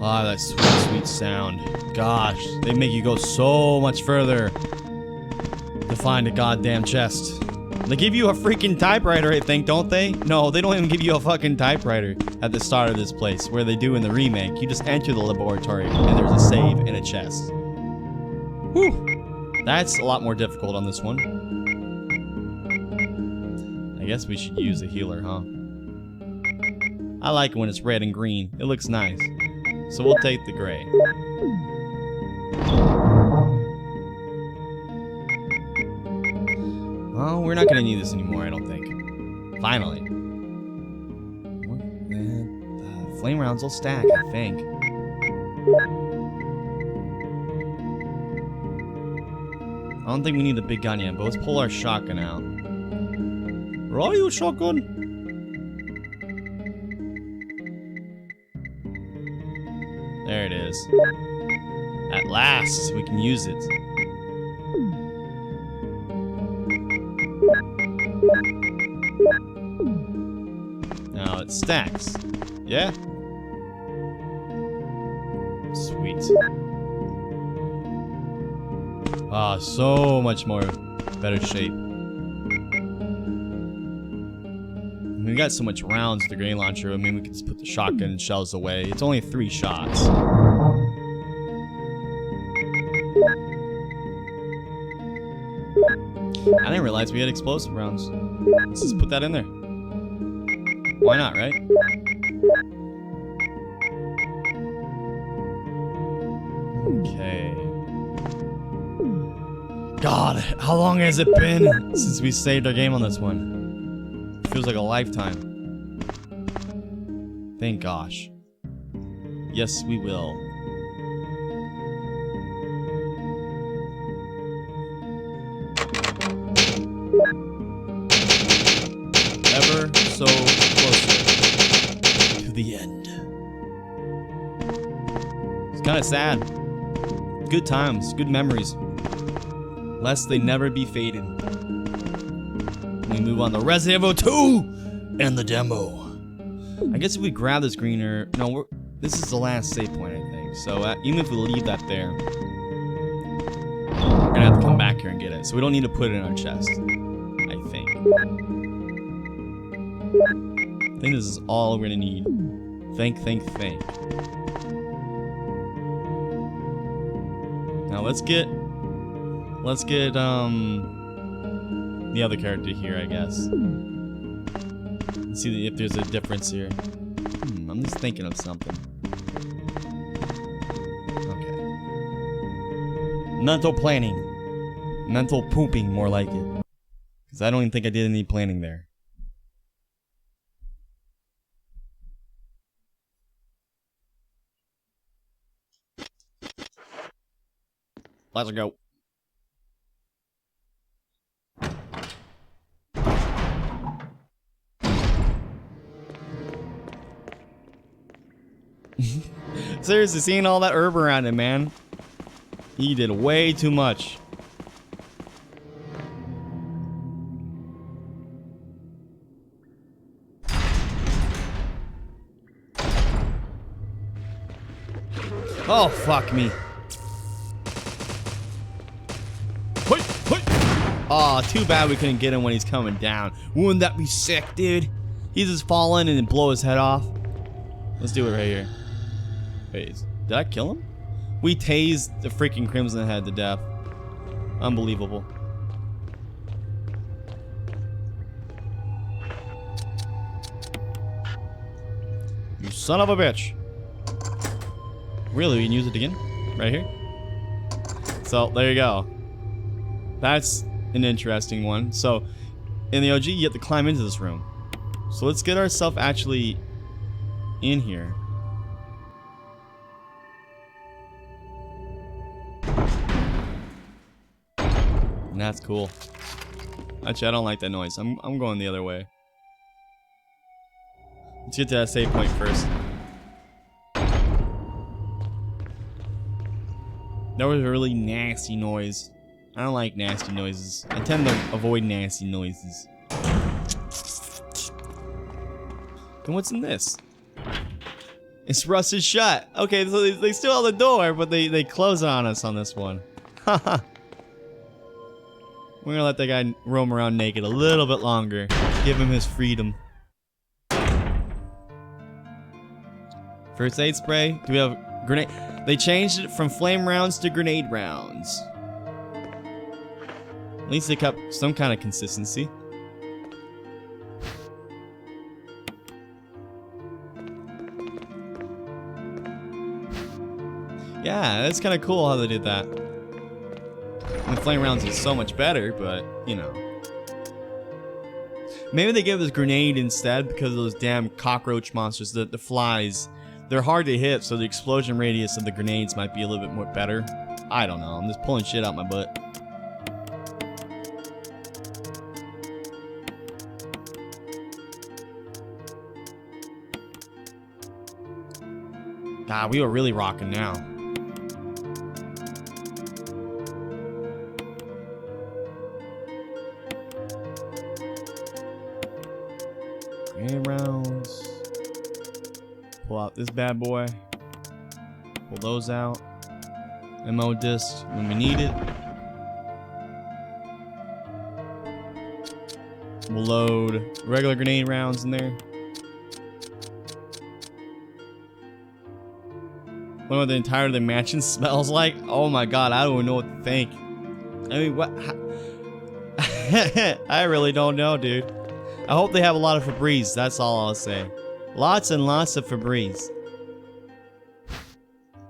Ah, that sweet, sweet sound. Gosh, they make you go so much further to find a goddamn chest. They give you a freaking typewriter, I think, don't they? No, they don't even give you a fucking typewriter at the start of this place, where they do in the remake. You just enter the laboratory, and there's a save and a chest. Whew. That's a lot more difficult on this one. I guess we should use a healer, huh? I like it when it's red and green. It looks nice. So we'll take the gray. Oh, we're not gonna need this anymore, I don't think. Finally. Flame rounds will stack, I think. I don't think we need the big gun yet, but let's pull our shotgun out. Where are you, shotgun? There it is. At last, we can use it. Now it stacks. Yeah? Sweet. Ah, so much more better shape. We got so much rounds with the grenade launcher. I mean, we could just put the shotgun shells away. It's only 3 shots. I didn't realize we had explosive rounds. Let's just put that in there. Why not, right? Okay. God, how long has it been since we saved our game on this one? Feels like a lifetime. Thank gosh. Yes, we will. Ever so closer to the end. It's kind of sad. Good times, good memories. Lest they never be faded. We move on to Resident Evil 2 and the demo. I guess if we grab this greener, no, this is the last save point, I think. So even if we leave that there, we're gonna have to come back here and get it. So we don't need to put it in our chest, I think. I think this is all we're gonna need. Think. Now let's get the other character here, I guess. Let's see if there's a difference here. I'm just thinking of something. Okay. Mental planning. Mental pooping, more like it. Because I don't even think I did any planning there. Let's go. Seriously, seeing all that herb around him, man. He did way too much. Oh, fuck me. Oh, too bad we couldn't get him when he's coming down. Wouldn't that be sick, dude? He's just falling and then blow his head off. Let's do it right here. Wait, did I kill him? We tased the freaking Crimson Head to death. Unbelievable. You son of a bitch. Really, we can use it again? Right here? So, there you go. That's an interesting one. So, in the OG, you have to climb into this room. So let's get ourselves actually in here. And that's cool. Actually, I don't like that noise. I'm going the other way. Let's get to that save point first. That was a really nasty noise. I don't like nasty noises. I tend to avoid nasty noises. And what's in this? It's rusted shut. Okay, so they still have the door, but they close on us on this one. Haha. We're gonna let that guy roam around naked a little bit longer. Give him his freedom. First aid spray. Do we have grenade? They changed it from flame rounds to grenade rounds. At least they kept some kind of consistency. Yeah, that's kind of cool how they did that. And the flame rounds is so much better, but, you know. Maybe they gave us grenade instead because of those damn cockroach monsters, the flies. They're hard to hit, so the explosion radius of the grenades might be a little bit more better. I don't know, I'm just pulling shit out my butt. God, we were really rocking now. Grenade rounds. Pull out this bad boy. Pull those out. Ammo disc when we need it. We'll load regular grenade rounds in there. Wonder what the entire of the mansion smells like. Oh my god, I don't even know what to think. I mean, what? I really don't know, dude. I hope they have a lot of Febreze. That's all I'll say. Lots and lots of Febreze.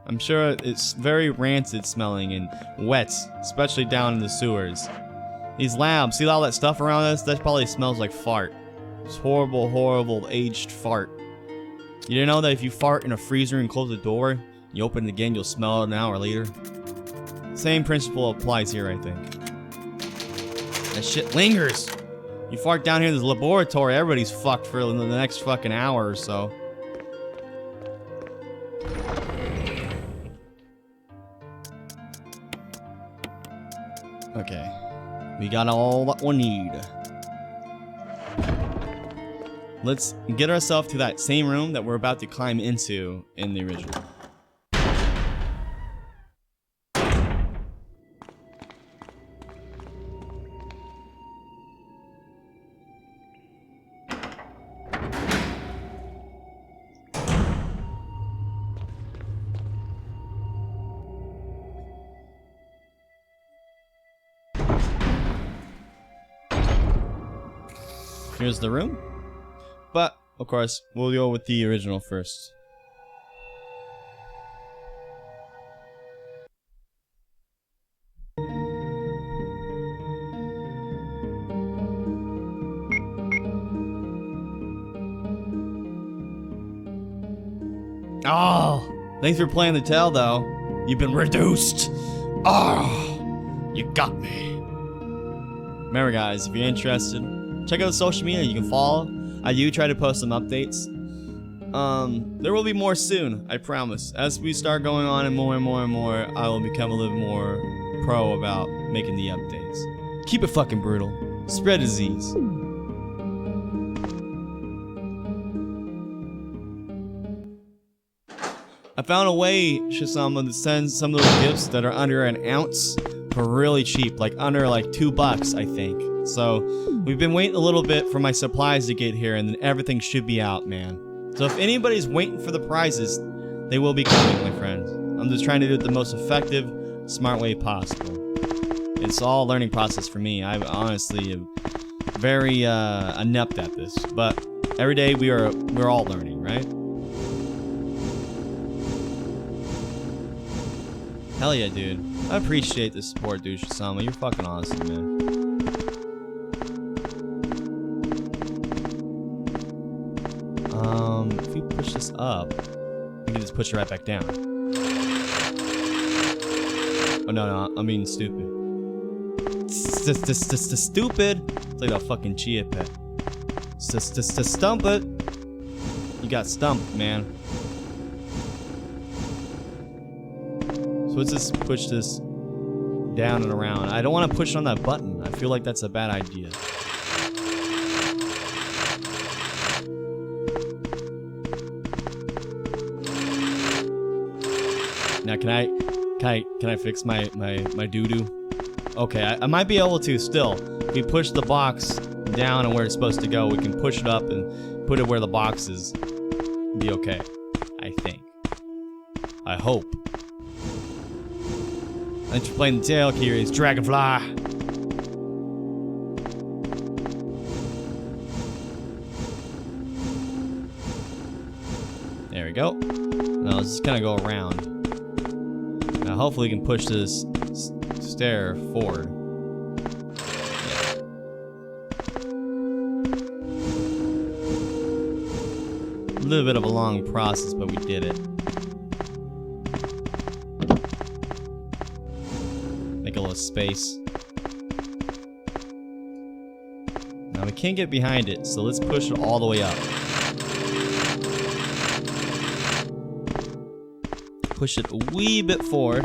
I'm sure it's very rancid smelling and wet, especially down in the sewers. These labs, see all that stuff around us? That probably smells like fart. It's horrible, horrible, aged fart. You didn't know that if you fart in a freezer and close the door, you open it again, you'll smell it an hour later? Same principle applies here, I think. That shit lingers. You fart down here in this laboratory, everybody's fucked for the next fucking hour or so. Okay. We got all that we need. Let's get ourselves to that same room that we're about to climb into in the original. Here's the room. But, of course, we'll go with the original first. Oh, thanks for playing the tell, though. You've been reduced. Oh, you got me. Remember, guys, if you're interested, check out the social media you can follow. I do try to post some updates. There will be more soon, I promise. As we start going on and more, I will become a little more pro about making the updates. Keep it fucking brutal. Spread disease. I found a way, Shisama, to send some of those gifts that are under an ounce for really cheap, like under like $2, I think. So we've been waiting a little bit for my supplies to get here, and then everything should be out, man. So if anybody's waiting for the prizes, they will be coming, my friends. I'm just trying to do it the most effective, smart way possible. It's all a learning process for me. I honestly am very inept at this, but every day we're all learning, right? Hell yeah, dude. I appreciate the support, dude, Shisama. You're fucking awesome, man. If we push this up, we can just push it right back down. Oh, no, I mean stupid. Stupid. It's like a fucking chia pet. Stump it. You got stumped, man. So let's just push this down and around. I don't want to push on that button. I feel like that's a bad idea. Now can I fix my doo-doo? Okay, I might be able to still. If we push the box down and where it's supposed to go, we can push it up and put it where the box is. Be okay. I think. I hope. Thanks for playing the tail, Kiri's Dragonfly. There we go. Now let's just kind of go around. Now hopefully we can push this stair forward. Yeah. A little bit of a long process, but we did it. Make a little space. Now we can't get behind it, so let's push it all the way up. push it a wee bit forward.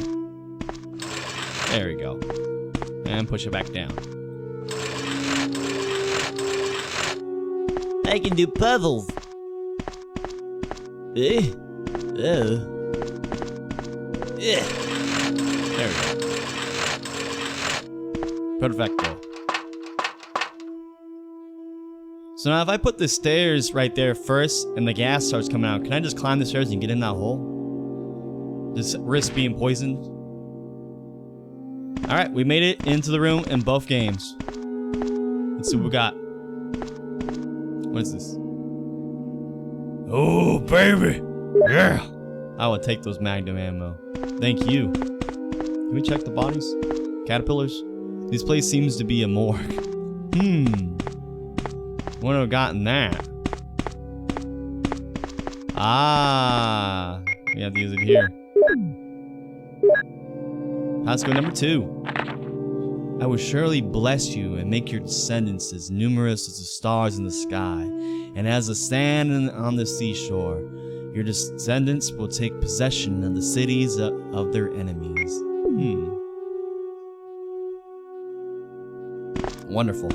There we go. And push it back down. I can do puzzles. Eh? Oh. Yeah. There we go. Perfecto. So now if I put the stairs right there first and the gas starts coming out, can I just climb the stairs and get in that hole? Just risk being poisoned? Alright, we made it into the room in both games. Let's see what we got. What is this? Oh, baby! Yeah! I will take those Magnum ammo. Thank you. Can we check the bodies? Caterpillars? This place seems to be a morgue. Wouldn't have gotten that. Ah, we have to use it here. Passcode number 2. I will surely bless you and make your descendants as numerous as the stars in the sky, and as the sand on the seashore. Your descendants will take possession of the cities of their enemies. Wonderful.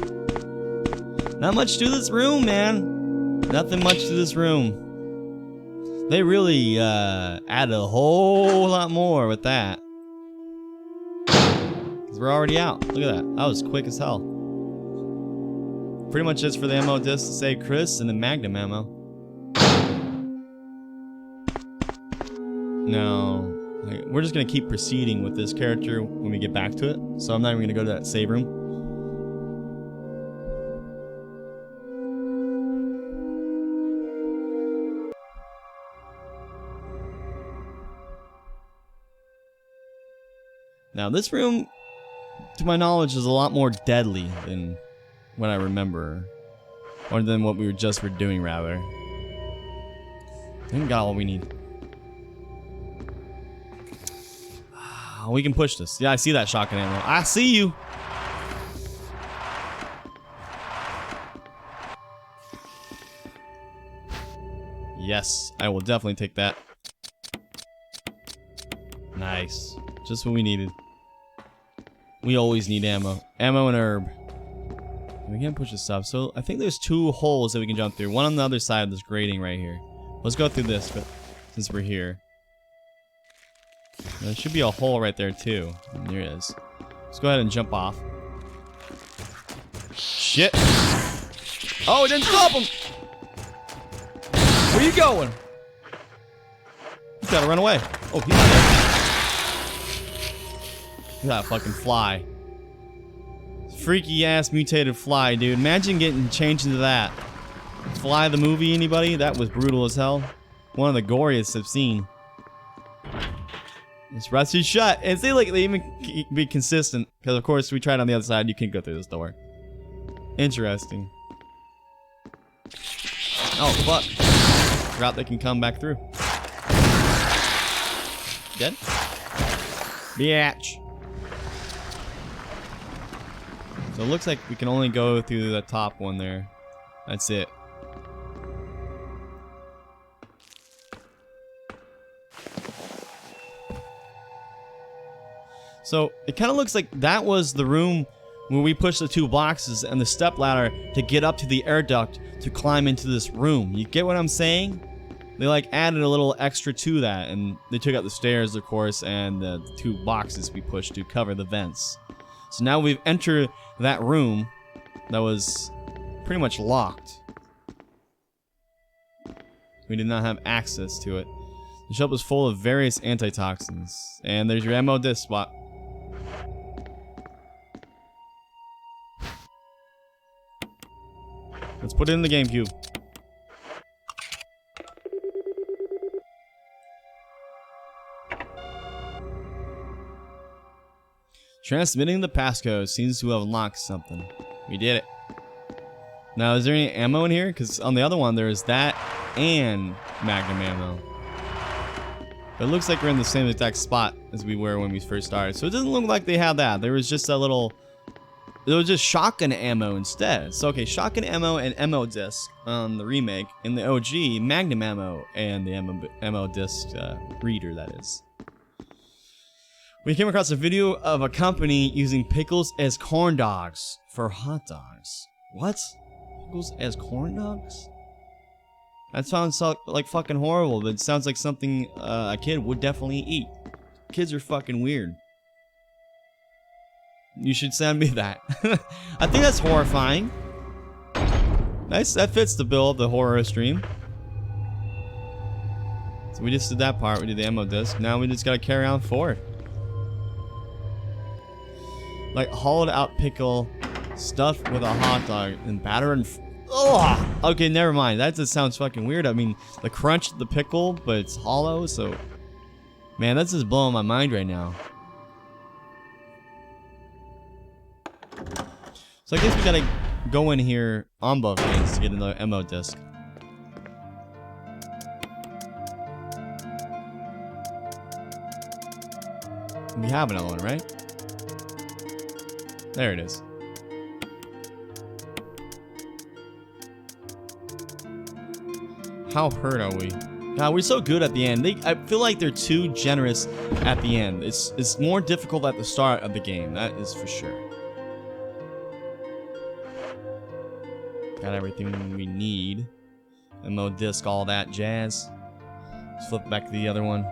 Not much to this room, man. Nothing much to this room. They really added a whole lot more with that. Because we're already out. Look at that. That was quick as hell. Pretty much just for the ammo disc to save Chris and the Magnum ammo. No. We're just going to keep proceeding with this character when we get back to it. So I'm not even going to go to that save room. Now this room, to my knowledge, is a lot more deadly than what I remember. Or than what we were just doing, rather. I think we got all we need. We can push this. Yeah, I see that shotgun ammo. I see you! Yes, I will definitely take that. Nice. Just what we needed. We always need ammo. Ammo and herb. We can't push this up. So I think there's 2 holes that we can jump through. One on the other side of this grating right here. Let's go through this, but since we're here. There should be a hole right there too. And there is. Let's go ahead and jump off. Shit! Oh, it didn't stop him! Where you going? He's gotta run away. Oh, he's not there. Look at that fucking fly. Freaky ass mutated fly, dude. Imagine getting changed into that. Fly the movie, anybody? That was brutal as hell. One of the goriest I've seen. It's rusty shut. And see, like, they even be consistent. Because, of course, we tried on the other side. You can't go through this door. Interesting. Oh, fuck. Route they can come back through. Dead? Biatch. So it looks like we can only go through the top one there. That's it. So it kind of looks like that was the room where we pushed the 2 boxes and the step ladder to get up to the air duct to climb into this room. You get what I'm saying? They like added a little extra to that, and they took out the stairs, of course, and the 2 boxes we pushed to cover the vents. So now we've entered that room that was pretty much locked. We did not have access to it. The shop was full of various antitoxins. And there's your ammo disc spot. Let's put it in the GameCube. Transmitting the passcode seems to have unlocked something. We did it. Now, is there any ammo in here? Because on the other one, there's that and Magnum ammo. But it looks like we're in the same exact spot as we were when we first started. So it doesn't look like they had that. There was just a little... There was just shotgun ammo instead. So, okay, shotgun ammo and ammo disc on the remake. In the OG, Magnum ammo and the ammo disc reader, that is. We came across a video of a company using pickles as corn dogs for hot dogs. What? Pickles as corn dogs? That sounds like fucking horrible, but it sounds like something a kid would definitely eat. Kids are fucking weird. You should send me that. I think that's horrifying. Nice, that fits the bill of the horror stream. So we just did that part, we did the ammo disc. Now we just gotta carry on forward. Like hollowed out pickle stuffed with a hot dog and batter and ugh! Okay, never mind. That just sounds fucking weird. I mean, the crunch of the pickle, but it's hollow, so man, that's just blowing my mind right now. So I guess we gotta go in here on both ends to get another ammo disc. We have another one, right? There it is. How hurt are we? God, we're so good at the end. I feel like they're too generous at the end. It's more difficult at the start of the game, that is for sure. Got everything we need. Ammo disc, all that jazz. Let's flip back to the other one.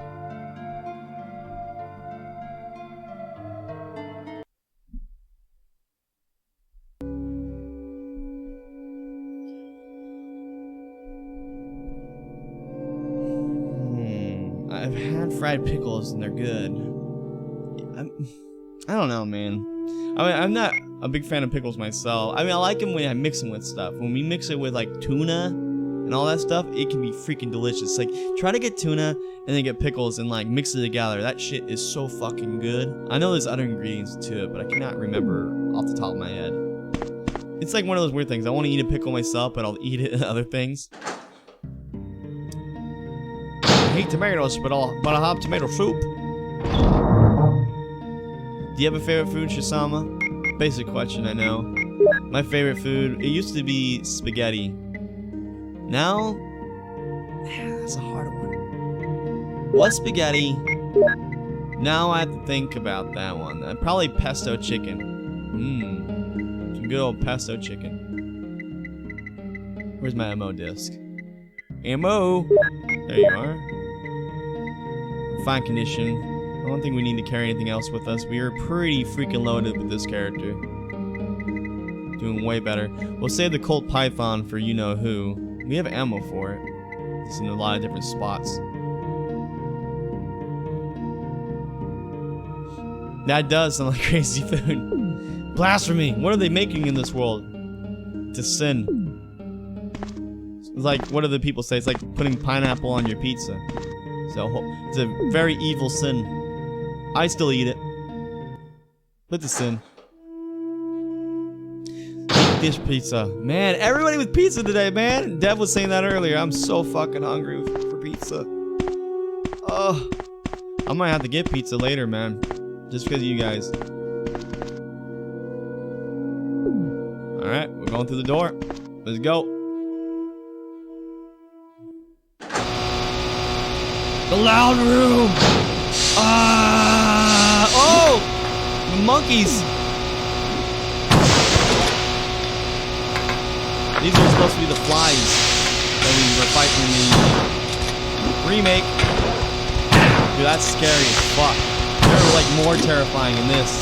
I've had fried pickles and they're good. I don't know, man. I mean, I'm not a big fan of pickles myself. I mean, I like them when I mix them with stuff. When we mix it with like tuna and all that stuff, it can be freaking delicious. Like, try to get tuna and then get pickles and like mix it together. That shit is so fucking good. I know there's other ingredients to it, but I cannot remember off the top of my head. It's like one of those weird things. I want to eat a pickle myself, but I'll eat it in other things. I hate tomatoes, but I'll have tomato soup. Do you have a favorite food, Shisama? Basic question, I know. My favorite food, it used to be spaghetti. Now, that's a hard one. What's spaghetti? Now I have to think about that one. Probably pesto chicken. Some good old pesto chicken. Where's my ammo disc? Ammo! There you are. Fine condition. I don't think we need to carry anything else with us. We are pretty freaking loaded with this character. Doing way better. We'll save the Colt Python for you-know-who. We have ammo for it. It's in a lot of different spots. That does sound like crazy food. Blasphemy! What are they making in this world? To sin. It's like, what do the people say? It's like putting pineapple on your pizza. So, it's a very evil sin. I still eat it. But it's a sin. Eat this pizza. Man, everybody with pizza today, man. Dev was saying that earlier. I'm so fucking hungry for pizza. Oh. I might have to get pizza later, man. Just because of you guys. Alright, we're going through the door. Let's go. The loud room! Oh! The monkeys! These are supposed to be the flies that we were fighting in the remake. Dude, that's scary as fuck. They're like more terrifying in this.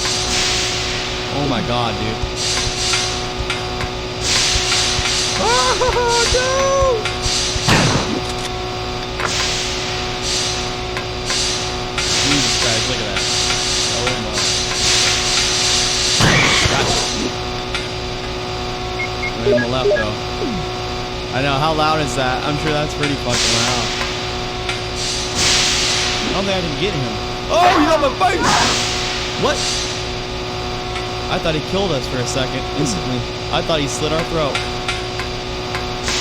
Oh my god, dude. Oh no! Jesus Christ, look at that. Oh my. Gotcha. Right on the left though. I know, how loud is that? I'm sure that's pretty fucking loud. I don't think I can get him. Oh, he's on my face! What? I thought he killed us for a second, instantly. I thought he slit our throat.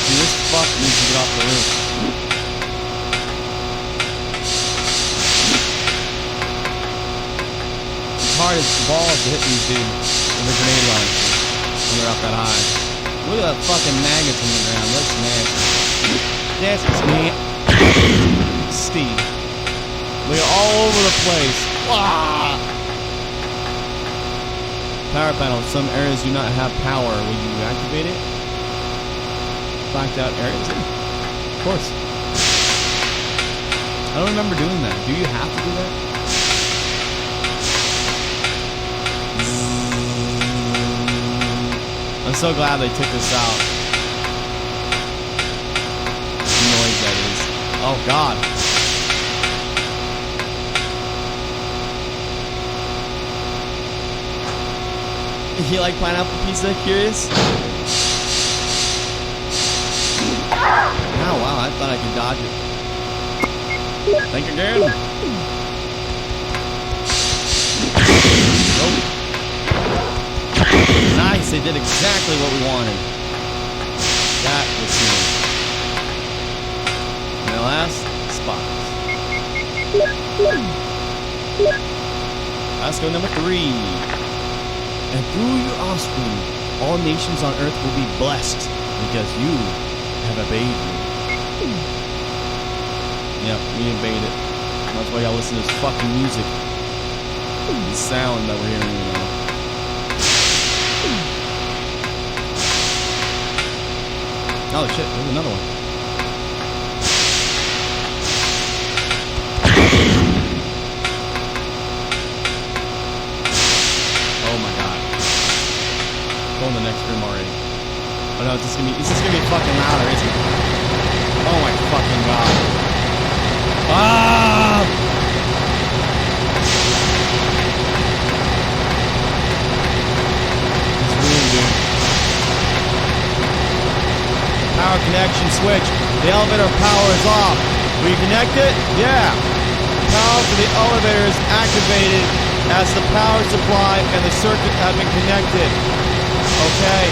Dude, this fuck needs to get off the roof. Hard as balls to hit these dudes with a grenade launcher when they're up that high. Look at that fucking magnets on the ground. That's nasty. That's nasty. Steve. We're all over the place. Ah! Power panel. Some areas do not have power. Will you activate it? Blacked out areas? Yeah. Of course. I don't remember doing that. Do you have to do that? I'm so glad they took this out. The noise that is. Oh God. You like pineapple pizza? Curious? Oh wow, I thought I could dodge it. Think again. Nope. Nice, they did exactly what we wanted. That was smooth. And the last spots. Let's go number 3. And through your offspring, all nations on earth will be blessed because you have obeyed me. Yep, we obeyed it. That's why y'all listen to this fucking music. The sound that we're hearing right now. Oh shit, there's another one. Oh my god. Go in the next room already. Oh no, this is gonna be fucking louder, isn't it? Oh my fucking god. Ah! It's really good. Power connection switch. The elevator power is off. Will you connect it? Yeah. Power for the elevator is activated as the power supply and the circuit have been connected. Okay.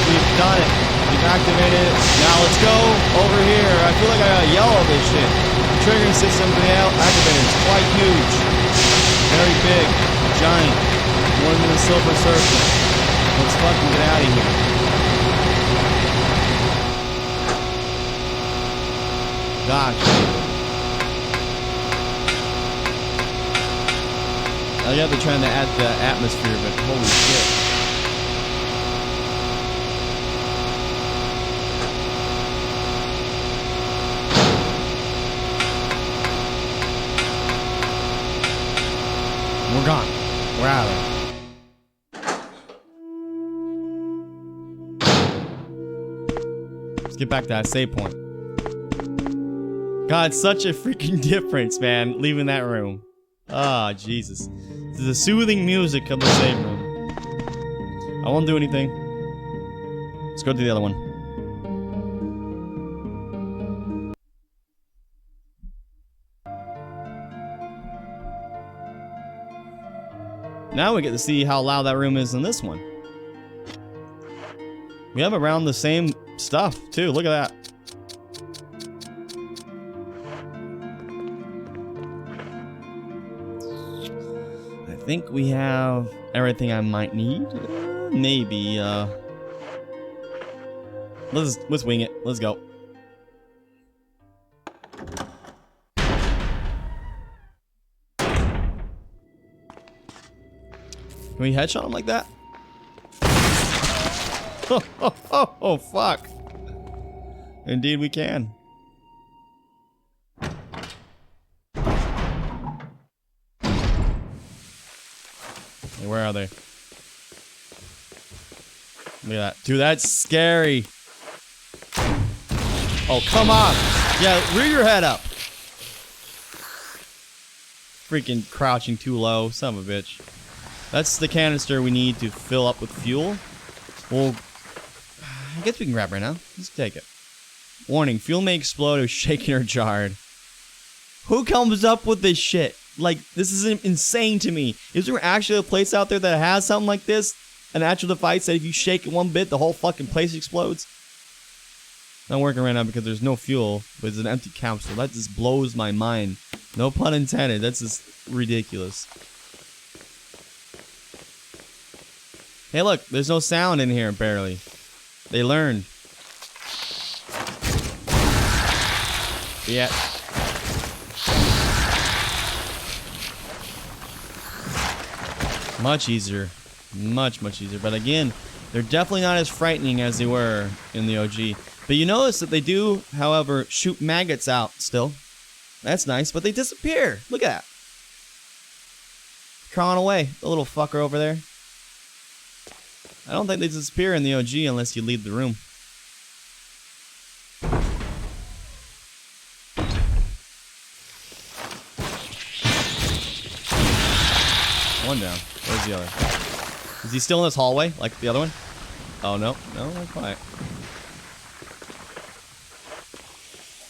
We've done it. We've activated it. Now let's go over here. I feel like I gotta yell all this shit. The triggering system for the activator is quite huge. Very big. Giant. More than the Silver Surfer. Let's fucking get out of here. Gosh. I got to trying to add the atmosphere, but holy shit. We're gone. We're out of there. Let's get back to that save point. God, such a freaking difference, man, leaving that room. Ah, Jesus. The soothing music of the save room. I won't do anything. Let's go to the other one. Now we get to see how loud that room is in this one. We have around the same stuff, too. Look at that. I think we have everything I might need. Maybe, Let's wing it. Let's go. Can we headshot him like that? Oh, fuck. Indeed we can. Hey, where are they? Look at that. Dude, that's scary. Oh, come on. Yeah, rear your head up. Freaking crouching too low. Son of a bitch. That's the canister we need to fill up with fuel. Well, I guess we can grab right now. Let's take it. Warning, fuel may explode if shaken or jarred. Who comes up with this shit? Like, this is insane to me. Is there actually a place out there that has something like this? An actual device that if you shake it one bit, the whole fucking place explodes? Not working right now because there's no fuel, but it's an empty capsule. That just blows my mind. No pun intended. That's just ridiculous. Hey, look, there's no sound in here, barely. They learned. Yeah. Much easier. Much easier. But again, they're definitely not as frightening as they were in the OG. But you notice that they do, however, shoot maggots out still. That's nice, but they disappear. Look at that. Crawling away, the little fucker over there. I don't think they disappear in the OG unless you leave the room. One down. Where's the other? Is he still in this hallway like the other one? Oh, no. No, not quite.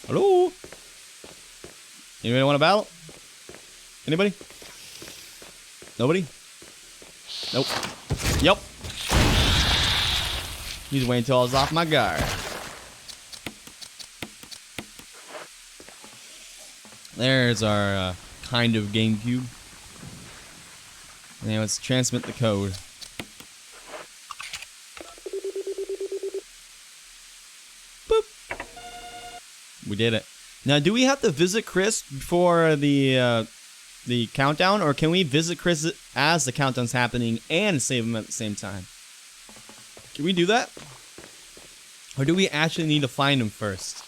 Hello? Anybody want to battle? Anybody? Nobody? Nope. Yep. He's waiting until I was off my guard. There's our kind of GameCube. Now let's transmit the code. Boop. We did it. Now, do we have to visit Chris before the countdown, or can we visit Chris as the countdown's happening and save him at the same time? Can we do that? Or do we actually need to find him first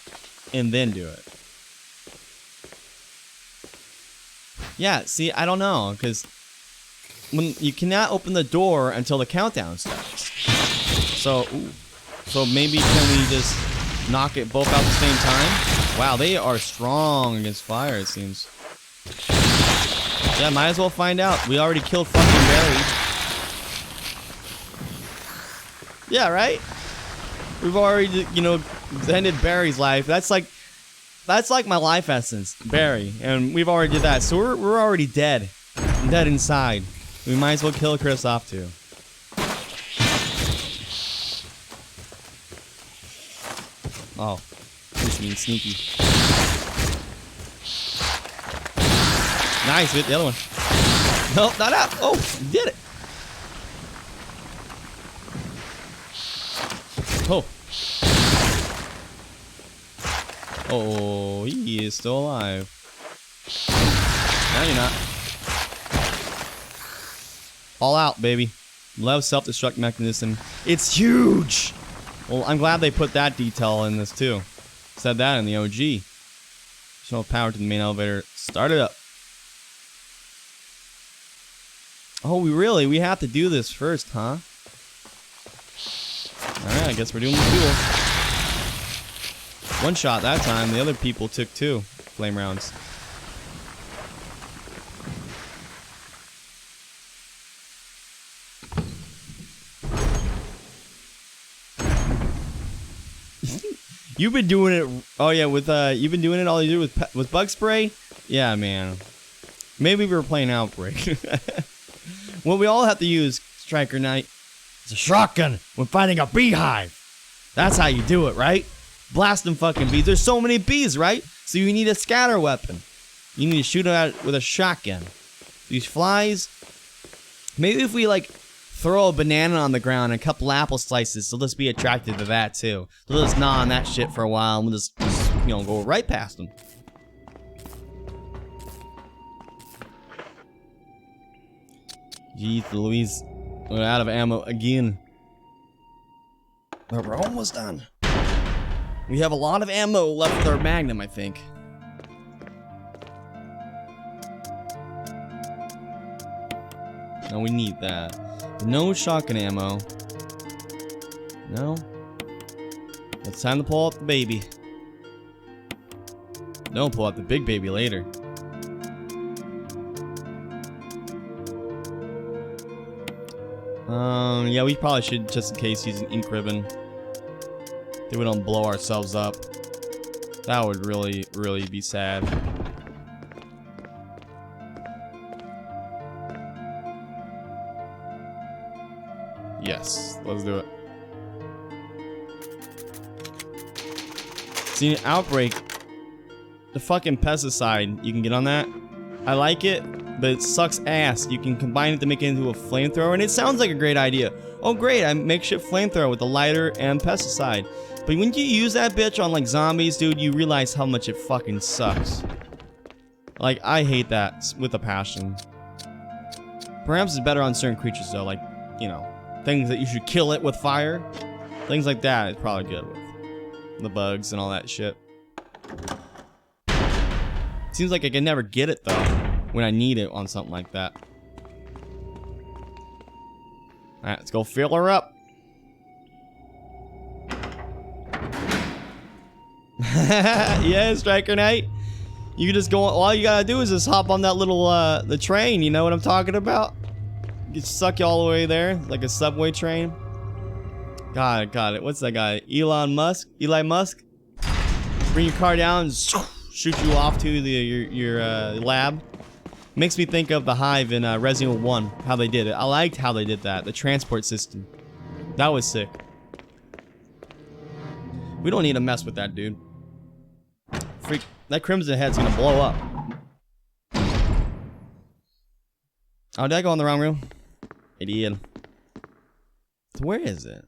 and then do it? Yeah, see, I don't know, because when you cannot open the door until the countdown starts. So maybe can we just knock it both out at the same time? Wow, they are strong against fire, it seems. Yeah, might as well find out. We already killed fucking Barry. Yeah, right? We've already, you know, ended Barry's life. That's like my life essence, Barry. And we've already did that. So we're already dead. Dead inside. We might as well kill Chris off too. Oh. This means sneaky. Nice, hit the other one. Nope, not out. Oh, did it. Oh. Oh, he is still alive. No, you're not. All out, baby. Love self-destruct mechanism. It's huge. Well, I'm glad they put that detail in this too. Said that in the OG. Show power to the main elevator. Start it up. Oh, we have to do this first, huh? Alright, I guess we're doing the duel. One shot that time. The other people took 2 flame rounds. You've been doing it. Oh yeah, with you've been doing it all you do with bug spray. Yeah, man. Maybe we were playing Outbreak. What we all have to use, Striker Knight, is a shotgun when fighting a beehive. That's how you do it, right? Blast them fucking bees. There's so many bees, right? So you need a scatter weapon. You need to shoot them out with a shotgun. These flies. Maybe if we like throw a banana on the ground and a couple apple slices, they'll just be attracted to that too. They'll just gnaw on that shit for a while and we'll just you know, go right past them. Jeez Louise. We're out of ammo again. We're almost done. We have a lot of ammo left with our Magnum, I think. No, we need that. No shotgun ammo. No. It's time to pull out the baby. No, pull out the big baby later. Yeah, we probably should, just in case, use an ink ribbon. That we don't blow ourselves up. That would really, really be sad. Yes, let's do it. See, Outbreak, the fucking pesticide, you can get on that. I like it, but it sucks ass. You can combine it to make it into a flamethrower, and it sounds like a great idea. Oh great, I makeshift flamethrower with a lighter and pesticide. But when you use that bitch on like zombies, dude, you realize how much it fucking sucks. Like, I hate that with a passion. Perhaps it's better on certain creatures though, like, you know, things that you should kill it with fire. Things like that is probably good with the bugs and all that shit. Seems like I can never get it though when I need it on something like that. Alright, let's go fill her up. Yeah, Striker Knight. You can just go, all you gotta do is just hop on that little, the train, you know what I'm talking about? You suck you all the way there, like a subway train. Got it. What's that guy? Eli Musk? Bring your car down and shoot you off to your lab. Makes me think of the Hive in Resident Evil 1, how they did it. I liked how they did that, the transport system. That was sick. We don't need to mess with that, dude. Freak, that Crimson Head's gonna blow up. Oh, did I go in the wrong room? Idiot. So where is it?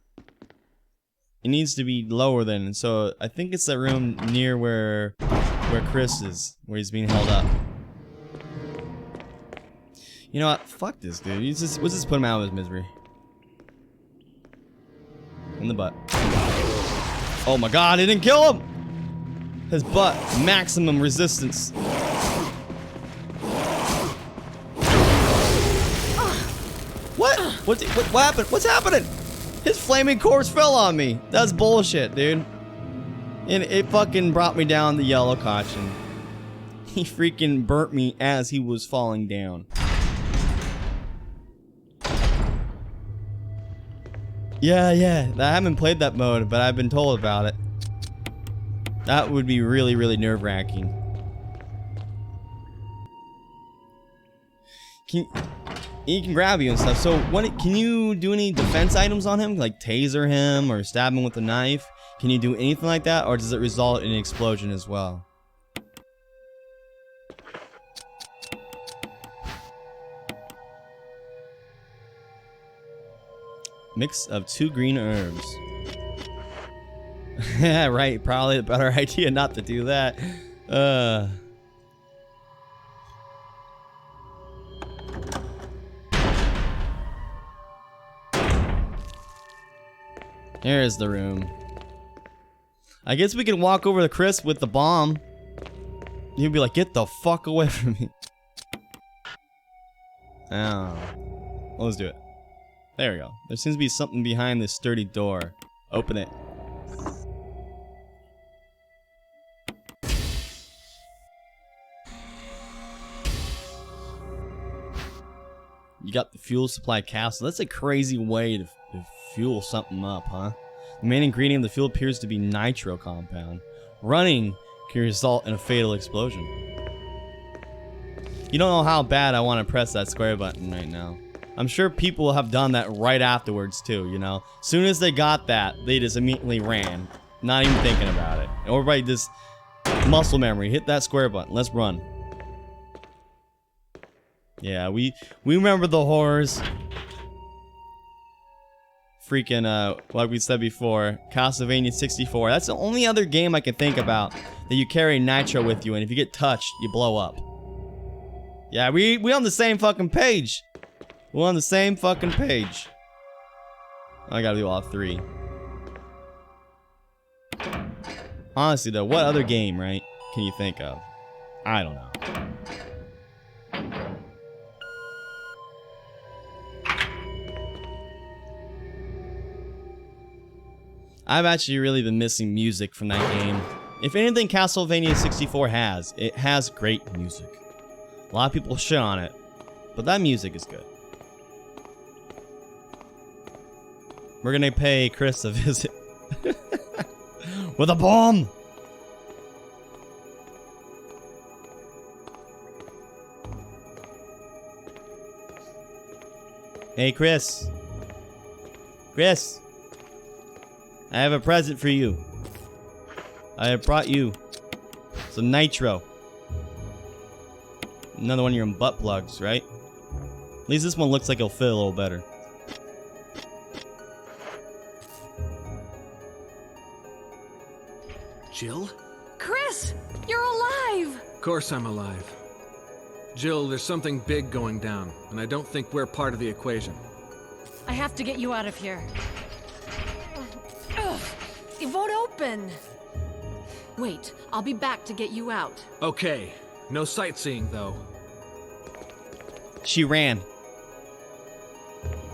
It needs to be lower than, so I think it's that room near where Chris is, where he's being held up. You know what? Fuck this, dude. Let's just put him out of his misery. In the butt. Oh my god, it didn't kill him! His butt, maximum resistance. What? What happened? What's happening? His flaming corpse fell on me. That's bullshit, dude. And it fucking brought me down the yellow caution. He freaking burnt me as he was falling down. Yeah. I haven't played that mode, but I've been told about it. That would be really, really nerve-wracking. He can grab you and stuff. So, can you do any defense items on him? Like taser him or stab him with a knife? Can you do anything like that? Or does it result in an explosion as well? Mix of 2 green herbs. Yeah, right. Probably a better idea not to do that. Here's the room. I guess we can walk over to Chris with the bomb. He'll be like, get the fuck away from me. Oh. Well, let's do it. There we go. There seems to be something behind this sturdy door. Open it. You got the fuel supply capsule. That's a crazy way to fuel something up, huh? The main ingredient of the fuel appears to be nitro compound. Running can result in a fatal explosion. You don't know how bad I want to press that square button right now. I'm sure people have done that right afterwards too, you know? As soon as they got that, they just immediately ran. Not even thinking about it. Everybody just muscle memory. Hit that square button. Let's run. Yeah, we remember the horrors. Freaking, like we said before, Castlevania 64. That's the only other game I can think about that you carry nitro with you, and if you get touched, you blow up. Yeah, we on the same fucking page. We're on the same fucking page. I gotta do all 3. Honestly though, what other game, right, can you think of? I don't know. I've actually really been missing music from that game. If anything Castlevania 64 has, it has great music. A lot of people shit on it, but that music is good. We're gonna pay Chris a visit. With a bomb! Hey Chris. Chris. I have a present for you. I have brought you some nitro. Another one of your butt plugs, right? At least this one looks like it'll fit a little better. Jill? Chris, you're alive. Of course I'm alive. Jill, there's something big going down, and I don't think we're part of the equation. I have to get you out of here. Ugh, it won't open. Wait, I'll be back to get you out. Okay, no sightseeing though. She ran.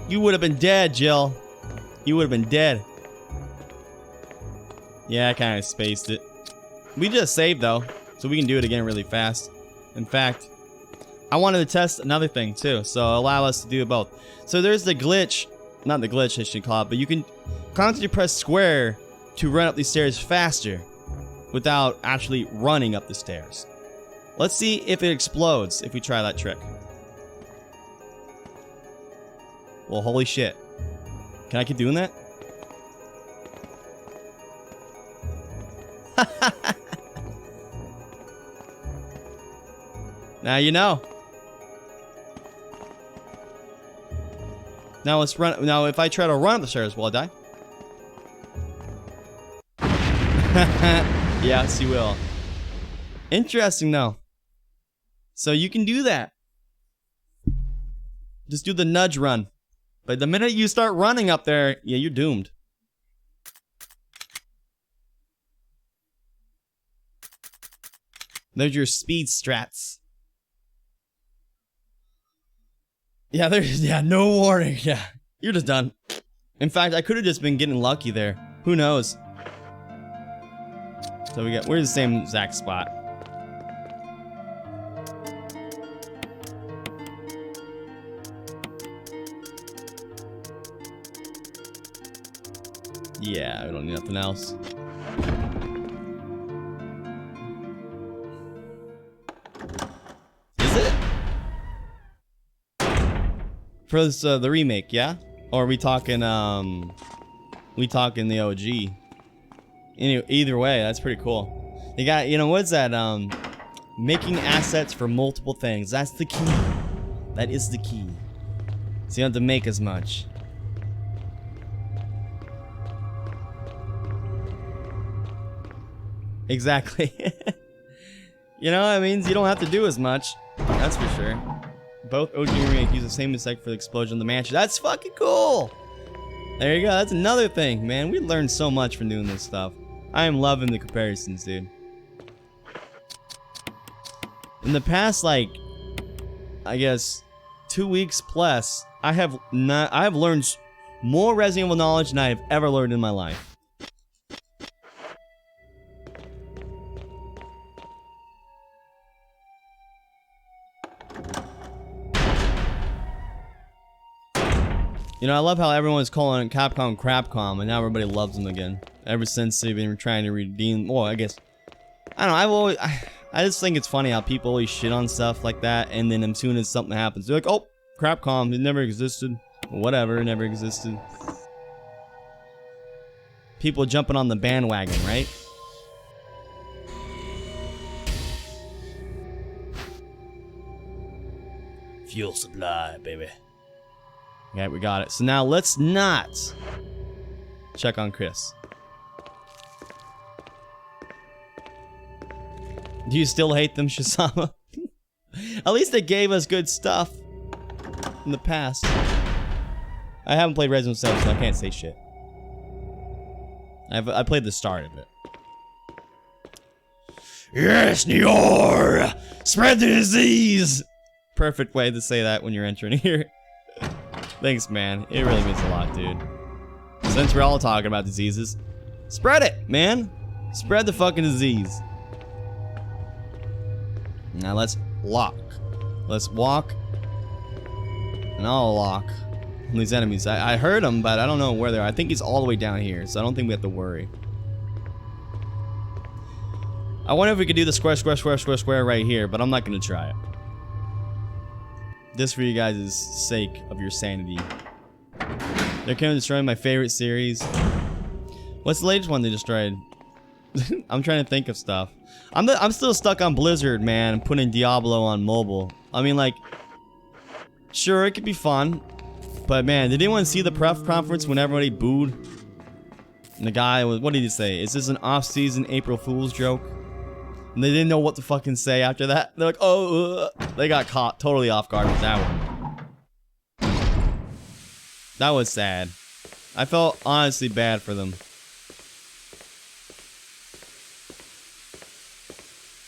You would have been dead, Jill. You would have been dead. Yeah, I kind of spaced it. We just saved though, so we can do it again really fast. In fact, I wanted to test another thing too, so allow us to do both. So there's the glitch, not the glitch I should call it, but you can constantly press square to run up these stairs faster without actually running up the stairs. Let's see if it explodes if we try that trick. Well, holy shit. Can I keep doing that? Now you know. Now let's run. Now if I try to run up the stairs, will I die? Yes, you will. Interesting though. So you can do that. Just do the nudge run. But the minute you start running up there, yeah, you're doomed. There's your speed strats. Yeah, there's no warning. Yeah, you're just done. In fact, I could have just been getting lucky there. Who knows? So we're in the same exact spot. Yeah, we don't need nothing else. Is it? For this, the remake, yeah? Or are we talking, the OG? Anyway, either way, that's pretty cool. They got, what's that, making assets for multiple things. That's the key. That is the key. So you don't have to make as much. Exactly. It means you don't have to do as much. That's for sure. Both OG and remake use the same mistake for the explosion of the mansion. That's fucking cool. There you go. That's another thing, man. We learned so much from doing this stuff. I am loving the comparisons, dude. In the past, like, I guess 2 weeks plus, I have learned more Resident Evil knowledge than I have ever learned in my life. I love how everyone's calling it Capcom Crapcom, and now everybody loves them again. Ever since they've been trying to redeem, well, I guess, I don't know, I just think it's funny how people always shit on stuff like that, and then as soon as something happens, they're like, oh, Crapcom, it never existed. Whatever, it never existed. People jumping on the bandwagon, right? Fuel supply, baby. Okay, we got it. So now let's not check on Chris. Do you still hate them, Shazama? At least they gave us good stuff in the past. I haven't played Resident Evil 7, so I can't say shit. I played the start of it. Yes, Nior! Spread the disease! Perfect way to say that when you're entering here. Thanks, man. It really means a lot, dude. Since we're all talking about diseases, spread it, man. Spread the fucking disease. Now let's lock. Let's walk. And I'll lock on these enemies. I heard them, but I don't know where they are. I think he's all the way down here, so I don't think we have to worry. I wonder if we could do the square, square, square, square, square right here, but I'm not going to try it. This for you guys' sake of your sanity. They're kind of destroying my favorite series. What's the latest one they destroyed? I'm trying to think of stuff. I'm still stuck on Blizzard, man, putting Diablo on mobile. I mean, like, sure, it could be fun, but man, did anyone see the press conference when everybody booed? And the guy was, what did he say? Is this an off-season April Fool's joke? And they didn't know what to fucking say after that. They're like, oh, they got caught totally off guard with that one. That was sad. I felt honestly bad for them.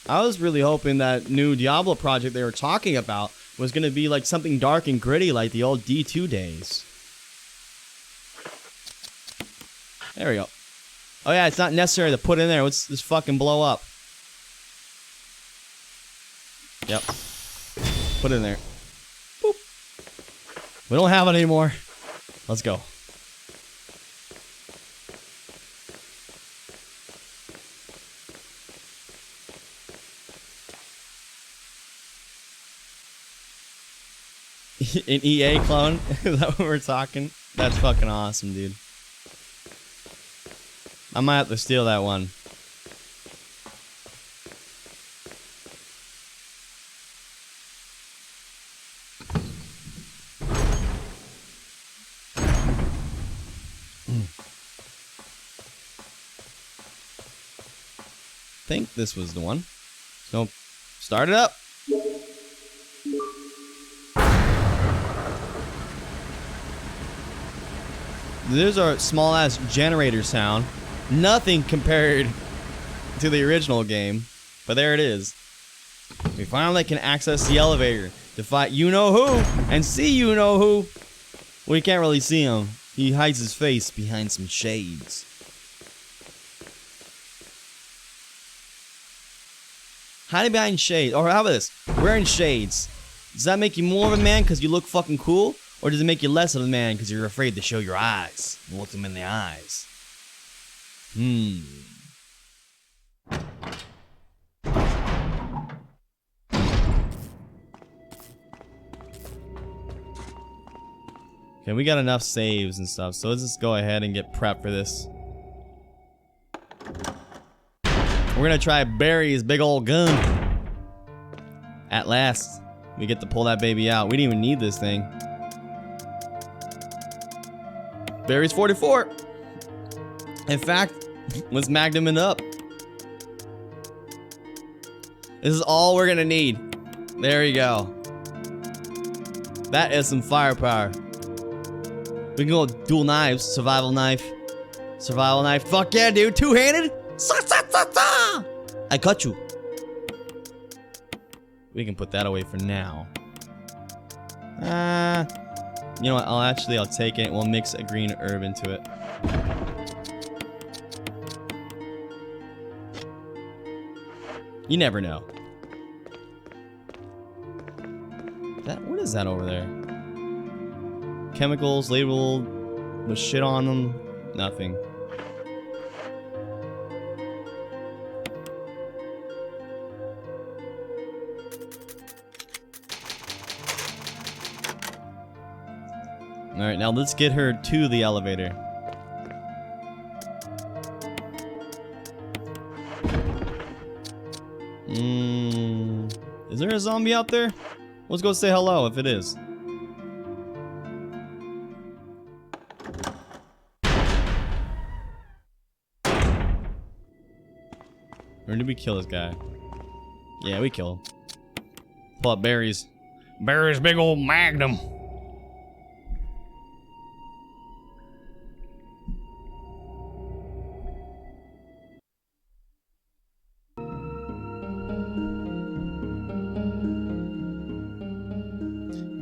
I was really hoping that new Diablo project they were talking about was going to be like something dark and gritty like the old D2 days. There we go. Oh yeah, it's not necessary to put in there. Let's just fucking blow up. Yep. Put it in there. Boop. We don't have it anymore. Let's go. An EA clone? Is that what we're talking? That's fucking awesome, dude. I might have to steal that one. I think this was the one. So, start it up. There's our small ass generator sound. Nothing compared to the original game, but there it is. We finally can access the elevator to fight you know who and see you know who. We can't really see him. He hides his face behind some shades. Hiding behind shades. Or how about this? Wearing shades. Does that make you more of a man because you look fucking cool? Or does it make you less of a man because you're afraid to show your eyes? And look them in the eyes. Okay, we got enough saves and stuff, so let's just go ahead and get prepped for this. We're gonna try Barry's big old gun. At last, we get to pull that baby out. We didn't even need this thing. Barry's 44. In fact, let's magnum it up. This is all we're gonna need. There you go. That is some firepower. We can go dual knives, survival knife. Survival knife. Fuck yeah, dude. Two-handed. I cut you. We can put that away for now. You know what? I'll take it. We'll mix a green herb into it. You never know. What is that over there? Chemicals labeled with shit on them. Nothing. Alright, now let's get her to the elevator. Is there a zombie out there? Let's go say hello if it is. Or did we kill this guy? Yeah, we kill him. Pull up Barry's big old magnum.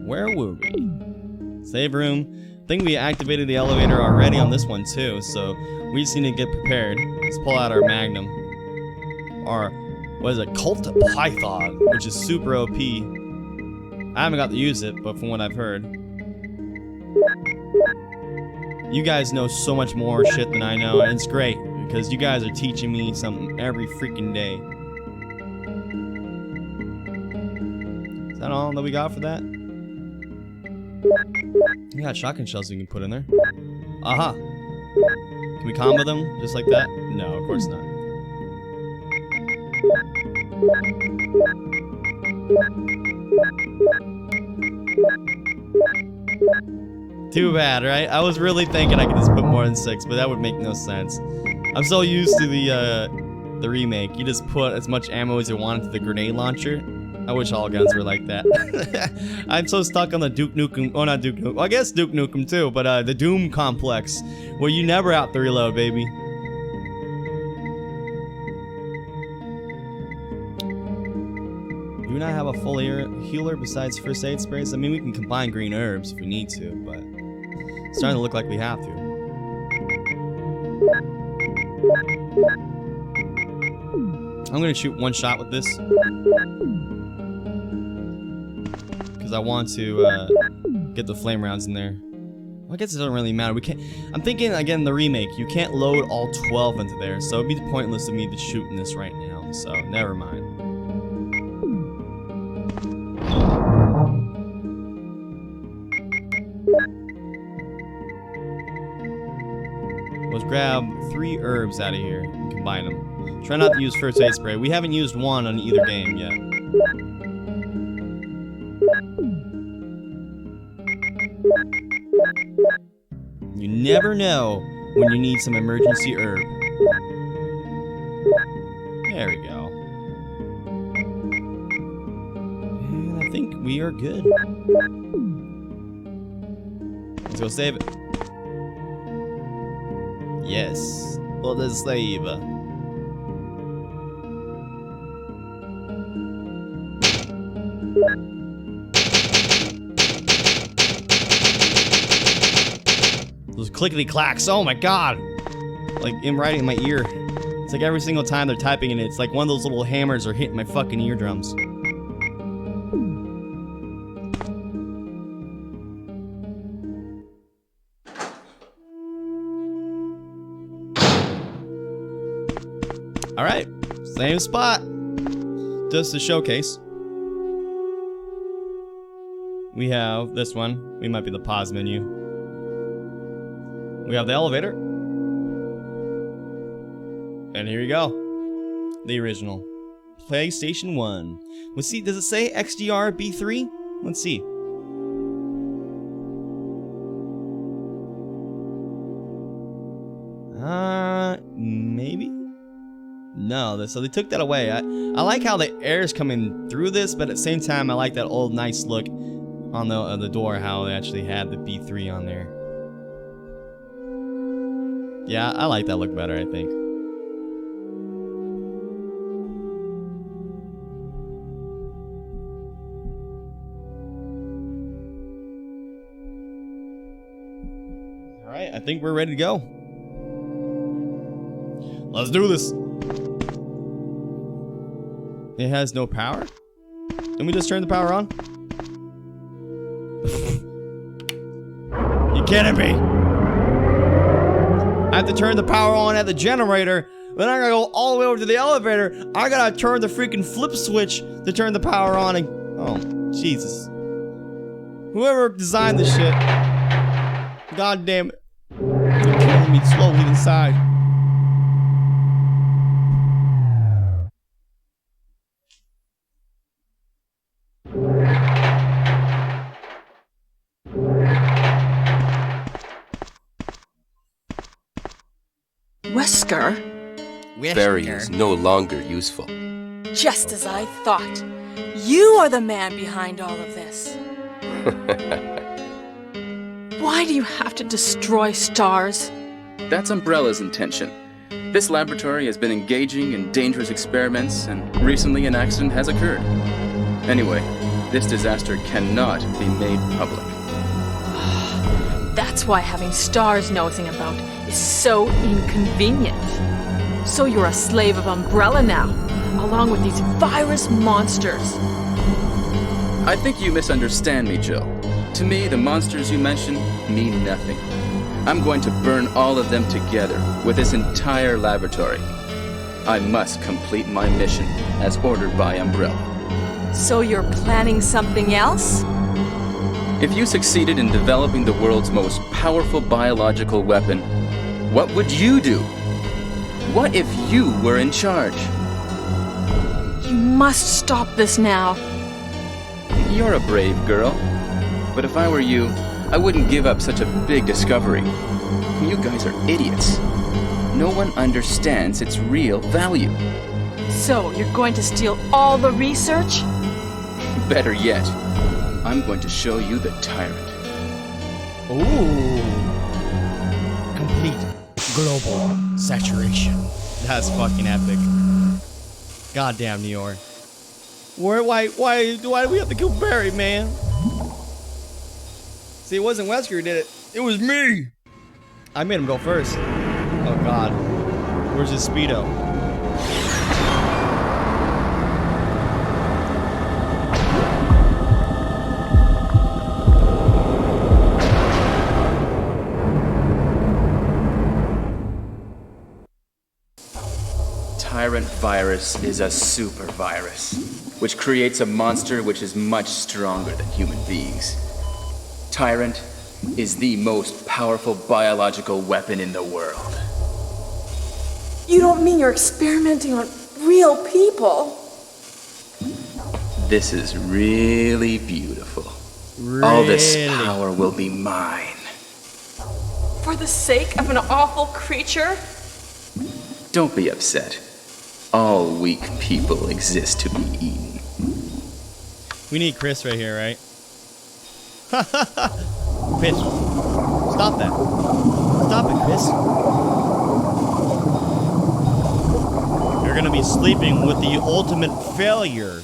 Where were we? Save room. I think we activated the elevator already on this one too, so we just need to get prepared. Let's pull out our magnum. Our, what is it? Cult Python, which is super OP. I haven't got to use it, but from what I've heard. You guys know so much more shit than I know, and it's great, because you guys are teaching me something every freaking day. Is that all that we got for that? We got shotgun shells we can put in there. Aha! Can we combo them just like that? No, of course not. Too bad, right? I was really thinking I could just put more than 6, but that would make no sense. I'm so used to the the remake. You just put as much ammo as you want into the grenade launcher. I wish all guns were like that. I'm so stuck on the Duke Nukem. Oh, not Duke Nukem. Well, I guess Duke Nukem too, but the Doom complex, where you never have to reload, baby. Do not have a full healer besides first aid sprays. I mean, we can combine green herbs if we need to, but it's starting to look like we have to. I'm gonna shoot one shot with this because I want to get the flame rounds in there. Well, I guess it doesn't really matter. We can't. I'm thinking again the remake. You can't load all 12 into there, so it'd be pointless of me to shoot in this right now. So never mind. Let's grab 3 herbs out of here and combine them. Try not to use first aid spray. We haven't used one on either game yet. You never know when you need some emergency herb. There we go. And I think we are good. Let's go save it. Yes, for the slave. Those clickety clacks, oh my god! Like right in my ear. It's like every single time they're typing in it, it's like one of those little hammers are hitting my fucking eardrums. Alright, same spot. Just a showcase. We have this one. We might be the pause menu. We have the elevator. And here you go. The original. PlayStation 1. Let's see, does it say XDR B3? Let's see. Maybe? No, so they took that away. I like how the air's coming through this, but at the same time, I like that old nice look on the door, how they actually had the B3 on there. Yeah, I like that look better, I think. Alright, I think we're ready to go. Let's do this. It has no power? Didn't we just turn the power on? You kidding me? I have to turn the power on at the generator, then I gotta go all the way over to the elevator. I gotta turn the freaking flip switch to turn the power on and... Oh, Jesus. Whoever designed this shit. God damn it. They're killing me slowly inside. Wesker? Barry is no longer useful. Just as I thought. You are the man behind all of this. Why do you have to destroy stars? That's Umbrella's intention. This laboratory has been engaging in dangerous experiments, and recently an accident has occurred. Anyway, this disaster cannot be made public. That's why having stars nosing about is so inconvenient. So you're a slave of Umbrella now, along with these virus monsters. I think you misunderstand me, Jill. To me, the monsters you mention mean nothing. I'm going to burn all of them together with this entire laboratory. I must complete my mission as ordered by Umbrella. So you're planning something else? If you succeeded in developing the world's most powerful biological weapon, what would you do? What if you were in charge? You must stop this now. You're a brave girl. But if I were you, I wouldn't give up such a big discovery. You guys are idiots. no one understands its real value. So, you're going to steal all the research? Better yet, I'm going to show you the tyrant. Ooh. Complete global saturation. That's fucking epic. Goddamn, New York. Why do we have to kill Barry, man? See, it wasn't Wesker who did it. It was me. I made him go first. Oh God. Where's his speedo? Tyrant virus is a super virus, which creates a monster which is much stronger than human beings. Tyrant is the most powerful biological weapon in the world. You don't mean you're experimenting on real people? This is really beautiful. All this power will be mine. For the sake of an awful creature? Don't be upset. All weak people exist to be eaten. We need Chris right here, right? Chris, stop that. Stop it, Chris. You're gonna be sleeping with the ultimate failure.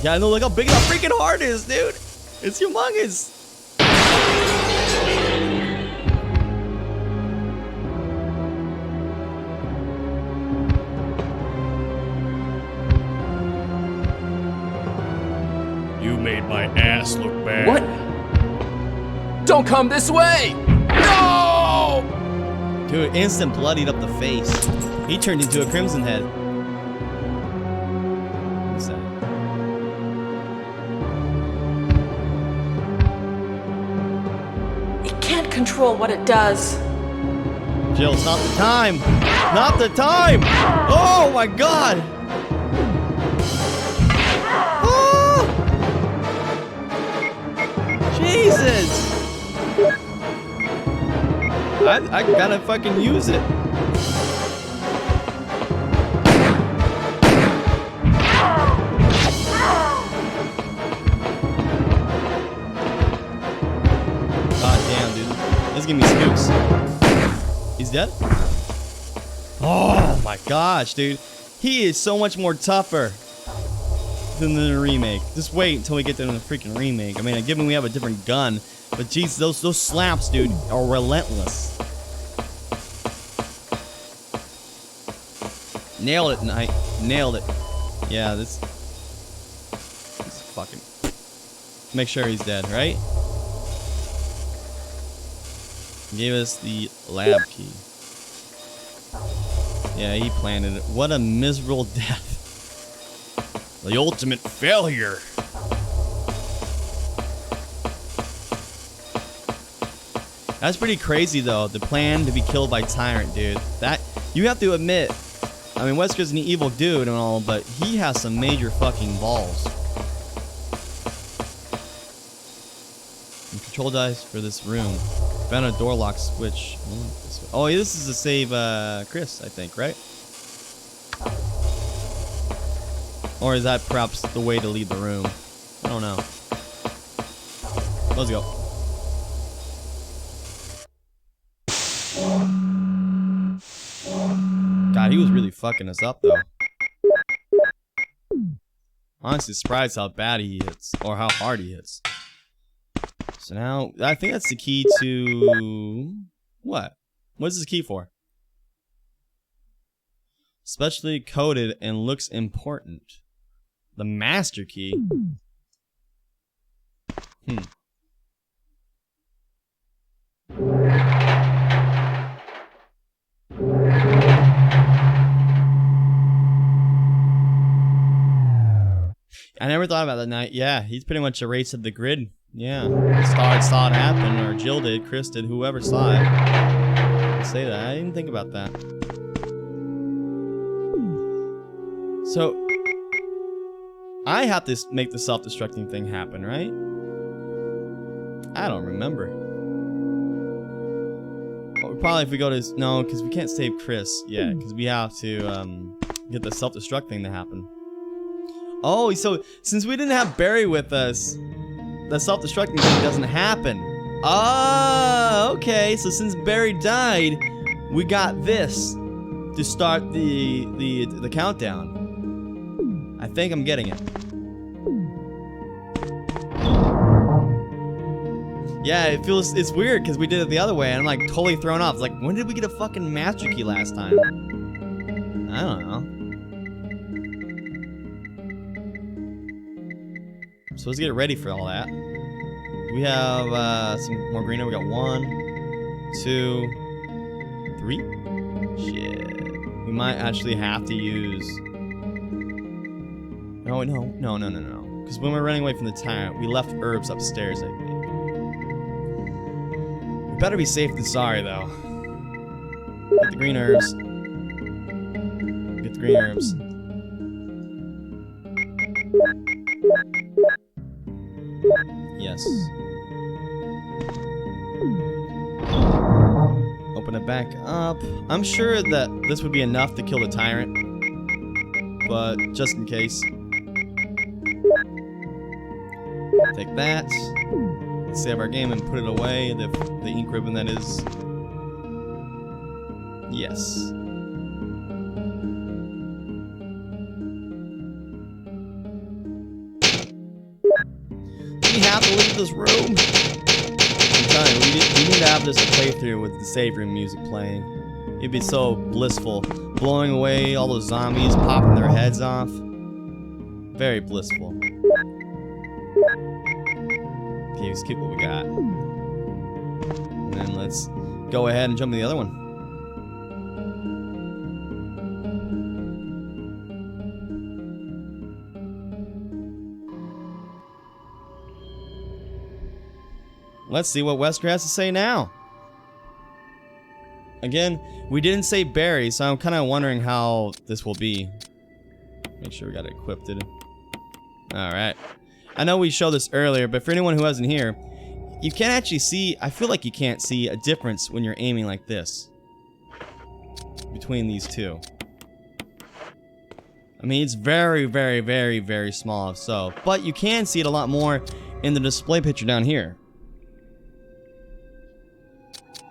Yeah, I know, look how big that freaking heart is, dude. It's humongous. You made my ass look bad. What? Don't come this way! No! Dude, instant bloodied up the face. He turned into a Crimson Head. What's that? It can't control what it does. Jill, it's not the time! Not the time! Oh my God! Oh! Jesus! I gotta fucking use it. God damn, dude. This is giving me spooks. He's dead? Oh my gosh, dude. He is so much more tougher than the remake. Just wait until we get to the freaking remake. I mean, given we have a different gun, but jeez, those slaps, dude, are relentless. Nailed it, Knight. Nailed it. Yeah, this fucking... Make sure he's dead, right? Gave us the lab key. Yeah, he planted it. What a miserable death. The ultimate failure. That's pretty crazy, though. The plan to be killed by Tyrant, dude. That, you have to admit, I mean, Wesker's an evil dude and all, but he has some major fucking balls. And control dice for this room. Found a door lock switch. Oh, this is to save Chris, I think, right? Or is that perhaps the way to leave the room? I don't know. Let's go. God, he was really fucking us up, though. Honestly, surprised how bad he hits, or how hard he hits. So now, I think that's the key to... What? What is this key for? Specially coded and looks important. The master key? I never thought about that night. Yeah, he's pretty much erased the grid. Yeah, saw it happen, or Jill did, Chris did, whoever saw it. I'd say that. I didn't think about that. So, I have to make the self-destructing thing happen, right? I don't remember. probably if we go to no, because we can't save Chris yet, because we have to get the self-destruct thing to happen. Oh, so since we didn't have Barry with us, the self-destructing thing doesn't happen. Oh, okay. So since Barry died, we got this to start the countdown. I think I'm getting it. Yeah, it's weird because we did it the other way and I'm like totally thrown off. It's like, when did we get a fucking master key last time? I don't know. I'm supposed to get ready for all that. We have some more greener. We got 1, 2, 3. Shit. We might actually have to use. No. Because when we're running away from the tyrant, we left herbs upstairs, I think. We better be safe than sorry, though. Get the green herbs. Get the green herbs. Yes. Open it back up. I'm sure that this would be enough to kill the tyrant, but just in case. Take that. Let's save our game and put it away. The ink ribbon, that is. Yes. We have to leave this room. I'm telling you, we need to have this playthrough with the save room music playing. It'd be so blissful. Blowing away all those zombies, popping their heads off. Very blissful. Okay, let's keep what we got. And then let's go ahead and jump to the other one. Let's see what Wesker has to say now. Again, we didn't say Barry, so I'm kind of wondering how this will be. Make sure we got it equipped. Alright. I know we showed this earlier, but for anyone who wasn't here, you can't actually see, I feel like you can't see a difference when you're aiming like this. Between these two. I mean, it's very, very, very, very small, so. But you can see it a lot more in the display picture down here.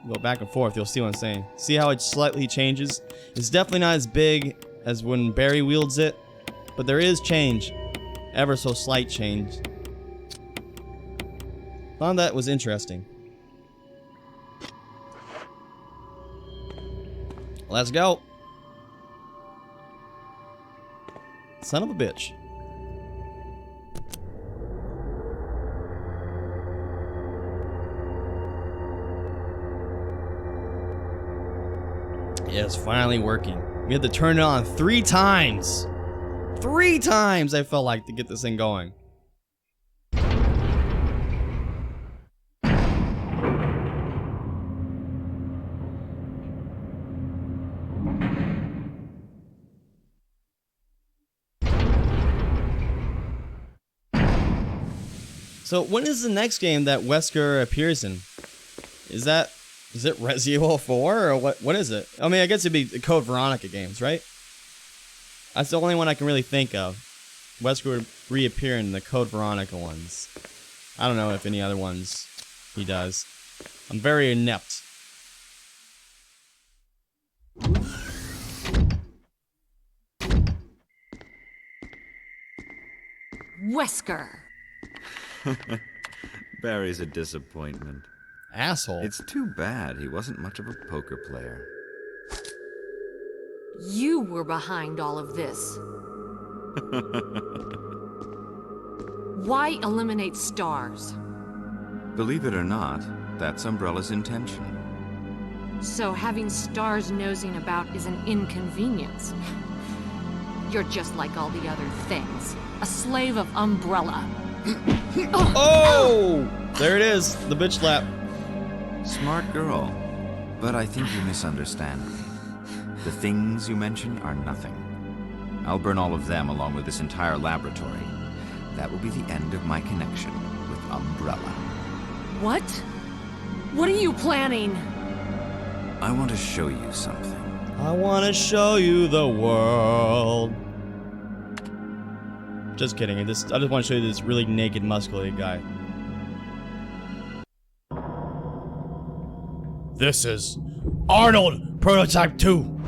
Go back and forth, you'll see what I'm saying. See how it slightly changes? It's definitely not as big as when Barry wields it, but there is change. Ever so slight change. Found that was interesting. Let's go. Son of a bitch. Yeah, it's finally working. We had to turn it on 3 times. 3 times I felt like to get this thing going. So when is the next game that Wesker appears in? Is it Resident Evil 4 or what is it? I mean, I guess it'd be the Code Veronica games, right? That's the only one I can really think of. Wesker would reappear in the Code Veronica ones. I don't know if any other ones he does. I'm very inept. Wesker. Barry's a disappointment. Asshole. It's too bad he wasn't much of a poker player. You were behind all of this. Why eliminate stars? Believe it or not, that's Umbrella's intention. So having stars nosing about is an inconvenience. You're just like all the other things. A slave of Umbrella. Oh! There it is, the bitch slap. Smart girl, but I think you misunderstand me. The things you mention are nothing. I'll burn all of them along with this entire laboratory. That will be the end of my connection with Umbrella. What? What are you planning? I want to show you something. I want to show you the world. Just kidding. I just want to show you this really naked, muscular guy. This is Arnold Prototype 2.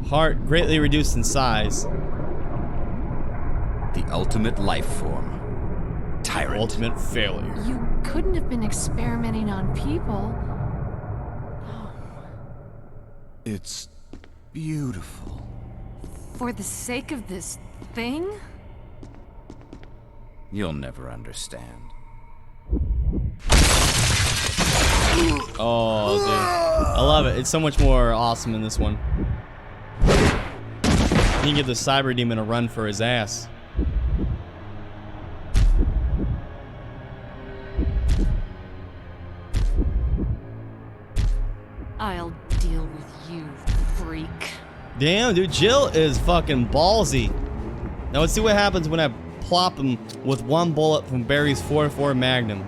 Heart greatly reduced in size. The ultimate life form. Tyrant. Ultimate failure. You couldn't have been experimenting on people. It's beautiful. For the sake of this thing? You'll never understand. Oh, dude. I love it. It's so much more awesome in this one. You can give the cyber demon a run for his ass. I'll deal with you, freak. Damn, dude, Jill is fucking ballsy. Now let's see what happens when I plop him with one bullet from Barry's 4.4 Magnum.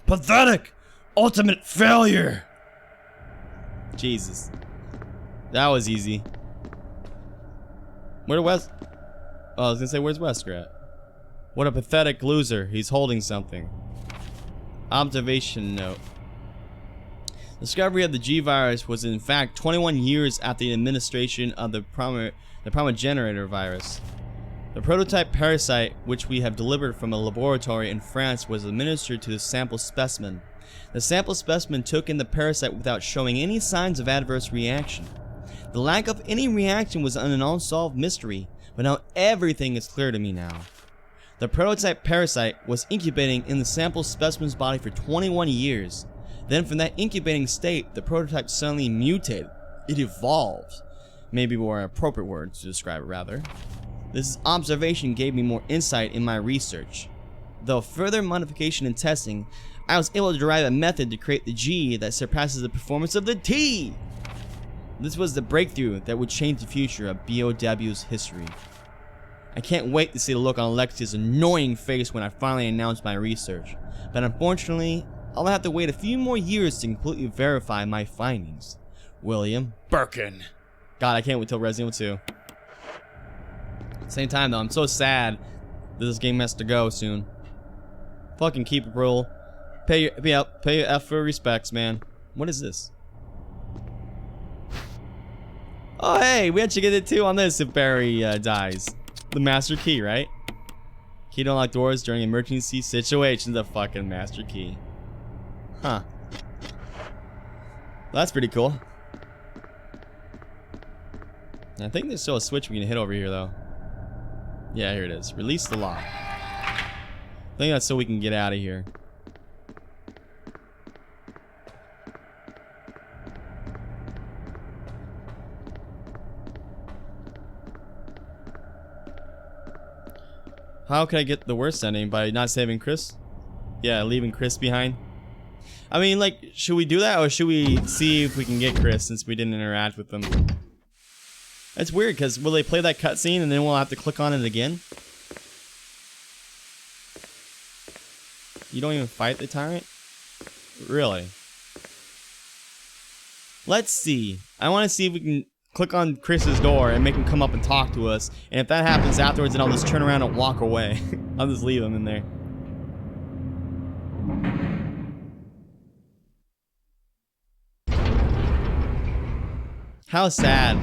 Pathetic! Ultimate failure! Jesus. That was easy. Where Wes? Oh, I was gonna say, where's Wesker at? What a pathetic loser. He's holding something. Observation note. Discovery of the G-virus was in fact 21 years after the administration of the promogenitor virus. The prototype parasite, which we have delivered from a laboratory in France, was administered to the sample specimen. The sample specimen took in the parasite without showing any signs of adverse reaction. The lack of any reaction was an unsolved mystery, but now everything is clear to me now. The prototype parasite was incubating in the sample specimen's body for 21 years. Then from that incubating state, the prototype suddenly mutated. It evolved. Maybe more appropriate words to describe it, rather. This observation gave me more insight in my research. Though further modification and testing, I was able to derive a method to create the G that surpasses the performance of the T. This was the breakthrough that would change the future of BOW's history. I can't wait to see the look on Alexia's annoying face when I finally announce my research, but unfortunately, I'll have to wait a few more years to completely verify my findings. William Birkin. God, I can't wait till Resident Evil 2. At the same time though, I'm so sad that this game has to go soon. Fucking keep it real. Pay your F for respects, man. What is this? Oh hey, we actually get it too on this if Barry dies. The master key, right? Key to unlock doors during emergency situations. The fucking master key. Huh. That's pretty cool. I think there's still a switch we can hit over here though. Yeah, here it is. Release the lock. I think that's so we can get out of here. How can I get the worst ending? By not saving Chris? Yeah, leaving Chris behind. I mean, like, should we do that or should we see if we can get Chris since we didn't interact with them? That's weird because will they play that cutscene and then we'll have to click on it again? You don't even fight the tyrant? Really? Let's see. I want to see if we can click on Chris's door and make him come up and talk to us. And if that happens afterwards, then I'll just turn around and walk away. I'll just leave him in there. How sad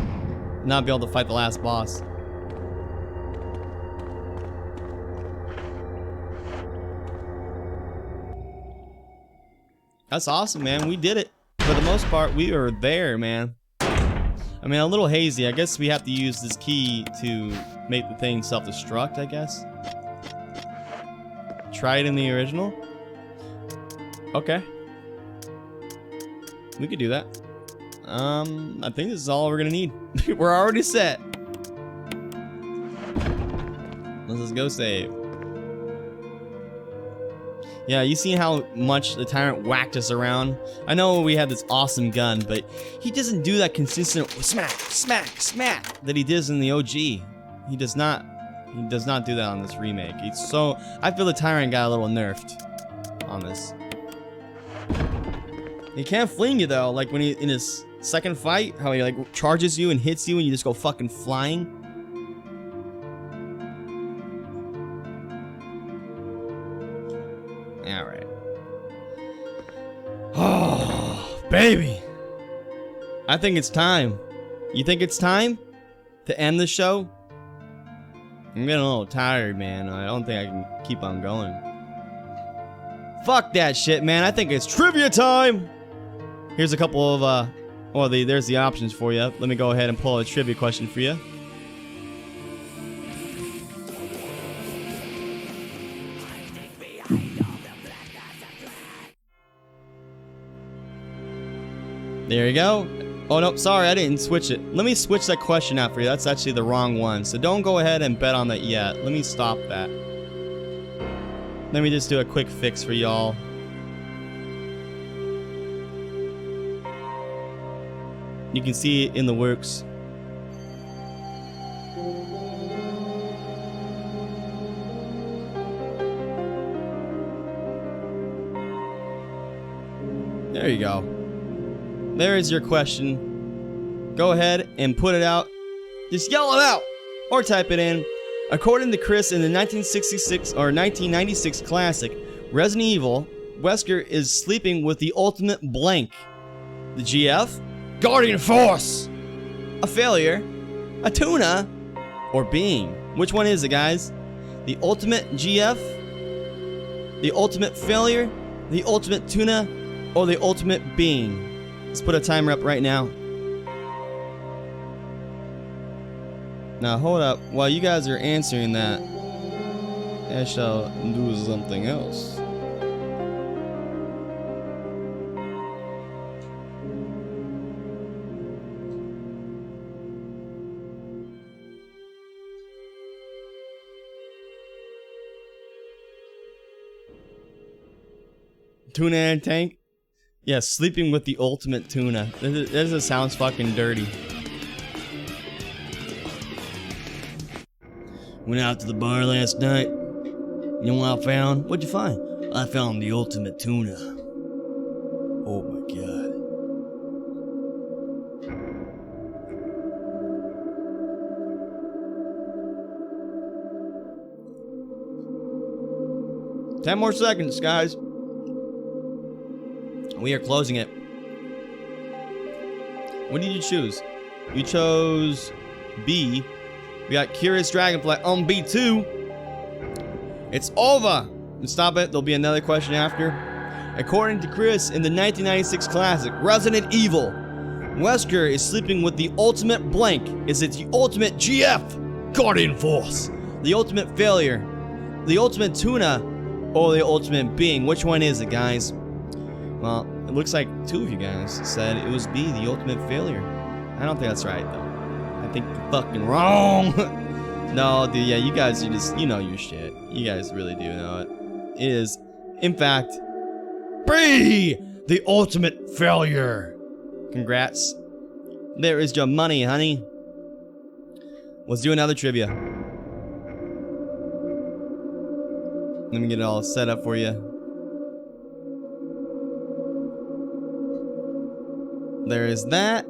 not be able to fight the last boss. That's awesome, man. We did it. For the most part, we were there, man. I mean, a little hazy. I guess we have to use this key to make the thing self-destruct, I guess. Try it in the original. Okay. We could do that. I think this is all we're gonna need. We're already set. Let's go save. Yeah, you see how much the Tyrant whacked us around? I know we had this awesome gun, but he doesn't do that consistent smack, smack, smack that he does in the OG. He does not do that on this remake. I feel the Tyrant got a little nerfed on this. He can't fling you though, like when he in his second fight, how he like charges you and hits you and you just go fucking flying. Alright. Oh, baby. I think it's time. You think it's time to end the show? I'm getting a little tired, man. I don't think I can keep on going. Fuck that shit, man. I think it's trivia time. Here's a couple of, there's the options for you. Let me go ahead and pull a trivia question for you. There you go. Oh, no, sorry, I didn't switch it. Let me switch that question out for you. That's actually the wrong one. So don't go ahead and bet on that yet. Let me stop that. Let me just do a quick fix for y'all. You can see it in the works. There you go. There is your question. Go ahead and put it out. Just yell it out or type it in. According to Chris, in the 1966 or 1996 classic Resident Evil, Wesker is sleeping with the ultimate blank. The GF, Guardian Force, a failure, a tuna, or being. Which one is it, guys? The ultimate GF, the ultimate failure, the ultimate tuna, or the ultimate being? Let's put a timer up right now. Now hold up, while you guys are answering that, I shall do something else. Tuna and tank? Yeah, sleeping with the ultimate tuna. This sounds fucking dirty. Went out to the bar last night. You know what I found? What'd you find? I found the ultimate tuna. Oh my god. Ten more seconds, guys. We are closing it. What did you choose? You chose B. We got Curious Dragonfly on B2. It's over. Stop it. There'll be another question after. According to Chris, in the 1996 classic Resident Evil, Wesker is sleeping with the ultimate blank. Is it the ultimate GF, Guardian Force, the ultimate failure, the ultimate tuna, or the ultimate being? Which one is it, guys? Well, it looks like two of you guys said it was B, the ultimate failure. I don't think that's right, though. I think you're fucking wrong. No, dude, yeah, you guys are just, you know your shit. You guys really do know it. It is, in fact, B, the ultimate failure. Congrats. There is your money, honey. Let's do another trivia. Let me get it all set up for you. There is that.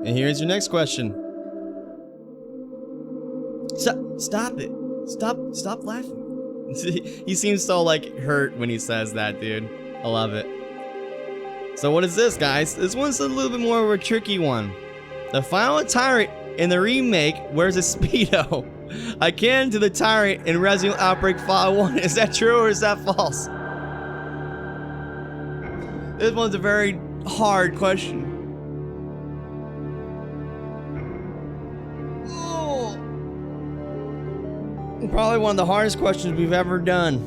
And here's your next question. Stop it. Stop laughing. He seems so like hurt when he says that, dude. I love it. So what is this, guys? This one's a little bit more of a tricky one. The final tyrant in the remake wears a Speedo. Akin to the tyrant in Resident Evil Outbreak 1. Is that true or is that false? This one's a very hard question. Oh. Probably one of the hardest questions we've ever done.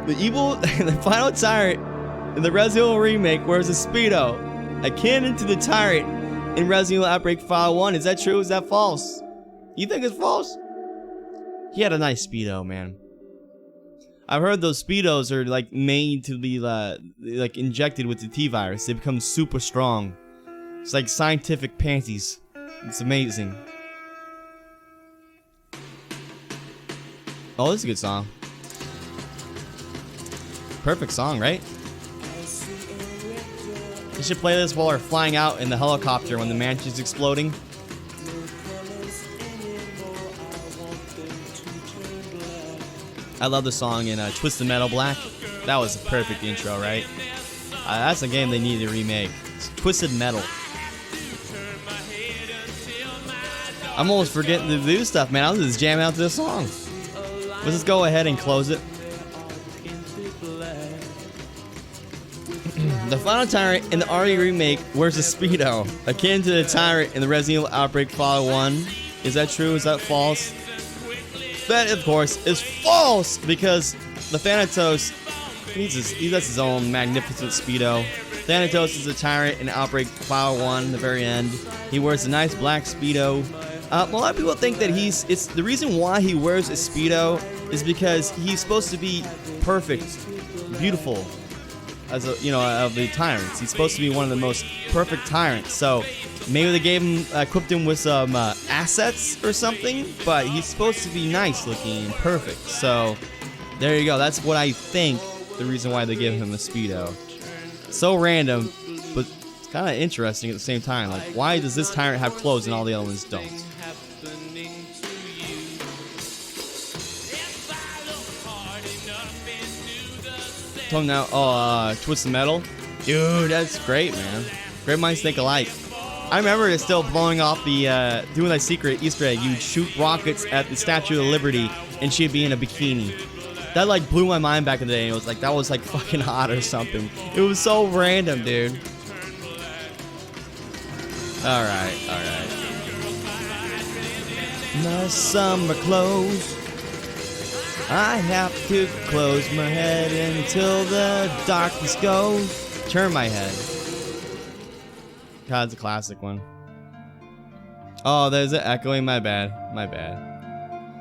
The final tyrant in the Resident Evil remake wears a Speedo, akin to the tyrant in Resident Evil Outbreak File 1. Is that true? Is that false? You think it's false? He had a nice Speedo, man. I've heard those Speedos are like made to be like injected with the T-virus. They become super strong. It's like scientific panties. It's amazing. Oh, this is a good song. Perfect song, right? You should play this while we're flying out in the helicopter when the mansion's exploding. I love the song in Twisted Metal Black. That was a perfect intro, right? That's a game they need to remake. It's Twisted Metal. I'm almost forgetting to do stuff, man. I'll just jam out to this song. Let's just go ahead and close it. The final tyrant in the RE remake wears a Speedo, akin to the tyrant in the Resident Evil Outbreak File 1. Is that true? Is that false? That, of course, is false, because the Thanatos, he has his own magnificent Speedo. Thanatos is a tyrant in Outbreak File 1, the very end. He wears a nice black Speedo. A lot of people think that it's the reason why he wears a Speedo is because he's supposed to be perfect, beautiful, as of the tyrants. He's supposed to be one of the most perfect tyrants. So maybe they equipped him with some assets or something, but he's supposed to be nice looking and perfect. So there you go. That's what I think the reason why they give him a Speedo. So random, but it's kind of interesting at the same time. Like, why does this tyrant have clothes and all the other ones don't? Twisted Metal. Dude, that's great, man. Great minds think alike. I remember it still blowing off the, doing that secret Easter egg. You'd shoot rockets at the Statue of Liberty, and she'd be in a bikini. That, like, blew my mind back in the day. It was like, that was, like, fucking hot or something. It was so random, dude. Alright. My summer clothes. I have to close my head until the darkness goes. Turn my head. God, it's a classic one. Oh, there's an echoing. My bad.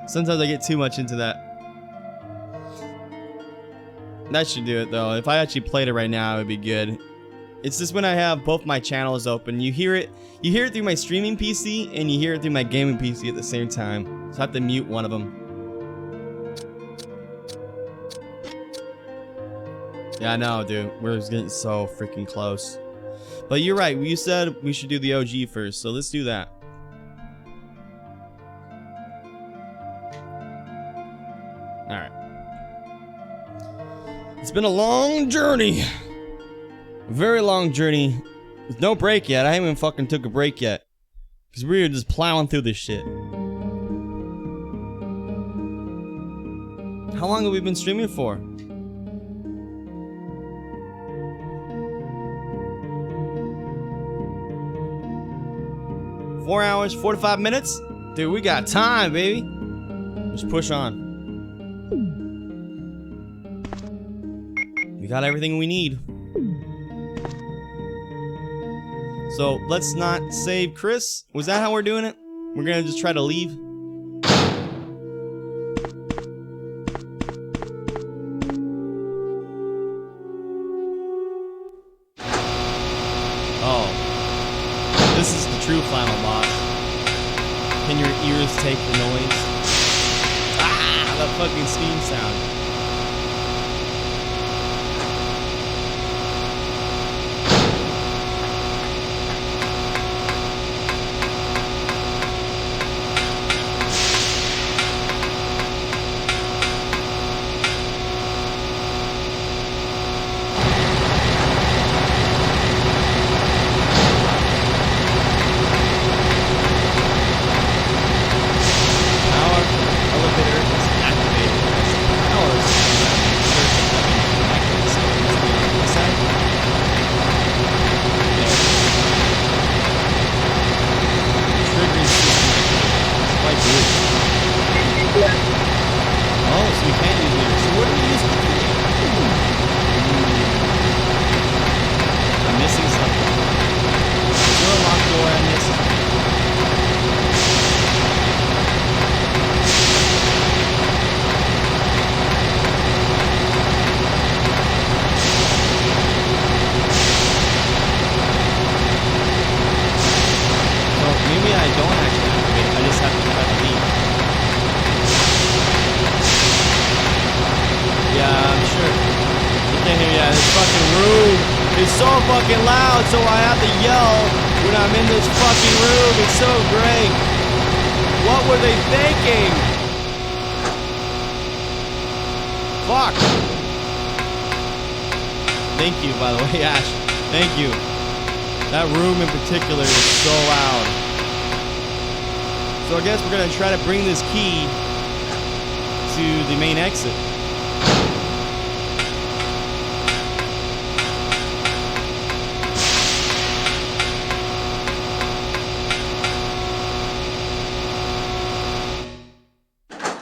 Sometimes I get too much into that. That should do it, though. If I actually played it right now, it would be good. It's just when I have both my channels open. You hear it through my streaming PC, and you hear it through my gaming PC at the same time. So I have to mute one of them. Yeah, I know, dude. We're just getting so freaking close. But you're right. You said we should do the OG first, so let's do that. Alright. It's been a long journey. A very long journey. With no break yet. I haven't even fucking took a break yet. Because we were just plowing through this shit. How long have we been streaming for? 4 hours, 45 minutes? Dude, we got time, baby. Let's push on. We got everything we need. So, let's not save Chris. Was that how we're doing it? We're gonna just try to leave? Oh. This is the true final boss. Can your ears take the noise? Ah, the fucking steam sound. is so fucking loud, so I have to yell when I'm in this fucking room. It's so great. What were they thinking? Fuck. Thank you, by the way, Ash. Thank you. That room in particular is so loud. So I guess we're gonna try to bring this key to the main exit.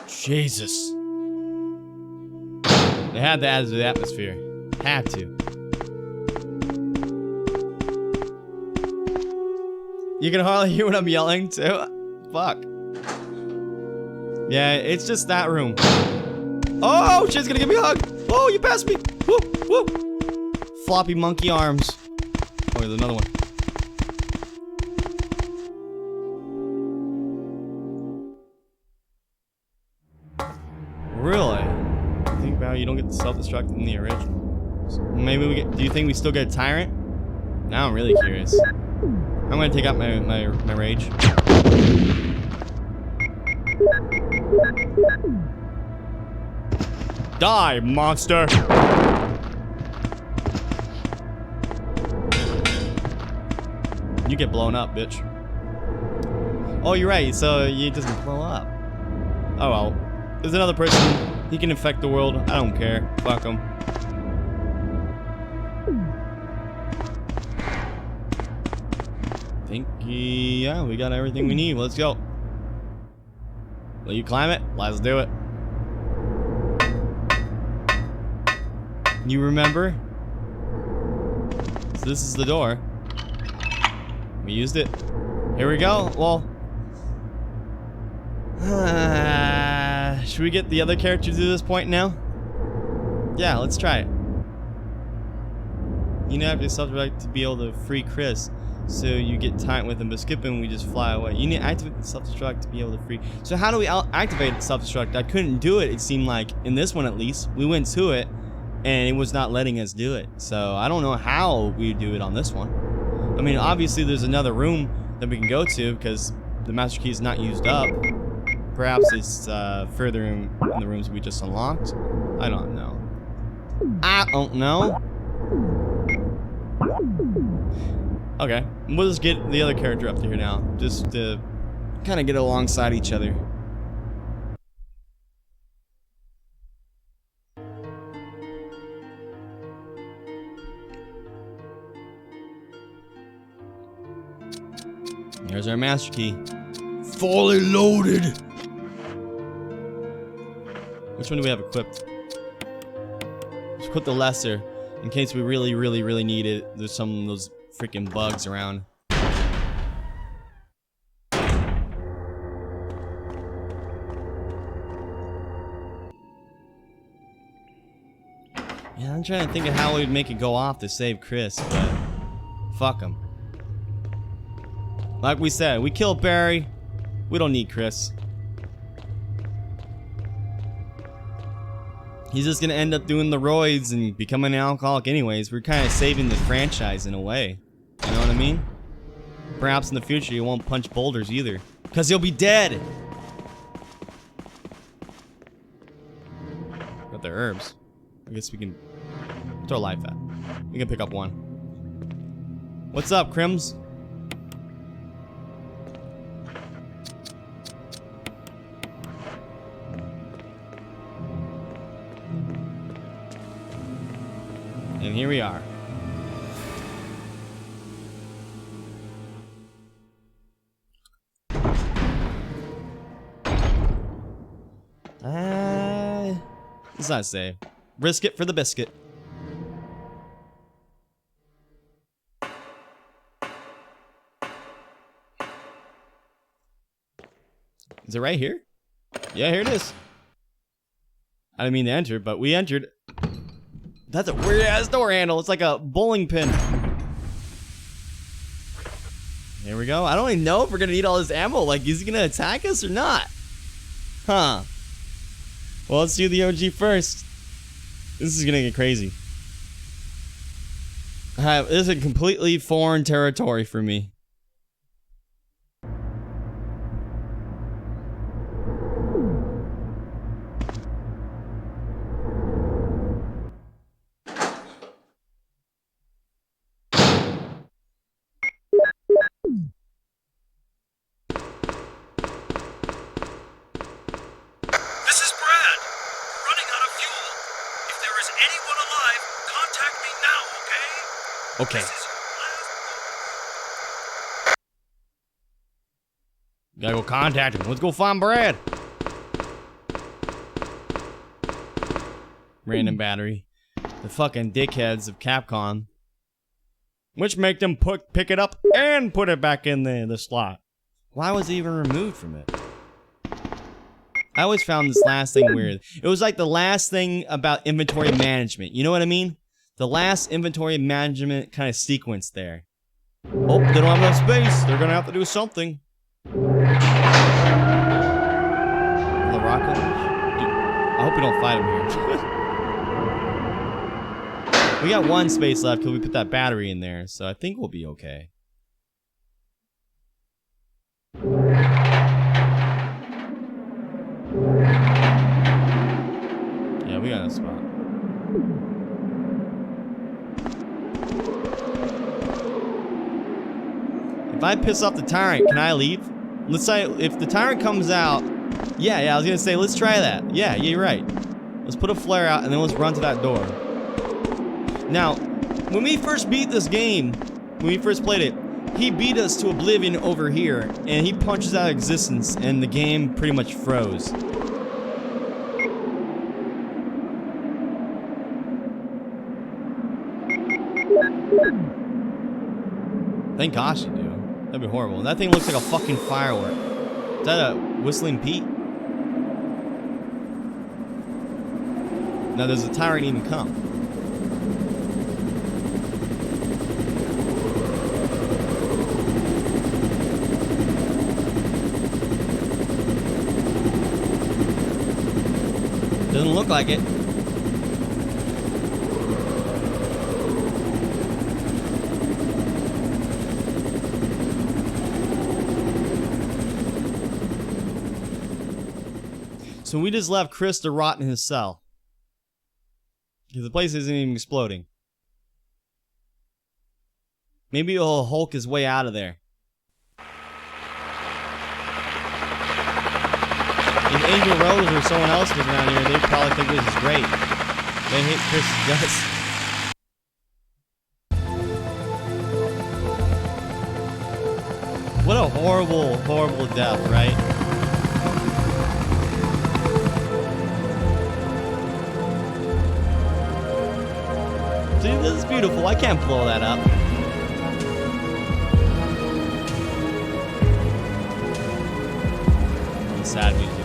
Jesus. They had to add to the atmosphere. Had to. You can hardly hear what I'm yelling too. Fuck. Yeah, it's just that room. Oh, shit's gonna give me a hug. Oh, you passed me. Woo, woo. Floppy monkey arms. Oh, there's another one. Really? Think about it, you don't get the self-destruct in the original. So maybe we get. Do you think we still get a tyrant? Now I'm really curious. I'm gonna take out my rage. Die, monster! You get blown up, bitch. Oh, you're right. So it doesn't blow up. Oh well. There's another person. He can infect the world. I don't care. Fuck him. Yeah, we got everything we need. Let's go. Will you climb it? Let's do it. You remember? So this is the door. We used it. Here we go. Well, should we get the other character to this point now? Yeah, let's try it. You know, I have to self-destruct to be able to free Chris. So you get tight with him, but skip him, we just fly away. You need to activate the self-destruct to be able to free. So how do we activate self-destruct? I couldn't do it, it seemed like, in this one at least. We went to it, and it was not letting us do it. So I don't know how we do it on this one. I mean, obviously there's another room that we can go to, because the master key is not used up. Perhaps it's further in the rooms we just unlocked. I don't know. I don't know. Okay, we'll just get the other character up to here now, just to kind of get alongside each other. Here's our master key. Fully loaded! Which one do we have equipped? Let's equip the lesser, in case we really, really, really need it. There's some of those freaking bugs around. Yeah, I'm trying to think of how we'd make it go off to save Chris, but fuck him. Like we said, we killed Barry. We don't need Chris. He's just gonna end up doing the roids and becoming an alcoholic anyways. We're kind of saving the franchise in a way. You know what I mean? Perhaps in the future he won't punch boulders either. Because he'll be dead! Got the herbs. I guess we can throw life at. We can pick up one. What's up, Crims? And here we are. It's not safe. Risk it for the biscuit. Is it right here? Yeah, here it is. I didn't mean to enter, but we entered. That's a weird ass door handle. It's like a bowling pin. Here we go. I don't even know if we're gonna need all this ammo. Like, is he gonna attack us or not? Huh. Well, let's do the OG first. This is gonna get crazy. This is a completely foreign territory for me. Okay. Gotta go contact him. Let's go find Brad. Random battery. The fucking dickheads of Capcom. Which make them pick it up and put it back in the slot. Why was it even removed from it? I always found this last thing weird. It was like the last thing about inventory management. You know what I mean? The last inventory management kind of sequence there. Oh, they don't have enough space. They're gonna have to do something. The rocket launch? Dude, I hope we don't fight him here. We got one space left because we put that battery in there, so I think we'll be okay. Yeah, we got a spot. If I piss off the tyrant, can I leave? Let's say if the tyrant comes out, yeah, I was gonna say let's try that. Yeah, you're right. Let's put a flare out and then let's run to that door. Now, when we first beat this game, when we first played it, he beat us to oblivion over here, and he punches out of existence, and the game pretty much froze. Thank gosh you do. That'd be horrible. That thing looks like a fucking firework. Is that a Whistling Pete? Now does the tyrant even come? Doesn't look like it. So we just left Chris to rot in his cell. Because the place isn't even exploding. Maybe he'll Hulk his way out of there. If Angel Rose or someone else was around here, they'd probably think this is great. They hate Chris's guts. What a horrible, horrible death, right? Dude, this is beautiful. I can't blow that up. Sad music.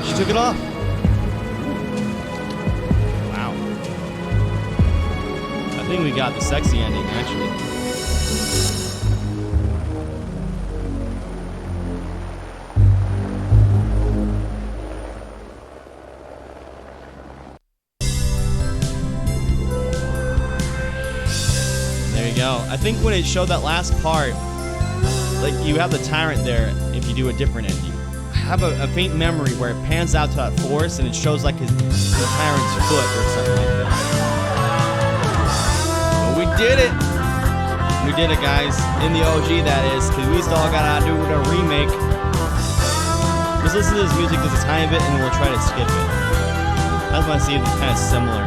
She took it off. Wow. I think we got the sexy ending, actually. There you go. I think when it showed that last part, like you have the tyrant there if you do a different ending. I have a faint memory where it pans out to that forest and it shows like the tyrant's foot or something like that. But we did it! We did it, guys. In the OG, that is, because we still gotta do the remake. Just listen to this music just a tiny bit and we'll try to skip it. I just want to see if it's kind of similar.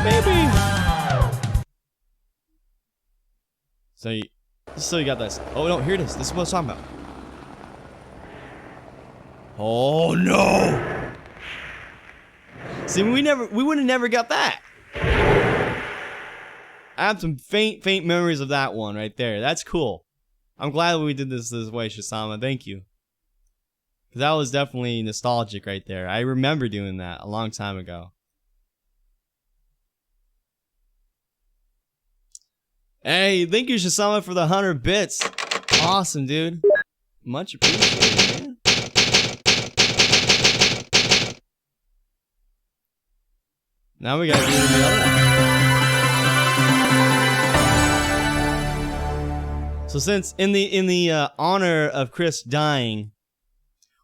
Baby! So you got this. Oh no, here it is. This is what I was talking about. Oh no! See, we would have never got that. I have some faint memories of that one right there. That's cool. I'm glad we did this way, Shisama. Thank you. Because that was definitely nostalgic right there. I remember doing that a long time ago. Hey, thank you, Shisama, for the 100 bits. Awesome, dude. Much appreciated, man. Now we gotta do it in the other one. So since in the honor of Chris dying,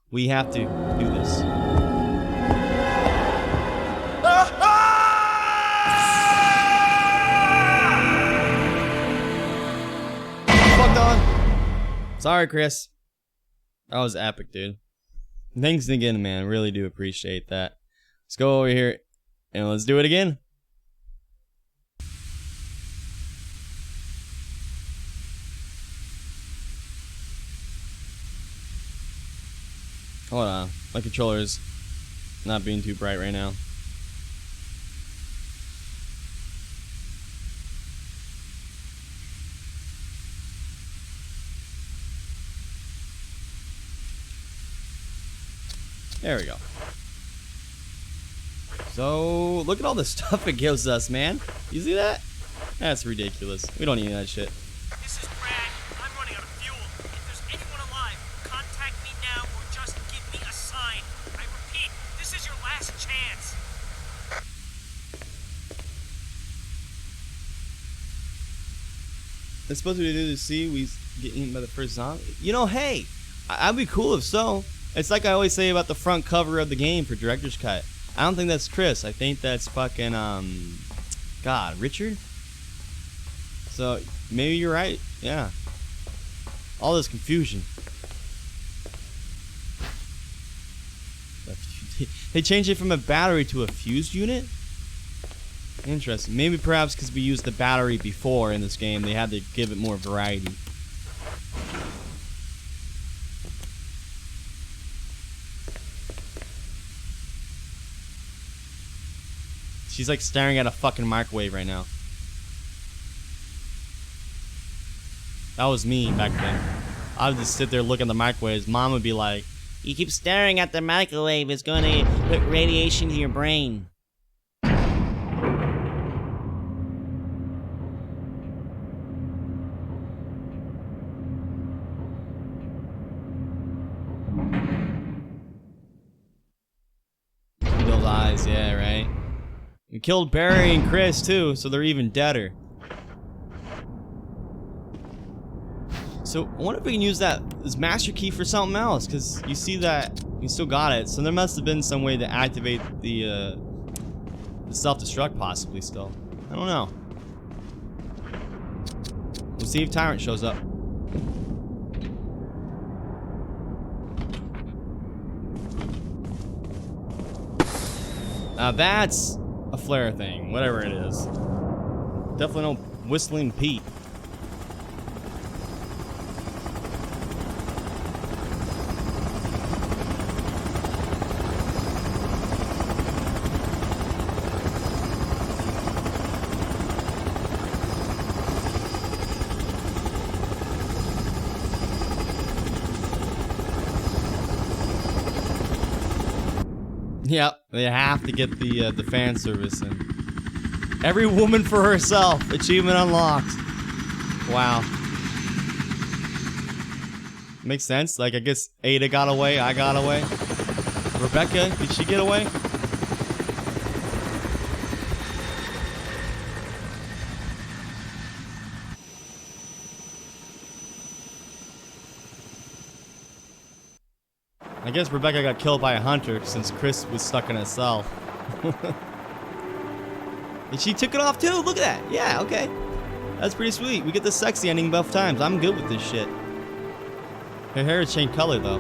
we have to do this. Fucked on. Sorry, Chris. That was epic, dude. Thanks again, man. Really do appreciate that. Let's go over here and let's do it again. Hold on. My controller's not being too bright right now. There we go. So, look at all the stuff it gives us, man. You see that? That's ridiculous. We don't need that shit. This is Brad. I'm running out of fuel. If there's anyone alive, contact me now or just give me a sign. I repeat, this is your last chance. It's supposed to be to see we get eaten by the first zombie. You know, hey, I'd be cool if so. It's like I always say about the front cover of the game for Director's Cut. I don't think that's Chris. I think that's fucking, God, Richard? So, maybe you're right. Yeah. All this confusion. They changed it from a battery to a fused unit? Interesting. Maybe perhaps because we used the battery before in this game, they had to give it more variety. She's like staring at a fucking microwave right now. That was me back then. I would just sit there looking at the microwaves. Mom would be like, "You keep staring at the microwave, it's going to put radiation to your brain." Those eyes, yeah, right? We killed Barry and Chris too, so they're even deader. So I wonder if we can use this master key for something else, because you see that we still got it. So there must have been some way to activate the self-destruct possibly still. I don't know. We'll see if Tyrant shows up. Now that's a flare thing, whatever it is. Definitely no Whistling Pete. Yep, they have to get the fan service in. Every woman for herself. Achievement unlocked. Wow. Makes sense. Like, I guess Ada got away, I got away. Rebecca, did she get away? I guess Rebecca got killed by a hunter since Chris was stuck in a cell. And she took it off too. Look at that. Yeah, okay. That's pretty sweet. We get the sexy ending both times. I'm good with this shit. Her hair has changed color though.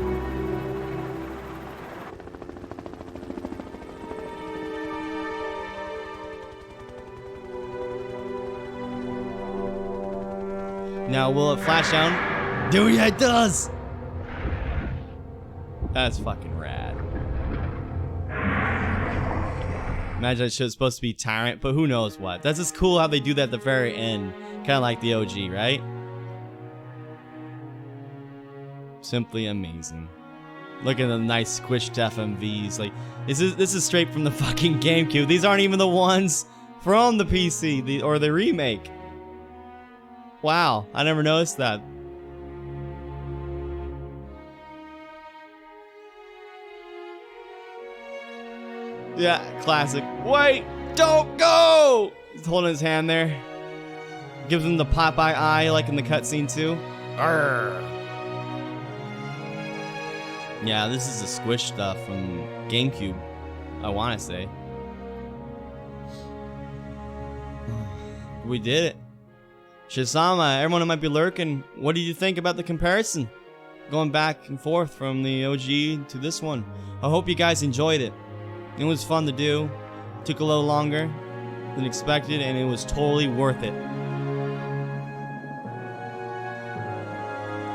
Now, will it flash down? Dude, yeah, it does! That's fucking rad. Imagine that shit's supposed to be Tyrant, but who knows what. That's just cool how they do that at the very end. Kind of like the OG, right? Simply amazing. Look at the nice squished FMVs. Like, this is straight from the fucking GameCube. These aren't even the ones from the PC or the remake. Wow, I never noticed that. Yeah, classic. Wait! Don't go! He's holding his hand there. Gives him the Popeye eye like in the cutscene too. Arrgh. Yeah, this is the Squish stuff from GameCube, I want to say. We did it. Shisama, everyone who might be lurking, what do you think about the comparison? Going back and forth from the OG to this one. I hope you guys enjoyed it. It was fun to do. Took a little longer than expected, and it was totally worth it.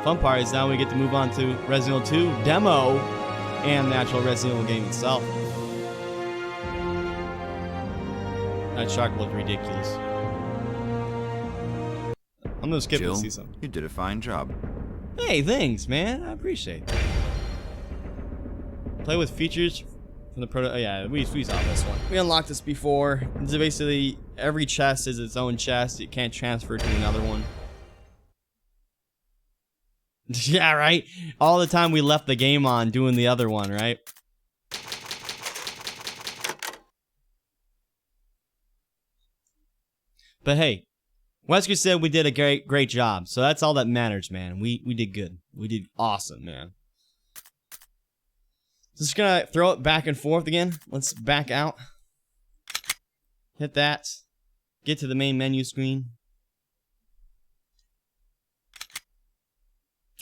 Fun part is now we get to move on to Resident Evil 2 demo and the actual Resident Evil game itself. That shark looked ridiculous. I'm gonna skip Jill, to see something. You did a fine job. Hey, thanks, man. I appreciate it. Play with features from the proto. Oh, yeah, we saw this one. We unlocked this before. It's basically every chest is its own chest. You can't transfer to another one. Yeah, right? All the time we left the game on doing the other one, right? But hey, Wesker said we did a great job. So that's all that matters, man. We did good. We did awesome, man. Just gonna throw it back and forth again. Let's back out. Hit that. Get to the main menu screen.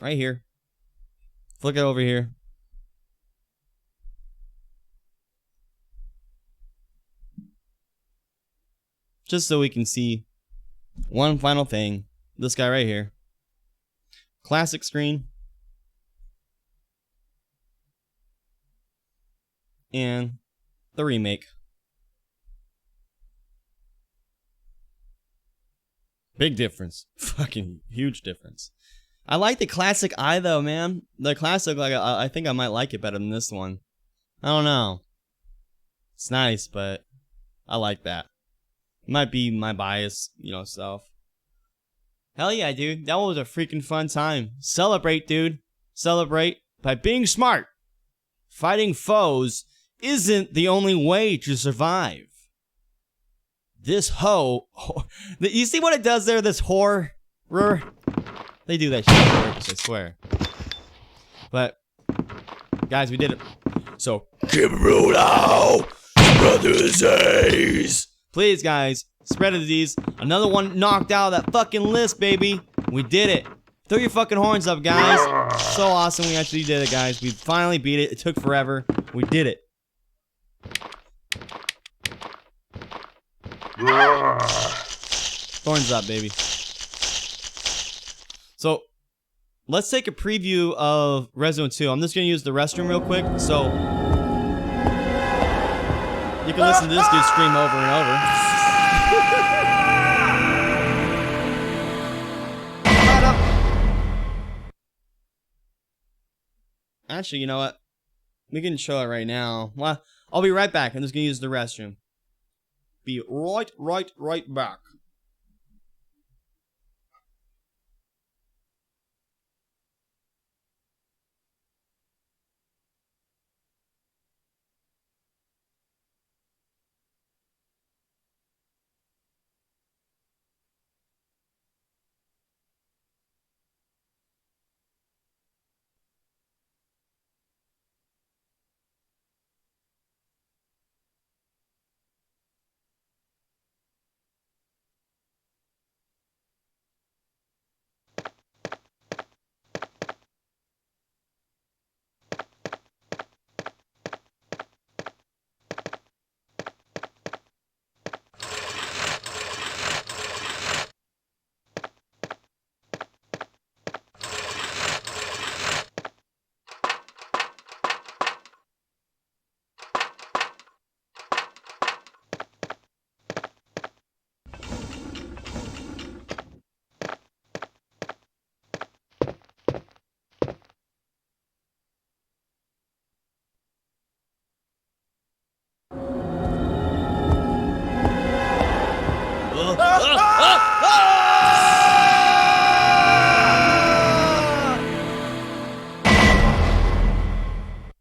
Right here. Flick it over here. Just so we can see one final thing. This guy right here. Classic screen. And the remake. Big difference. Fucking huge difference. I like the classic eye though, man. The classic, like, I think I might like it better than this one. I don't know. It's nice, but I like that. It might be my bias, self. Hell yeah, dude. That was a freaking fun time. Celebrate, dude. Celebrate by being smart. Fighting foes isn't the only way to survive. This hoe... You see what it does there, this horror? They do that shit on purpose, I swear. But, guys, we did it. So, Kimruno, spread the disease. Please, guys, spread the disease. Another one knocked out of that fucking list, baby. We did it. Throw your fucking horns up, guys. So awesome, we actually did it, guys. We finally beat it. It took forever. We did it. Horns up, baby. So, let's take a preview of Resident 2. I'm just going to use the restroom real quick, so you can listen to this dude scream over and over. Actually, you know what? We can show it right now. Well, I'll be right back. I'm just going to use the restroom. Be right back.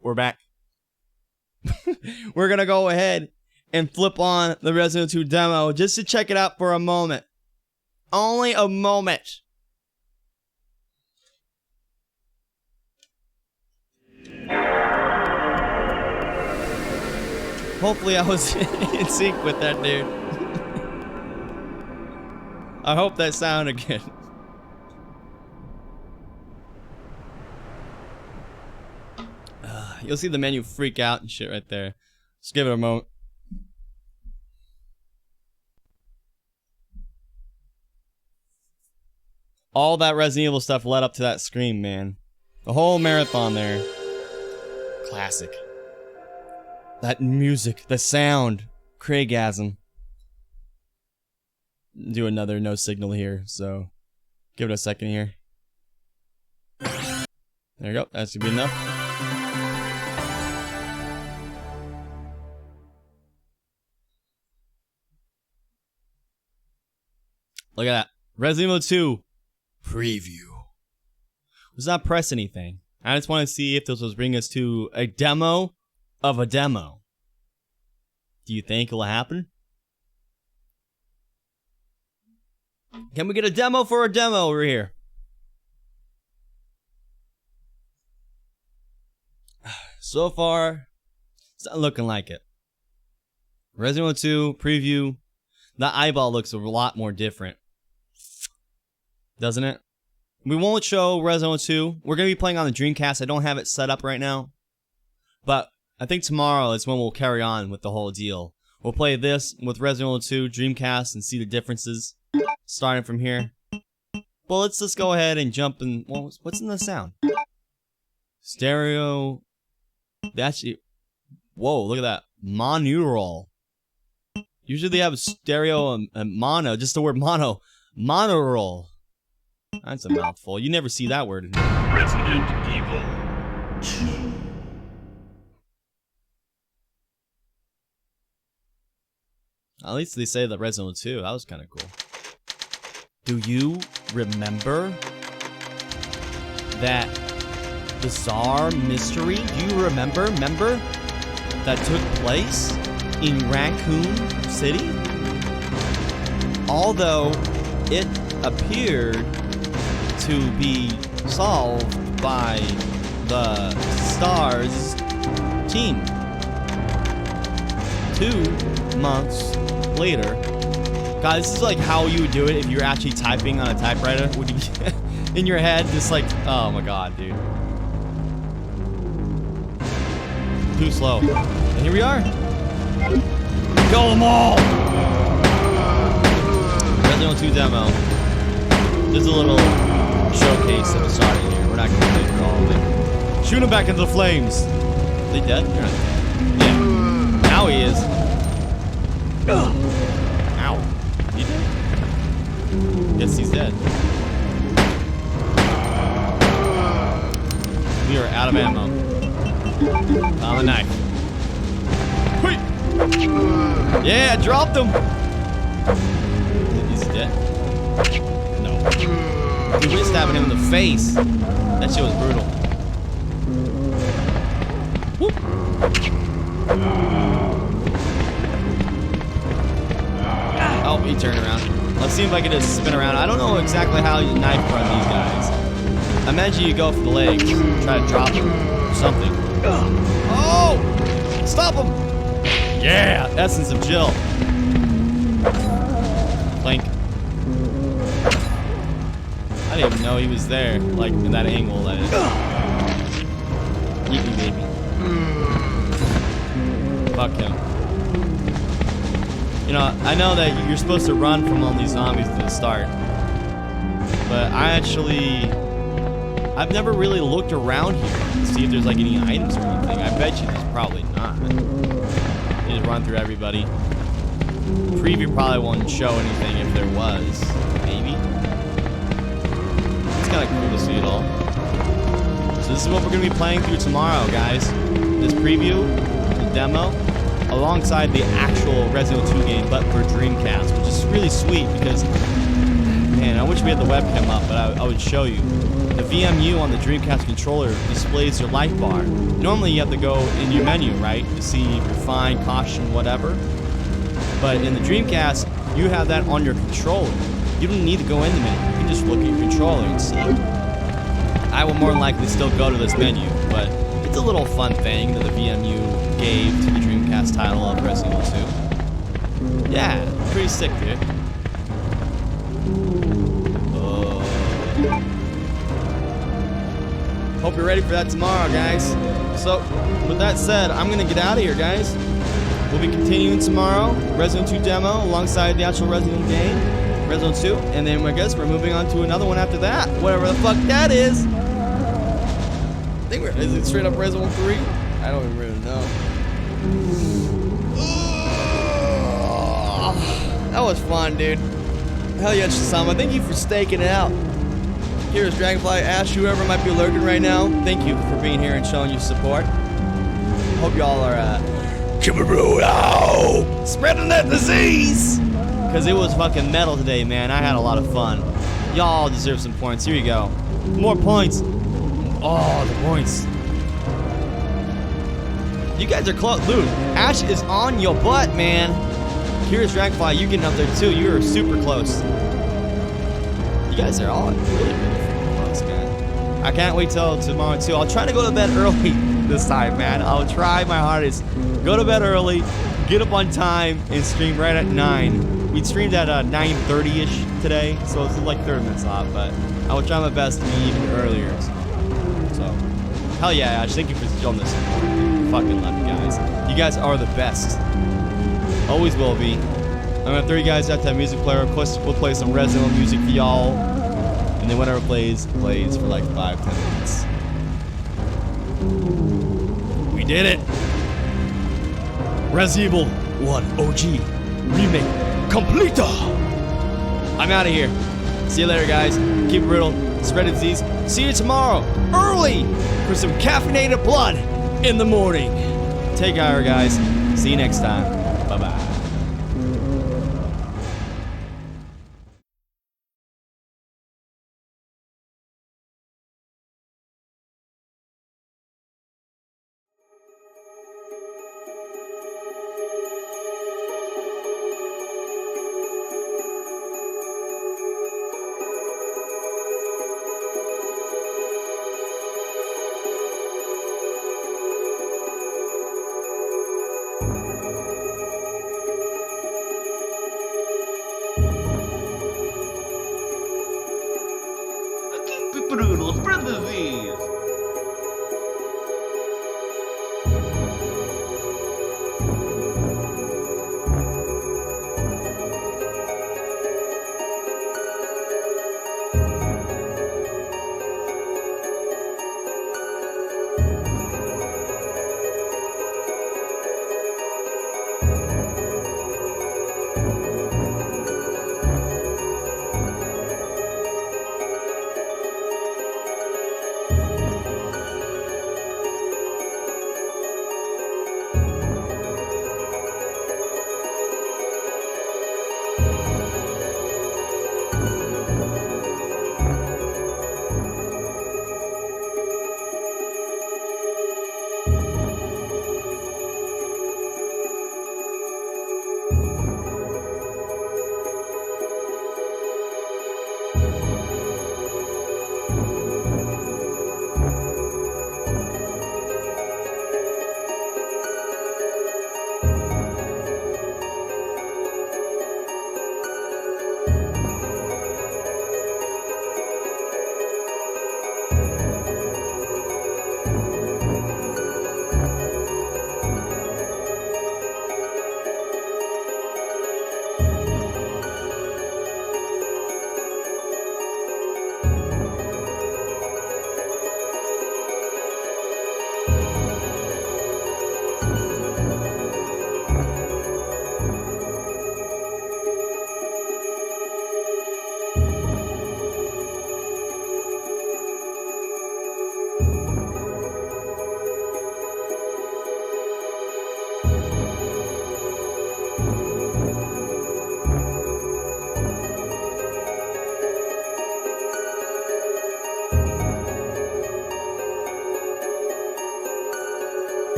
We're back. We're gonna go ahead and flip on the Resident Evil 2 demo just to check it out for a moment. Only a moment. Hopefully I was in sync with that dude. I hope that sounded good. You'll see the menu freak out and shit right there. Just give it a moment. All that Resident Evil stuff led up to that scream, man. The whole marathon there. Classic. That music, the sound. Craigasm. Do another no signal here, so give it a second here. There you go, that should be enough. Look at that. Resident Evil 2 preview. Let's not press anything. I just want to see if this will bring us to a demo of a demo. Do you think it'll happen? Can we get a demo for a demo over here? So far, it's not looking like it. Resident Evil 2 preview. The eyeball looks a lot more different. Doesn't it? We won't show Resident Evil 2. We're going to be playing on the Dreamcast. I don't have it set up right now. But I think tomorrow is when we'll carry on with the whole deal. We'll play this with Resident Evil 2 Dreamcast and see the differences. Starting from here. Well, let's just go ahead and jump in. Well, what's in the sound? Stereo. That's it. Whoa, look at that. Monaural. Usually they have stereo and mono. Just the word mono. Monaural. That's a mouthful. You never see that word. Resident Evil 2. At least they say that Resident Evil 2. That was kind of cool. Do you remember that bizarre mystery? Do you remember that took place in Raccoon City? Although it appeared to be solved by the STARS team. 2 months later. God, this is like how you would do it if you were actually typing on a typewriter. Would you in your head, just like, oh my god, dude. Too slow. And here we are. Go them all! Resident Evil 2 demo. There's a little showcase at the start of here. We're not gonna play through all of it. Shoot him back into the flames. Are they dead? They're not dead. Yeah. Now he is. Ow. He dead? Yes, he's dead. We are out of ammo. On the knife. Yeah, I dropped him. Is he dead? No. Dude, we're stabbing him in the face. That shit was brutal. Whoop. Oh, he turned around. Let's see if I can just spin around. I don't know exactly how you knife run these guys. I imagine you go for the legs, try to drop him or something. Oh! Stop him! Yeah! Essence of Jill. Clink. I didn't even know he was there, like in that angle, that is. Eat me, baby. Fuck him. You know, I know that you're supposed to run from all these zombies to the start. But I've never really looked around here to see if there's like any items or anything. I bet you there's probably not. You just run through everybody. Preview probably won't show anything if there was. Maybe. It's kind of cool to see it all. So this is what we're going to be playing through tomorrow, guys. This preview, the demo, alongside the actual Resident Evil 2 game, but for Dreamcast, which is really sweet because, man, I wish we had the webcam up, but I would show you. the VMU on the Dreamcast controller displays your life bar. Normally you have to go in your menu, right, to see refine, caution, whatever. But in the Dreamcast, you have that on your controller. You don't need to go in the menu. You can just look at your controller and see. I will more than likely still go to this menu, but it's a little fun thing that the VMU gave to the Dreamcast title of Resident Evil 2. Yeah, pretty sick, dude. Hope you're ready for that tomorrow, guys. So, with that said, I'm gonna get out of here, guys. We'll be continuing tomorrow, Resident 2 demo, alongside the actual Resident game, Resident 2, and then I guess we're moving on to another one after that, whatever the fuck that is. I think is it straight up Resident 3? I don't even really know. That was fun, dude. Hell yeah, Shisama. Thank you for staking it out. Here's Dragonfly, Ash, whoever might be lurking right now. Thank you for being here and showing your support. Hope y'all are, spreading that disease! Because it was fucking metal today, man. I had a lot of fun. Y'all deserve some points. Here you go. More points. Oh, the points. You guys are close. Dude, Ash is on your butt, man. Here's Dragonfly. You're getting up there, too. You are super close. You guys are all really, really freaking close, man. I can't wait till tomorrow, too. I'll try to go to bed early this time, man. I'll try my hardest. Go to bed early, get up on time, and stream right at 9. We streamed at 9:30-ish today, so it's like 30 minutes off, but I will try my best to be even earlier. So, hell yeah, Ash. Thank you for showing this support. Fucking love you guys. You guys are the best. Always will be. I'm gonna throw you guys out that music player. Of course, we'll play some Resident Evil music for y'all. And then whatever plays for like 5-10 minutes. We did it! Resident Evil 1 OG Remake Complete! I'm out of here. See you later, guys. Keep it brutal. Spread the disease. See you tomorrow, early, for some caffeinated blood in the morning. Take care, guys. See you next time. Bye-bye. You